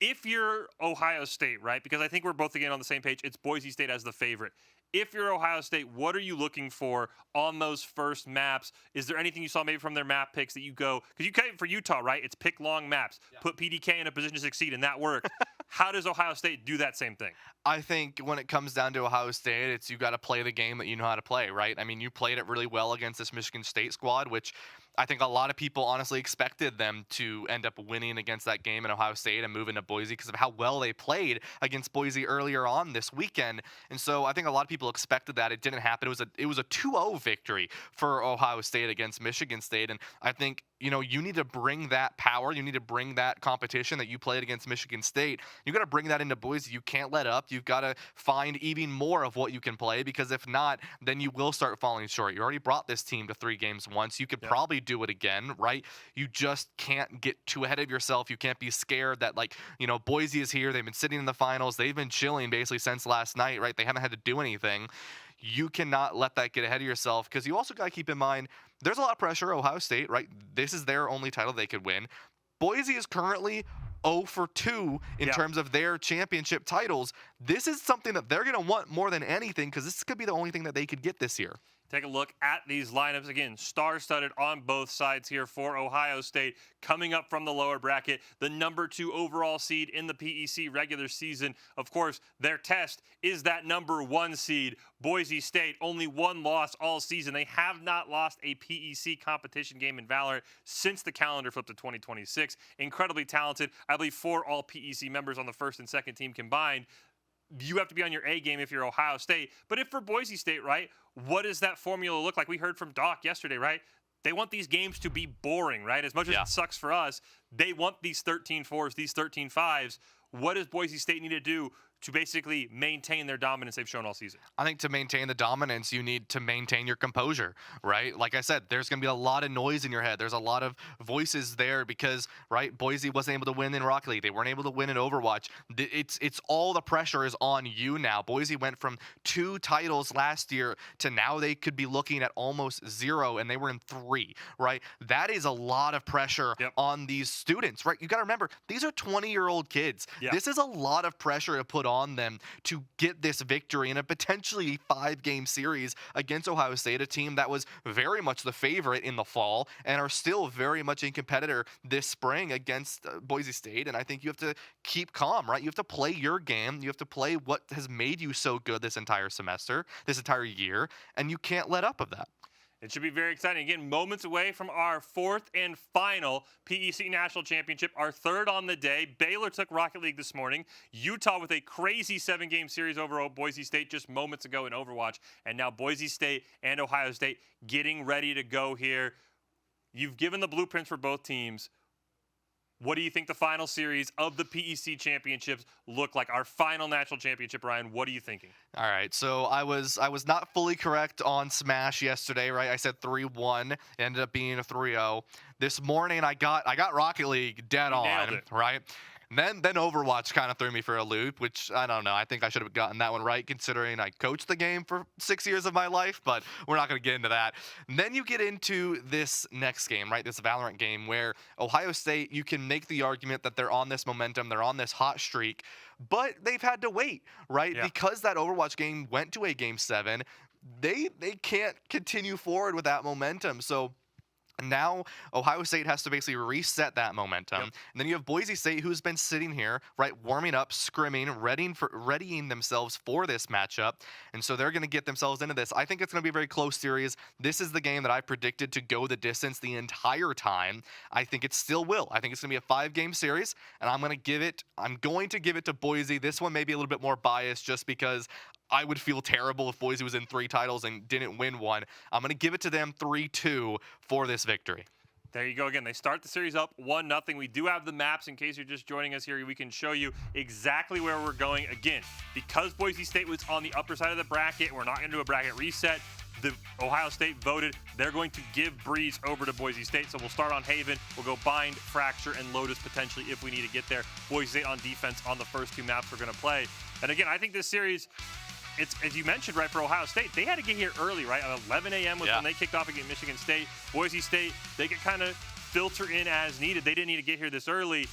if you're Ohio State, right, because I think we're both again on the same page, it's Boise State as the favorite. If you're Ohio State, what are you looking for on those first maps? Is there anything you saw maybe from their map picks that you go, because you came for Utah, right? It's pick long maps, put PDK in a position to succeed, and that worked. How does Ohio State do that same thing? I think when it comes down to Ohio State, it's you got to play the game that you know how to play, right? I mean, you played it really well against this Michigan State squad, which I think a lot of people honestly expected them to end up winning against that game in Ohio State and move into Boise because of how well they played against Boise earlier on this weekend. And so I think a lot of people expected that. It didn't happen. It was a 2-0 victory for Ohio State against Michigan State. And I think, you need to bring that power. You need to bring that competition that you played against Michigan State. You got to bring that into Boise. You can't let up. You've got to find even more of what you can play, because if not, then you will start falling short. You already brought this team to 3 games once. You could probably do it again, right? You just can't get too ahead of yourself. You can't be scared that, Boise is here. They've been sitting in the finals. They've been chilling basically since last night, right? They haven't had to do anything. You cannot let that get ahead of yourself, because you also got to keep in mind there's a lot of pressure. Ohio State, right? This is their only title they could win. Boise is currently 0 for 2 in terms of their championship titles. This is something that they're going to want more than anything, because this could be the only thing that they could get this year. Take a look at these lineups. Again, star-studded on both sides here for Ohio State. Coming up from the lower bracket, the number 2 overall seed in the PEC regular season. Of course, their test is that number 1 seed, Boise State. Only 1 loss all season. They have not lost a PEC competition game in Valorant since the calendar flipped to 2026. Incredibly talented. I believe 4 all PEC members on the first and second team combined. You have to be on your A game if you're Ohio State. But if for Boise State, right, what does that formula look like? We heard from Doc yesterday, right? They want these games to be boring, right? As much as it sucks for us, they want these 13-4s, these 13-5s. What does Boise State need to do to basically maintain their dominance they've shown all season? I think to maintain the dominance, you need to maintain your composure, right? Like I said, there's going to be a lot of noise in your head. There's a lot of voices there because, right, Boise wasn't able to win in Rocket League. They weren't able to win in Overwatch. It's all the pressure is on you now. Boise went from 2 titles last year to now they could be looking at almost 0, and they were in 3, right? That is a lot of pressure on these students, right? You got to remember, these are 20-year-old kids. This is a lot of pressure to put on them to get this victory in a potentially 5-game series against Ohio State, a team that was very much the favorite in the fall and are still very much a competitor this spring against Boise State. And I think you have to keep calm, right? You have to play your game. You have to play what has made you so good this entire semester, this entire year, and you can't let up of that. It should be very exciting. Again, moments away from our 4th and final PEC National Championship, our 3rd on the day. Baylor took Rocket League this morning. Utah with a crazy 7-game series over Boise State just moments ago in Overwatch. And now Boise State and Ohio State getting ready to go here. You've given the blueprints for both teams. What do you think the final series of the PEC championships look like? Our final national championship, Ryan. What are you thinking? All right, so I was not fully correct on Smash yesterday, right? I said 3-1, ended up being a 3-0. This morning I got Rocket League dead on, right? And then Overwatch kind of threw me for a loop, which I don't know. I think I should have gotten that one right considering I coached the game for 6 years of my life, but we're not going to get into that. And then you get into this next game, right? This Valorant game where Ohio State, you can make the argument that they're on this momentum, they're on this hot streak, but they've had to wait, right? Because that Overwatch game went to a Game 7, they can't continue forward with that momentum. So now Ohio State has to basically reset that momentum. And then you have Boise State, who's been sitting here, right, warming up, scrimming, readying themselves for this matchup. And so they're going to get themselves into this. I think it's going to be a very close series. This is the game that I predicted to go the distance the entire time. I think it still will. I think it's going to be a 5-game series, and I'm going to give it to Boise. This one may be a little bit more biased just because I would feel terrible if Boise was in 3 titles and didn't win one. I'm going to give it to them 3-2 for this victory. There you go again. They start the series up 1-0. We do have the maps in case you're just joining us here. We can show you exactly where we're going. Again, because Boise State was on the upper side of the bracket, we're not going to do a bracket reset. The Ohio State voted. They're going to give Breeze over to Boise State. So we'll start on Haven. We'll go Bind, Fracture, and Lotus potentially if we need to get there. Boise State on defense on the first 2 maps we're going to play. And again, I think this series, it's, as you mentioned, right, for Ohio State, they had to get here early, right? 11 a.m. was when they kicked off against Michigan State. Boise State, they could kind of filter in as needed. They didn't need to get here this early.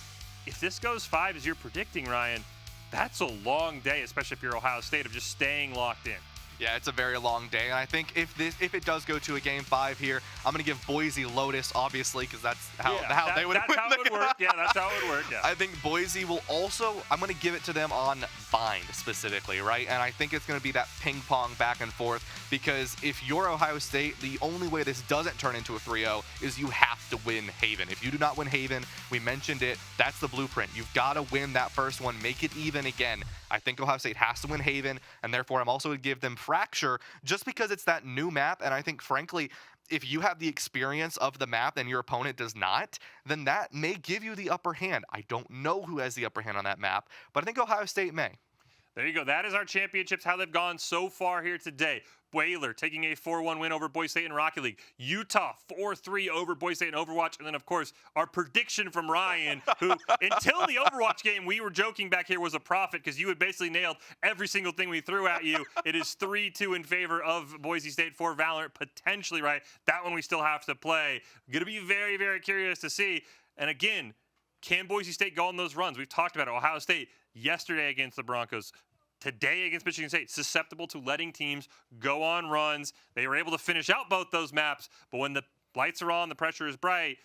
If this goes 5, as you're predicting, Ryan, that's a long day, especially if you're Ohio State, of just staying locked in. Yeah, it's a very long day, and I think if it does go to a Game 5 here, I'm going to give Boise Lotus, obviously, because that's how they would win. That's how it would work. Yeah, that's how it would work. Yeah. I think Boise will also, I'm going to give it to them on Bind specifically, right? And I think it's going to be that ping pong back and forth, because if you're Ohio State, the only way this doesn't turn into a 3-0 is you have to win Haven. If you do not win Haven, we mentioned it, that's the blueprint. You've got to win that first one, make it even again. I think Ohio State has to win Haven, and therefore I'm also going to give them Fracture just because it's that new map, and I think, frankly, if you have the experience of the map and your opponent does not, then that may give you the upper hand. I don't know who has the upper hand on that map, but I think Ohio State may. There you go. That is our championships, how they've gone so far here today. Baylor taking a 4-1 win over Boise State in Rocket League. Utah 4-3 over Boise State in Overwatch. And then, of course, our prediction from Ryan, who until the Overwatch game, we were joking back here, was a prophet because you had basically nailed every single thing we threw at you. It is 3-2 in favor of Boise State for Valorant, potentially, right? That one we still have to play. Going to be very, very curious to see. And again, can Boise State go on those runs? We've talked about it. Ohio State yesterday against the Broncos. Today against Michigan State, susceptible to letting teams go on runs. They were able to finish out both those maps, but when the lights are on, the pressure is bright,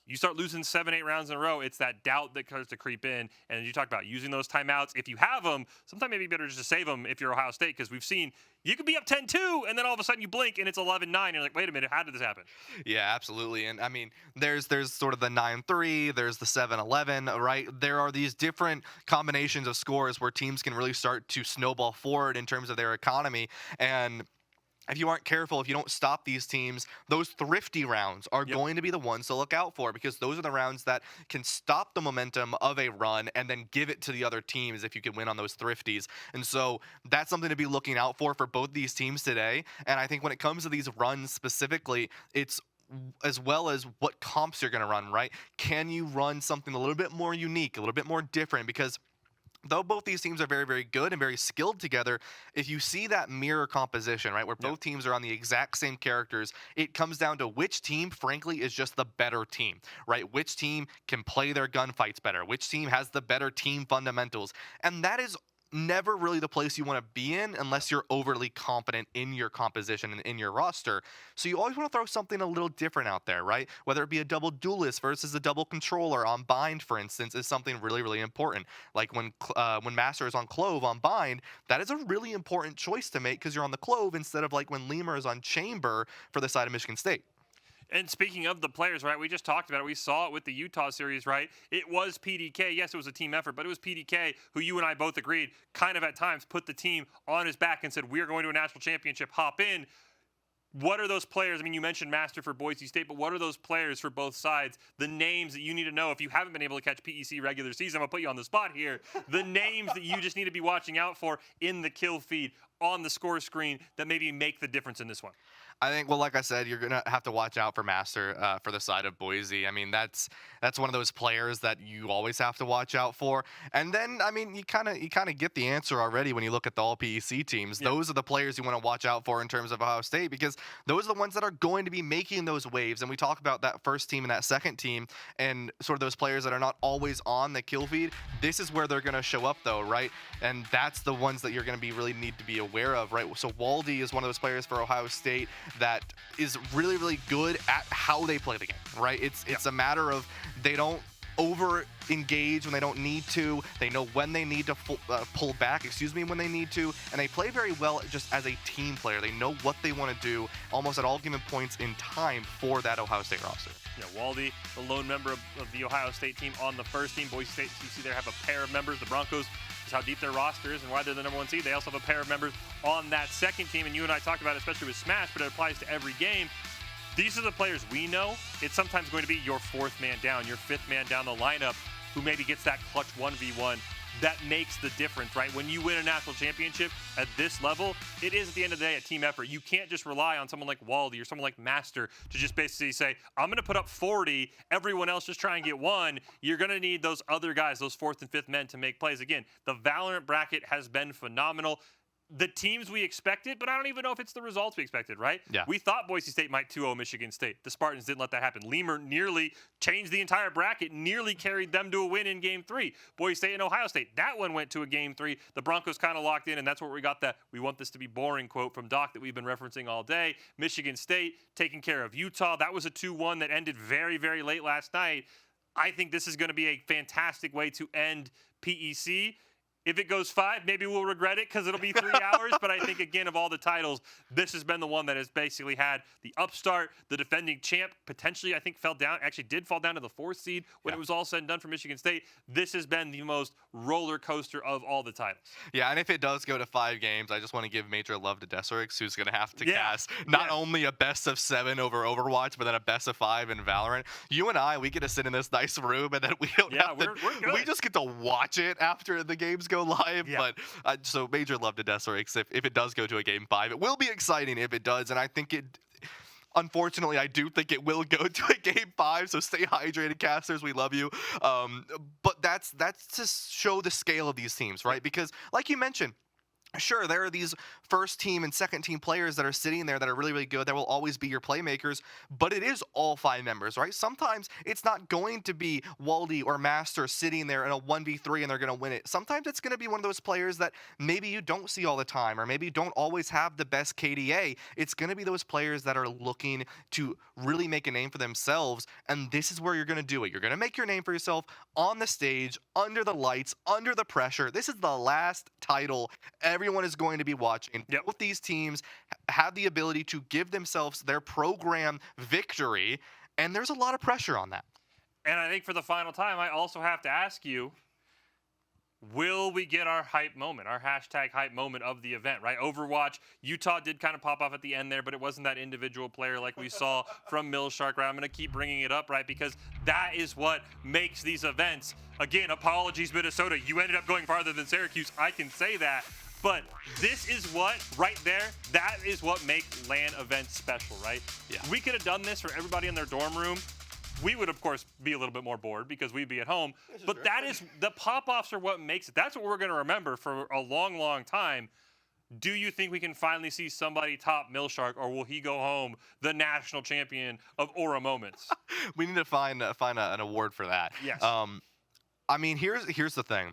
you start losing 7-8 rounds in a row. It's that doubt that starts to creep in. And you talk about using those timeouts. If you have them, sometimes maybe better just to save them if you're Ohio State, because we've seen you could be up 10-2, and then all of a sudden you blink and it's 11-9. You're like, wait a minute, how did this happen? Yeah, absolutely. And I mean, there's sort of the 9-3, there's the 7-11, right? There are these different combinations of scores where teams can really start to snowball forward in terms of their economy. And if you aren't careful, if you don't stop these teams, those thrifty rounds are going to be the ones to look out for, because those are the rounds that can stop the momentum of a run and then give it to the other teams if you can win on those thrifties. And so that's something to be looking out for both these teams today. And I think when it comes to these runs specifically, it's as well as what comps you're going to run, right? Can you run something a little bit more unique, a little bit more different? Because though both these teams are very, very good and very skilled together, if you see that mirror composition, right, where both teams are on the exact same characters, it comes down to which team, frankly, is just the better team, right? Which team can play their gunfights better? Which team has the better team fundamentals? And that is never really the place you want to be in unless you're overly confident in your composition and in your roster. So you always want to throw something a little different out there, right? Whether it be a double duelist versus a double controller on bind, for instance, is something really, really important. Like when Master is on Clove on bind, that is a really important choice to make because you're on the Clove instead of like when Lemur is on Chamber for the side of Michigan State. And speaking of the players, right, we just talked about it. We saw it with the Utah series, right? It was PDK. Yes, it was a team effort, but it was PDK who you and I both agreed kind of at times put the team on his back and said, we're going to a national championship, hop in. What are those players? I mean, you mentioned Master for Boise State, but what are those players for both sides? The names that you need to know if you haven't been able to catch PEC regular season. I'm going to put you on the spot here. The names that you just need to be watching out for in the kill feed, on the score screen, that maybe make the difference in this one. I think, well, like I said, you're gonna have to watch out for Master for the side of Boise. I mean, that's one of those players that you always have to watch out for. And then, I mean, you kind of get the answer already when you look at the All PEC teams. Those are the players you want to watch out for in terms of Ohio State, because those are the ones that are going to be making those waves. And we talk about that first team and that second team, and sort of those players that are not always on the kill feed. This is where they're gonna show up, though, right? And that's the ones that you're gonna be really need to be aware of, right? So Waldy is one of those players for Ohio State that is really, really good at how they play the game, right? It's a matter of they don't over engage when they don't need to. They know when they need to pull back, when they need to, and they play very well just as a team player. They know what they want to do almost at all given points in time for that Ohio State roster. Yeah, Waldy, the lone member of the Ohio State team on the first team. Boise State, you see there have a pair of members. The Broncos, is how deep their roster is and why they're the number one seed. They also have a pair of members on that second team, and you and I talked about it, especially with Smash, but it applies to every game. These are the players we know. It's sometimes going to be your fourth man down, your fifth man down the lineup who maybe gets that clutch 1v1. That makes the difference, right? When you win a national championship at this level, it is at the end of the day a team effort. You can't just rely on someone like Waldy or someone like Master to just basically say, I'm going to put up 40, everyone else just try and get one. You're going to need those other guys, those fourth and fifth men to make plays. Again, the Valorant bracket has been phenomenal. The teams we expected, but I don't even know if it's the results we expected, right? Yeah. We thought Boise State might 2-0 Michigan State. The Spartans didn't let that happen. Lemur nearly changed the entire bracket, nearly carried them to a win in Game 3. Boise State and Ohio State, that one went to a Game 3. The Broncos kind of locked in, and that's where we got that "we want this to be boring" quote from Doc that we've been referencing all day. Michigan State taking care of Utah. That was a 2-1 that ended very, very late last night. I think this is going to be a fantastic way to end PEC. If it goes 5, maybe we'll regret it because it'll be 3 hours. But I think, again, of all the titles, this has been the one that has basically had the upstart. The defending champ potentially, I think, did fall down to the 4th seed when it was all said and done for Michigan State. This has been the most roller coaster of all the titles. Yeah, and if it does go to 5 games, I just want to give major love to Deserix, who's going to have to cast not only a best of 7 over Overwatch, but then a best of 5 in Valorant. You and I, we get to sit in this nice room, and then we don't have to, we're good. We just get to watch it after the games go live. But so major love to Deserix if it does go to a Game 5. It will be exciting if it does, and I think unfortunately, I do think it will go to a Game 5, so stay hydrated, casters. We love you. But that's to show the scale of these teams, right? Because, like you mentioned, sure, there are these first team and second team players that are sitting there that are really, really good. That will always be your playmakers, but it is all 5 members, right? Sometimes it's not going to be Waldy or Master sitting there in a 1v3 and they're going to win it. Sometimes it's going to be one of those players that maybe you don't see all the time, or maybe don't always have the best KDA. It's going to be those players that are looking to really make a name for themselves, and this is where you're going to do it. You're going to make your name for yourself on the stage, under the lights, under the pressure. This is the last title everyone is going to be watching. Both these teams have the ability to give themselves their program victory, and there's a lot of pressure on that. And I think for the final time, I also have to ask you, will we get our hype moment, our hashtag hype moment of the event, right? Overwatch, Utah did kind of pop off at the end there, but it wasn't that individual player like we saw from Millshark, right? I'm going to keep bringing it up, right? Because that is what makes these events. Again, apologies, Minnesota. You ended up going farther than Syracuse. I can say that. But this is what, right there, that is what makes LAN events special, right? Yeah. We could have done this for everybody in their dorm room. We would, of course, be a little bit more bored because we'd be at home. But that is, the pop-offs are what makes it. That's what we're going to remember for a long, long time. Do you think we can finally see somebody top Millshark, or will he go home the national champion of Aura Moments? We need to find an award for that. Yes. I mean, here's the thing.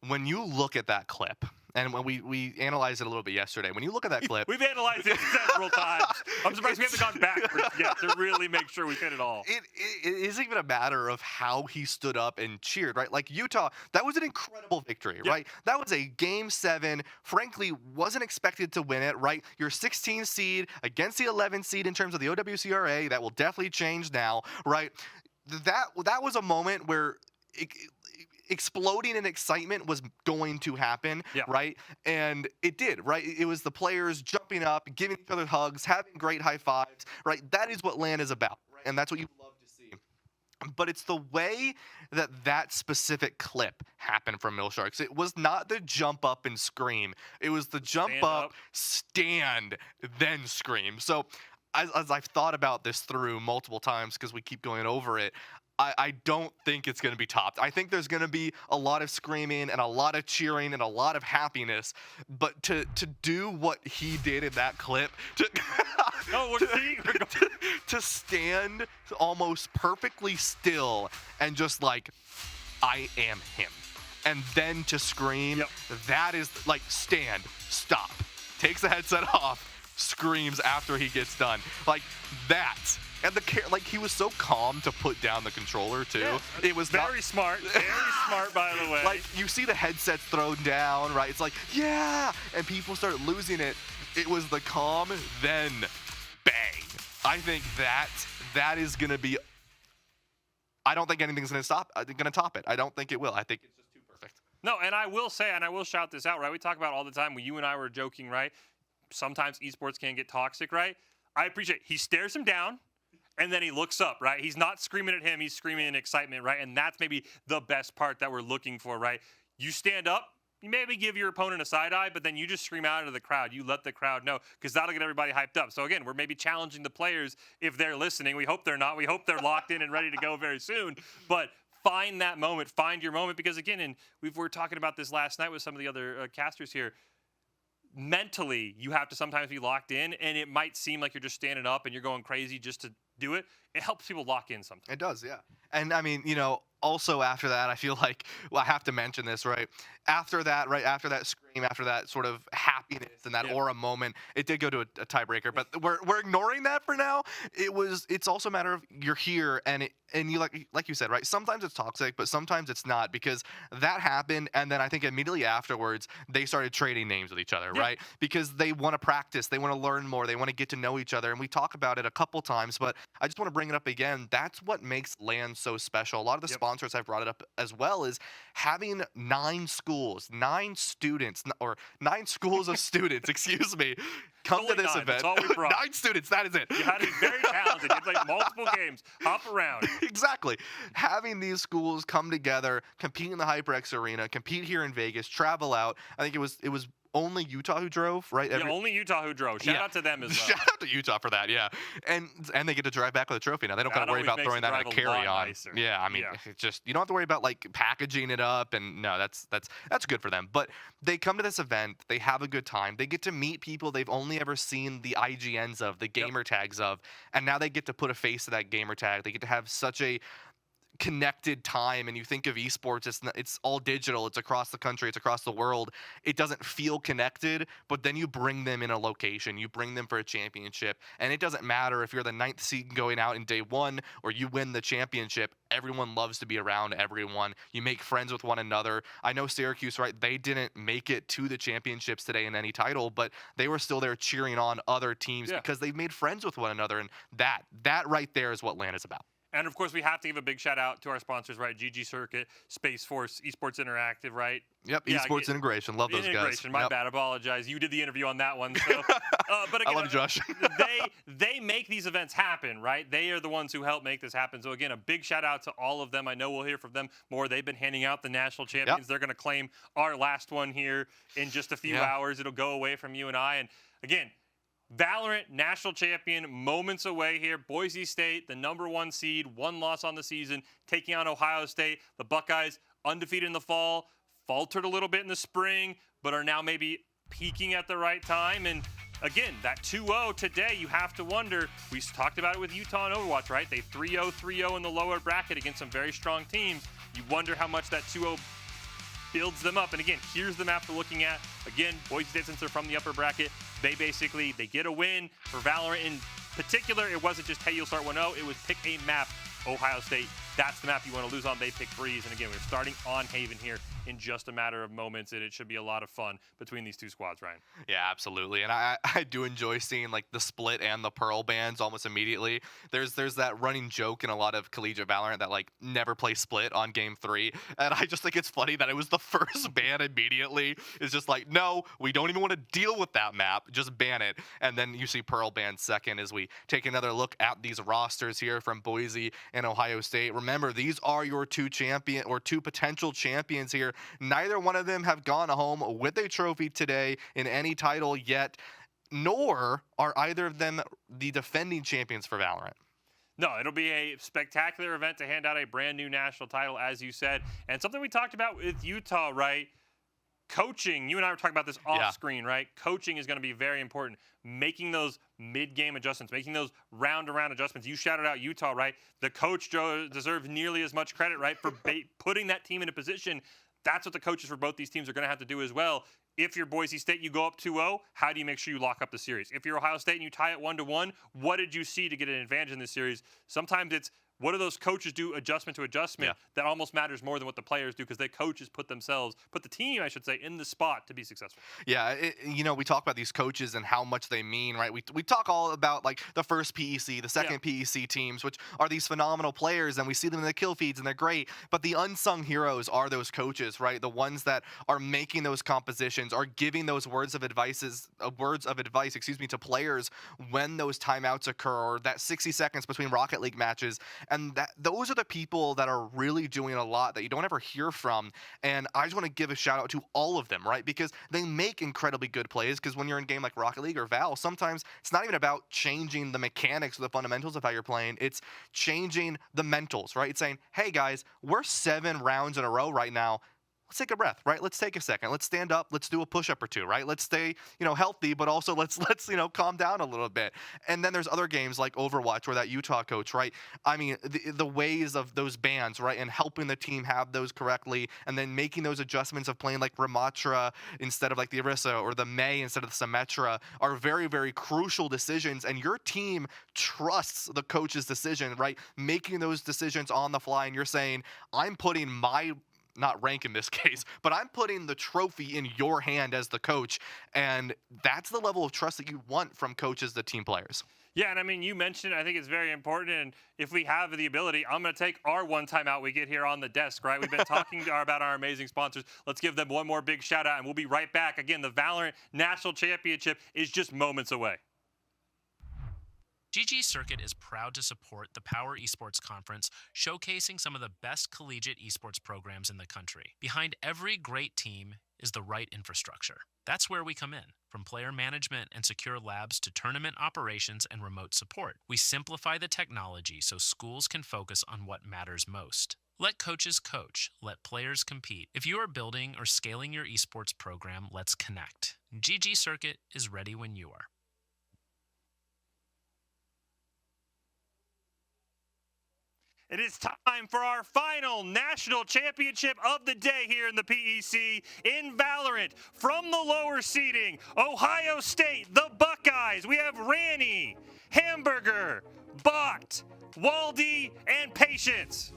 When you look at that clip, and when we analyzed it a little bit yesterday, when you look at that clip, We've analyzed it several times. I'm surprised we haven't gone backwards yet to really make sure we hit it all. It isn't even a matter of how he stood up and cheered, right? Like Utah, that was an incredible victory, right? That was a game 7. Frankly, wasn't expected to win it, right? Your 16 seed against the 11 seed in terms of the OWCRA, that will definitely change now, right? That was a moment where exploding in excitement was going to happen, right? And it did, right? It was the players jumping up, giving each other hugs, having great high fives, right? That is what LAN is about, right? And that's what you love to see. But it's the way that specific clip happened from Millsharks. It was not the jump up and scream. It was the jump up, stand, then scream. So as I've thought about this through multiple times, because we keep going over it, I don't think it's going to be topped. I think there's going to be a lot of screaming and a lot of cheering and a lot of happiness. But to do what he did in that clip, to stand almost perfectly still and just like, I am him. And then to scream, that is like, stand, stop, takes the headset off, screams after he gets done. Like that. And he was so calm to put down the controller too. Yeah, it was very smart, by the way. Like you see the headsets thrown down, right? It's like, yeah, and people start losing it. It was the calm, then bang. I think that is gonna be. I don't think anything's gonna top it. I don't think it will. I think it's just too perfect. No, and I will say, and I will shout this out, right? We talk about all the time when you and I were joking, right? Sometimes esports can get toxic, right? I appreciate he stares him down. And then he looks up, right? He's not screaming at him. He's screaming in excitement, right? And that's maybe the best part that we're looking for, right? You stand up, you maybe give your opponent a side eye, but then you just scream out into the crowd. You let the crowd know, because that'll get everybody hyped up. So again, we're maybe challenging the players if they're listening. We hope they're not. We hope they're locked in and ready to go very soon. But find that moment, find your moment, because again, and we were talking about this last night with some of the other casters here. Mentally, you have to sometimes be locked in, and it might seem like you're just standing up and you're going crazy just to do it. It helps people lock in sometimes. It does, yeah. And I mean, also after that, I feel like, I have to mention this, right? After that scream, after that sort of happiness and that aura moment, it did go to a tiebreaker, but we're ignoring that for now. It's also a matter of you're here, and you like you said, right? Sometimes it's toxic, but sometimes it's not, because that happened, and then I think immediately afterwards they started trading names with each other, right? Because they want to practice, they want to learn more, they want to get to know each other, and we talk about it a couple times, but I just want to bring it up again. That's what makes LAN so special. A lot of the sponsors have brought it up as well, is having 9 schools, 9 students, or 9 schools of students, excuse me, come to this event. That's all we brought. 9 students, that is it. You had to be very talented. You played multiple games, hop around. Exactly. Having these schools come together, compete in the HyperX arena, compete here in Vegas, travel out. I think it was only Utah who drove, right? Only Utah who drove. Shout out to them as well. Shout out to Utah for that, yeah. And they get to drive back with a trophy now. They don't got to worry about throwing that in a carry-on. Yeah, I mean, it's just, you don't have to worry about like packaging it up, and no, that's good for them. But they come to this event, they have a good time, they get to meet people they've only ever seen the IGNs of, the gamer tags of, and now they get to put a face to that gamer tag. They get to have such a connected time, and you think of esports, it's all digital, it's across the country, it's across the world. It doesn't feel connected, but then you bring them in a location, you bring them for a championship, and it doesn't matter if you're the 9th seed going out in day 1 or you win the championship. Everyone loves to be around everyone. You make friends with one another. I know Syracuse, right? They didn't make it to the championships today in any title, but they were still there cheering on other teams because they've made friends with one another, and that right there is what LAN is about. And of course, we have to give a big shout out to our sponsors, right? GG Circuit, Space Force, Esports Interactive, right? Yep, Esports Integration. Love those guys. Integration, my bad. Apologize. You did the interview on that one. So, but again, I love you, Josh. they make these events happen, right? They are the ones who help make this happen. So again, a big shout out to all of them. I know we'll hear from them more. They've been handing out the national champions. They're going to claim our last one here in just a few hours. It'll go away from you and I. And again, Valorant national champion, moments away here. Boise State, the #1 seed, 1 loss on the season, taking on Ohio State. The Buckeyes, undefeated in the fall, faltered a little bit in the spring, but are now maybe peaking at the right time. And again, that 2-0 today, you have to wonder. We talked about it with Utah and Overwatch, right? They 3-0 in the lower bracket against some very strong teams. You wonder how much that 2-0 builds them up. And again, here's the map we're looking at. Again, Boise State, since they're from the upper bracket, they get a win. For Valorant in particular, it wasn't just, hey, you'll start 1-0. It was pick a map. Ohio State, that's the map you want to lose on. They pick Breeze. And again, we're starting on Haven here in just a matter of moments, and it should be a lot of fun between these two squads, Ryan. Yeah, absolutely. And I do enjoy seeing like the split and the Pearl bans almost immediately. There's that running joke in a lot of collegiate Valorant that like never play split on game 3. And I just think it's funny that it was the first ban immediately. It's just like, no, we don't even want to deal with that map. Just ban it. And then you see Pearl ban second as we take another look at these rosters here from Boise and Ohio State. Remember, these are your two potential champions here. Neither one of them have gone home with a trophy today in any title yet, nor are either of them the defending champions for Valorant. No, it'll be a spectacular event to hand out a brand new national title, as you said. And something we talked about with Utah, right? Coaching, you and I were talking about this off screen, right? Coaching is going to be very important. Making those mid-game adjustments, making those round-to-round adjustments. You shouted out Utah, right? The coach deserves nearly as much credit, right, for putting that team in a position. That's what the coaches for both these teams are going to have to do as well. If you're Boise State, you go up 2-0, how do you make sure you lock up the series? If you're Ohio State and you tie it 1-1, what did you see to get an advantage in this series? Sometimes it's, what do those coaches do adjustment to adjustment that almost matters more than what the players do, because the coaches put the team, I should say, in the spot to be successful. Yeah, we talk about these coaches and how much they mean, right? We talk all about like the first PEC, the second PEC teams, which are these phenomenal players, and we see them in the kill feeds and they're great. But the unsung heroes are those coaches, right? The ones that are making those compositions, are giving those words of advice, to players when those timeouts occur, or that 60 seconds between Rocket League matches. And those are the people that are really doing a lot that you don't ever hear from. And I just want to give a shout out to all of them, right? Because they make incredibly good plays. Because when you're in a game like Rocket League or Val, sometimes it's not even about changing the mechanics or the fundamentals of how you're playing. It's changing the mentals, right? It's saying, hey guys, we're 7 rounds in a row right now. Let's take a breath, right? Let's take a second. Let's stand up. Let's do a push-up or two, right? Let's stay, healthy, but also let's calm down a little bit. And then there's other games like Overwatch where that Utah coach, right? I mean, the ways of those bans, right? And helping the team have those correctly, and then making those adjustments of playing like Ramatra instead of like the Orisa, or the May instead of the Symmetra, are very, very crucial decisions. And your team trusts the coach's decision, right? Making those decisions on the fly. And you're saying, I'm putting my, not rank in this case, but I'm putting the trophy in your hand as the coach. And that's the level of trust that you want from coaches to team players. Yeah, and I mean, you mentioned it. I think it's very important. And if we have the ability, I'm going to take our one timeout we get here on the desk, right? We've been talking about our amazing sponsors. Let's give them one more big shout out, and we'll be right back. Again, the Valorant National Championship is just moments away. GG Circuit is proud to support the Power Esports Conference, showcasing some of the best collegiate esports programs in the country. Behind every great team is the right infrastructure. That's where we come in. From player management and secure labs to tournament operations and remote support, we simplify the technology so schools can focus on what matters most. Let coaches coach, let players compete. If you are building or scaling your esports program, let's connect. GG Circuit is ready when you are. It is time for our final national championship of the day here in the PEC in Valorant. From the lower seeding, Ohio State, the Buckeyes. We have Ranny, Hamburger, Bot, Waldy, and Patience.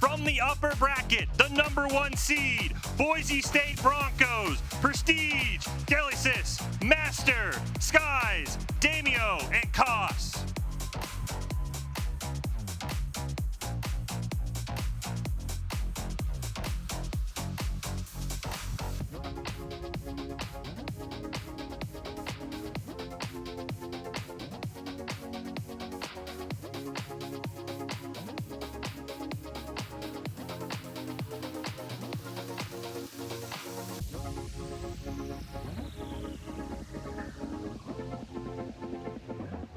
From the upper bracket, the #1 seed, Boise State Broncos, Prestige, Gelicis, Master, Skies, Damio, and Koss.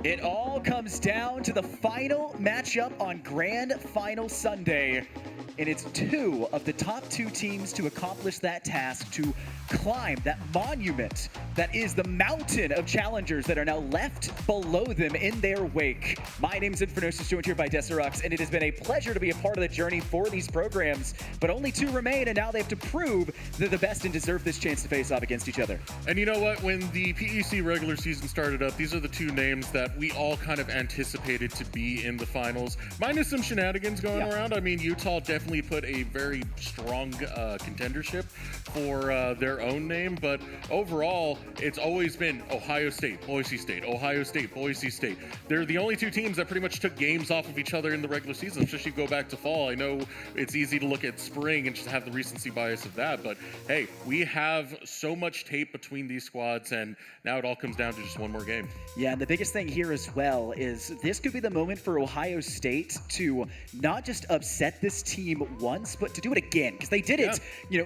It all comes down to the final matchup on Grand Final Sunday. And it's two of the top two teams to accomplish that task, to climb that monument that is the mountain of challengers that are now left below them in their wake. My name is Infernosis, joined here by Desirux, and it has been a pleasure to be a part of the journey for these programs. But only two remain, and now they have to prove they're the best and deserve this chance to face off against each other. And you know what? When the PEC regular season started up, these are the two names that we all kind of anticipated to be in the finals. Minus some shenanigans going around. I mean, Utah definitely put a very strong contendership for their own name, but overall, it's always been Ohio State, Boise State, Ohio State, Boise State. They're the only two teams that pretty much took games off of each other in the regular season, especially if you go back to fall. I know it's easy to look at spring and just have the recency bias of that, but hey, we have so much tape between these squads, and now it all comes down to just one more game. Yeah, and the biggest thing here as well is this could be the moment for Ohio State to not just upset this team once, but to do it again, because they did it,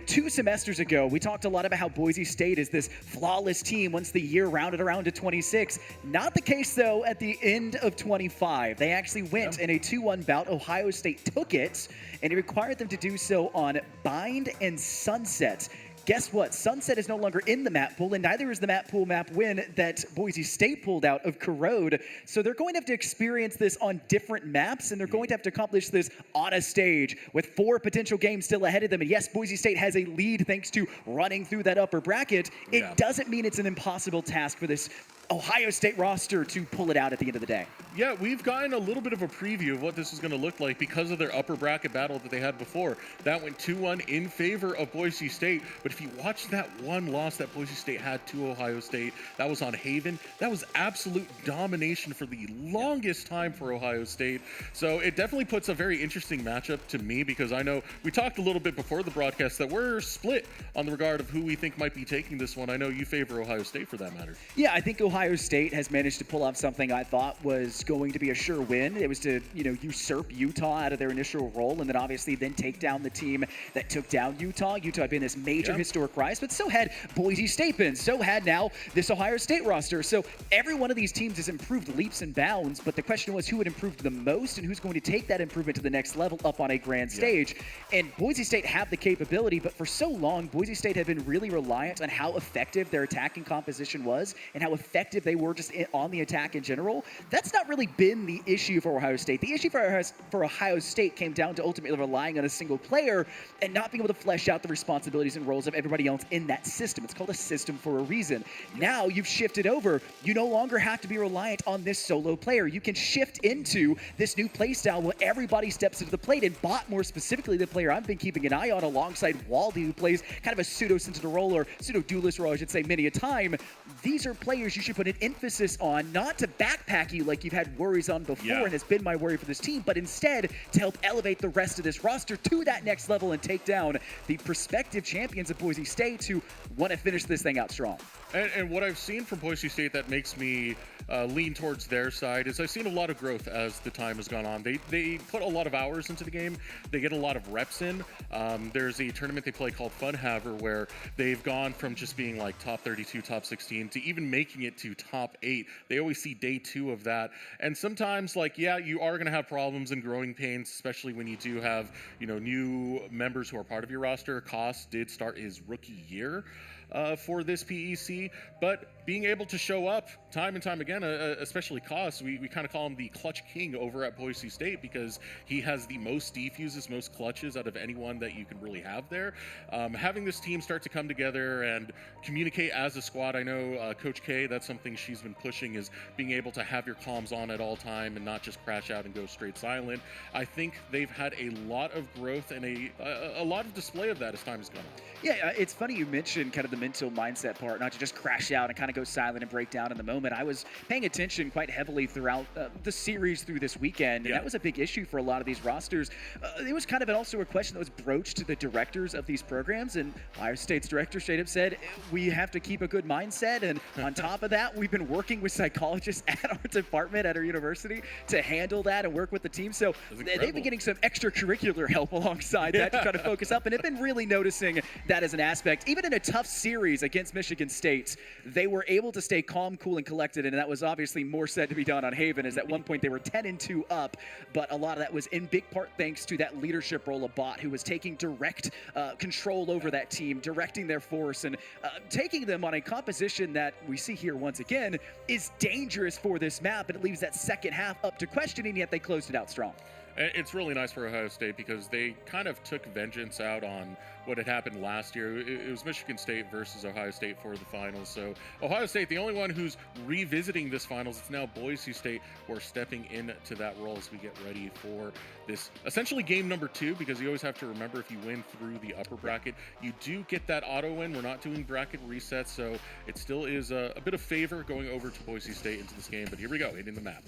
2 semesters ago. We talked a lot about how Boise State is this flawless team once the year rounded around to 26. Not the case, though, at the end of 25. They actually went in a 2-1 bout. Ohio State took it, and it required them to do so on Bind and Sunset. Guess what? Sunset is no longer in the map pool, and neither is the map pool map win that Boise State pulled out of Corrode. So they're going to have to experience this on different maps, and they're going to have to accomplish this on a stage with 4 potential games still ahead of them. And yes, Boise State has a lead thanks to running through that upper bracket. It doesn't mean it's an impossible task for this Ohio State roster to pull it out at the end of the day. Yeah, we've gotten a little bit of a preview of what this is going to look like because of their upper bracket battle that they had before. That went 2-1 in favor of Boise State, but if you watch that one loss that Boise State had to Ohio State, that was on Haven. That was absolute domination for the longest time for Ohio State. So it definitely puts a very interesting matchup to me, because I know we talked a little bit before the broadcast that we're split on the regard of who we think might be taking this one. I know you favor Ohio State for that matter. Yeah, I think Ohio State has managed to pull off something I thought was going to be a sure win. It was to, usurp Utah out of their initial role, and then obviously then take down the team that took down Utah. Utah had been this major historic rise, but so had Boise State been. So had now this Ohio State roster. So every one of these teams has improved leaps and bounds, but the question was who had improved the most and who's going to take that improvement to the next level up on a grand stage. And Boise State have the capability, but for so long, Boise State had been really reliant on how effective their attacking composition was and how effective they were just on the attack in general. That's not really been the issue for Ohio State. The issue for Ohio State came down to ultimately relying on a single player and not being able to flesh out the responsibilities and roles of everybody else in that system. It's called a system for a reason. Now you've shifted over. You no longer have to be reliant on this solo player. You can shift into this new playstyle where everybody steps into the plate, and Bot, more specifically, the player I've been keeping an eye on alongside Waldy, who plays kind of a pseudo-sentinel role, or pseudo-duelist role, I should say, many a time. These are players you should put an emphasis on, not to backpack you like you've had worries on before and has been my worry for this team, but instead to help elevate the rest of this roster to that next level and take down the prospective champions of Boise State who want to finish this thing out strong. And what I've seen from Boise State that makes me lean towards their side is I've seen a lot of growth as the time has gone on. They put a lot of hours into the game. They get a lot of reps in. There's a tournament they play called Funhaver where they've gone from just being like top 32, top 16 to even making it to top 8. They always see day 2 of that. And sometimes, you are going to have problems and growing pains, especially when you do have, new members who are part of your roster. Koss did start his rookie year. for this PEC, but being able to show up time and time again, especially Koss, we kind of call him the clutch king over at Boise State because he has the most defuses, most clutches out of anyone that you can really have there. Having this team start to come together and communicate as a squad, I know Coach K, that's something she's been pushing, is being able to have your comms on at all time and not just crash out and go straight silent. I think they've had a lot of growth and a lot of display of that as time has gone on. Yeah, it's funny you mentioned kind of the mental mindset part, not to just crash out and kind of go silent and break down in the moment. I was paying attention quite heavily throughout the series through this weekend, and that was a big issue for a lot of these rosters. It was kind of also a question that was broached to the directors of these programs, and Ohio State's director straight up said, we have to keep a good mindset, and on top of that, we've been working with psychologists at our department at our university to handle that and work with the team. So they've been getting some extracurricular help alongside that to try to focus up, and they've been really noticing that as an aspect. Even in a tough series against Michigan State, they were able to stay calm, cool, and collected, and that was obviously more said to be done on Haven, as at one point they were 10-2 up, but a lot of that was in big part thanks to that leadership role of Bot, who was taking direct control over that team, directing their force, and taking them on a composition that we see here once again is dangerous for this map, and it leaves that second half up to questioning, yet they closed it out strong. It's really nice for Ohio State because they kind of took vengeance out on what had happened last year. It was Michigan State versus Ohio State for the finals. So Ohio State, the only one who's revisiting this finals, it's now Boise State who are stepping into that role as we get ready for this essentially game number 2, because you always have to remember if you win through the upper bracket, you do get that auto win. We're not doing bracket resets, so it still is a bit of favor going over to Boise State into this game. But here we go, hitting the map.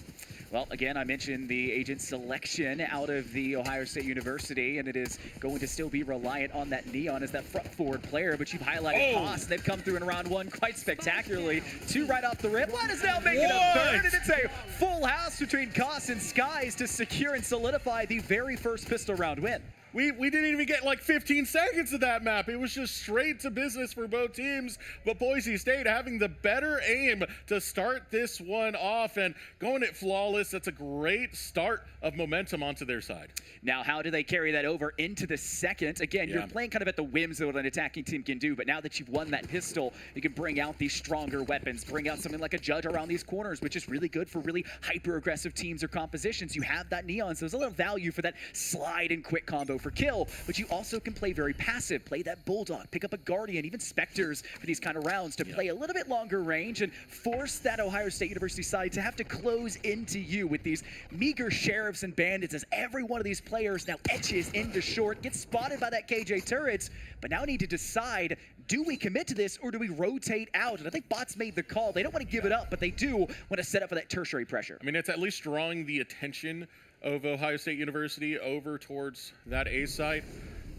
Well, again, I mentioned the agent selection out of the Ohio State University, and it is going to still be reliant on that Neon as that front forward player, but you've highlighted Koss. They've come through in round 1 quite spectacularly. 2 right off the rip. One is now making a third, and it's a full house between Koss and Skies to secure and solidify the very first pistol round win. We didn't even get like 15 seconds of that map. It was just straight to business for both teams. But Boise State having the better aim to start this one off and going it flawless. That's a great start of momentum onto their side. Now, how do they carry that over into the second? Again, you're playing kind of at the whims of what an attacking team can do, but now that you've won that pistol, you can bring out these stronger weapons, bring out something like a Judge around these corners, which is really good for really hyper-aggressive teams or compositions. You have that Neon, so there's a little value for that slide and quick combo for kill, but you also can play very passive, play that Bulldog, pick up a Guardian, even Spectres for these kind of rounds to play a little bit longer range and force that Ohio State University side to have to close into you with these meager Sheriffs and Bandits as every one of these players now etches into short, gets spotted by that KJ turrets, but now need to decide, do we commit to this or do we rotate out? And I think Bots made the call. They don't want to give it up, but they do want to set up for that tertiary pressure. I mean, it's at least drawing the attention of Ohio State University over towards that A site.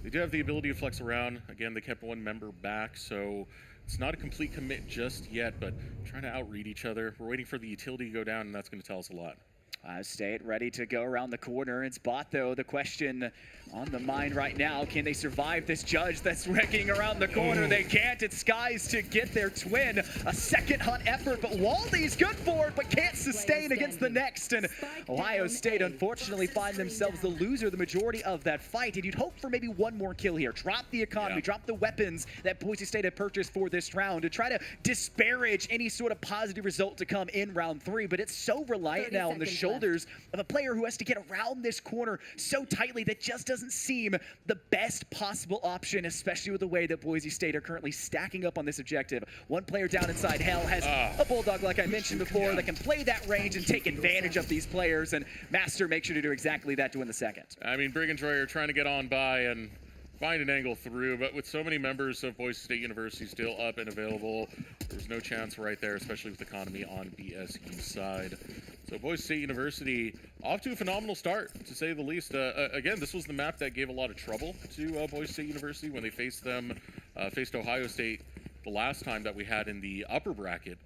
They do have the ability to flex around. Again, they kept one member back, so it's not a complete commit just yet, but trying to outread each other. We're waiting for the utility to go down, and that's going to tell us a lot. Ohio State ready to go around the corner. It's Bot, though. The question on the mind right now, can they survive this Judge that's wrecking around the corner? They can't. It's Skies to get their twin. A second hunt effort, but Waldy's good for it, but can't sustain against the next. And Ohio State, unfortunately, find themselves the loser the majority of that fight. And you'd hope for maybe one more kill here. Drop the economy, drop the weapons that Boise State had purchased for this round to try to disparage any sort of positive result to come in round 3. But it's so reliant now on the shoulders of a player who has to get around this corner so tightly that just doesn't seem the best possible option, especially with the way that Boise State are currently stacking up on this objective. One player down inside Hell has a Bulldog, like I mentioned before, that can play that range and take advantage of these players, and Master makes sure to do exactly that to win the second. I mean, Brig and Troy are trying to get on by and find an angle through, but with so many members of Boise State University still up and available, there was no chance right there, especially with economy on BSU's side. So Boise State University off to a phenomenal start, to say the least. Again, this was the map that gave a lot of trouble to Boise State University when they faced Ohio State the last time that we had in the upper bracket.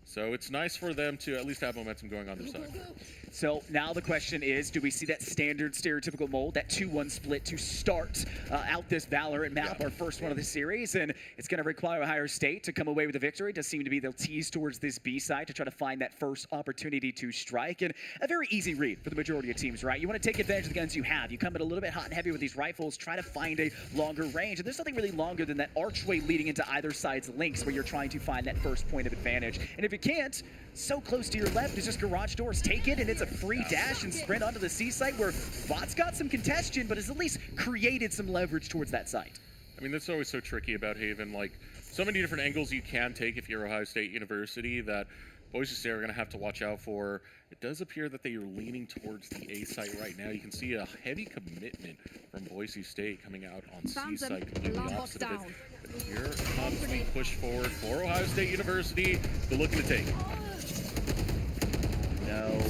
So it's nice for them to at least have momentum going on their side. So now the question is, do we see that standard stereotypical mold, that 2-1 split to start out this Valorant map, our first one of the series? And it's going to require Ohio State to come away with a victory. It does seem to be they'll tease towards this B side to try to find that first opportunity to strike. And a very easy read for the majority of teams, right? You want to take advantage of the guns you have. You come in a little bit hot and heavy with these rifles, try to find a longer range. And there's nothing really longer than that archway leading into either side's links where you're trying to find that first point of advantage. And if you can't, so close to your left is just garage doors. Take it, and it's a free dash and sprint onto the C site where Bot's got some congestion, but has at least created some leverage towards that site. I mean, that's always so tricky about Haven. Like, so many different angles you can take if you're Ohio State University that Boise State are going to have to watch out for. It does appear that they are leaning towards the A site right now. You can see a heavy commitment from Boise State coming out on C site, completely opposite of it. But here comes the push forward for Ohio State University. They're looking to take. No.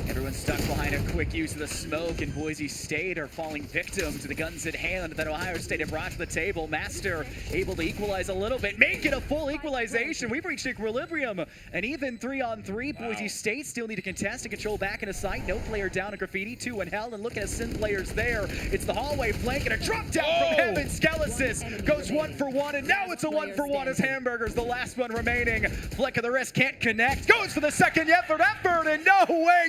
Everyone's stuck behind a quick use of the smoke, and Boise State are falling victim to the guns at hand that Ohio State have brought to the table. Master able to equalize a little bit, make it a full equalization. We've reached equilibrium. An even 3-on-3. Boise State still need to contest and control back into sight. No player down in Graffiti, 2 in Hell, and look at Sin players there. It's the hallway flank and a drop down from Heaven. Skelesis goes 1 for 1, and now it's a 1 for 1 as Hamburger's the last one remaining. Flick of the wrist, can't connect. Goes for the second effort, and no way,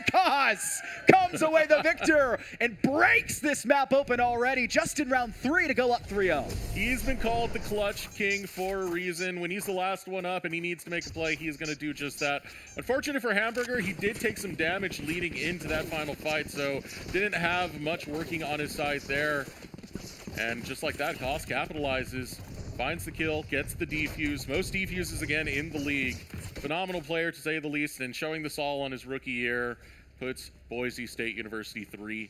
comes away the victor and breaks this map open already just in round 3 to go up 3-0. He's been called the clutch king for a reason. When he's the last one up and he needs to make a play, he's going to do just that. Unfortunately for Hamburger, he did take some damage leading into that final fight, so didn't have much working on his side there. And just like that, Koss capitalizes, finds the kill, gets the defuse. Most defuses again in the league. Phenomenal player to say the least, and showing this all on his rookie year puts Boise State University 3-0.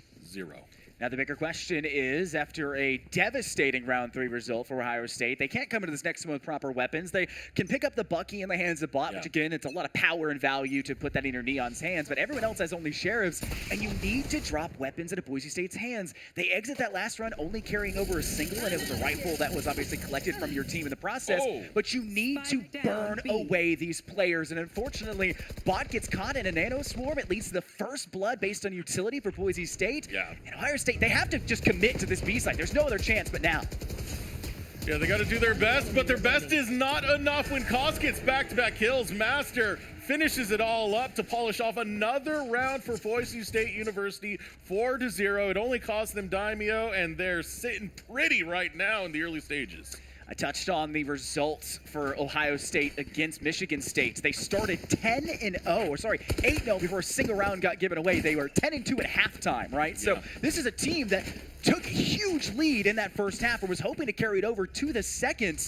Now the bigger question is, after a devastating round 3 result for Ohio State, they can't come into this next one with proper weapons. They can pick up the Bucky in the hands of Bot, which again, it's a lot of power and value to put that in your Neon's hands, but everyone else has only Sheriffs, and you need to drop weapons into Boise State's hands. They exit that last run only carrying over a single, and it was a rifle that was obviously collected from your team in the process, but you need to burn away these players, and unfortunately, Bot gets caught in a nano swarm. It leads to the first blood based on utility for Boise State, and Ohio State, they have to just commit to this B side. There's no other chance but now. Yeah, they got to do their best, but their best is not enough when Koss gets back-to-back kills. Master finishes it all up to polish off another round for Boise State University, 4-0. It only cost them Daimyo, and they're sitting pretty right now in the early stages. I touched on the results for Ohio State against Michigan State. They started 8-0 before a single round got given away. They were 10-2 at halftime, right? So this is a team that took a huge lead in that first half and was hoping to carry it over to the second.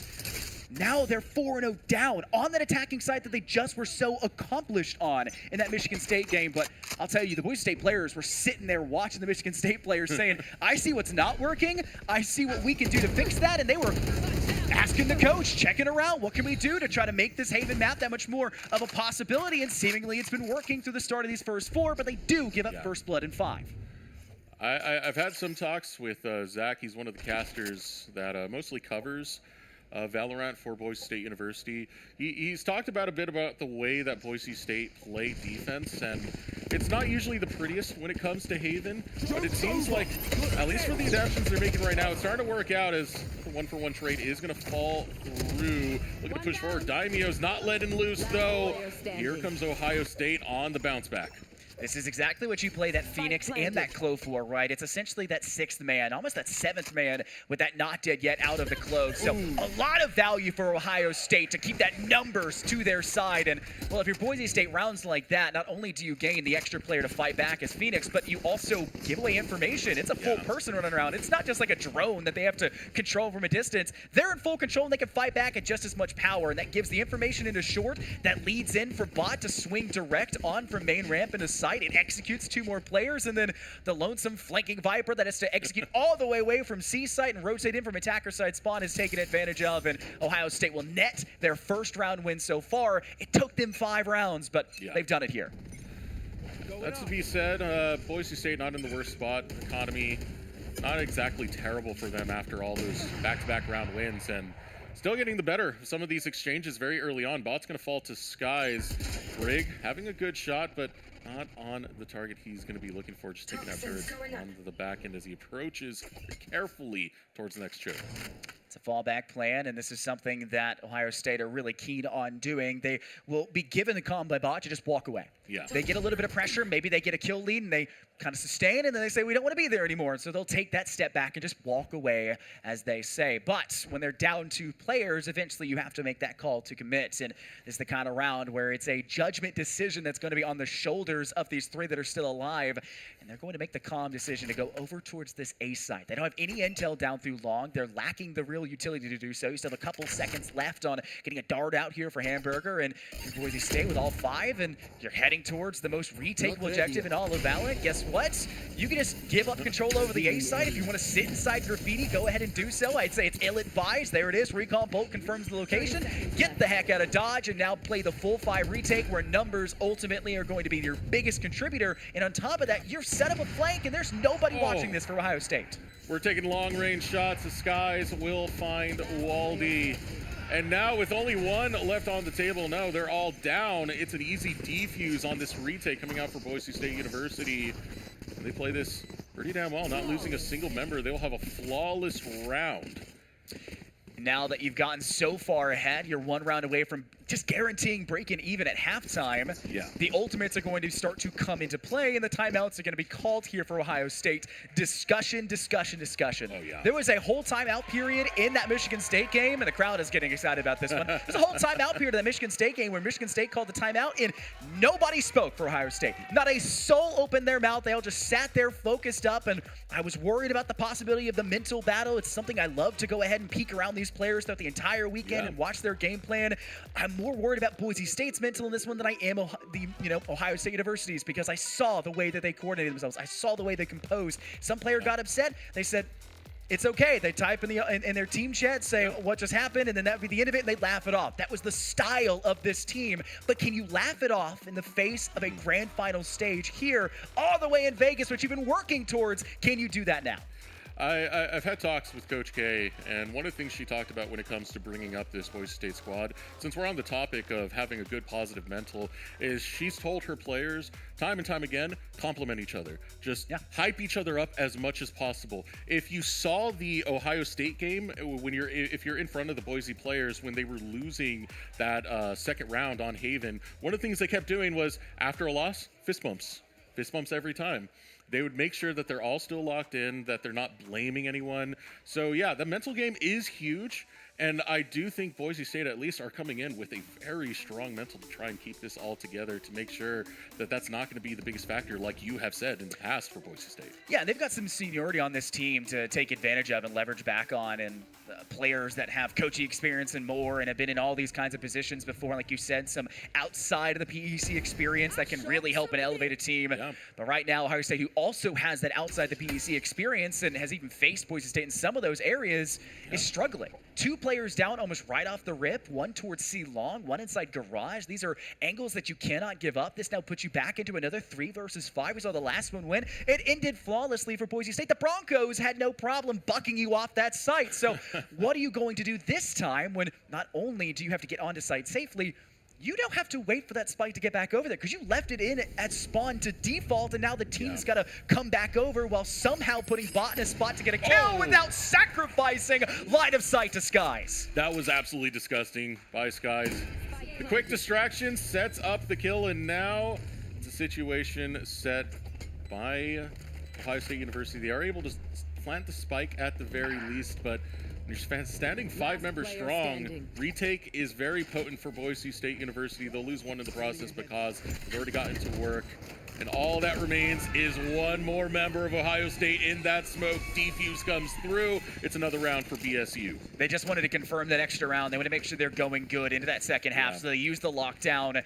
Now they're 4-0 down on that attacking side that they just were so accomplished on in that Michigan State game. But I'll tell you, the Boise State players were sitting there watching the Michigan State players saying, I see what's not working. I see what we can do to fix that. And they were asking the coach, checking around, what can we do to try to make this Haven map that much more of a possibility? And seemingly it's been working through the start of these first 4, but they do give up first blood in 5. I've had some talks with Zach. He's one of the casters that mostly covers Valorant for Boise State University. He's talked about a bit about the way that Boise State play defense, and it's not usually the prettiest when it comes to Haven, but it seems like, at least for the adaptations they're making right now, it's starting to work out as the 1-for-1 trade is going to fall through. Looking to push forward. Daimyo's not letting loose, though. Here comes Ohio State on the bounce back. This is exactly what you play that Phoenix and that Clo for, right? It's essentially that 6th man, almost that 7th man with that not dead yet out of the close. So a lot of value for Ohio State to keep that numbers to their side. And, well, if you're Boise State rounds like that, not only do you gain the extra player to fight back as Phoenix, but you also give away information. It's a full person running around. It's not just like a drone that they have to control from a distance. They're in full control and they can fight back at just as much power. And that gives the information into short that leads in for Bot to swing direct on from main ramp into sight. It executes 2 more players, and then the lonesome flanking Viper that has to execute all the way away from C site and rotate in from attacker side spawn is taken advantage of, and Ohio State will net their first round win so far. It took them 5 rounds, but they've done it here. That's to be said. Boise State not in the worst spot. Economy not exactly terrible for them after all those back-to-back round wins, and still getting the better of some of these exchanges very early on. Bot's going to fall to Skies. Brig having a good shot, but not on the target he's going to be looking for. Just taking out Birds onto the back end as he approaches carefully towards the next chip. It's a fallback plan, and this is something that Ohio State are really keen on doing. They will be given the comm by Bot to just walk away. Yeah. They get a little bit of pressure. Maybe they get a kill lead, and they kind of sustain, and then they say, we don't want to be there anymore. So they'll take that step back and just walk away, as they say. But when they're down 2 players, eventually you have to make that call to commit. And this is the kind of round where it's a judgment decision that's going to be on the shoulders of these 3 that are still alive. And they're going to make the calm decision to go over towards this A site. They don't have any intel down through long. They're lacking the real utility to do so. You still have a couple seconds left on getting a dart out here for Hamburger. And Boise State with all 5, and you're heading towards the most retakeable objective in all of Valorant. Guess what? You can just give up control over the A site. If you want to sit inside Graffiti, go ahead and do so. I'd say it's ill-advised. There it is. Recon Bolt confirms the location. Get the heck out of Dodge and now play the full 5 retake, where numbers ultimately are going to be your biggest contributor. And on top of that, you're set up a flank, and there's nobody watching this for Ohio State. We're taking long-range shots. The Skies will find Waldy. And now with only 1 left on the table, no, they're all down. It's an easy defuse on this retake coming out for Boise State University. They play this pretty damn well, not losing a single member. They'll have a flawless round. Now that you've gotten so far ahead, you're 1 round away from just guaranteeing breaking even at halftime. Yeah. The ultimates are going to start to come into play, and the timeouts are going to be called here for Ohio State. Discussion. Oh, yeah. There was a whole timeout period in that Michigan State game, and the crowd is getting excited about this one. There's a whole timeout period in that Michigan State game where Michigan State called the timeout, and nobody spoke for Ohio State. Not a soul opened their mouth. They all just sat there focused up, and I was worried about the possibility of the mental battle. It's something I love to go ahead and peek around these players throughout the entire weekend and watch their game plan. I'm more worried about Boise State's mental in this one than I am Ohio State University's, because I saw the way that they coordinated themselves. I saw the way they composed. Some player got upset. They said, it's okay. They type in their team chat, say what just happened, and then that would be the end of it, and they laugh it off. That was the style of this team. But can you laugh it off in the face of a grand final stage here, all the way in Vegas, which you've been working towards? Can you do that now? I've had talks with Coach K, and one of the things she talked about when it comes to bringing up this Boise State squad, since we're on the topic of having a good positive mental, is she's told her players time and time again, compliment each other. Just hype each other up as much as possible. If you saw the Ohio State game, if you're in front of the Boise players when they were losing that second round on Haven, one of the things they kept doing was, after a loss, fist bumps. Fist bumps every time. They would make sure that they're all still locked in, that they're not blaming anyone. So yeah, the mental game is huge. And I do think Boise State at least are coming in with a very strong mental to try and keep this all together, to make sure that that's not going to be the biggest factor, like you have said in the past for Boise State. Yeah, they've got some seniority on this team to take advantage of and leverage back on, and players that have coaching experience and more and have been in all these kinds of positions before. Like you said, some outside of the PEC experience that can really help and elevate a team. Yeah. But right now, Ohio State, who also has that outside the PEC experience and has even faced Boise State in some of those areas, is struggling. 2 players down almost right off the rip, 1 towards C long, 1 inside garage. These are angles that you cannot give up. This now puts you back into another 3 versus 5. We saw the last one win. It ended flawlessly for Boise State. The Broncos had no problem bucking you off that site. So what are you going to do this time when not only do you have to get onto site safely, you don't have to wait for that spike to get back over there, because you left it in at spawn to default, and now the team's got to come back over while somehow putting Bot in a spot to get a kill without sacrificing line of sight to Skies. That was absolutely disgusting by Skies. The quick distraction sets up the kill, and now it's a situation set by Ohio State University. They are able to plant the spike at the very least, but you're standing 5 members strong. Retake is very potent for Boise State University. They'll lose 1 in the process because they've already gotten to work. And all that remains is 1 more member of Ohio State in that smoke. Defuse comes through. It's another round for BSU. They just wanted to confirm that extra round. They want to make sure they're going good into that second half, so they use the lockdown.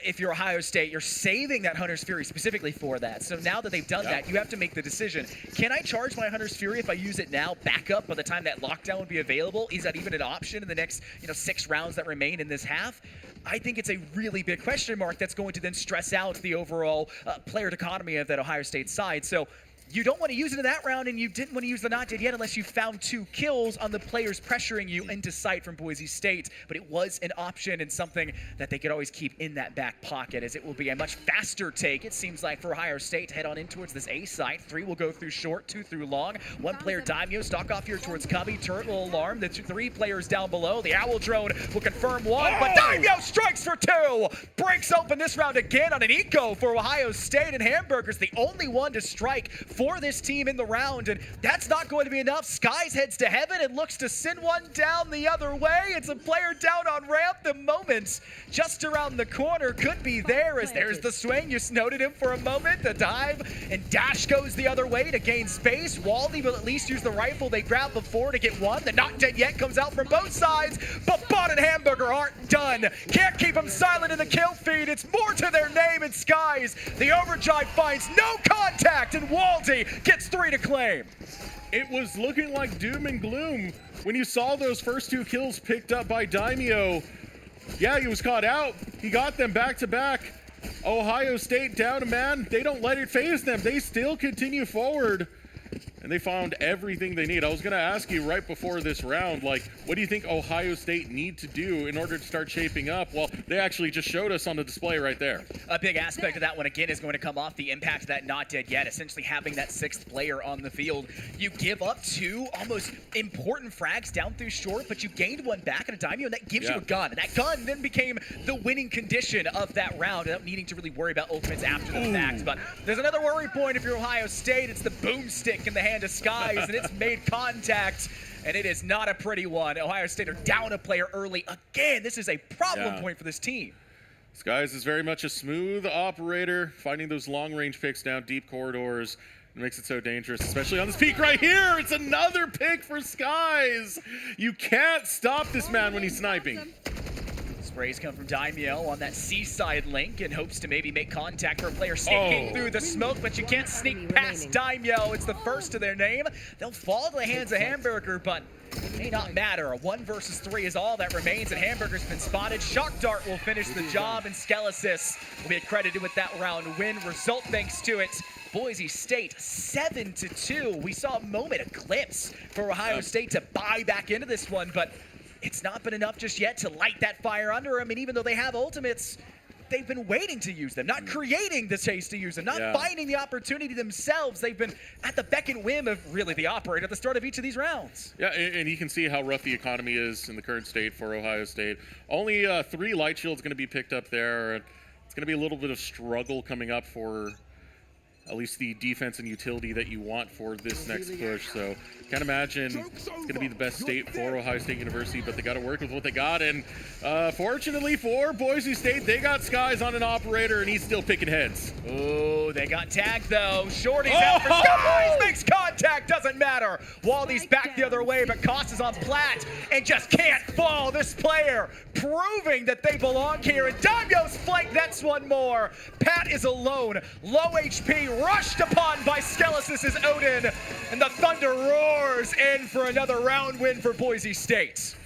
If you're Ohio State, you're saving that Hunter's Fury specifically for that. So now that they've done that, you have to make the decision. Can I charge my Hunter's Fury if I use it now, back up by the time that lockdown would be available? Is that even an option in the next 6 rounds that remain in this half? I think it's a really big question mark that's going to then stress out the overall player economy of that Ohio State side. So You don't want to use it in that round, and you didn't want to use the not dead yet unless you found 2 kills on the players pressuring you into sight from Boise State. But it was an option and something that they could always keep in that back pocket, as it will be a much faster take, it seems like, for Ohio State to head on in towards this A site. 3 will go through short, 2 through long. 1 player, Daimyo, stalk off here towards Cubby. Turret will alarm. The 3 players down below. The Owl drone will confirm 1, but Daimyo strikes for 2! Breaks open this round again on an eco for Ohio State, and Hamburger's the only one to strike for this team in the round, and that's not going to be enough. Skies heads to heaven and looks to send one down the other way. It's a player down on ramp. The moment just around the corner could be there, as there's the swing. You noted him for a moment. The dive and dash goes the other way to gain space. Wally will at least use the rifle they grabbed before to get one. The not dead yet comes out from both sides, but Bot and Hamburger aren't done. Can't keep them silent in the kill feed. It's more to their name, and Skies, the overdrive finds no contact, and Waldy gets 3 to claim. It was looking like doom and gloom when you saw those first 2 kills picked up by Daimyo. Yeah, he was caught out. He got them back to back. Ohio State down a man. They don't let it phase them. They still continue forward. And they found everything they need. I was going to ask you right before this round, like, what do you think Ohio State need to do in order to start shaping up? Well, they actually just showed us on the display right there. A big aspect of that one, again, is going to come off the impact of that not dead yet, essentially having that 6th player on the field. You give up 2 almost important frags down through short, but you gained 1 back at a Daimyo, and that gives you a gun. And that gun then became the winning condition of that round without needing to really worry about ultimates after the fact. But there's another worry point if you're Ohio State. It's the boomstick in the hand of Skies, and it's made contact, and it is not a pretty one. Ohio State are down a player early. Again, this is a problem point for this team. Skies is very much a smooth operator, finding those long-range picks down deep corridors. It makes it so dangerous, especially on this peak right here. It's another pick for Skies. You can't stop this man when he's sniping. Sprays come from Daimyo on that seaside link and hopes to maybe make contact for a player sneaking through the smoke, but you can't sneak past Daimyo. It's the first to their name. They'll fall to the hands of Hamburger, but it may not matter. A 1 versus 3 is all that remains, and Hamburger's been spotted. Shock Dart will finish the job, and Skelesis will be accredited with that round win. Result thanks to it. Boise State 7-2. We saw a moment, a glimpse for Ohio State to buy back into this one, but it's not been enough just yet to light that fire under them. And even though they have ultimates, they've been waiting to use them, not creating the chase to use them, not finding the opportunity themselves. They've been at the beck and whim of really the operator at the start of each of these rounds. Yeah, and you can see how rough the economy is in the current state for Ohio State. Only 3 light shields going to be picked up there. It's going to be a little bit of struggle coming up for at least the defense and utility that you want for this next push. So can't imagine it's going to be the best state for Ohio State University, but they got to work with what they got. And fortunately for Boise State, they got Skies on an operator, and he's still picking heads. Oh, they got tagged, though. Shorty's out for Skies, makes contact, doesn't matter. Waldy's back the other way, but Cost is on Platt and just can't fall. This player proving that they belong here, and Daimyo's flank nets one more. Pat is alone, low HP, rushed upon by Skelesis' Odin, and the Thunder roars in for another round win for Boise State.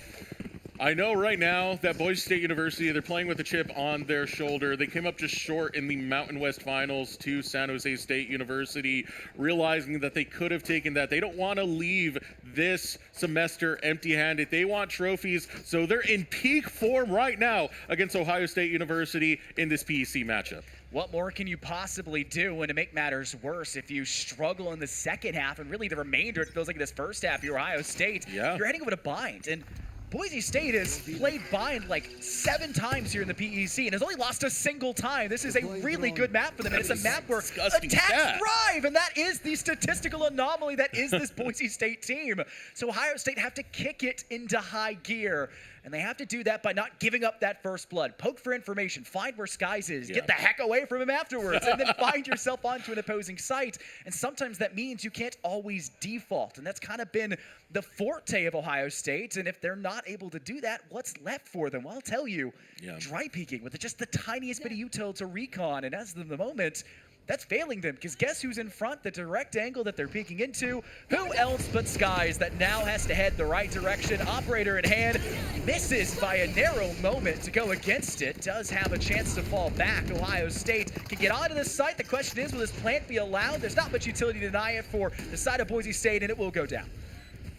I know right now that Boise State University, they're playing with a chip on their shoulder. They came up just short in the Mountain West Finals to San Jose State University, realizing that they could have taken that. They don't want to leave this semester empty-handed. They want trophies, so they're in peak form right now against Ohio State University in this PEC matchup. What more can you possibly do? And to make matters worse, if you struggle in the second half, and really the remainder, it feels like this first half, you're Ohio State, you're heading over to bind. And Boise State has played bind like 7 times here in the PEC and has only lost a single time. This is a really good map for them, and it's a map where attacks thrive, and that is the statistical anomaly that is this Boise State team. So Ohio State have to kick it into high gear, and they have to do that by not giving up that first blood. Poke for information, find where Skies is, get the heck away from him afterwards, and then find yourself onto an opposing site. And sometimes that means you can't always default, and that's kind of been the forte of Ohio State. And if they're not able to do that, what's left for them? Well, I'll tell you, dry peeking with just the tiniest bit of util to recon, and as of the moment, that's failing them, because guess who's in front? The direct angle that they're peeking into. Who else but Skies that now has to head the right direction. Operator in hand, misses by a narrow moment to go against it. Does have a chance to fall back. Ohio State can get onto this site. The question is, will this plant be allowed? There's not much utility to deny it for the side of Boise State, and it will go down.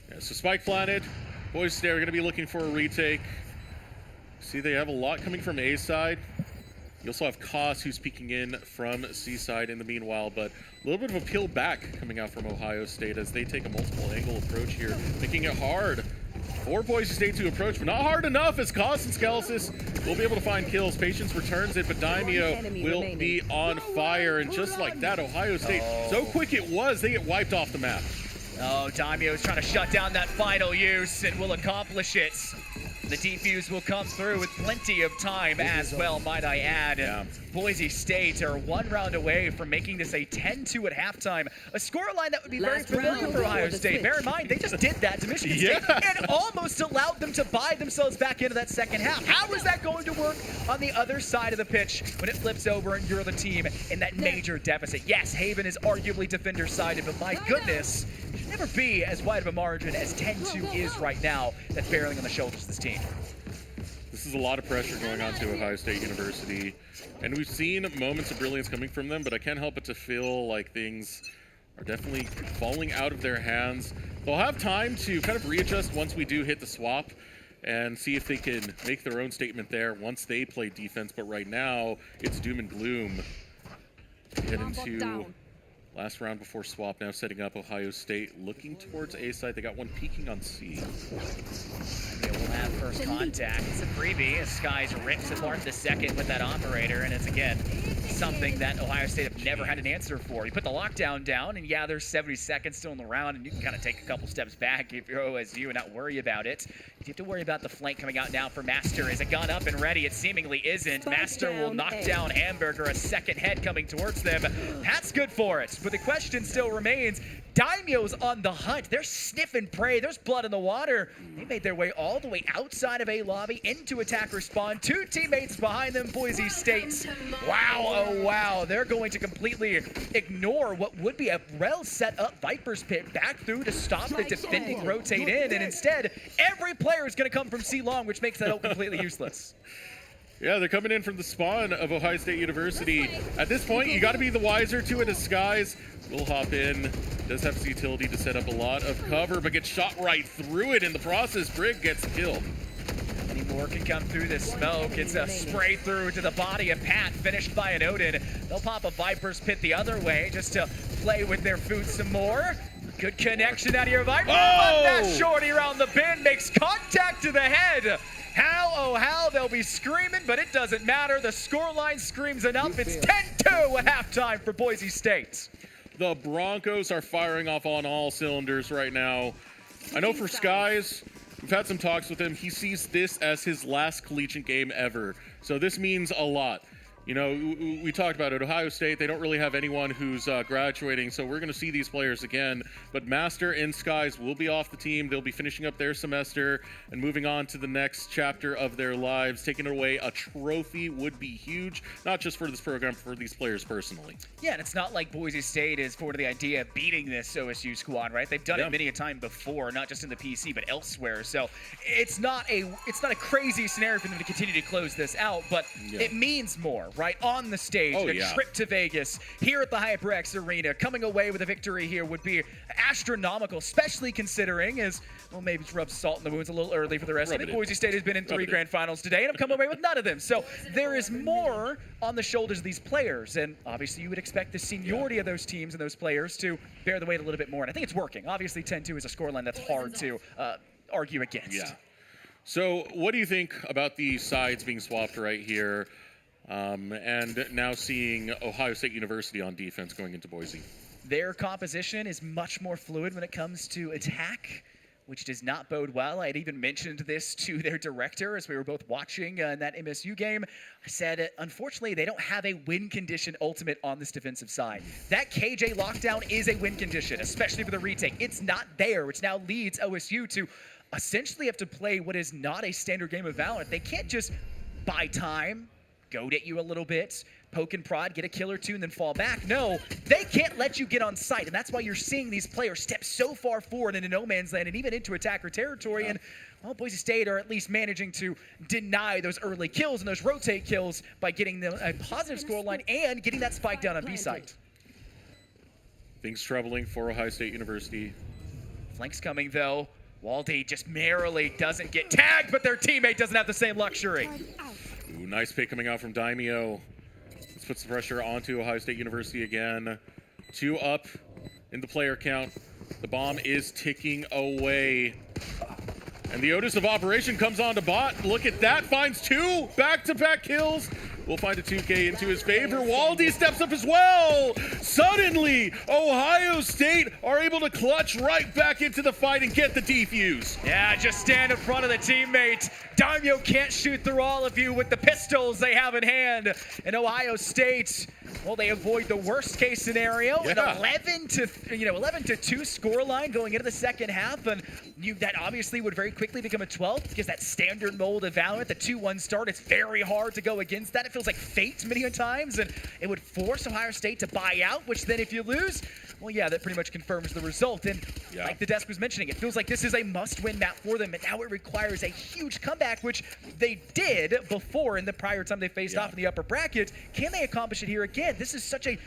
Yeah, so spike planted. Boise State are going to be looking for a retake. See, they have a lot coming from A side. You also have Koss, who's peeking in from C side in the meanwhile, but a little bit of a peel back coming out from Ohio State as they take a multiple angle approach here, making it hard for Boise State to approach, but not hard enough as Koss and Skelesis will be able to find kills. Patience returns it, but Daimyo will be on fire, and just like that, Ohio State, so quick it was, they get wiped off the map. Oh, Daimyo is trying to shut down that final use and will accomplish it. The defuse will come through with plenty of time as well, might I add. Yeah. Boise State are one round away from making this a 10-2 at halftime. A scoreline that would be very familiar for Ohio State. Bear in mind, they just did that to Michigan State and almost allowed them to buy themselves back into that second half. How is that going to work on the other side of the pitch when it flips over and you're the team in that major deficit? Yes, Haven is arguably defender-sided, but my goodness, it should never be as wide of a margin as 10-2 is right now. That's barreling on the shoulders of this team. This is a lot of pressure going on to Ohio State University, and we've seen moments of brilliance coming from them, but I can't help but to feel like things are definitely falling out of their hands. They'll have time to kind of readjust once we do hit the swap and see if they can make their own statement there once they play defense, but right now it's doom and gloom. Head into last round before swap, now setting up Ohio State, looking towards A side. They got one peeking on C. They will have first contact. It's a freebie as Skies rips apart the second with that operator, and it's again something that Ohio State have never had an answer for. You put the lockdown down, and yeah, there's 70 seconds still in the round, and you can kind of take a couple steps back if you're OSU and not worry about it. You have to worry about the flank coming out now for Master. Is it gun up and ready? It seemingly isn't. Master will knock down Hamburger, a second head coming towards them. That's good for it, but the question still remains. Daimyo's on the hunt. They're sniffing prey. There's blood in the water. They made their way all the way outside of A lobby into attacker spawn. Two teammates behind them, Boise State. Wow, oh wow. They're going to completely ignore what would be a well set up Viper's Pit back through to stop the defending rotate in. And instead, every player is going to come from C long, which makes that ult completely useless. Yeah, they're coming in from the spawn of Ohio State University. At this point, you got to be the wiser to it as Skies will hop in. Does have his utility to set up a lot of cover, but gets shot right through it in the process. Brig gets killed. Any more can come through this smoke. It's a spray through to the body of Pat, finished by an Odin. They'll pop a Viper's Pit the other way just to play with their food some more. Good connection out of your Viper. But that shorty around the bend makes contact to the head. How, oh how, they'll be screaming, but it doesn't matter. The scoreline screams enough. It's 10-2 at halftime for Boise State. The Broncos are firing off on all cylinders right now. I know for Skies, we've had some talks with him. He sees this as his last collegiate game ever. So this means a lot. You know, we talked about it. Ohio State, they don't really have anyone who's graduating, so we're going to see these players again. But Master and Skies will be off the team. They'll be finishing up their semester and moving on to the next chapter of their lives. Taking away a trophy would be huge, not just for this program, but for these players personally. Yeah, and it's not like Boise State is forward to the idea of beating this OSU squad, right? They've done it many a time before, not just in the PC, but elsewhere. So it's not a crazy scenario for them to continue to close this out, but it means more. Right on the stage, trip to Vegas, here at the HyperX Arena, coming away with a victory here would be astronomical, especially considering, as well, maybe it's rubbed salt in the wounds a little early for the rest of it. Boise State has been in 3 grand finals today and have come away with none of them. So there is more on the shoulders of these players, and obviously you would expect the seniority of those teams and those players to bear the weight a little bit more, and I think it's working. Obviously 10-2 is a scoreline that's hard to argue against. Yeah. So what do you think about the sides being swapped right here? And now seeing Ohio State University on defense going into Boise. Their composition is much more fluid when it comes to attack, which does not bode well. I had even mentioned this to their director as we were both watching in that MSU game. I said, unfortunately, they don't have a win condition ultimate on this defensive side. That KJ lockdown is a win condition, especially for the retake. It's not there, which now leads OSU to essentially have to play what is not a standard game of Valorant. They can't just buy time, goad at you a little bit, poke and prod, get a kill or two, and then fall back. No, they can't let you get on site, and that's why you're seeing these players step so far forward into no man's land and even into attacker territory. And well, Boise State are at least managing to deny those early kills and those rotate kills by getting them a positive scoreline and getting that spike down on B site. Things troubling for Ohio State University. Flanks coming though. Waldy just merrily doesn't get tagged, but their teammate doesn't have the same luxury. Ooh, nice pick coming out from Daimyo. This puts the pressure onto Ohio State University again. 2 up in the player count. The bomb is ticking away. And the Otis of Operation comes on to bot. Look at that, finds 2 back-to-back kills. We'll find a 2K into his favor. Waldy steps up as well. Suddenly, Ohio State are able to clutch right back into the fight and get the defuse. Yeah, just stand in front of the teammate. Daimyo can't shoot through all of you with the pistols they have in hand. And Ohio State, well, they avoid the worst case scenario. An 11 to 2 scoreline going into the second half, and that obviously would very quickly become a 12 because that standard mold of Valorant, the 2-1 start, it's very hard to go against that. It feels like fate many a times, and it would force Ohio State to buy out, which then if you lose, well, yeah, that pretty much confirms the result. And like the desk was mentioning, it feels like this is a must-win map for them, and now it requires a huge comeback, which they did before in the prior time they faced off in the upper bracket. Can they accomplish it here again? This is such a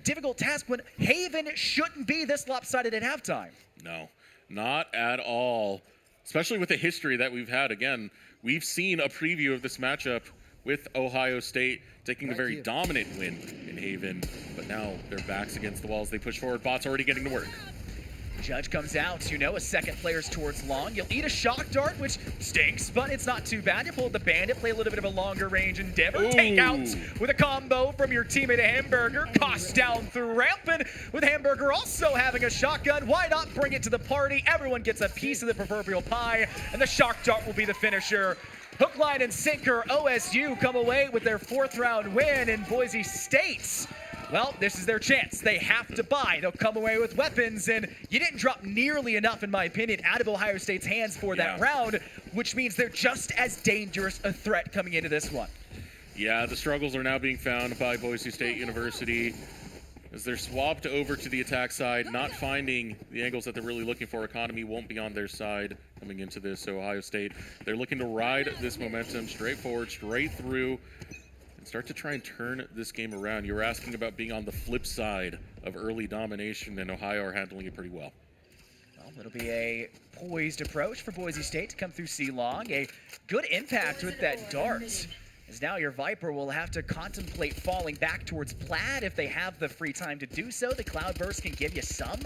difficult task when Haven shouldn't be this lopsided at halftime. No, not at all, especially with the history that we've had. Again, we've seen a preview of this matchup with Ohio State taking a very dominant win in Haven, but now their backs against the walls. They push forward. Bot's already getting to work. Judge comes out, a second player's towards long. You'll eat a shock dart, which stinks, but it's not too bad. You pull the bandit, play a little bit of a longer range endeavor. Take out with a combo from your teammate Hamburger. Cost down through ramp, and with Hamburger also having a shotgun, why not bring it to the party? Everyone gets a piece of the proverbial pie, and the shock dart will be the finisher. Hook, line, and sinker, OSU come away with their 4th round win in Boise State. Well, this is their chance. They have to buy. They'll come away with weapons, and you didn't drop nearly enough, in my opinion, out of Ohio State's hands for that round, which means they're just as dangerous a threat coming into this one. Yeah, the struggles are now being found by Boise State University as they're swapped over to the attack side, not finding the angles that they're really looking for. Economy won't be on their side coming into this, so Ohio State, they're looking to ride this momentum straight forward, straight through, and start to try and turn this game around. You were asking about being on the flip side of early domination, and Ohio are handling it pretty well. Well, it'll be a poised approach for Boise State to come through C-Long. A good impact with that dart, as now your Viper will have to contemplate falling back towards Plaid if they have the free time to do so. The Cloudburst can give you some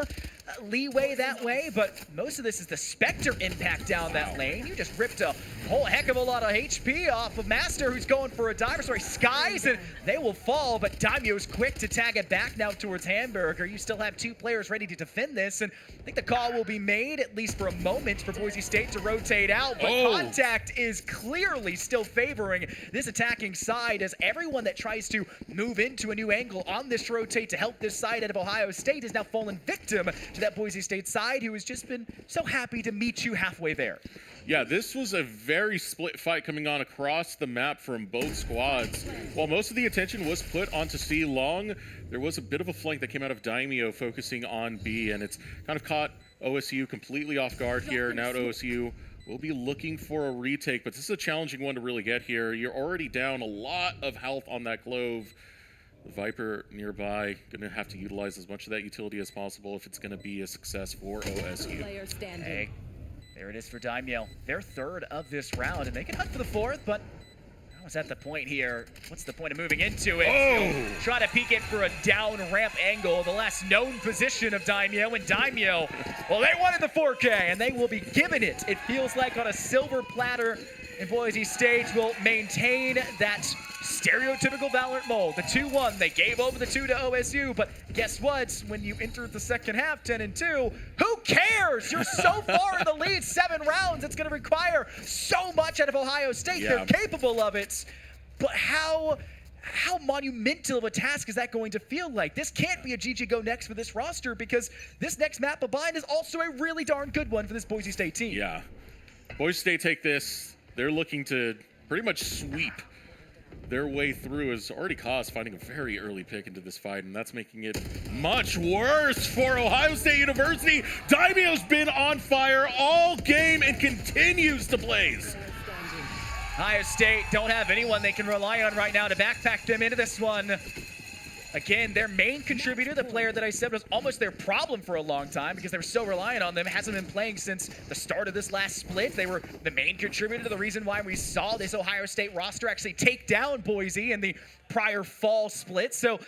leeway that way, but most of this is the Spectre impact down that lane. You just ripped a whole heck of a lot of HP off of Master, who's going for a diver. Sorry, Skies, and they will fall, but Daimyo's quick to tag it back now towards Hamburger. You still have 2 players ready to defend this, and I think the call will be made, at least for a moment, for Boise State to rotate out, but contact is clearly still favoring this attacking side, as everyone that tries to move into a new angle on this rotate to help this side out of Ohio State has now fallen victim to that Boise State side, who has just been so happy to meet you halfway there. Yeah, this was a very split fight coming on across the map from both squads. While most of the attention was put onto C Long, there was a bit of a flank that came out of Daimyo focusing on B, and it's kind of caught OSU completely off guard here. Now OSU will be looking for a retake, but this is a challenging one to really get here. You're already down a lot of health on that Clove. The Viper nearby, going to have to utilize as much of that utility as possible if it's going to be a success for OSU. Hey, there it is for Daimyo. Their 3rd of this round, and they can hunt for the 4th, but I was at the point here. What's the point of moving into it? Try to peek it for a down ramp angle, the last known position of Daimyo, and Daimyo, well, they wanted the 4K, and they will be given it. It feels like on a silver platter, and Boise State will maintain that stereotypical Valorant mold. The 2-1, they gave over the 2 to OSU, but guess what? When you enter the second half 10-2, who cares? You're so far in the lead, 7 rounds. It's going to require so much out of Ohio State. They're capable of it, but how monumental of a task is that going to feel like? This can't be a GG go next for this roster, because this next map of bind is also a really darn good one for this Boise State team. Yeah. Boise State take this. They're looking to pretty much sweep their way through has already caused finding a very early pick into this fight, and that's making it much worse for Ohio State University. Daimyo's been on fire all game and continues to blaze. Ohio State don't have anyone they can rely on right now to backpack them into this one. Again, their main contributor, the player that I said was almost their problem for a long time because they were so reliant on them, hasn't been playing since the start of this last split. They were the main contributor to the reason why we saw this Ohio State roster actually take down Boise in the prior fall split. So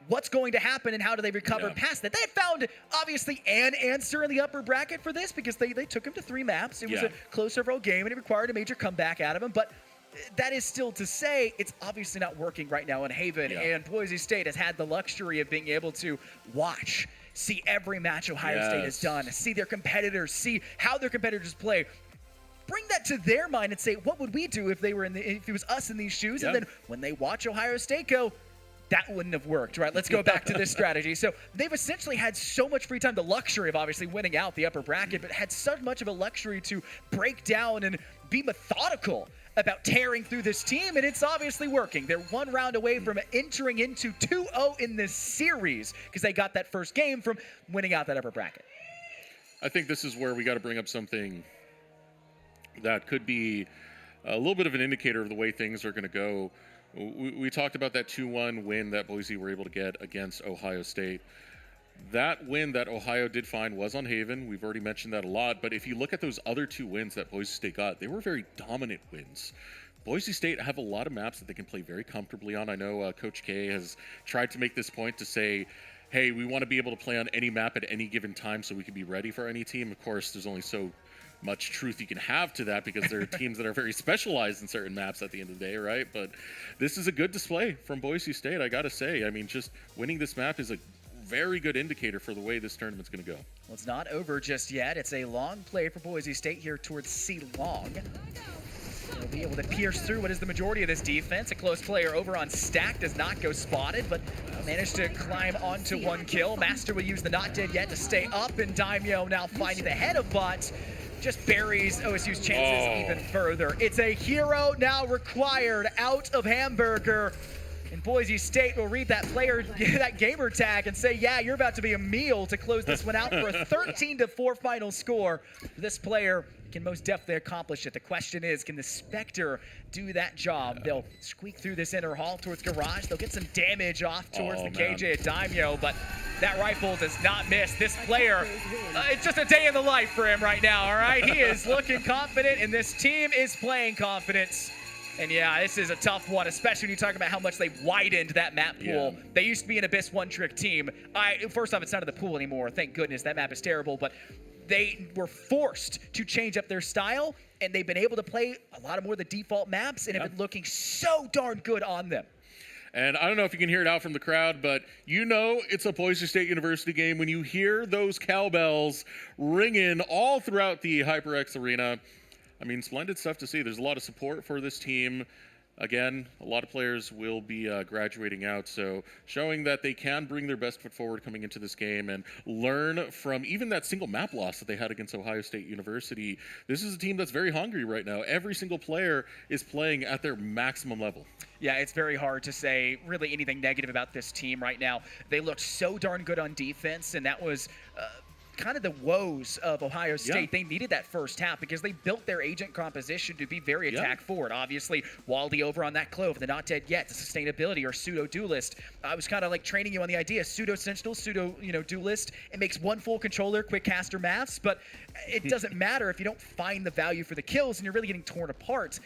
what's going to happen and how do they recover past that? They had found, obviously, an answer in the upper bracket for this because they took him to 3 maps. It was a close overall game, and it required a major comeback out of him. But that is still to say it's obviously not working right now in Haven, and Boise State has had the luxury of being able to watch, see every match Ohio State has done, see their competitors, see how their competitors play. Bring that to their mind and say, what would we do if if it was us in these shoes? And then when they watch Ohio State go, that wouldn't have worked, right? Let's go back to this strategy. So they've essentially had so much free time, the luxury of obviously winning out the upper bracket, but had so much of a luxury to break down and be methodical about tearing through this team, and it's obviously working. They're 1 round away from entering into 2-0 in this series because they got that first game from winning out that upper bracket. I think this is where we got to bring up something that could be a little bit of an indicator of the way things are going to go. We talked about that 2-1 win that Boise were able to get against Ohio State. That win that Ohio did find was on Haven. We've already mentioned that a lot. But if you look at those other 2 wins that Boise State got, they were very dominant wins. Boise State have a lot of maps that they can play very comfortably on. I know Coach K has tried to make this point to say, hey, we want to be able to play on any map at any given time so we can be ready for any team. Of course, there's only so much truth you can have to that because there are teams that are very specialized in certain maps at the end of the day, right? But this is a good display from Boise State, I got to say. I mean, just winning this map is a very good indicator for the way this tournament's going to go. Well, it's not over just yet. It's a long play for Boise State here towards C-Long. They'll be able to pierce through what is the majority of this defense. A close player over on Stack does not go spotted, but managed to climb onto 1 kill. Master will use the not dead yet to stay up, and Daimyo now finding the head of bot. Just buries OSU's chances even further. It's a hero now required out of Hamburger. And Boise State will read that player, that gamer tag, and say, yeah, you're about to be a meal to close this one out for a 13-4 final score. This player can most definitely accomplish it. The question is, can the Spectre do that job? They'll squeak through this inner hall towards Garage. They'll get some damage off towards the KJ at Daimyo, but that rifle does not miss. This player, it's just a day in the life for him right now, all right? He is looking confident, and this team is playing confidence. And yeah, this is a tough one, especially when you talk about how much they widened that map pool. They used to be an Abyss one-trick team. First off, it's not in the pool anymore. Thank goodness. That map is terrible. But they were forced to change up their style, and they've been able to play a lot of more of the default maps and have been looking so darn good on them. And I don't know if you can hear it out from the crowd, but you know it's a Boise State University game when you hear those cowbells ringing all throughout the HyperX arena. I mean, splendid stuff to see. There's a lot of support for this team. Again, a lot of players will be graduating out, so showing that they can bring their best foot forward coming into this game and learn from even that single map loss that they had against Ohio State University. This is a team that's very hungry right now. Every single player is playing at their maximum level. Yeah, it's very hard to say really anything negative about this team right now. They looked so darn good on defense, and that was kind of the woes of Ohio State. They needed that first half because they built their agent composition to be very attack forward. Obviously, Waldy over on that Clove, the not dead yet, the sustainability or pseudo duelist. I was kind of like training you on the idea, pseudo sentinel, pseudo duelist. It makes 1 full controller, quick caster maths, but it doesn't matter if you don't find the value for the kills and you're really getting torn apart.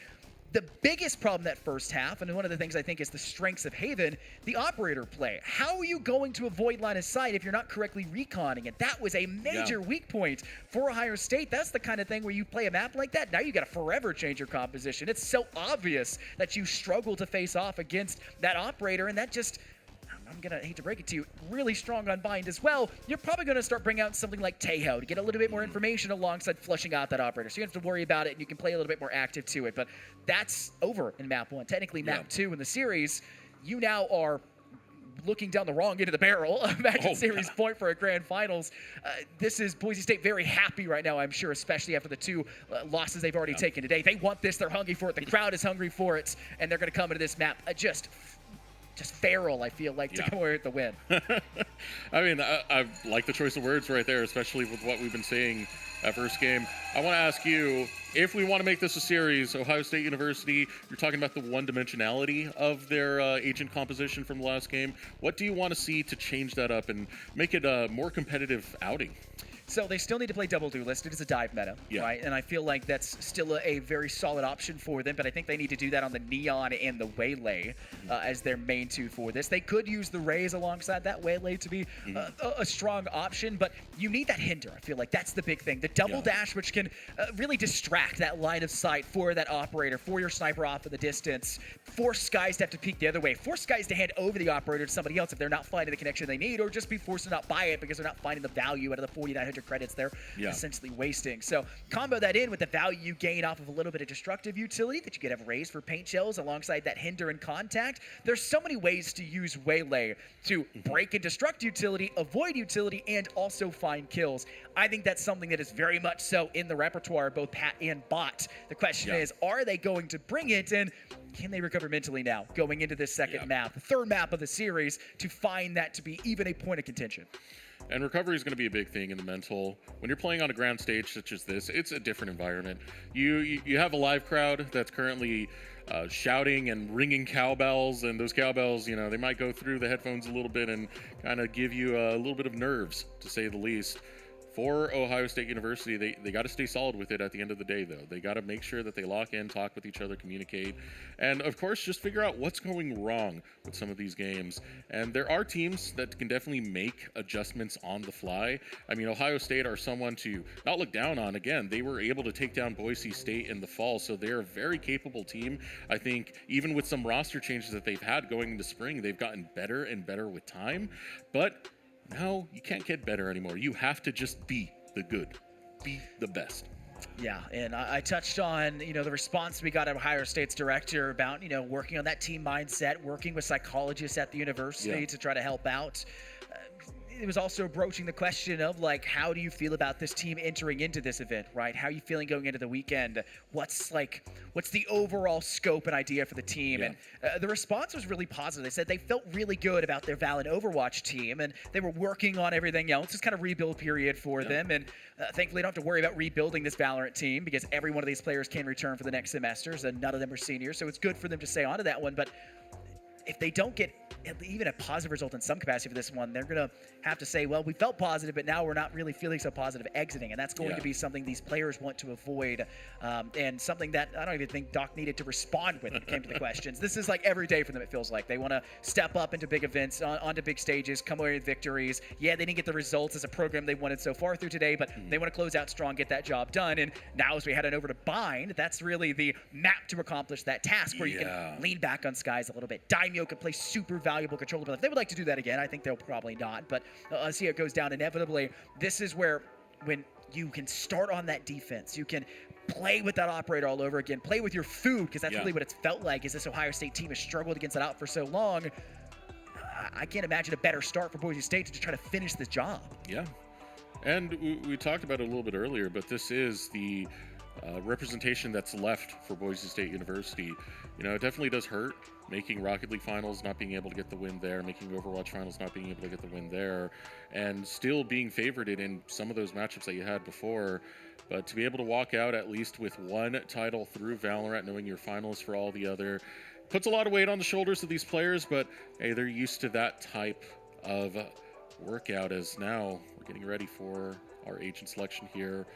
The biggest problem that first half, and one of the things I think is the strengths of Haven, the operator play. How are you going to avoid line of sight if you're not correctly reconning it? That was a major weak point for Ohio State. That's the kind of thing where you play a map like that, now you got to forever change your composition. It's so obvious that you struggle to face off against that operator, and that just, I'm going to hate to break it to you, really strong on bind as well. You're probably going to start bringing out something like Tejo to get a little bit more information alongside flushing out that operator. So you don't have to worry about it, and you can play a little bit more active to it. But that's over in map 1. Technically, map 2 in the series, you now are looking down the wrong end of the barrel. Imagine series point for a grand finals. This is Boise State very happy right now, I'm sure, especially after the two losses they've already taken today. They want this. They're hungry for it. The crowd is hungry for it, and they're going to come into this map just feral, I feel like, to go away with the win. I mean, I like the choice of words right there, especially with what we've been saying that first game. I want to ask you, if we want to make this a series, Ohio State University, you're talking about the one-dimensionality of their agent composition from the last game. What do you want to see to change that up and make it a more competitive outing? So they still need to play double duelist. It is a dive meta, right? And I feel like that's still a very solid option for them, but I think they need to do that on the Neon and the Waylay as their main two for this. They could use the Rays alongside that Waylay to be a strong option, but you need that hinder. I feel like that's the big thing. The double dash, which can really distract that line of sight for that operator, for your sniper off in the distance, force guys to have to peek the other way, force guys to hand over the operator to somebody else if they're not finding the connection they need, or just be forced to not buy it because they're not finding the value out of the 4,900 credits they're essentially wasting. So combo that in with the value you gain off of a little bit of destructive utility that you could have raised for paint shells alongside that hinder and contact. There's so many ways to use Waylay to break and destruct utility, avoid utility, and also find kills. I think that's something that is very much so in the repertoire of both Pat and Bot. The question is, are they going to bring it, and can they recover mentally now going into this second map, the third map of the series, to find that to be even a point of contention? And recovery is going to be a big thing in the mental. When you're playing on a grand stage such as this, it's a different environment. You have a live crowd that's currently shouting and ringing cowbells, and those cowbells, you know, they might go through the headphones a little bit and kind of give you a little bit of nerves, to say the least. For Ohio State University, they got to stay solid with it at the end of the day, though. They got to make sure that they lock in, talk with each other, communicate, and, of course, just figure out what's going wrong with some of these games. And there are teams that can definitely make adjustments on the fly. I mean, Ohio State are someone to not look down on. Again, they were able to take down Boise State in the fall, so they're a very capable team. I think even with some roster changes that they've had going into spring, they've gotten better and better with time. But now you can't get better anymore. You have to just be the good, be the best. Yeah, and I touched on, the response we got at Ohio State's director about, working on that team mindset, working with psychologists at the university to try to help out. It was also broaching the question of, like, how do you feel about this team entering into this event, right? How are you feeling going into the weekend? What's the overall scope and idea for the team? And the response was really positive. They said they felt really good about their Val and Overwatch team, and they were working on everything else. It's kind of rebuild period for them, and thankfully they don't have to worry about rebuilding this Valorant team because every one of these players can return for the next semesters, and none of them are seniors, so it's good for them to stay on to that one. But if they don't get even a positive result in some capacity for this one, they're going to have to say, well, we felt positive, but now we're not really feeling so positive exiting. And that's going to be something these players want to avoid, and something that I don't even think Doc needed to respond with when it came to the questions. This is like every day for them, it feels like. They want to step up into big events, onto big stages, come away with victories. Yeah, they didn't get the results as a program they wanted so far through today, but they want to close out strong, get that job done. And now as we head on over to Bind, that's really the map to accomplish that task where you can lean back on Skies a little bit. Daimyo can play super valuable controller. If they would like to do that again, I think they'll probably not, but see how it goes down inevitably. This is where, when you can start on that defense, you can play with that operator all over again, play with your food, because that's really what it's felt like, is this Ohio State team has struggled against that out for so long. I can't imagine a better start for Boise State to just try to finish this job. Yeah, and we talked about it a little bit earlier, but this is the representation that's left for Boise State University. It definitely does hurt making Rocket League Finals, not being able to get the win there, making Overwatch Finals, not being able to get the win there, and still being favorited in some of those matchups that you had before. But to be able to walk out at least with one title through Valorant, knowing your finals for all the other, puts a lot of weight on the shoulders of these players, but hey, they're used to that type of workout, as now we're getting ready for our agent selection here.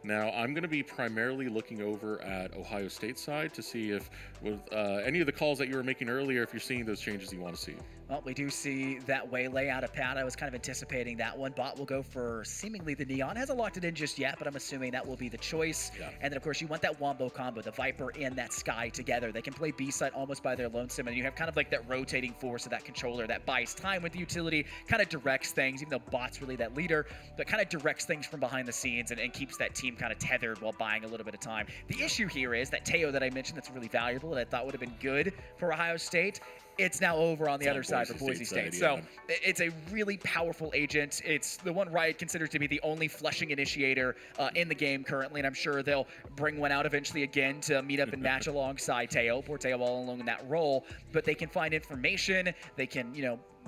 Now, I'm going to be primarily looking over at Ohio State side to see if, with any of the calls that you were making earlier, if you're seeing those changes you want to see. Well, we do see that Waylay out of Pat. I was kind of anticipating that one. Bot will go for seemingly the Neon. Hasn't locked it in just yet, but I'm assuming that will be the choice. And then, of course, you want that Wombo combo, the Viper and that Sky together. They can play B-side almost by their lonesome, and you have kind of like that rotating force of that controller that buys time with the utility, kind of directs things, even though Bot's really that leader, but kind of directs things from behind the scenes and keeps that team team kind of tethered while buying a little bit of time. The issue here is that Teo that I mentioned that's really valuable that I thought would have been good for Ohio State, it's now over on the other side for Boise State. So it's a really powerful agent. It's the one Riot considers to be the only flushing initiator in the game currently, and I'm sure they'll bring one out eventually again to meet up and match alongside Teo. Poor Teo all alone in that role, but they can find information. They can,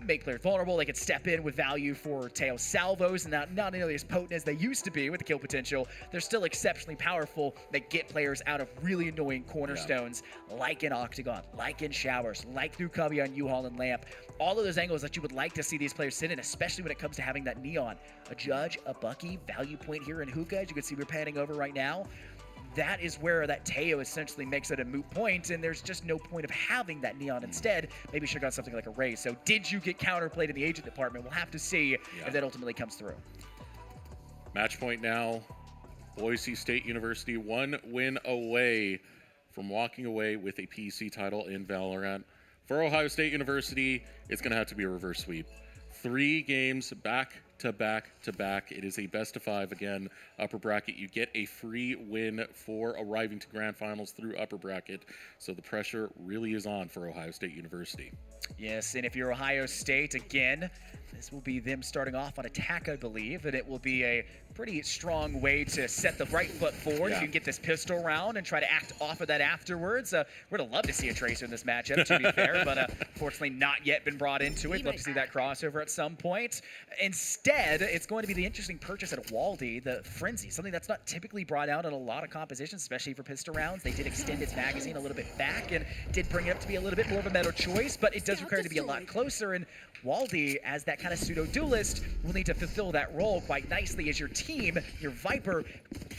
make players vulnerable. They can step in with value for Teo salvos, and not nearly as potent as they used to be with the kill potential. They're still exceptionally powerful. They get players out of really annoying cornerstones, like in Octagon, like in Showers, like through Cubby on U-Haul and Lamp. All of those angles that you would like to see these players sit in, especially when it comes to having that Neon. A Judge, a Bucky, value point here in Hookah, as you can see we're panning over right now. That is where that Teo essentially makes it a moot point, and there's just no point of having that Neon instead. Maybe should have got something like a Ray. So did you get counterplayed in the agent department? We'll have to see if that ultimately comes through. Match point now. Boise State University 1 win away from walking away with a PC title in Valorant. For Ohio State University, it's going to have to be a reverse sweep. 3 games back to back to back. It is a best of 5 again, upper bracket. You get a free win for arriving to grand finals through upper bracket. So the pressure really is on for Ohio State University. Yes, and if you're Ohio State, again, this will be them starting off on attack, I believe, and it will be a pretty strong way to set the right foot forward. You can get this pistol round and try to act off of that afterwards. We're going to love to see a Tracer in this matchup, to be fair, but unfortunately not yet been brought into it. Love to see that crossover at some point. Instead, it's going to be the interesting purchase at Waldy, the Frenzy, something that's not typically brought out in a lot of compositions, especially for pistol rounds. They did extend its magazine a little bit back and did bring it up to be a little bit more of a meta choice, but it does require to be a lot closer, and Waldy, as that kind of pseudo-duelist, will need to fulfill that role quite nicely as your team, your Viper,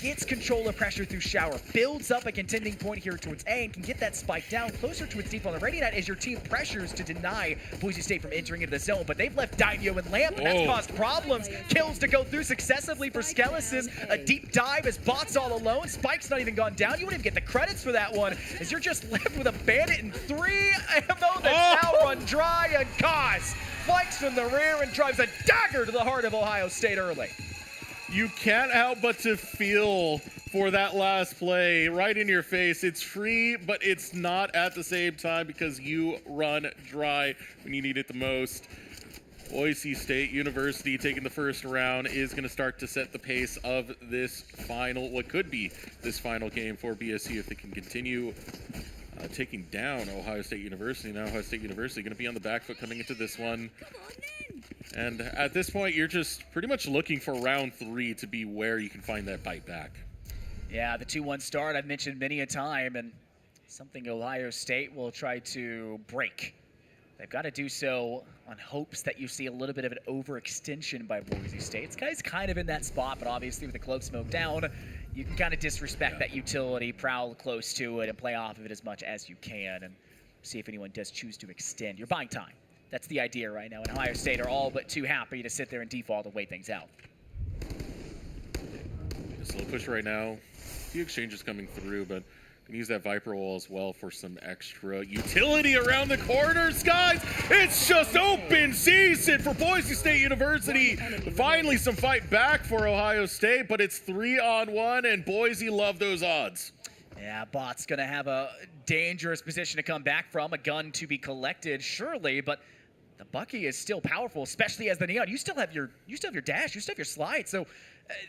gets control of pressure through Shower, builds up a contending point here towards A, and can get that spike down closer to its deep on the ready net as your team pressures to deny Boise State from entering into the zone. But they've left Daimyo and Lamp, and that's caused problems. Kills to go through successively for Skelesis. A deep dive as Bot's all alone. Spike's not even gone down. You wouldn't even get the credits for that one, as you're just left with a Bandit and 3 ammo that's now run dry, and Kaz flanks from the rear and drives a dagger to the heart of Ohio State early. You can't help but to feel for that last play right in your face. It's free, but it's not at the same time because you run dry when you need it the most. Boise State University taking the first round is going to start to set the pace of this final, what could be this final game for BSU if they can continue taking down Ohio State University. Now Ohio State University going to be on the back foot coming into this one. And at this point, you're just pretty much looking for round 3 to be where you can find that bite back. Yeah, the 2-1 start I've mentioned many a time, and something Ohio State will try to break. They've got to do so on hopes that you see a little bit of an overextension by Boise State. It's kind of in that spot, but obviously with the cloak smoke down, you can kind of disrespect that utility, prowl close to it, and play off of it as much as you can, and see if anyone does choose to extend. You're buying time. That's the idea right now, and Ohio State are all but too happy to sit there and default and wait things out. Just a little push right now. A few exchanges coming through, but can use that Viper wall as well for some extra utility around the corners, guys. It's just open season for Boise State University. Finally some fight back for Ohio State, but it's 3-on-1, and Boise love those odds. Yeah, Bot's going to have a dangerous position to come back from, a gun to be collected, surely, but the Bucky is still powerful, especially as the Neon. You still have your dash, you still have your slide, so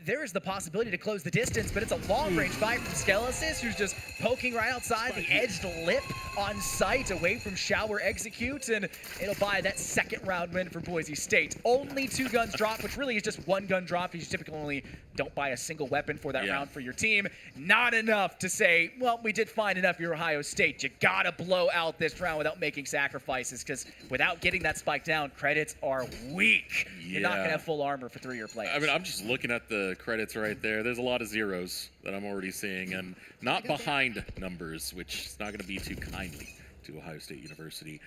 there is the possibility to close the distance, but it's a long-range fight from Skelesis, who's just poking right outside the edged lip on sight, away from Shower Execute, and it'll buy that second round win for Boise State. Only 2 guns drop, which really is just 1 gun drop. You typically only don't buy a single weapon for that round for your team. Not enough to say, well, we did find enough for Ohio State. You gotta blow out this round without making sacrifices, because without getting that spike down, credits are weak. You're not gonna have full armor for 3-year players. I mean, I'm just looking at the credits right there. There's a lot of zeros that I'm already seeing, and not behind numbers, which is not going to be too kindly to Ohio State University.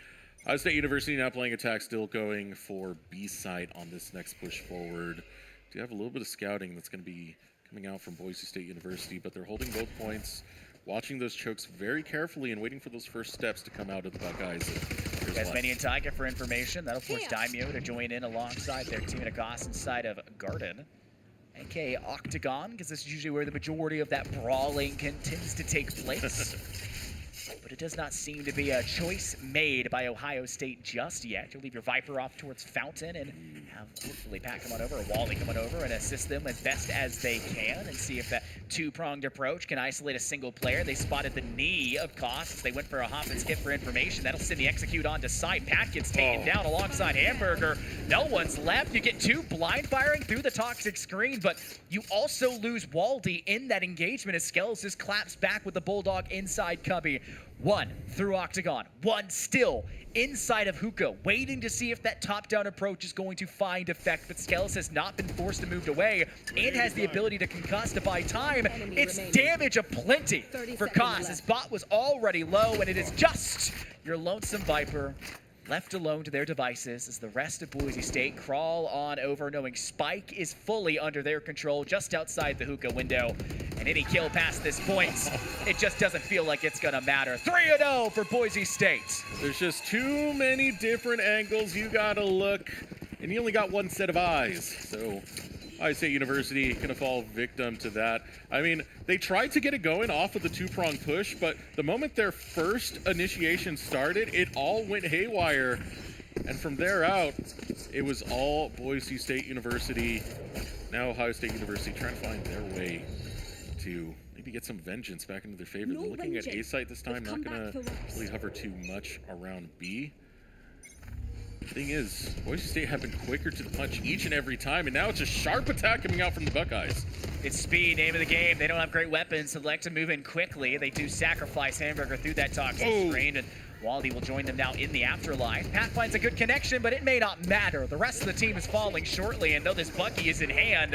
Ohio State University now playing attack, still going for B site on this next push forward. Do have a little bit of scouting that's going to be coming out from Boise State University, but they're holding both points, watching those chokes very carefully and waiting for those first steps to come out of the Buckeyes. Tasmanian and Tiger for information. That'll force Daimyo to join in alongside their team at Agoss inside of Garden. aka Octagon, because this is usually where the majority of that brawling tends to take place. But it does not seem to be a choice made by Ohio State just yet. You'll leave your Viper off towards Fountain and have hopefully Pat come on over, or Wally come on over and assist them as best as they can and see if that two-pronged approach can isolate a single player. They spotted the knee of Koss as they went for a hop and skip for information. That'll send the execute on to side. Pat gets taken down alongside Hamburger. No one's left. You get two blind firing through the toxic screen, but you also lose Waldy in that engagement as Skells just claps back with the Bulldog inside Cubby. One through Octagon, one still inside of Hookah, waiting to see if that top-down approach is going to find effect, but Skells has not been forced to move away and has the ability to concuss to buy time. It's damage aplenty for Koss. His bot was already low, and it is just your lonesome Viper left alone to their devices as the rest of Boise State crawl on over, knowing Spike is fully under their control just outside the Hookah window. And any kill past this point, it just doesn't feel like it's gonna matter. 3-0 for Boise State. There's just too many different angles you gotta look, and you only got one set of eyes. So Ohio State University gonna fall victim to that. I mean, they tried to get it going off of the two-prong push, but the moment their first initiation started, it all went haywire. And from there out, it was all Boise State University, now Ohio State University, trying to find their way to maybe get some vengeance back into their favor. They're looking at A site this time, not gonna really hover too much around B. Thing is, Boise State have been quicker to the punch each and every time, and now it's a sharp attack coming out from the Buckeyes. It's speed, name of the game. They don't have great weapons, so they like to move in quickly. They do sacrifice Hamburger through that toxic screen, and Waldy will join them now in the afterlife. Pat finds a good connection, but it may not matter. The rest of the team is falling shortly, and though this Bucky is in hand,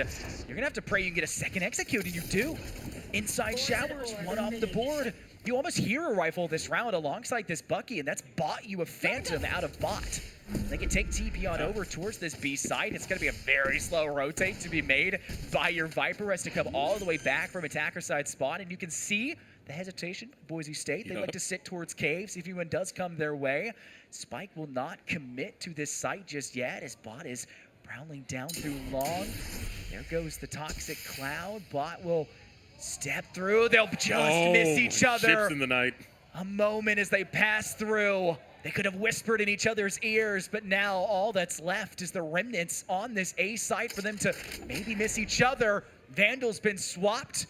you're gonna have to pray you can get a second execute, and you do. Inside showers, one off the board. You almost hero rifle this round alongside this Bucky, and that's bought you a Phantom out of bot. They can take TP on over towards this B site. It's going to be a very slow rotate to be made by your Viper as to come all the way back from attacker side spawn. And you can see the hesitation of Boise State. They like to sit towards caves if anyone does come their way. Spike will not commit to this site just yet as bot is prowling down through long. There goes the toxic cloud. Bot will step through. They'll just miss each other. Ships in the night. A moment as they pass through. They could have whispered in each other's ears, but now all that's left is the remnants on this A site for them to maybe miss each other. Vandal's been swapped.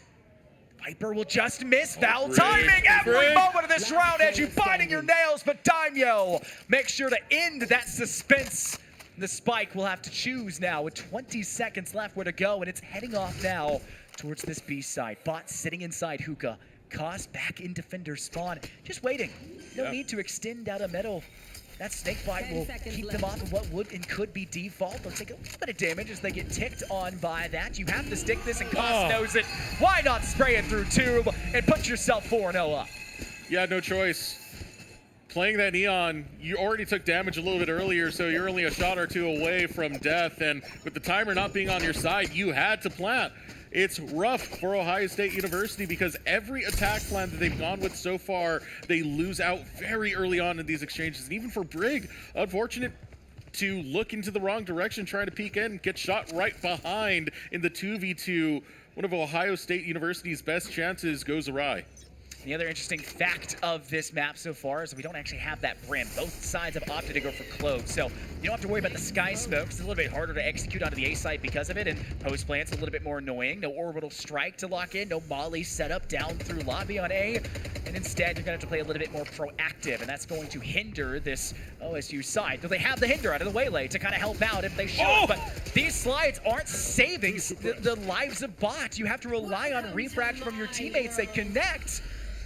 Viper will just miss. Foul timing every moment of this round as you biting your nails, but Daimyo makes sure to end that suspense. The Spike will have to choose now with 20 seconds left where to go, and it's heading off now towards this B side. Bot sitting inside Hookah. Koss back in defender spawn, just waiting. No need to extend out a middle. That snake bite will keep them off of what would and could be default. They'll take a little bit of damage as they get ticked on by that. You have to stick this, and Koss knows it. Why not spray it through tube and put yourself 4-0 up? Yeah, no choice. Playing that Neon, you already took damage a little bit earlier, so you're only a shot or two away from death. And with the timer not being on your side, you had to plant. It's rough for Ohio State University because every attack plan that they've gone with so far, they lose out very early on in these exchanges. And even for Brig, unfortunate to look into the wrong direction, trying to peek in, get shot right behind in the 2v2. One of Ohio State University's best chances goes awry. The other interesting fact of this map so far is that we don't actually have that brim. Both sides have opted to go for clove, so you don't have to worry about the sky smoke. It's a little bit harder to execute onto the A site because of it, and post plant's a little bit more annoying. No orbital strike to lock in, no molly set up down through lobby on A, and instead you're going to have to play a little bit more proactive, and that's going to hinder this OSU side. Though they have the hinder out of the waylay to kind of help out if they should, but these slides aren't saving the lives of bot. You have to rely on refract from your teammates. They connect.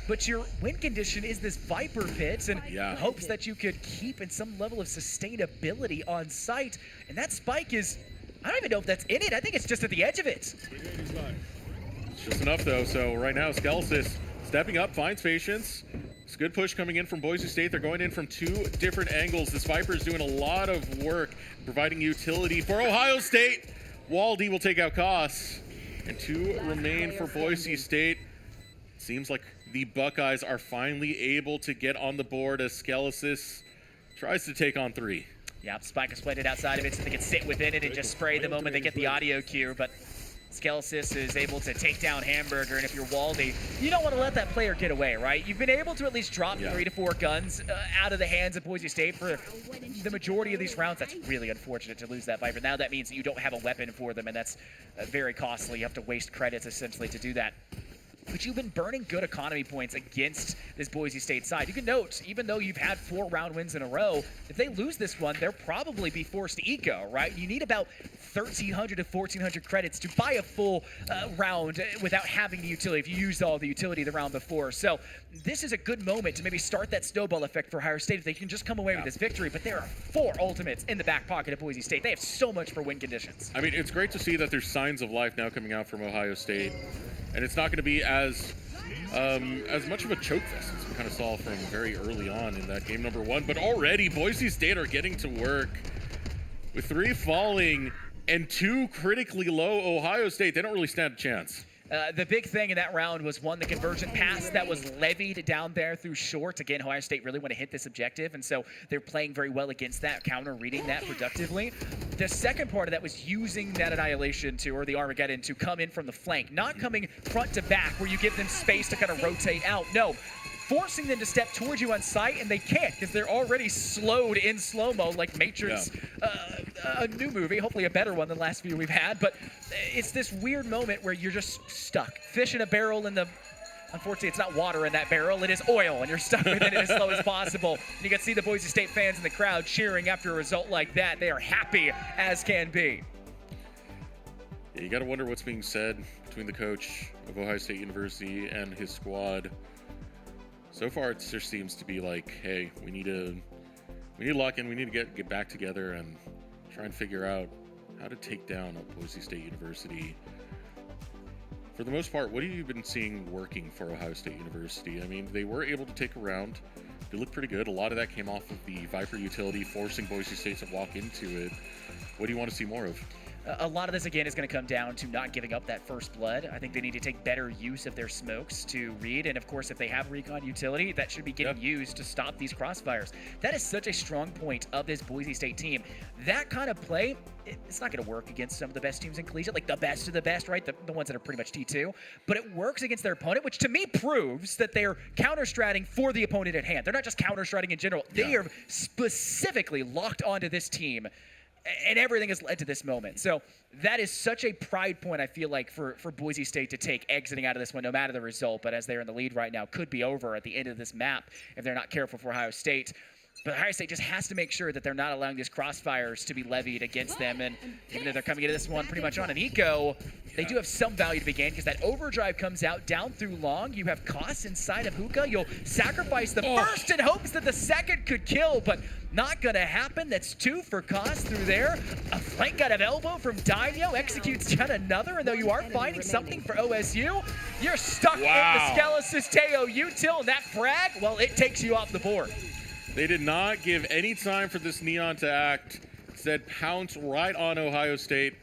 But your win condition is this Viper pit, and hopes that you could keep in some level of sustainability on site. And that Spike is, I don't even know if that's in it. I think it's just at the edge of it. It's just enough, though. So right now, Skelsis stepping up, finds patience. It's a good push coming in from Boise State. They're going in from two different angles. This Viper is doing a lot of work, providing utility for Ohio State. Waldy will take out Koss. And two remain for Boise State. Seems like the Buckeyes are finally able to get on the board as Skelsis tries to take on three. Yeah, Spike has played it outside of it so they can sit within it and just spray the moment they get the audio cue, but Skelesis is able to take down Hamburger, and if you're Waldy, you don't want to let that player get away, right? You've been able to at least drop 3 to 4 guns out of the hands of Boise State for the majority of these rounds. That's really unfortunate to lose that Viper. Now that means that you don't have a weapon for them, and that's very costly. You have to waste credits essentially to do that. But you've been burning good economy points against this Boise State side. You can note, even though you've had 4 round wins in a row, if they lose this one, they'll probably be forced to eco, right? You need about 1,300 to 1,400 credits to buy a full round without having the utility, if you used all the utility the round before. So this is a good moment to maybe start that snowball effect for Ohio State if they can just come away with this victory. But there are 4 ultimates in the back pocket of Boise State. They have so much for win conditions. I mean, it's great to see that there's signs of life now coming out from Ohio State. And it's not going to be as much of a choke fest as we kind of saw from very early on in that game number 1. But already, Boise State are getting to work with 3 falling and 2 critically low. Ohio State, they don't really stand a chance. The big thing in that round was, one, the conversion pass that was levied down there through short. Again, Ohio State really want to hit this objective, and so they're playing very well against that, counter-reading that productively. The second part of that was using that Annihilation or the Armageddon to come in from the flank, not coming front to back where you give them space to kind of rotate out. No, forcing them to step towards you on sight, and they can't because they're already slowed in slow-mo like Matrix, a new movie, hopefully a better one than the last few we've had, but it's this weird moment where you're just stuck. Fish in a barrel in the... Unfortunately, it's not water in that barrel, it is oil, and you're stuck with it as slow as possible. And you can see the Boise State fans in the crowd cheering after a result like that. They are happy as can be. Yeah, you got to wonder what's being said between the coach of Ohio State University and his squad. So far, it just seems to be like, hey, we need to lock in. We need to get back together and try and figure out how to take down Boise State University. For the most part, what have you been seeing working for Ohio State University? I mean, they were able to take a round. They looked pretty good. A lot of that came off of the Viper utility, forcing Boise State to walk into it. What do you want to see more of? A lot of this, again, is going to come down to not giving up that first blood. I think they need to take better use of their smokes to read. And, of course, if they have recon utility, that should be getting used to stop these crossfires. That is such a strong point of this Boise State team. That kind of play, it's not going to work against some of the best teams in collegiate, like the best of the best, right? The ones that are pretty much T2. But it works against their opponent, which to me proves that they're counter-stratting for the opponent at hand. They're not just counter-stratting in general. They are specifically locked onto this team. And everything has led to this moment. So that is such a pride point, I feel like, for Boise State to take exiting out of this one, no matter the result. But as they're in the lead right now, could be over at the end of this map if they're not careful for Ohio State. But Ohio State just has to make sure that they're not allowing these crossfires to be levied against them. And even though they're coming into this one pretty much on an eco, they do have some value to be gained because that overdrive comes out down through long. You have costs inside of Hookah. You'll sacrifice the first in hopes that the second could kill, but not going to happen. That's 2 for cost through there. A flank out of elbow from Daimyo executes yet another, and though you are finding something for OSU, you're stuck in the Skelesis Teo util, and that frag, well, it takes you off the board. They did not give any time for this Neon to act. Instead, pounce right on Ohio State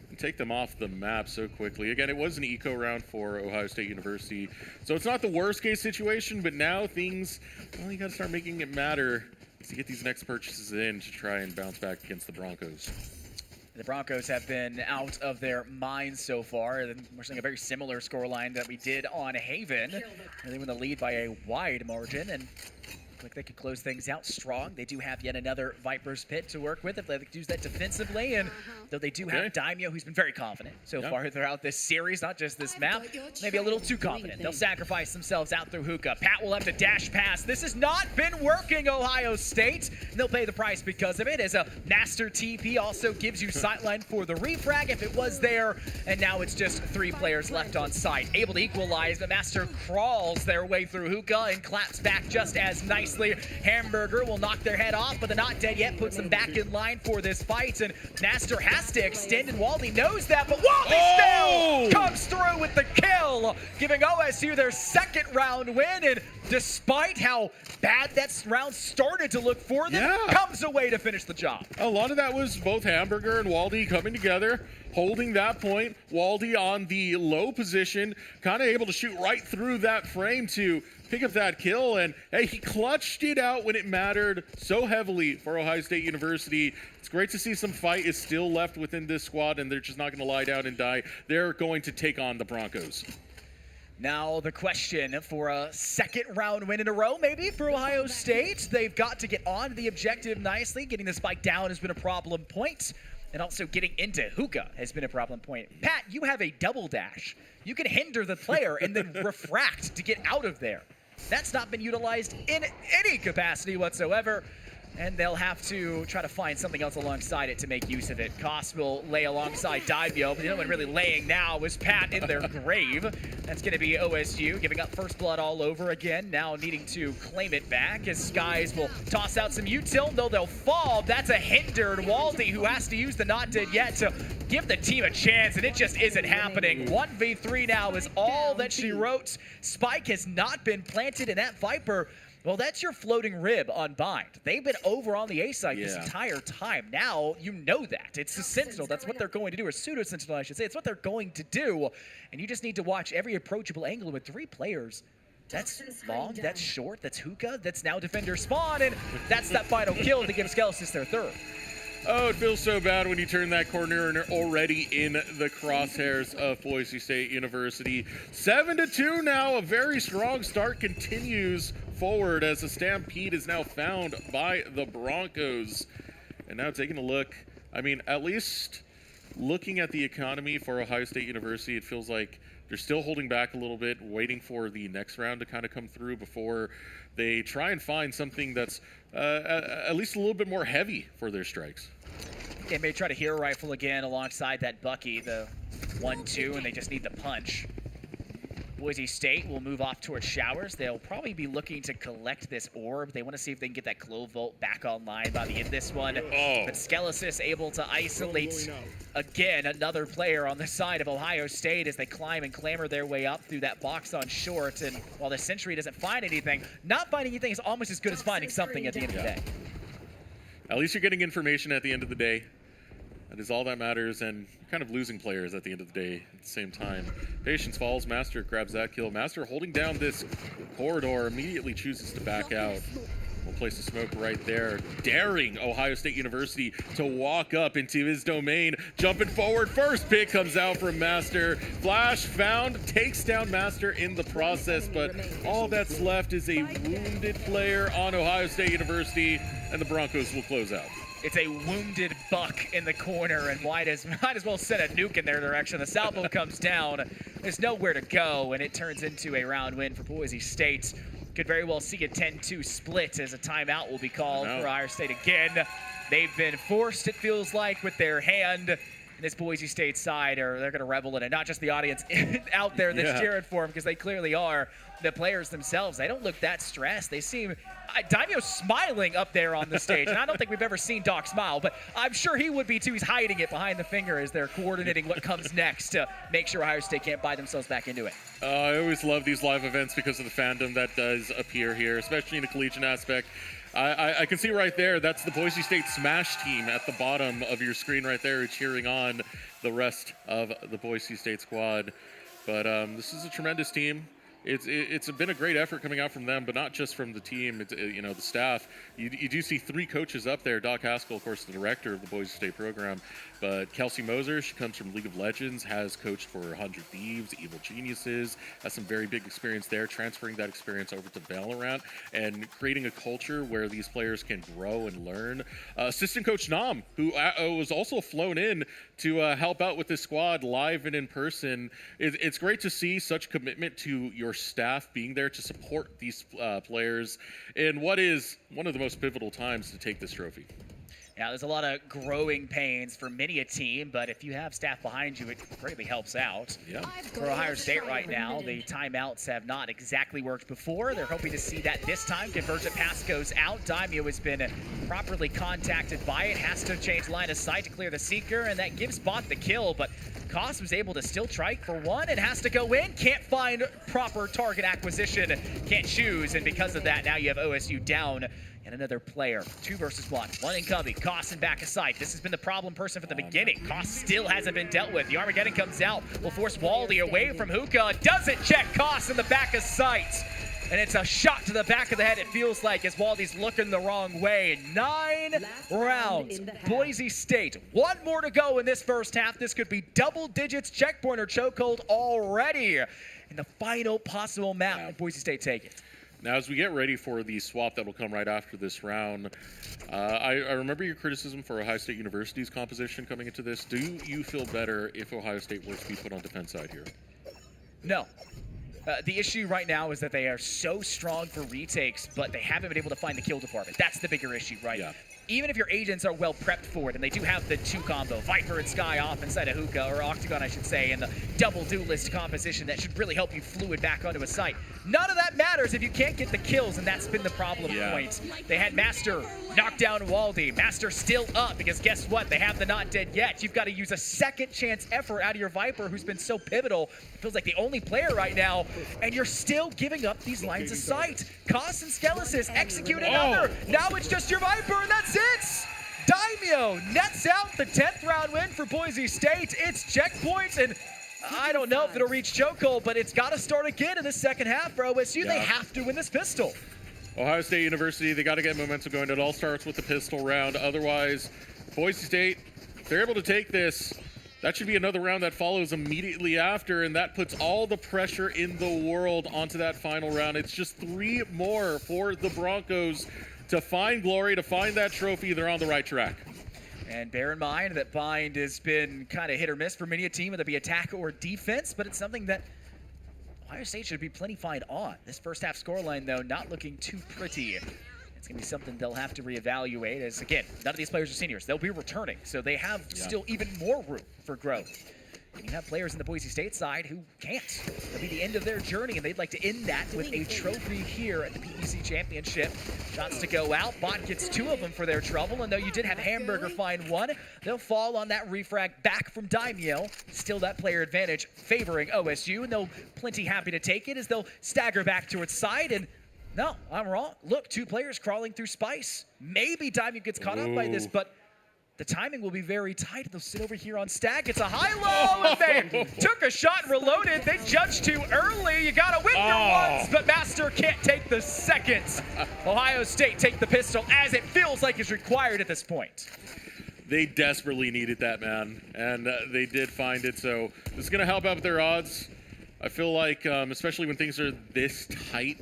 and take them off the map so quickly. Again, it was an eco round for Ohio State University. So it's not the worst case situation, but now things, well, you got to start making it matter to get these next purchases in to try and bounce back against the Broncos. The Broncos have been out of their minds so far. And we're seeing a very similar scoreline that we did on Haven. They win the lead by a wide margin, and like they could close things out strong. They do have yet another Viper's Pit to work with if they use that defensively. And though they do have Daimyo, who's been very confident so far throughout this series, not just this map, maybe a little too confident. They'll sacrifice themselves out through Hookah. Pat will have to dash past. This has not been working, Ohio State. And they'll pay the price because of it, as a Master TP also gives you sightline for the refrag if it was there. And now it's just 3 players left on site. Able to equalize, but Master crawls their way through Hookah and claps back just as nicely. Hamburger will knock their head off, but they're not dead yet. Puts them back in line for this fight, and Master has to extend, and Waldy knows that, but Waldy still comes through with the kill, giving OSU their 2nd round win, and despite how bad that round started to look for them, comes away to finish the job. A lot of that was both Hamburger and Waldy coming together, holding that point. Waldy on the low position, kind of able to shoot right through that frame to pick up that kill, and hey, he clutched clutched it out when it mattered so heavily for Ohio State University. It's great to see some fight is still left within this squad, and they're just not going to lie down and die. They're going to take on the Broncos. Now the question for a second round win in a row, maybe for Ohio State. They've got to get on the objective nicely. Getting the spike down has been a problem point, and also getting into hookah has been a problem point. Pat, you have a double dash. You can hinder the player and then refract to get out of there. That's not been utilized in any capacity whatsoever, and they'll have to try to find something else alongside it to make use of it. Koss will lay alongside Daimyo, but the only one really laying now was Pat in their grave. That's going to be OSU, giving up first blood all over again, now needing to claim it back as Skies will toss out some util, though they'll fall. That's a hindered Waldy, who has to use the not dead yet to give the team a chance, and it just isn't happening. 1v3 now is all that she wrote. Spike has not been planted, and that Viper, well, that's your floating rib on Bind. They've been over on the A side this entire time. Now you know that. It's a Sentinel. That's what they're going to do, or Pseudo-Sentinel, I should say. It's what they're going to do, and you just need to watch every approachable angle with 3 players. That's long, that's short, that's hookah, that's now defender spawn, and that's that final kill to give Skelesis their third. Oh, it feels so bad when you turn that corner and are already in the crosshairs of Boise State University. 7-2 now. A very strong start continues forward as a stampede is now found by the Broncos. And now taking a look, I mean, at least looking at the economy for Ohio State University, it feels like they're still holding back a little bit, waiting for the next round to kind of come through before they try and find something that's at least a little bit more heavy for their strikes. They may try to hero rifle again alongside that Bucky, the 1-2, and they just need the punch. Boise State will move off towards Showers. They'll probably be looking to collect this orb. They want to see if they can get that Glow Volt back online by the end of this one. But Skelesis able to isolate again another player on the side of Ohio State as they climb and clamber their way up through that box on short. And while the Sentry doesn't find anything, not finding anything is almost as good as finding something at the end of the day. At least you're getting information at the end of the day. That is all that matters, and you're kind of losing players at the end of the day at the same time. Patience falls. Master grabs that kill. Master holding down this corridor immediately chooses to back out. We'll place the smoke right there, daring Ohio State University to walk up into his domain. Jumping forward, first pick comes out from Master. Flash found, takes down Master in the process, but all that's left is a wounded player on Ohio State University, and the Broncos will close out. It's a wounded buck in the corner, and might as well send a nuke in their direction. The salvo comes down. There's nowhere to go, and it turns into a round win for Boise State. Could very well see a 10-2 split as a timeout will be called for Ohio State again. They've been forced, it feels like, with their hand. And this Boise State side, they're going to revel in it. Not just the audience out there that's cheering for them, because they clearly are. The players themselves, they don't look that stressed. They seem... Daimyo's smiling up there on the stage, and I don't think we've ever seen Doc smile, but I'm sure he would be too. He's hiding it behind the finger as they're coordinating what comes next to make sure Ohio State can't buy themselves back into it. I always love these live events because of the fandom that does appear here, especially in the collegiate aspect. I can see right there, that's the Boise State Smash team at the bottom of your screen right there, cheering on the rest of the Boise State squad. But this is a tremendous team. It's been a great effort coming out from them, but not just from the team. It's, the staff. You do see 3 coaches up there. Doc Haskell, of course, the director of the Boise State program, but Kelsey Moser, she comes from League of Legends, has coached for 100 Thieves, Evil Geniuses, has some very big experience there, transferring that experience over to Valorant and creating a culture where these players can grow and learn. Assistant coach Nam, who was also flown in to help out with this squad live and in person. It's great to see such commitment to your staff being there to support these players in what is one of the most pivotal times to take this trophy. Yeah, there's a lot of growing pains for many a team, but if you have staff behind you, it greatly helps out. Yeah. For Ohio State right now, the timeouts have not exactly worked before. They're hoping to see that this time. Convergent pass goes out. Daimyo has been properly contacted by it, has to change line of sight to clear the Seeker, and that gives Bot the kill, but Koss was able to still trike for one and has to go in. Can't find proper target acquisition, can't choose, and because of that, now you have OSU down. And another player, 2 versus 1. One incoming, Koss in back of sight. This has been the problem person from the beginning. Koss still hasn't been dealt with. The Armageddon comes out, will force Waldy away from Hookah. Doesn't check Koss in the back of sight. and it's a shot to the back of the head, it feels like, as Waldy's looking the wrong way. 9 rounds. Boise State. 1 more to go in this first half. This could be double digits checkpoint or chokehold already in the final possible map. And Boise State take it. Now, as we get ready for the swap that will come right after this round, I remember your criticism for Ohio State University's composition coming into this. Do you feel better if Ohio State were to be put on defense side here? No. The issue right now is that they are so strong for retakes, but they haven't been able to find the kill department. That's the bigger issue, right? Yeah. Even if your agents are well prepped for it, and they do have the 2 combo, Viper and Sky off inside a hookah, or Octagon, I should say, and the double duelist composition that should really help you fluid back onto a site. None of that matters if you can't get the kills, and that's been the problem point. They had Master knock down Waldy. Master still up, because guess what? They have the not dead yet. You've got to use a second chance effort out of your Viper, who's been so pivotal. It feels like the only player right now, and you're still giving up these lines of sight. Koss and Skelesis execute another. Now it's just your Viper, and that's it. Daimyo nets out the 10th round win for Boise State. It's checkpoint, and I don't know if it'll reach chokehold, but it's got to start again in the second half for OSU. They have to win this pistol. Ohio State University, they got to get momentum going. It all starts with the pistol round. Otherwise, Boise State, if they're able to take this, that should be another round that follows immediately after, and that puts all the pressure in the world onto that final round. It's just 3 more for the Broncos to find glory, to find that trophy. They're on the right track. And bear in mind that Bind has been kind of hit or miss for many a team, whether it be attack or defense, but it's something that Ohio State should be plenty fine on. This first half scoreline, though, not looking too pretty. It's going to be something they'll have to reevaluate as, again, none of these players are seniors. They'll be returning, so they have still even more room for growth. And you have players in the Boise State side who can't. It'll be the end of their journey, and they'd like to end that with a trophy here at the PEC Championship. Shots to go out. Bot gets 2 of them for their trouble, and though you did have Hamburger find 1, they'll fall on that refrag back from Daimyo. Still that player advantage favoring OSU, and they'll plenty happy to take it as they'll stagger back to its side. And no, I'm wrong. Look, 2 players crawling through Spice. Maybe Daimyo gets caught up by this, but the timing will be very tight. They'll sit over here on Stag. It's a high-low, and they took a shot and reloaded. They judged too early. You got to win once, but Master can't take the second. Ohio State take the pistol as it feels like is required at this point. They desperately needed that, man, and they did find it, so it's going to help out with their odds. I feel like, especially when things are this tight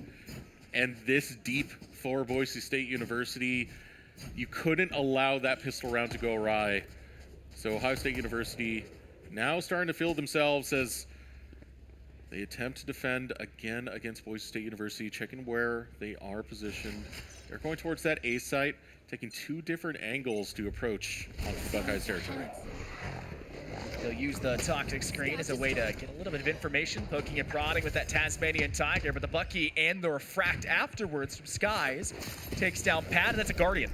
and this deep for Boise State University, you couldn't allow that pistol round to go awry. So Ohio State University now starting to feel themselves as they attempt to defend again against Boise State University, checking where they are positioned. They're going towards that A site, taking 2 different angles to approach onto the Buckeyes territory. They'll use the toxic screen as a way to get a little bit of information, poking and prodding with that Tasmanian Tiger, but the Bucky and the Refract afterwards from Skies takes down Pat, and that's a Guardian.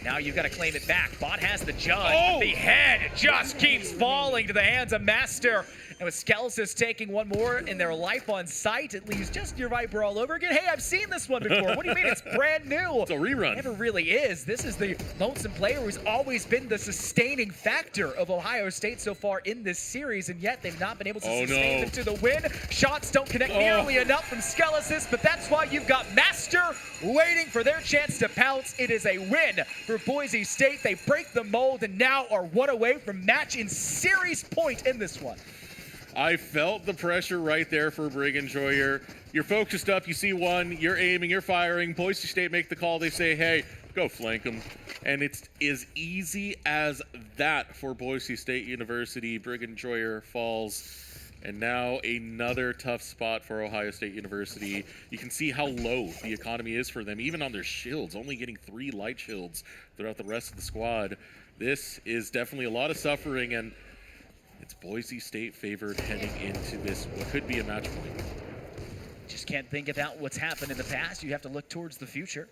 Now you've got to claim it back. Bot has the judge. Oh! The head just keeps falling to the hands of Master. And with Skelesis taking 1 more in their life on sight, it leaves just your Viper all over again. Hey, I've seen this one before. What do you mean? It's brand new. It's a rerun. It never really is. This is the lonesome player who's always been the sustaining factor of Ohio State so far in this series, and yet they've not been able to sustain them to the win. Shots don't connect nearly enough from Skelesis, but that's why you've got Master waiting for their chance to pounce. It is a win for Boise State. They break the mold and now are 1 away from match in series point in this one. I felt the pressure right there for Brig Enjoyer. You're focused up, you see 1, you're aiming, you're firing. Boise State make the call, they say, hey, go flank them. And it's as easy as that for Boise State University. Brig Enjoyer falls. And now another tough spot for Ohio State University. You can see how low the economy is for them, even on their shields, only getting 3 light shields throughout the rest of the squad. This is definitely a lot of suffering, and it's Boise State favored heading into this, what could be a match point. Just can't think about what's happened in the past. You have to look towards the future.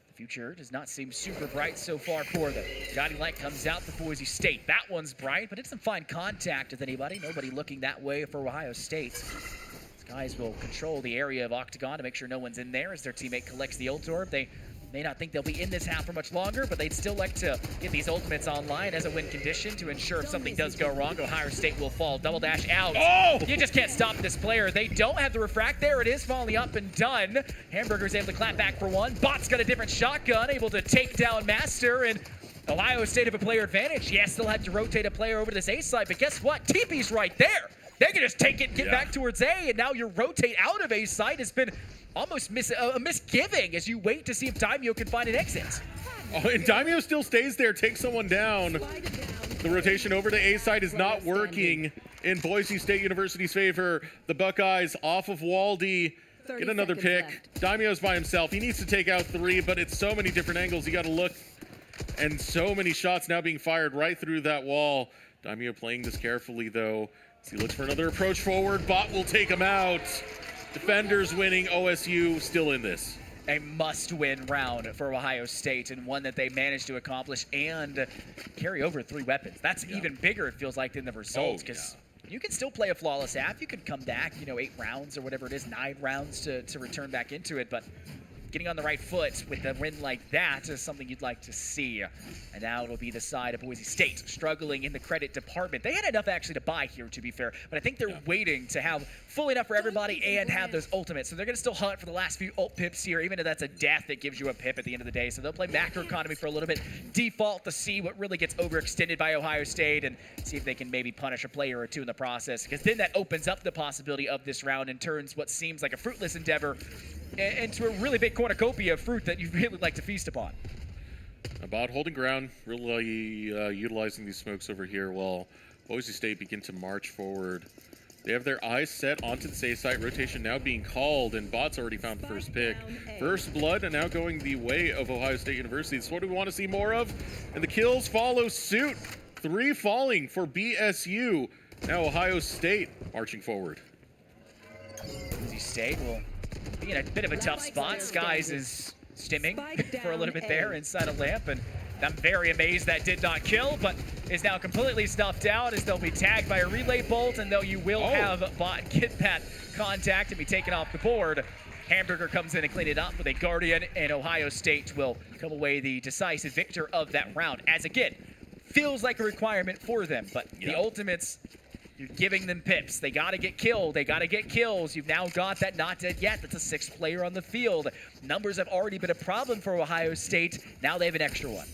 The future does not seem super bright so far for them. Guiding light comes out for Boise State. That one's bright, but it doesn't find contact with anybody. Nobody looking that way for Ohio State. Skies will control the area of Octagon to make sure no one's in there as their teammate collects the ult orb. They may not think they'll be in this half for much longer, but they'd still like to get these ultimates online as a win condition to ensure if something does go wrong, Ohio State will fall. Double dash out. Oh! You just can't stop this player. They don't have the refract. There it is, finally up and done. Hamburger's able to clap back for one. Bot's got a different shotgun, able to take down Master, and Ohio State have a player advantage. Yes, they'll have to rotate a player over to this A side, but guess what? TP's right there. They can just take it and get back towards A, and now your rotate out of A side has been almost a misgiving as you wait to see if Daimyo can find an exit. Oh, and Daimyo still stays there, takes someone down. The rotation over to A side is not working in Boise State University's favor. The Buckeyes off of Waldy. Get another pick. Daimyo's by himself. He needs to take out 3, but it's so many different angles. You got to look. And so many shots now being fired right through that wall. Daimyo playing this carefully, though. As he looks for another approach forward. Bot will take him out. Defenders winning. OSU still in this. A must-win round for Ohio State, and one that they managed to accomplish and carry over 3 weapons. That's even bigger, it feels like, than the results, because you can still play a flawless half. You could come back, 8 rounds or whatever it is, 9 rounds to return back into it, but getting on the right foot with a win like that is something you'd like to see. And now it'll be the side of Boise State struggling in the credit department. They had enough actually to buy here, to be fair, but I think they're waiting to have full enough for everybody and have those ultimates. So they're going to still hunt for the last few ult pips here, even if that's a death that gives you a pip at the end of the day. So they'll play macro economy for a little bit, default to see what really gets overextended by Ohio State and see if they can maybe punish a player or 2 in the process, because then that opens up the possibility of this round and turns what seems like a fruitless endeavor into a really big cornucopia of fruit that you really like to feast upon. About holding ground, really utilizing these smokes over here while Boise State begin to march forward. They have their eyes set onto the safe site. Rotation now being called, and Bot's already found the first pick. First blood, and now going the way of Ohio State University. This is what we want to see more of, and the kills follow suit. 3 falling for BSU. Now Ohio State marching forward. Boise State will be in a bit of a tough spot. Skies is stimming for a little bit there inside a lamp, and I'm very amazed that did not kill, but is now completely snuffed out as they'll be tagged by a relay bolt, and though you will have Bot get that contact and be taken off the board, Hamburger comes in and clean it up with a Guardian, and Ohio State will come away the decisive victor of that round, as again, feels like a requirement for them, but the ultimates, you're giving them pips. They got to get killed. They got to get kills. You've now got that not dead yet. That's a 6th player on the field. Numbers have already been a problem for Ohio State. Now they have an extra one.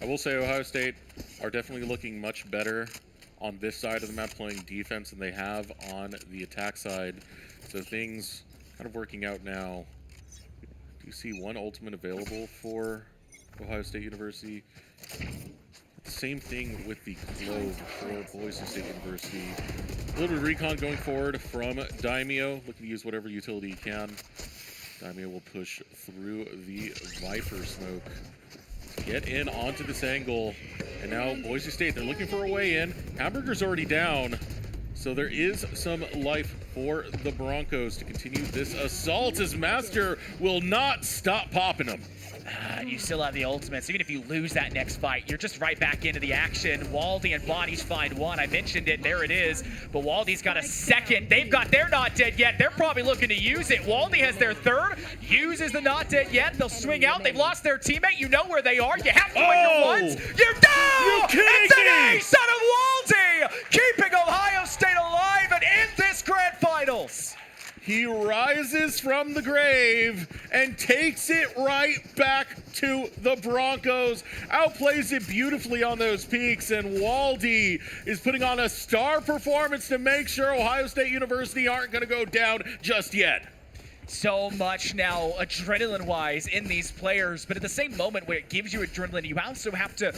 I will say Ohio State are definitely looking much better on this side of the map, playing defense, than they have on the attack side. So things kind of working out now. Do you see 1 ultimate available for Ohio State University? Same thing with the Clove for Boise State University. A little bit of recon going forward from Daimyo, looking to use whatever utility he can. Daimyo will push through the Viper smoke. Get in onto this angle, and now Boise State, they're looking for a way in. Hamburger's already down, so there is some life for the Broncos to continue this assault as Master will not stop popping them. You still have the ultimates. Even if you lose that next fight, you're just right back into the action. Waldy and Bodies find 1. I mentioned it. There it is. But Waldy's got a 2nd. They've got their not dead yet. They're probably looking to use it. Waldy has their 3rd. Uses the not dead yet. They'll swing out. They've lost their teammate. You know where they are. You have to win your ones. You're down! It's an ace out of Waldy! Keeping Ohio State alive and in this grand finals. He rises from the grave and takes it right back to the Broncos. Outplays it beautifully on those peaks, and Waldy is putting on a star performance to make sure Ohio State University aren't going to go down just yet. So much now adrenaline-wise in these players, but at the same moment where it gives you adrenaline, you also have to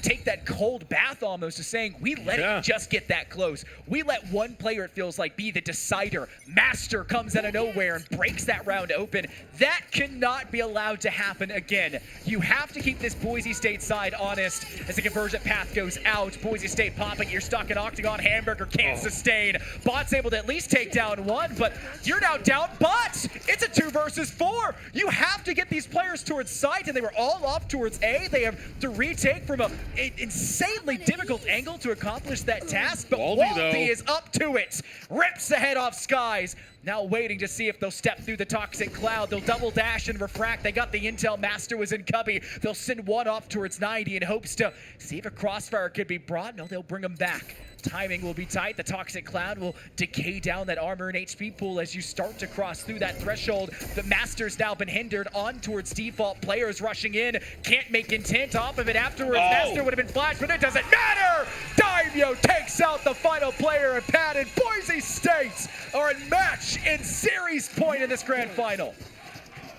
take that cold bath almost to saying, we let it just get that close. We let one player, it feels like, be the decider. Master comes out of nowhere and breaks that round open. That cannot be allowed to happen again. You have to keep this Boise State side honest as the conversion path goes out. Boise State popping, you're stuck in Octagon. Hamburger can't sustain. Bot's able to at least take down 1, but you're now down. But it's a 2 versus 4. You have to get these players towards site, and they were all off towards A. They have to retake from an insanely difficult angle to accomplish that task, but Waldy is up to it. Rips the head off Skies. Now waiting to see if they'll step through the toxic cloud. They'll double dash and refract. They got the intel. Master was in cubby. They'll send one off towards 90 in hopes to see if a crossfire could be brought. No, they'll bring him back. Timing will be tight. The toxic cloud will decay down that armor and HP pool as you start to cross through that threshold. The Master's now been hindered on towards default. Players rushing in. Can't make intent off of it afterwards. Master would have been flashed, but it doesn't matter. Daimyo takes out the final player and Pat and Boise State are in match in series point in this grand final.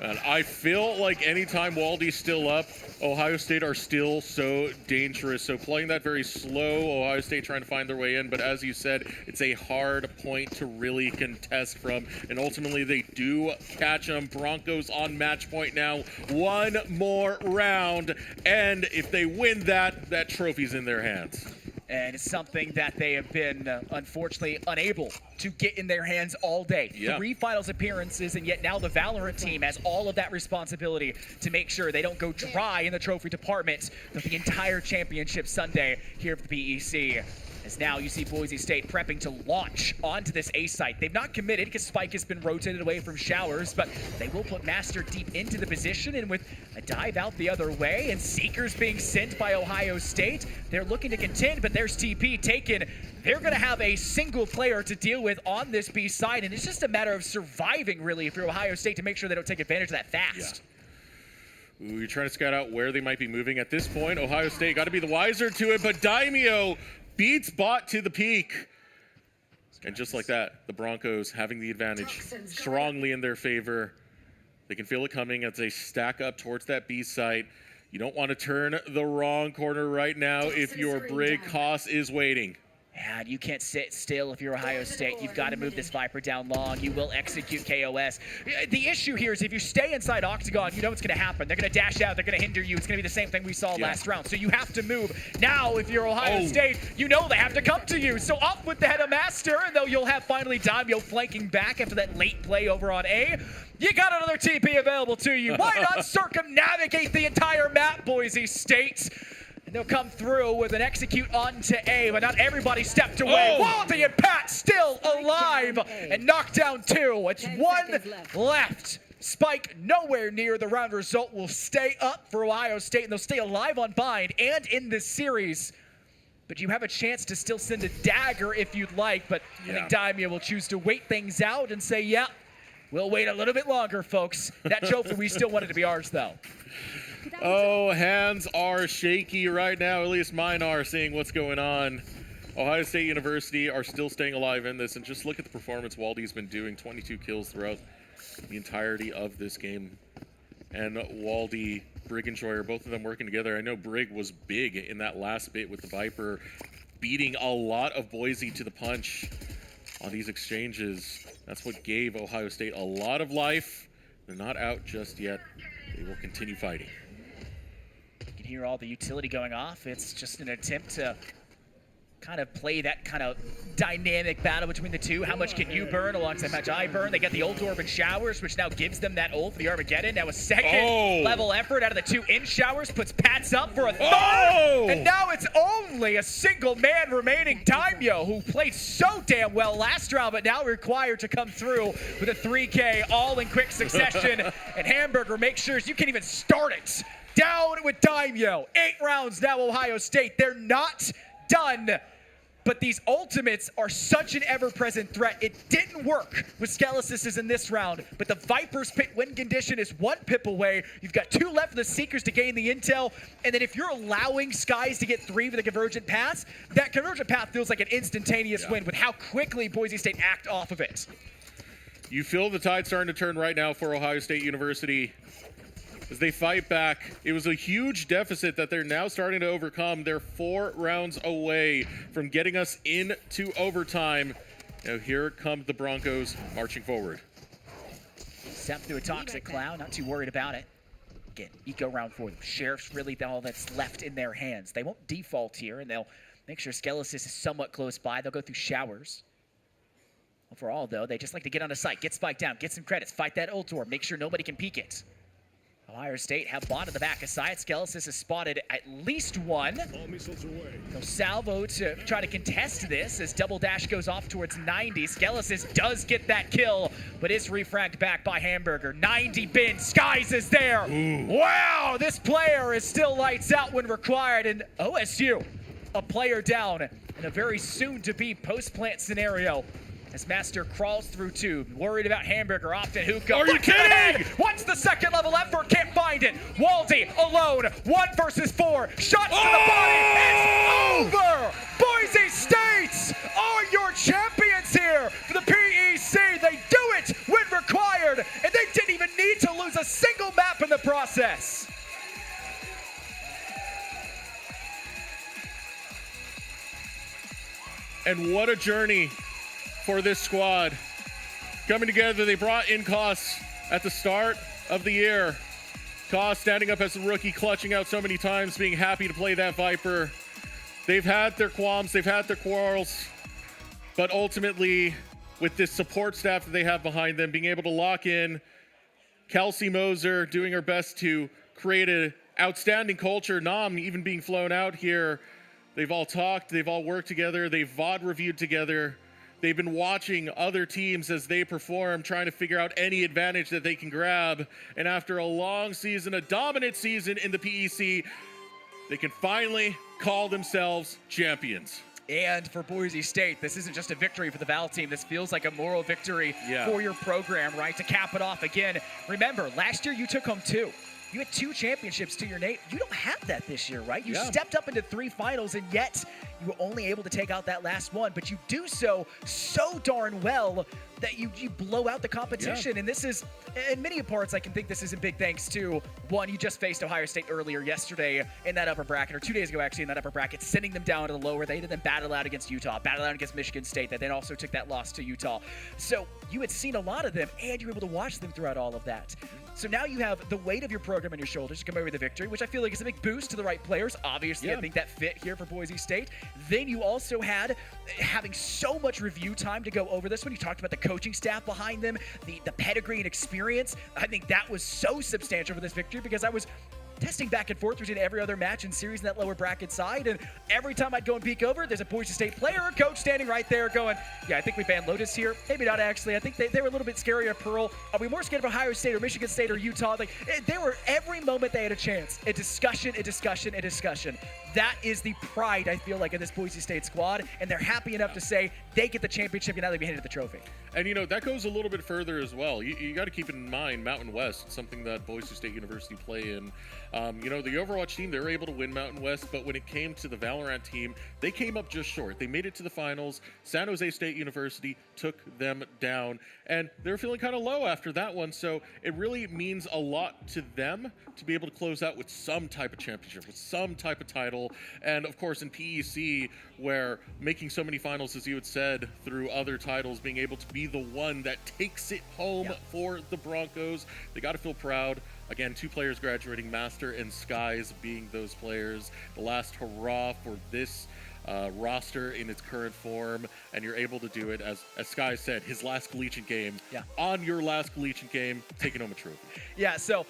And I feel like anytime Waldy's still up, Ohio State are still so dangerous. So playing that very slow, Ohio State trying to find their way in. But as you said, it's a hard point to really contest from. And ultimately, they do catch them. Broncos on match point now. One more round. And if they win that trophy's in their hands. And it's something that they have been, unfortunately, unable to get in their hands all day. Yeah. 3 finals appearances, and yet now the Valorant team has all of that responsibility to make sure they don't go dry in the trophy department for the entire championship Sunday here for the BEC. As now you see Boise State prepping to launch onto this A site. They've not committed because Spike has been rotated away from Showers, but they will put Master deep into the position, and with a dive out the other way and Seekers being sent by Ohio State, they're looking to contend, but there's TP taken. They're going to have a single player to deal with on this B side, and it's just a matter of surviving, really, for Ohio State to make sure they don't take advantage of that fast. Yeah. Ooh, you're trying to scout out where they might be moving. At this point, Ohio State got to be the wiser to it, but Daimyo beats Bot to the peak. And just like that, the Broncos having the advantage strongly in their favor. They can feel it coming as they stack up towards that B site. You don't want to turn the wrong corner right now if your Brig Haas is waiting. And you can't sit still if you're Ohio State. You've got to move this Viper down long. You will execute KOS. The issue here is if you stay inside Octagon, you know what's going to happen. They're going to dash out. They're going to hinder you. It's going to be the same thing we saw last round. So you have to move. Now, if you're Ohio State, you know they have to come to you. So up with the head of Master, and though you'll have finally Daimyo flanking back after that late play over on A, you got another TP available to you. Why not circumnavigate the entire map, Boise State? And they'll come through with an execute onto A, but not everybody stepped away. Waldy and Pat still alive and knocked down 2. It's 1 left. Spike nowhere near the round result will stay up for Ohio State, and they'll stay alive on Bind and in this series. But you have a chance to still send a dagger if you'd like, but I think Daimyo will choose to wait things out and say, yeah, we'll wait a little bit longer, folks. That trophy, we still want it to be ours, though. Oh, hands are shaky right now. At least mine are, seeing what's going on. Ohio State University are still staying alive in this, and just look at the performance Waldy's been doing. 22 kills throughout the entirety of this game. And Waldy, Brig and Troyer, both of them working together. I know Brig was big in that last bit with the Viper, beating a lot of Boise to the punch on these exchanges. That's what gave Ohio State a lot of life. They're not out just yet. They will continue fighting. You can hear all the utility going off. It's just an attempt to kind of play that kind of dynamic battle between the two. How much can you burn alongside how much I burn? They get the ult orb and Showers, which now gives them that ult for the Armageddon. Now a second level effort out of the 2 in Showers puts Pats up for a 3rd. And now it's only a single man remaining. Daimyo, who played so damn well last round, but now required to come through with a 3K all in quick succession. And Hamburger makes sure you can't even start it. Down with Daimyo. 8 rounds now, Ohio State. They're not done. But these ultimates are such an ever-present threat. It didn't work with Skelesis in this round, but the Viper's pit win condition is 1 pip away. You've got 2 left for the Seekers to gain the intel, and then if you're allowing Skies to get 3 for the Convergent Paths, that Convergent Path feels like an instantaneous win with how quickly Boise State act off of it. You feel the tide starting to turn right now for Ohio State University as they fight back. It was a huge deficit that they're now starting to overcome. They're 4 rounds away from getting us into overtime. Now here come the Broncos marching forward. Step through a toxic cloud, not too worried about it. Again, eco round for them. Sheriff's really all that's left in their hands. They won't default here, and they'll make sure Skelesis is somewhat close by. They'll go through Showers. Overall, though, they just like to get on a site, get Spike down, get some credits, fight that ult orb, make sure nobody can peek it. Ohio State have bought to the back of side. Skelesis has spotted at least one. They'll salvo to try to contest this as Double Dash goes off towards 90. Skelesis does get that kill, but is refragged back by Hamburger. 90 bin, Skies is there. Ooh. Wow, this player is still lights out when required, and OSU, a player down in a very soon-to-be post-plant scenario. As Master crawls through tube, worried about Hamburger, often hookah. Are you kidding? What's the second level effort? Can't find it. Waldy alone, 1 versus 4. Shots to the body. It's over. Boise State are your champions here for the PEC. They do it when required, and they didn't even need to lose a single map in the process. And what a journey for this squad. Coming together, they brought in Koss at the start of the year. Koss standing up as a rookie, clutching out so many times, being happy to play that Viper. They've had their qualms, they've had their quarrels, but ultimately, with this support staff that they have behind them, being able to lock in, Kelsey Moser doing her best to create an outstanding culture, Nam even being flown out here. They've all talked, they've all worked together, they've VOD reviewed together. They've been watching other teams as they perform, trying to figure out any advantage that they can grab. And after a long season, a dominant season in the PEC, they can finally call themselves champions. And for Boise State, this isn't just a victory for the Val team. This feels like a moral victory for your program, right? To cap it off again. Remember, last year you took home 2. You had 2 championships to your name. You don't have that this year, right? You stepped up into 3 finals, and yet you were only able to take out that last one. But you do so darn well that you blow out the competition. And this is, in many parts, I can think this is in big thanks to, one, you just faced Ohio State earlier yesterday in that upper bracket, or 2 days ago actually in that upper bracket, sending them down to the lower. They did then battle out against Utah, battle out against Michigan State, that then also took that loss to Utah. So you had seen a lot of them, and you were able to watch them throughout all of that. So now you have the weight of your program on your shoulders to come over the victory, which I feel like is a big boost to the right players. Obviously, I think that fit here for Boise State. Then you also had having so much review time to go over this when you talked about the coaching staff behind them, the pedigree and experience. I think that was so substantial for this victory because I was testing back and forth between every other match and series in that lower bracket side, and every time I'd go and peek over, there's a Boise State player or coach standing right there going, yeah, I think we banned Lotus here. Maybe not actually. I think they were a little bit scary of Pearl. Are we more scared of Ohio State or Michigan State or Utah? Like, they were, every moment they had a chance, a discussion. That is the pride, I feel like, of this Boise State squad, and they're happy enough to say they get the championship and now they be handed the trophy. And, you know, that goes a little bit further as well. You got to keep in mind Mountain West, something that Boise State University play in. You know, the Overwatch team, they were able to win Mountain West, but when it came to the Valorant team, they came up just short. They made it to the finals. San Jose State University took them down, and they were feeling kind of low after that one, so it really means a lot to them to be able to close out with some type of championship, with some type of title. And, of course, in PEC, where making so many finals, as you had said, through other titles, being able to be the one that takes it home for the Broncos, they got to feel proud. Again, 2 players graduating, Master and Skies being those players. The last hurrah for this roster in its current form, and you're able to do it, as Skies said, his last collegiate game. On your last collegiate game, taking home a trophy. Yeah, so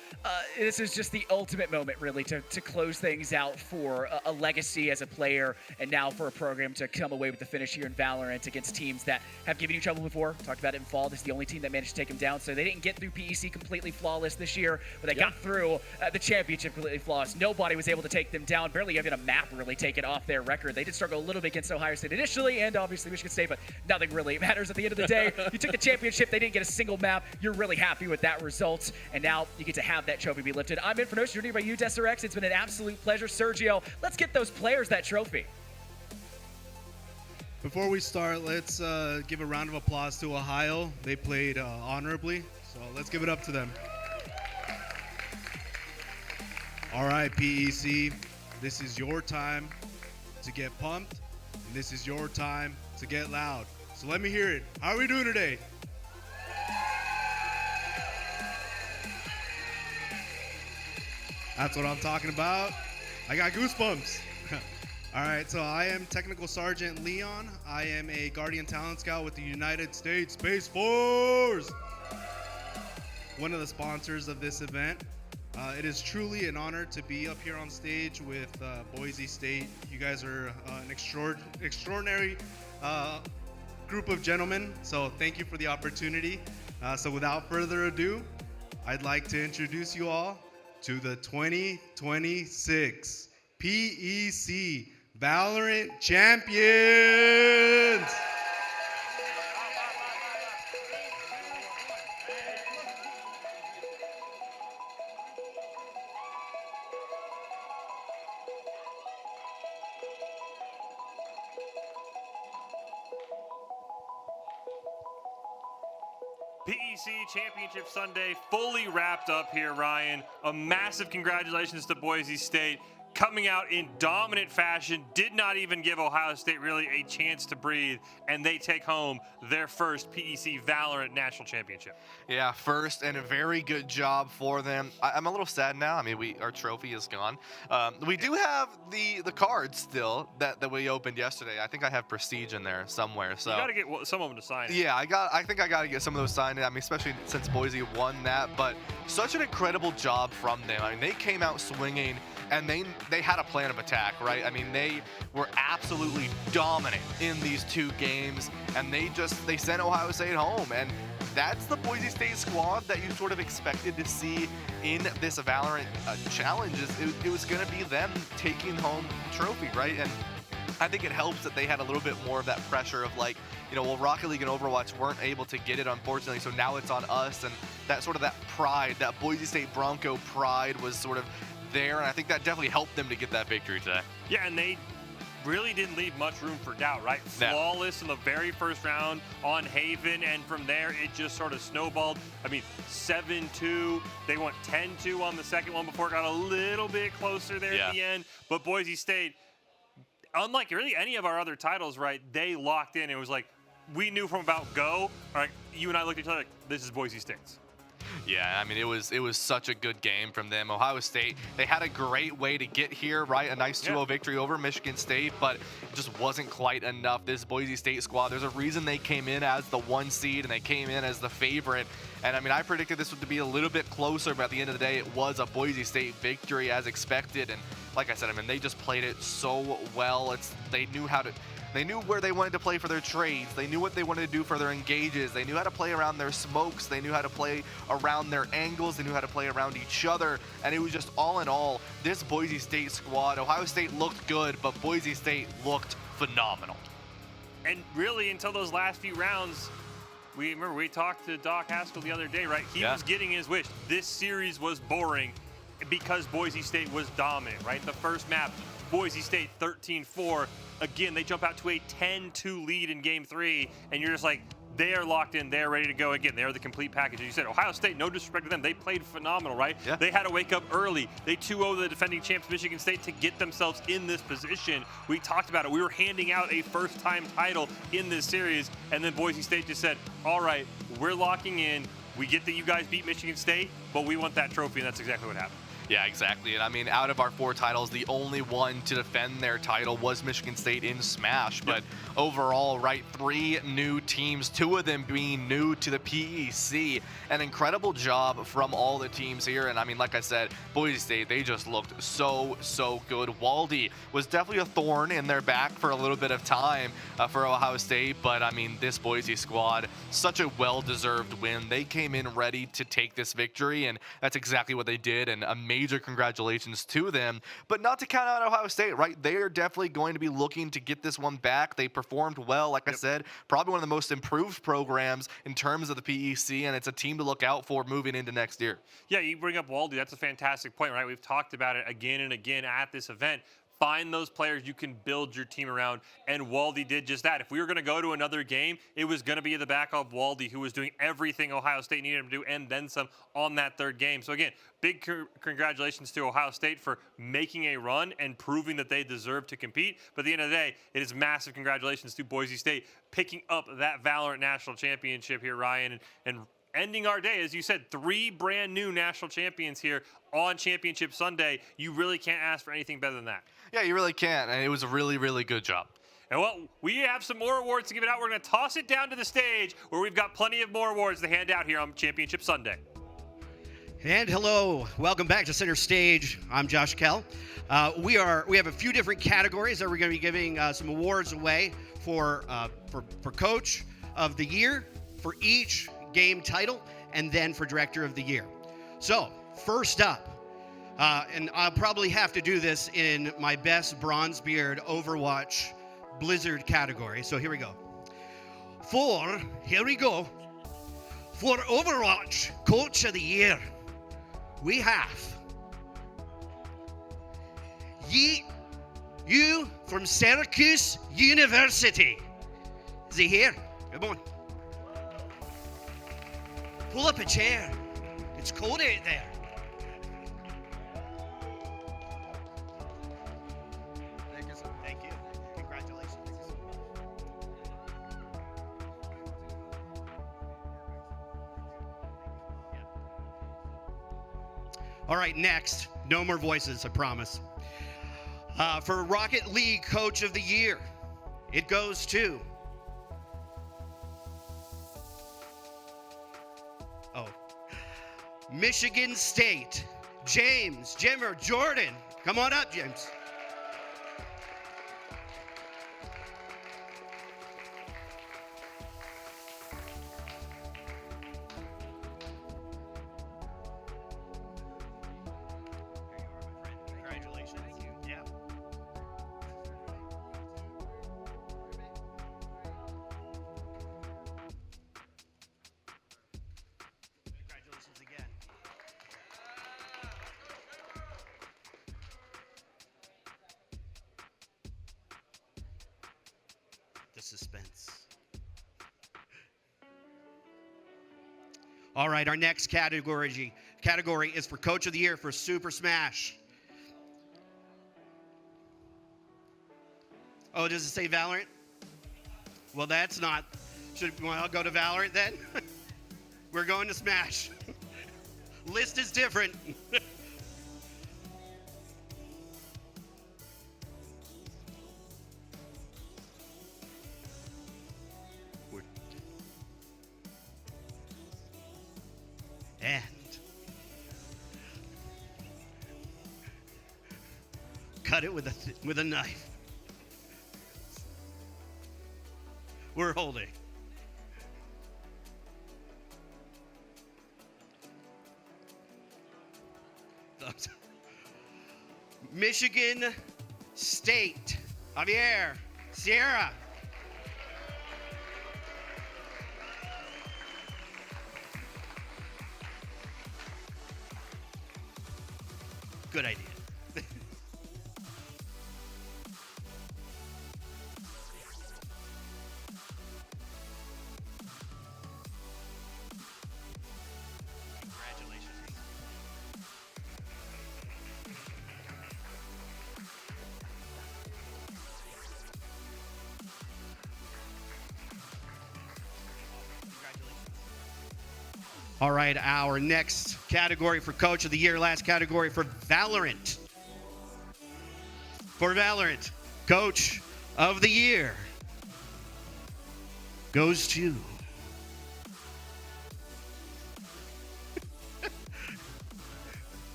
this is just the ultimate moment, really, to close things out for a legacy as a player, and now for a program to come away with the finish here in Valorant against teams that have given you trouble before. Talked about it in fall. This is the only team that managed to take them down, so they didn't get through PEC completely flawless this year, but they got through the championship completely flawless. Nobody was able to take them down. Barely even a map really taken off their record. They did struggle a little bit against Ohio State initially, and obviously Michigan State, but nothing really matters at the end of the day. You took the championship. They didn't get a single map. You're really happy with that result, and now you get to have that trophy be lifted. I'm Infernos, joined by you, DesRX. It's been an absolute pleasure. Sergio, let's get those players that trophy. Before we start, let's give a round of applause to Ohio. They played honorably, so let's give it up to them. All right, PEC, this is your time to get pumped, and this is your time to get loud. So let me hear it. How are we doing today? That's what I'm talking about. I got goosebumps. All right, so I am Technical Sergeant Leon. I am a Guardian Talent Scout with the United States Space Force. One of the sponsors of this event. It is truly an honor to be up here on stage with Boise State. You guys are an extraordinary group of gentlemen, so thank you for the opportunity. So without further ado, I'd like to introduce you all to the 2026 PEC Valorant Champions! PEC Championship Sunday fully wrapped up here, Ryan. A massive congratulations to Boise State. Coming out in dominant fashion, did not even give Ohio State really a chance to breathe, and they take home their first PEC Valorant National Championship. Yeah, first, and a very good job for them. I'm a little sad now. I mean, our trophy is gone. We do have the cards still that we opened yesterday. I think I have Prestige in there somewhere. So you got to get some of them to sign it. Yeah, I think I got to get some of those signed. I mean, especially since Boise won that. But such an incredible job from them. I mean, they came out swinging, and they had a plan of attack, right? I mean, they were absolutely dominant in these two games, and they sent Ohio State home. And that's the Boise State squad that you sort of expected to see in this Valorant challenge. It was going to be them taking home the trophy, right? And I think it helps that they had a little bit more of that pressure of like, well, Rocket League and Overwatch weren't able to get it, unfortunately, so now it's on us. And that sort of that pride, that Boise State Bronco pride was sort of there, and I think that definitely helped them to get that victory today. Yeah, and they really didn't leave much room for doubt, right? No. Flawless in the very first round on Haven, and from there it just sort of snowballed. I mean, 7-2. They went 10-2 on the second one before it got a little bit closer there at the end. But Boise State, unlike really any of our other titles, right, they locked in. It was like, we knew from about go, all right, you and I looked at each other like, this is Boise State's. Yeah, I mean, it was such a good game from them. Ohio State, they had a great way to get here, right? A nice 2-0 victory over Michigan State, but it just wasn't quite enough. This Boise State squad, there's a reason they came in as the 1 seed and they came in as the favorite. And I mean, I predicted this would be a little bit closer, but at the end of the day, it was a Boise State victory as expected. And like I said, I mean, they just played it so well. They knew where they wanted to play for their trades. They knew what they wanted to do for their engages. They knew how to play around their smokes. They knew how to play around their angles. They knew how to play around each other. And it was just all in all, this Boise State squad, Ohio State looked good, but Boise State looked phenomenal. And really, until those last few rounds, we talked to Doc Haskell the other day, right? He was getting his wish. This series was boring because Boise State was dominant, right? The first map, Boise State 13-4. Again, they jump out to a 10-2 lead in game 3, and you're just like, they are locked in, they're ready to go. Again, they're the complete package. As you said, Ohio State, no disrespect to them, they played phenomenal, right? Yeah. They had to wake up early. They 2-0 the defending champs Michigan State to get themselves in this position. We talked about it. We were handing out a first-time title in this series, and then Boise State just said, all right, we're locking in. We get that you guys beat Michigan State, but we want that trophy, and that's exactly what happened. Yeah, exactly. And I mean, out of our 4 titles, the only one to defend their title was Michigan State in Smash. But overall, right, 3 new teams, 2 of them being new to the PEC. An incredible job from all the teams here. And I mean, like I said, Boise State, they just looked so good. Waldy was definitely a thorn in their back for a little bit of time for Ohio State. But I mean, this Boise squad, such a well-deserved win. They came in ready to take this victory, and that's exactly what they did. And major congratulations to them, but not to count out Ohio State, right? They are definitely going to be looking to get this one back. They performed well, like I said, probably one of the most improved programs in terms of the PEC, and it's a team to look out for moving into next year. Yeah, you bring up Waldy. That's a fantastic point, right? We've talked about it again and again at this event. Find those players you can build your team around, and Waldy did just that. If we were going to go to another game, it was going to be the back of Waldy, who was doing everything Ohio State needed him to do, and then some on that third game. So again, big congratulations to Ohio State for making a run and proving that they deserve to compete. But at the end of the day, it is massive congratulations to Boise State picking up that Valorant National Championship here, Ryan, and ending our day, as you said, 3 brand new national champions here on Championship Sunday. You really can't ask for anything better than that. Yeah, you really can't, and it was a really good job. And well, we have some more awards to give it out. We're going to toss it down to the stage where we've got plenty of more awards to hand out here on Championship Sunday. And hello, welcome back to Center Stage. I'm Josh Kell. We have a few different categories that we're going to be giving some awards away for Coach of the Year for each game title, and then for Director of the Year. So first up, and I'll probably have to do this in my best Bronzebeard Overwatch Blizzard category. So here we go. For Overwatch Coach of the Year, we have you from Syracuse University. Is he here? Come on. Pull up a chair. It's cold out there. Thank you. Congratulations. All right, next. No more voices, I promise. For Rocket League Coach of the Year, it goes to... Michigan State, James Jimmer Jordan. Come on up, James. Congratulations. Thank you. Yeah. Congratulations again. The suspense. All right, our next category is for Coach of the Year for Super Smash. Oh, does it say Valorant? Well, that's not. Should we all go to Valorant then? We're going to Smash. List is different. And cut it with a knife. We're holding. Michigan State, Javier Sierra. Good idea. Congratulations. All right, our next category for Coach of the Year, last category for Valorant. For Valorant, Coach of the Year goes to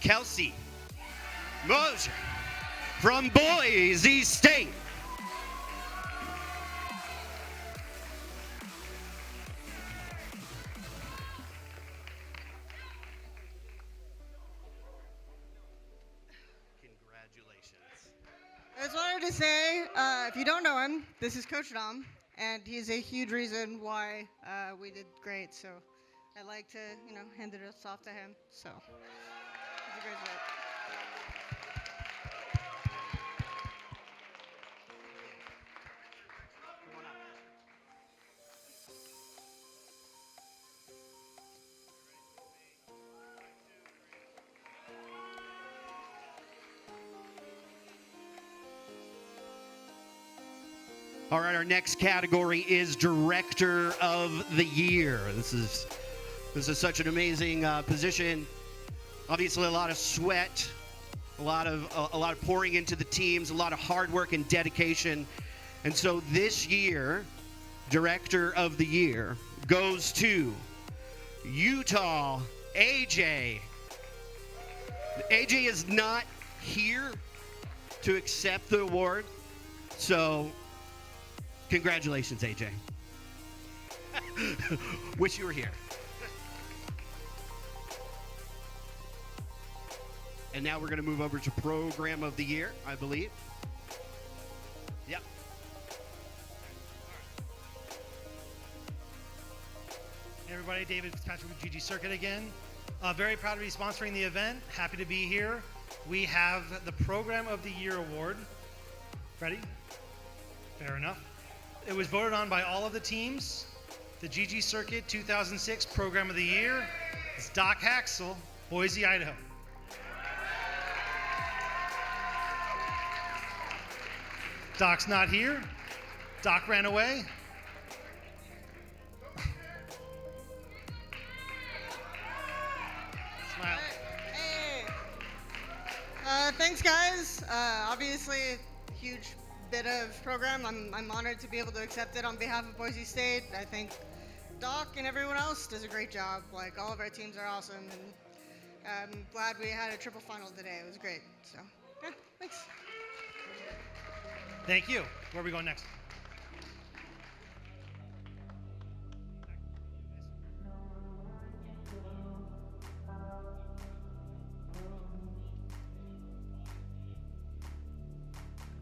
Kelsey Mosier from Boise State. I just wanted to say, if you don't know him, this is Coach Dom, and he's a huge reason why we did great. So I'd like to, hand it off to him. So, he's a great job. All right, our next category is Director of the Year. This is such an amazing position. Obviously, a lot of sweat, a lot of pouring into the teams, a lot of hard work and dedication. And so this year, Director of the Year goes to Utah, AJ. AJ is not here to accept the award, so congratulations, AJ. Wish you were here. And now we're going to move over to Program of the Year, I believe. Yep. Hey everybody, David Fitzpatrick with GG Circuit again. Very proud to be sponsoring the event. Happy to be here. We have the Program of the Year award. Ready? Fair enough. It was voted on by all of the teams. The GG Circuit 2006 Program of the Year is Doc Haxel, Boise, Idaho. Doc's not here. Doc ran away. Smile. Hey. Thanks, guys. Obviously, huge bit of program. I'm honored to be able to accept it on behalf of Boise State. I think Doc and everyone else does a great job. Like, all of our teams are awesome, and I'm glad we had a triple final today. It was great. So, yeah, thanks. Thank you. Where are we going next?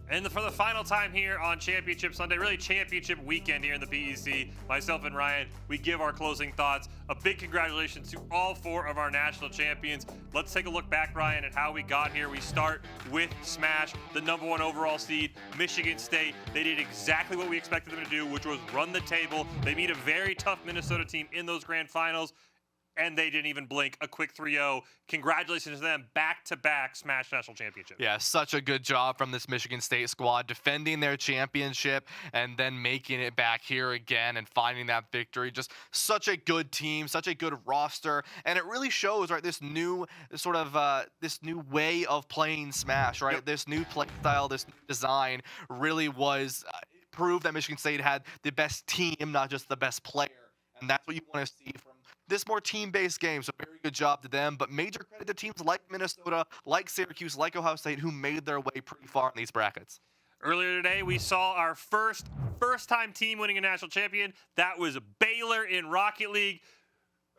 And for the final time here on Championship Sunday, really championship weekend here in the PEC, myself and Ryan, we give our closing thoughts. A big congratulations to all 4 of our national champions. Let's take a look back, Ryan, at how we got here. We start with Smash, the #1 overall seed, Michigan State. They did exactly what we expected them to do, which was run the table. They beat a very tough Minnesota team in those grand finals, and they didn't even blink. A quick 3-0. Congratulations to them. Back-to-back Smash National Championship. Yeah, such a good job from this Michigan State squad, defending their championship and then making it back here again and finding that victory. Just such a good team, such a good roster, and it really shows, right, this new sort of this new way of playing Smash, right? Yep. This new play style, this new design really was proved that Michigan State had the best team, not just the best player, and that's what you want to see from this more team-based game. So very good job to them, but major credit to teams like Minnesota, like Syracuse, like Ohio State, who made their way pretty far in these brackets. Earlier today, we saw our first-time team winning a national champion. That was Baylor in Rocket League.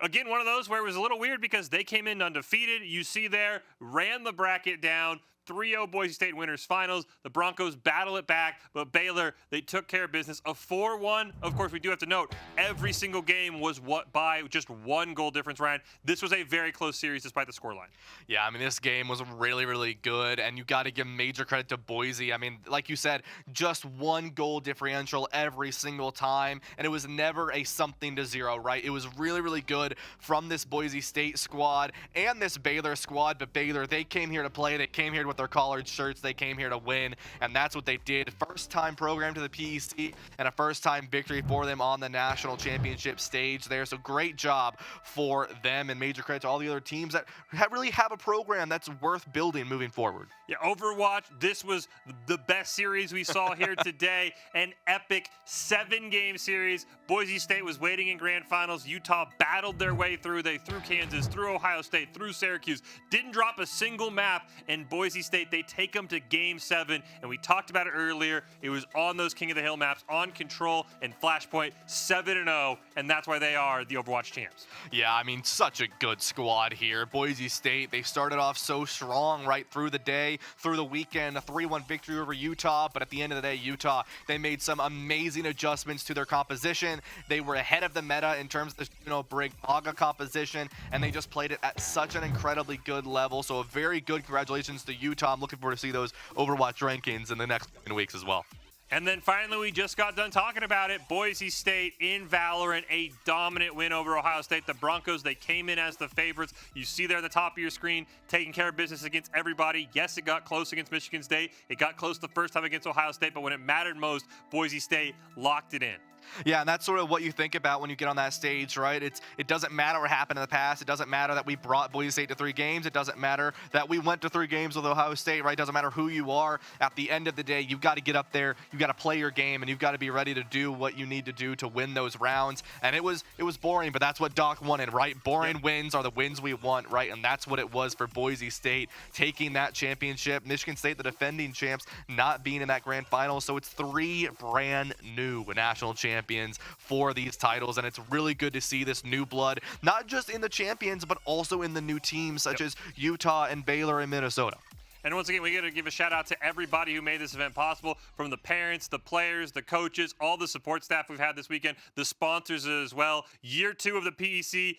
Again, one of those where it was a little weird because they came in undefeated. You see there, ran the bracket down. 3-0 Boise State winners finals. The Broncos battle it back, but Baylor, they took care of business. A 4-1. Of course, we do have to note, every single game was by just 1 goal difference, Ryan. This was a very close series despite the scoreline. Yeah, I mean, this game was really, really good, and you got to give major credit to Boise. I mean, like you said, just 1 goal differential every single time, and it was never a something to 0, right? It was really, really good from this Boise State squad and this Baylor squad, but Baylor, they came here to play. They came here with their collared shirts. They came here to win, and that's what they did. First time program to the PEC and a first time victory for them on the national championship stage there. So great job for them, and major credit to all the other teams that really have a program that's worth building moving forward. Yeah, Overwatch, this was the best series we saw here today. An epic 7-game series. Boise State was waiting in grand finals. Utah battled their way through. They threw Kansas, through Ohio State, through Syracuse. Didn't drop a single map, and Boise State, they take them to Game 7, and we talked about it earlier. It was on those King of the Hill maps, on Control and Flashpoint, 7-0, and that's why they are the Overwatch champs. Yeah, I mean, such a good squad here. Boise State, they started off so strong right through the day, through the weekend, a 3-1 victory over Utah, but at the end of the day, Utah, they made some amazing adjustments to their composition. They were ahead of the meta in terms of the Brig Aga composition, and they just played it at such an incredibly good level. So a very good congratulations to Utah. I'm looking forward to see those Overwatch rankings in the next weeks as well. And then finally, we just got done talking about it. Boise State in Valorant, a dominant win over Ohio State. The Broncos, they came in as the favorites. You see there at the top of your screen, taking care of business against everybody. Yes, it got close against Michigan State. It got close the first time against Ohio State, but when it mattered most, Boise State locked it in. Yeah, and that's sort of what you think about when you get on that stage, right? It doesn't matter what happened in the past. It doesn't matter that we brought Boise State to 3 games. It doesn't matter that we went to 3 games with Ohio State, right? It doesn't matter who you are. At the end of the day, you've got to get up there. you've got to play your game, and you've got to be ready to do what you need to do to win those rounds. And it was boring, but that's what Doc wanted, right? Boring wins are the wins we want, right? And that's what it was for Boise State, taking that championship. Michigan State, the defending champs, not being in that grand final. So it's 3 brand new national champions for these titles, and it's really good to see this new blood, not just in the champions, but also in the new teams such as Utah and Baylor and Minnesota. And once again, we got to give a shout out to everybody who made this event possible, from the parents, the players, the coaches, all the support staff we've had this weekend, the sponsors as well. Year 2 of the PEC.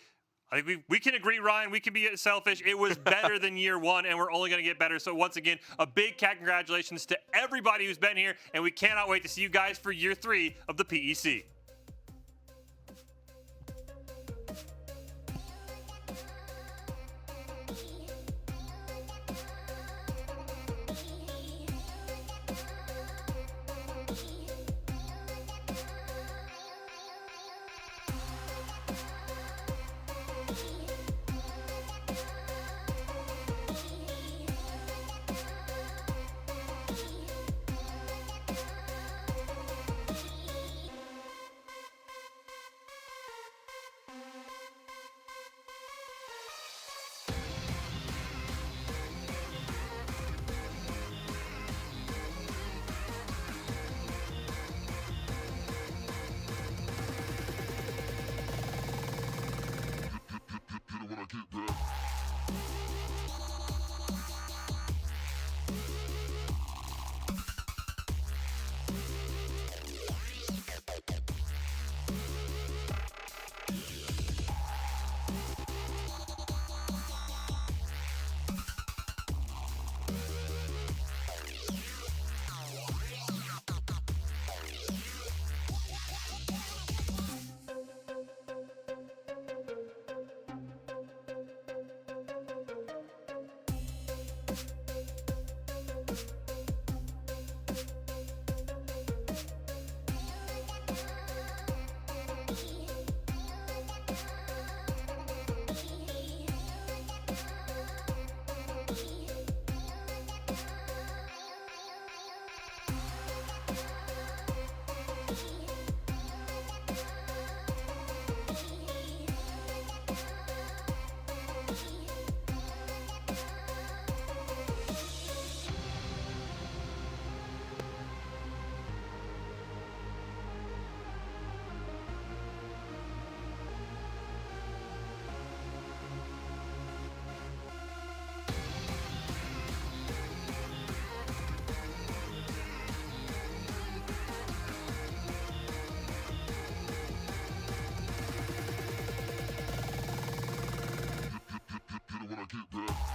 I think we can agree, Ryan, we can be selfish. It was better than year 1, and we're only going to get better. So once again, a big congratulations to everybody who's been here, and we cannot wait to see you guys for year 3 of the PEC. Get it when I get back.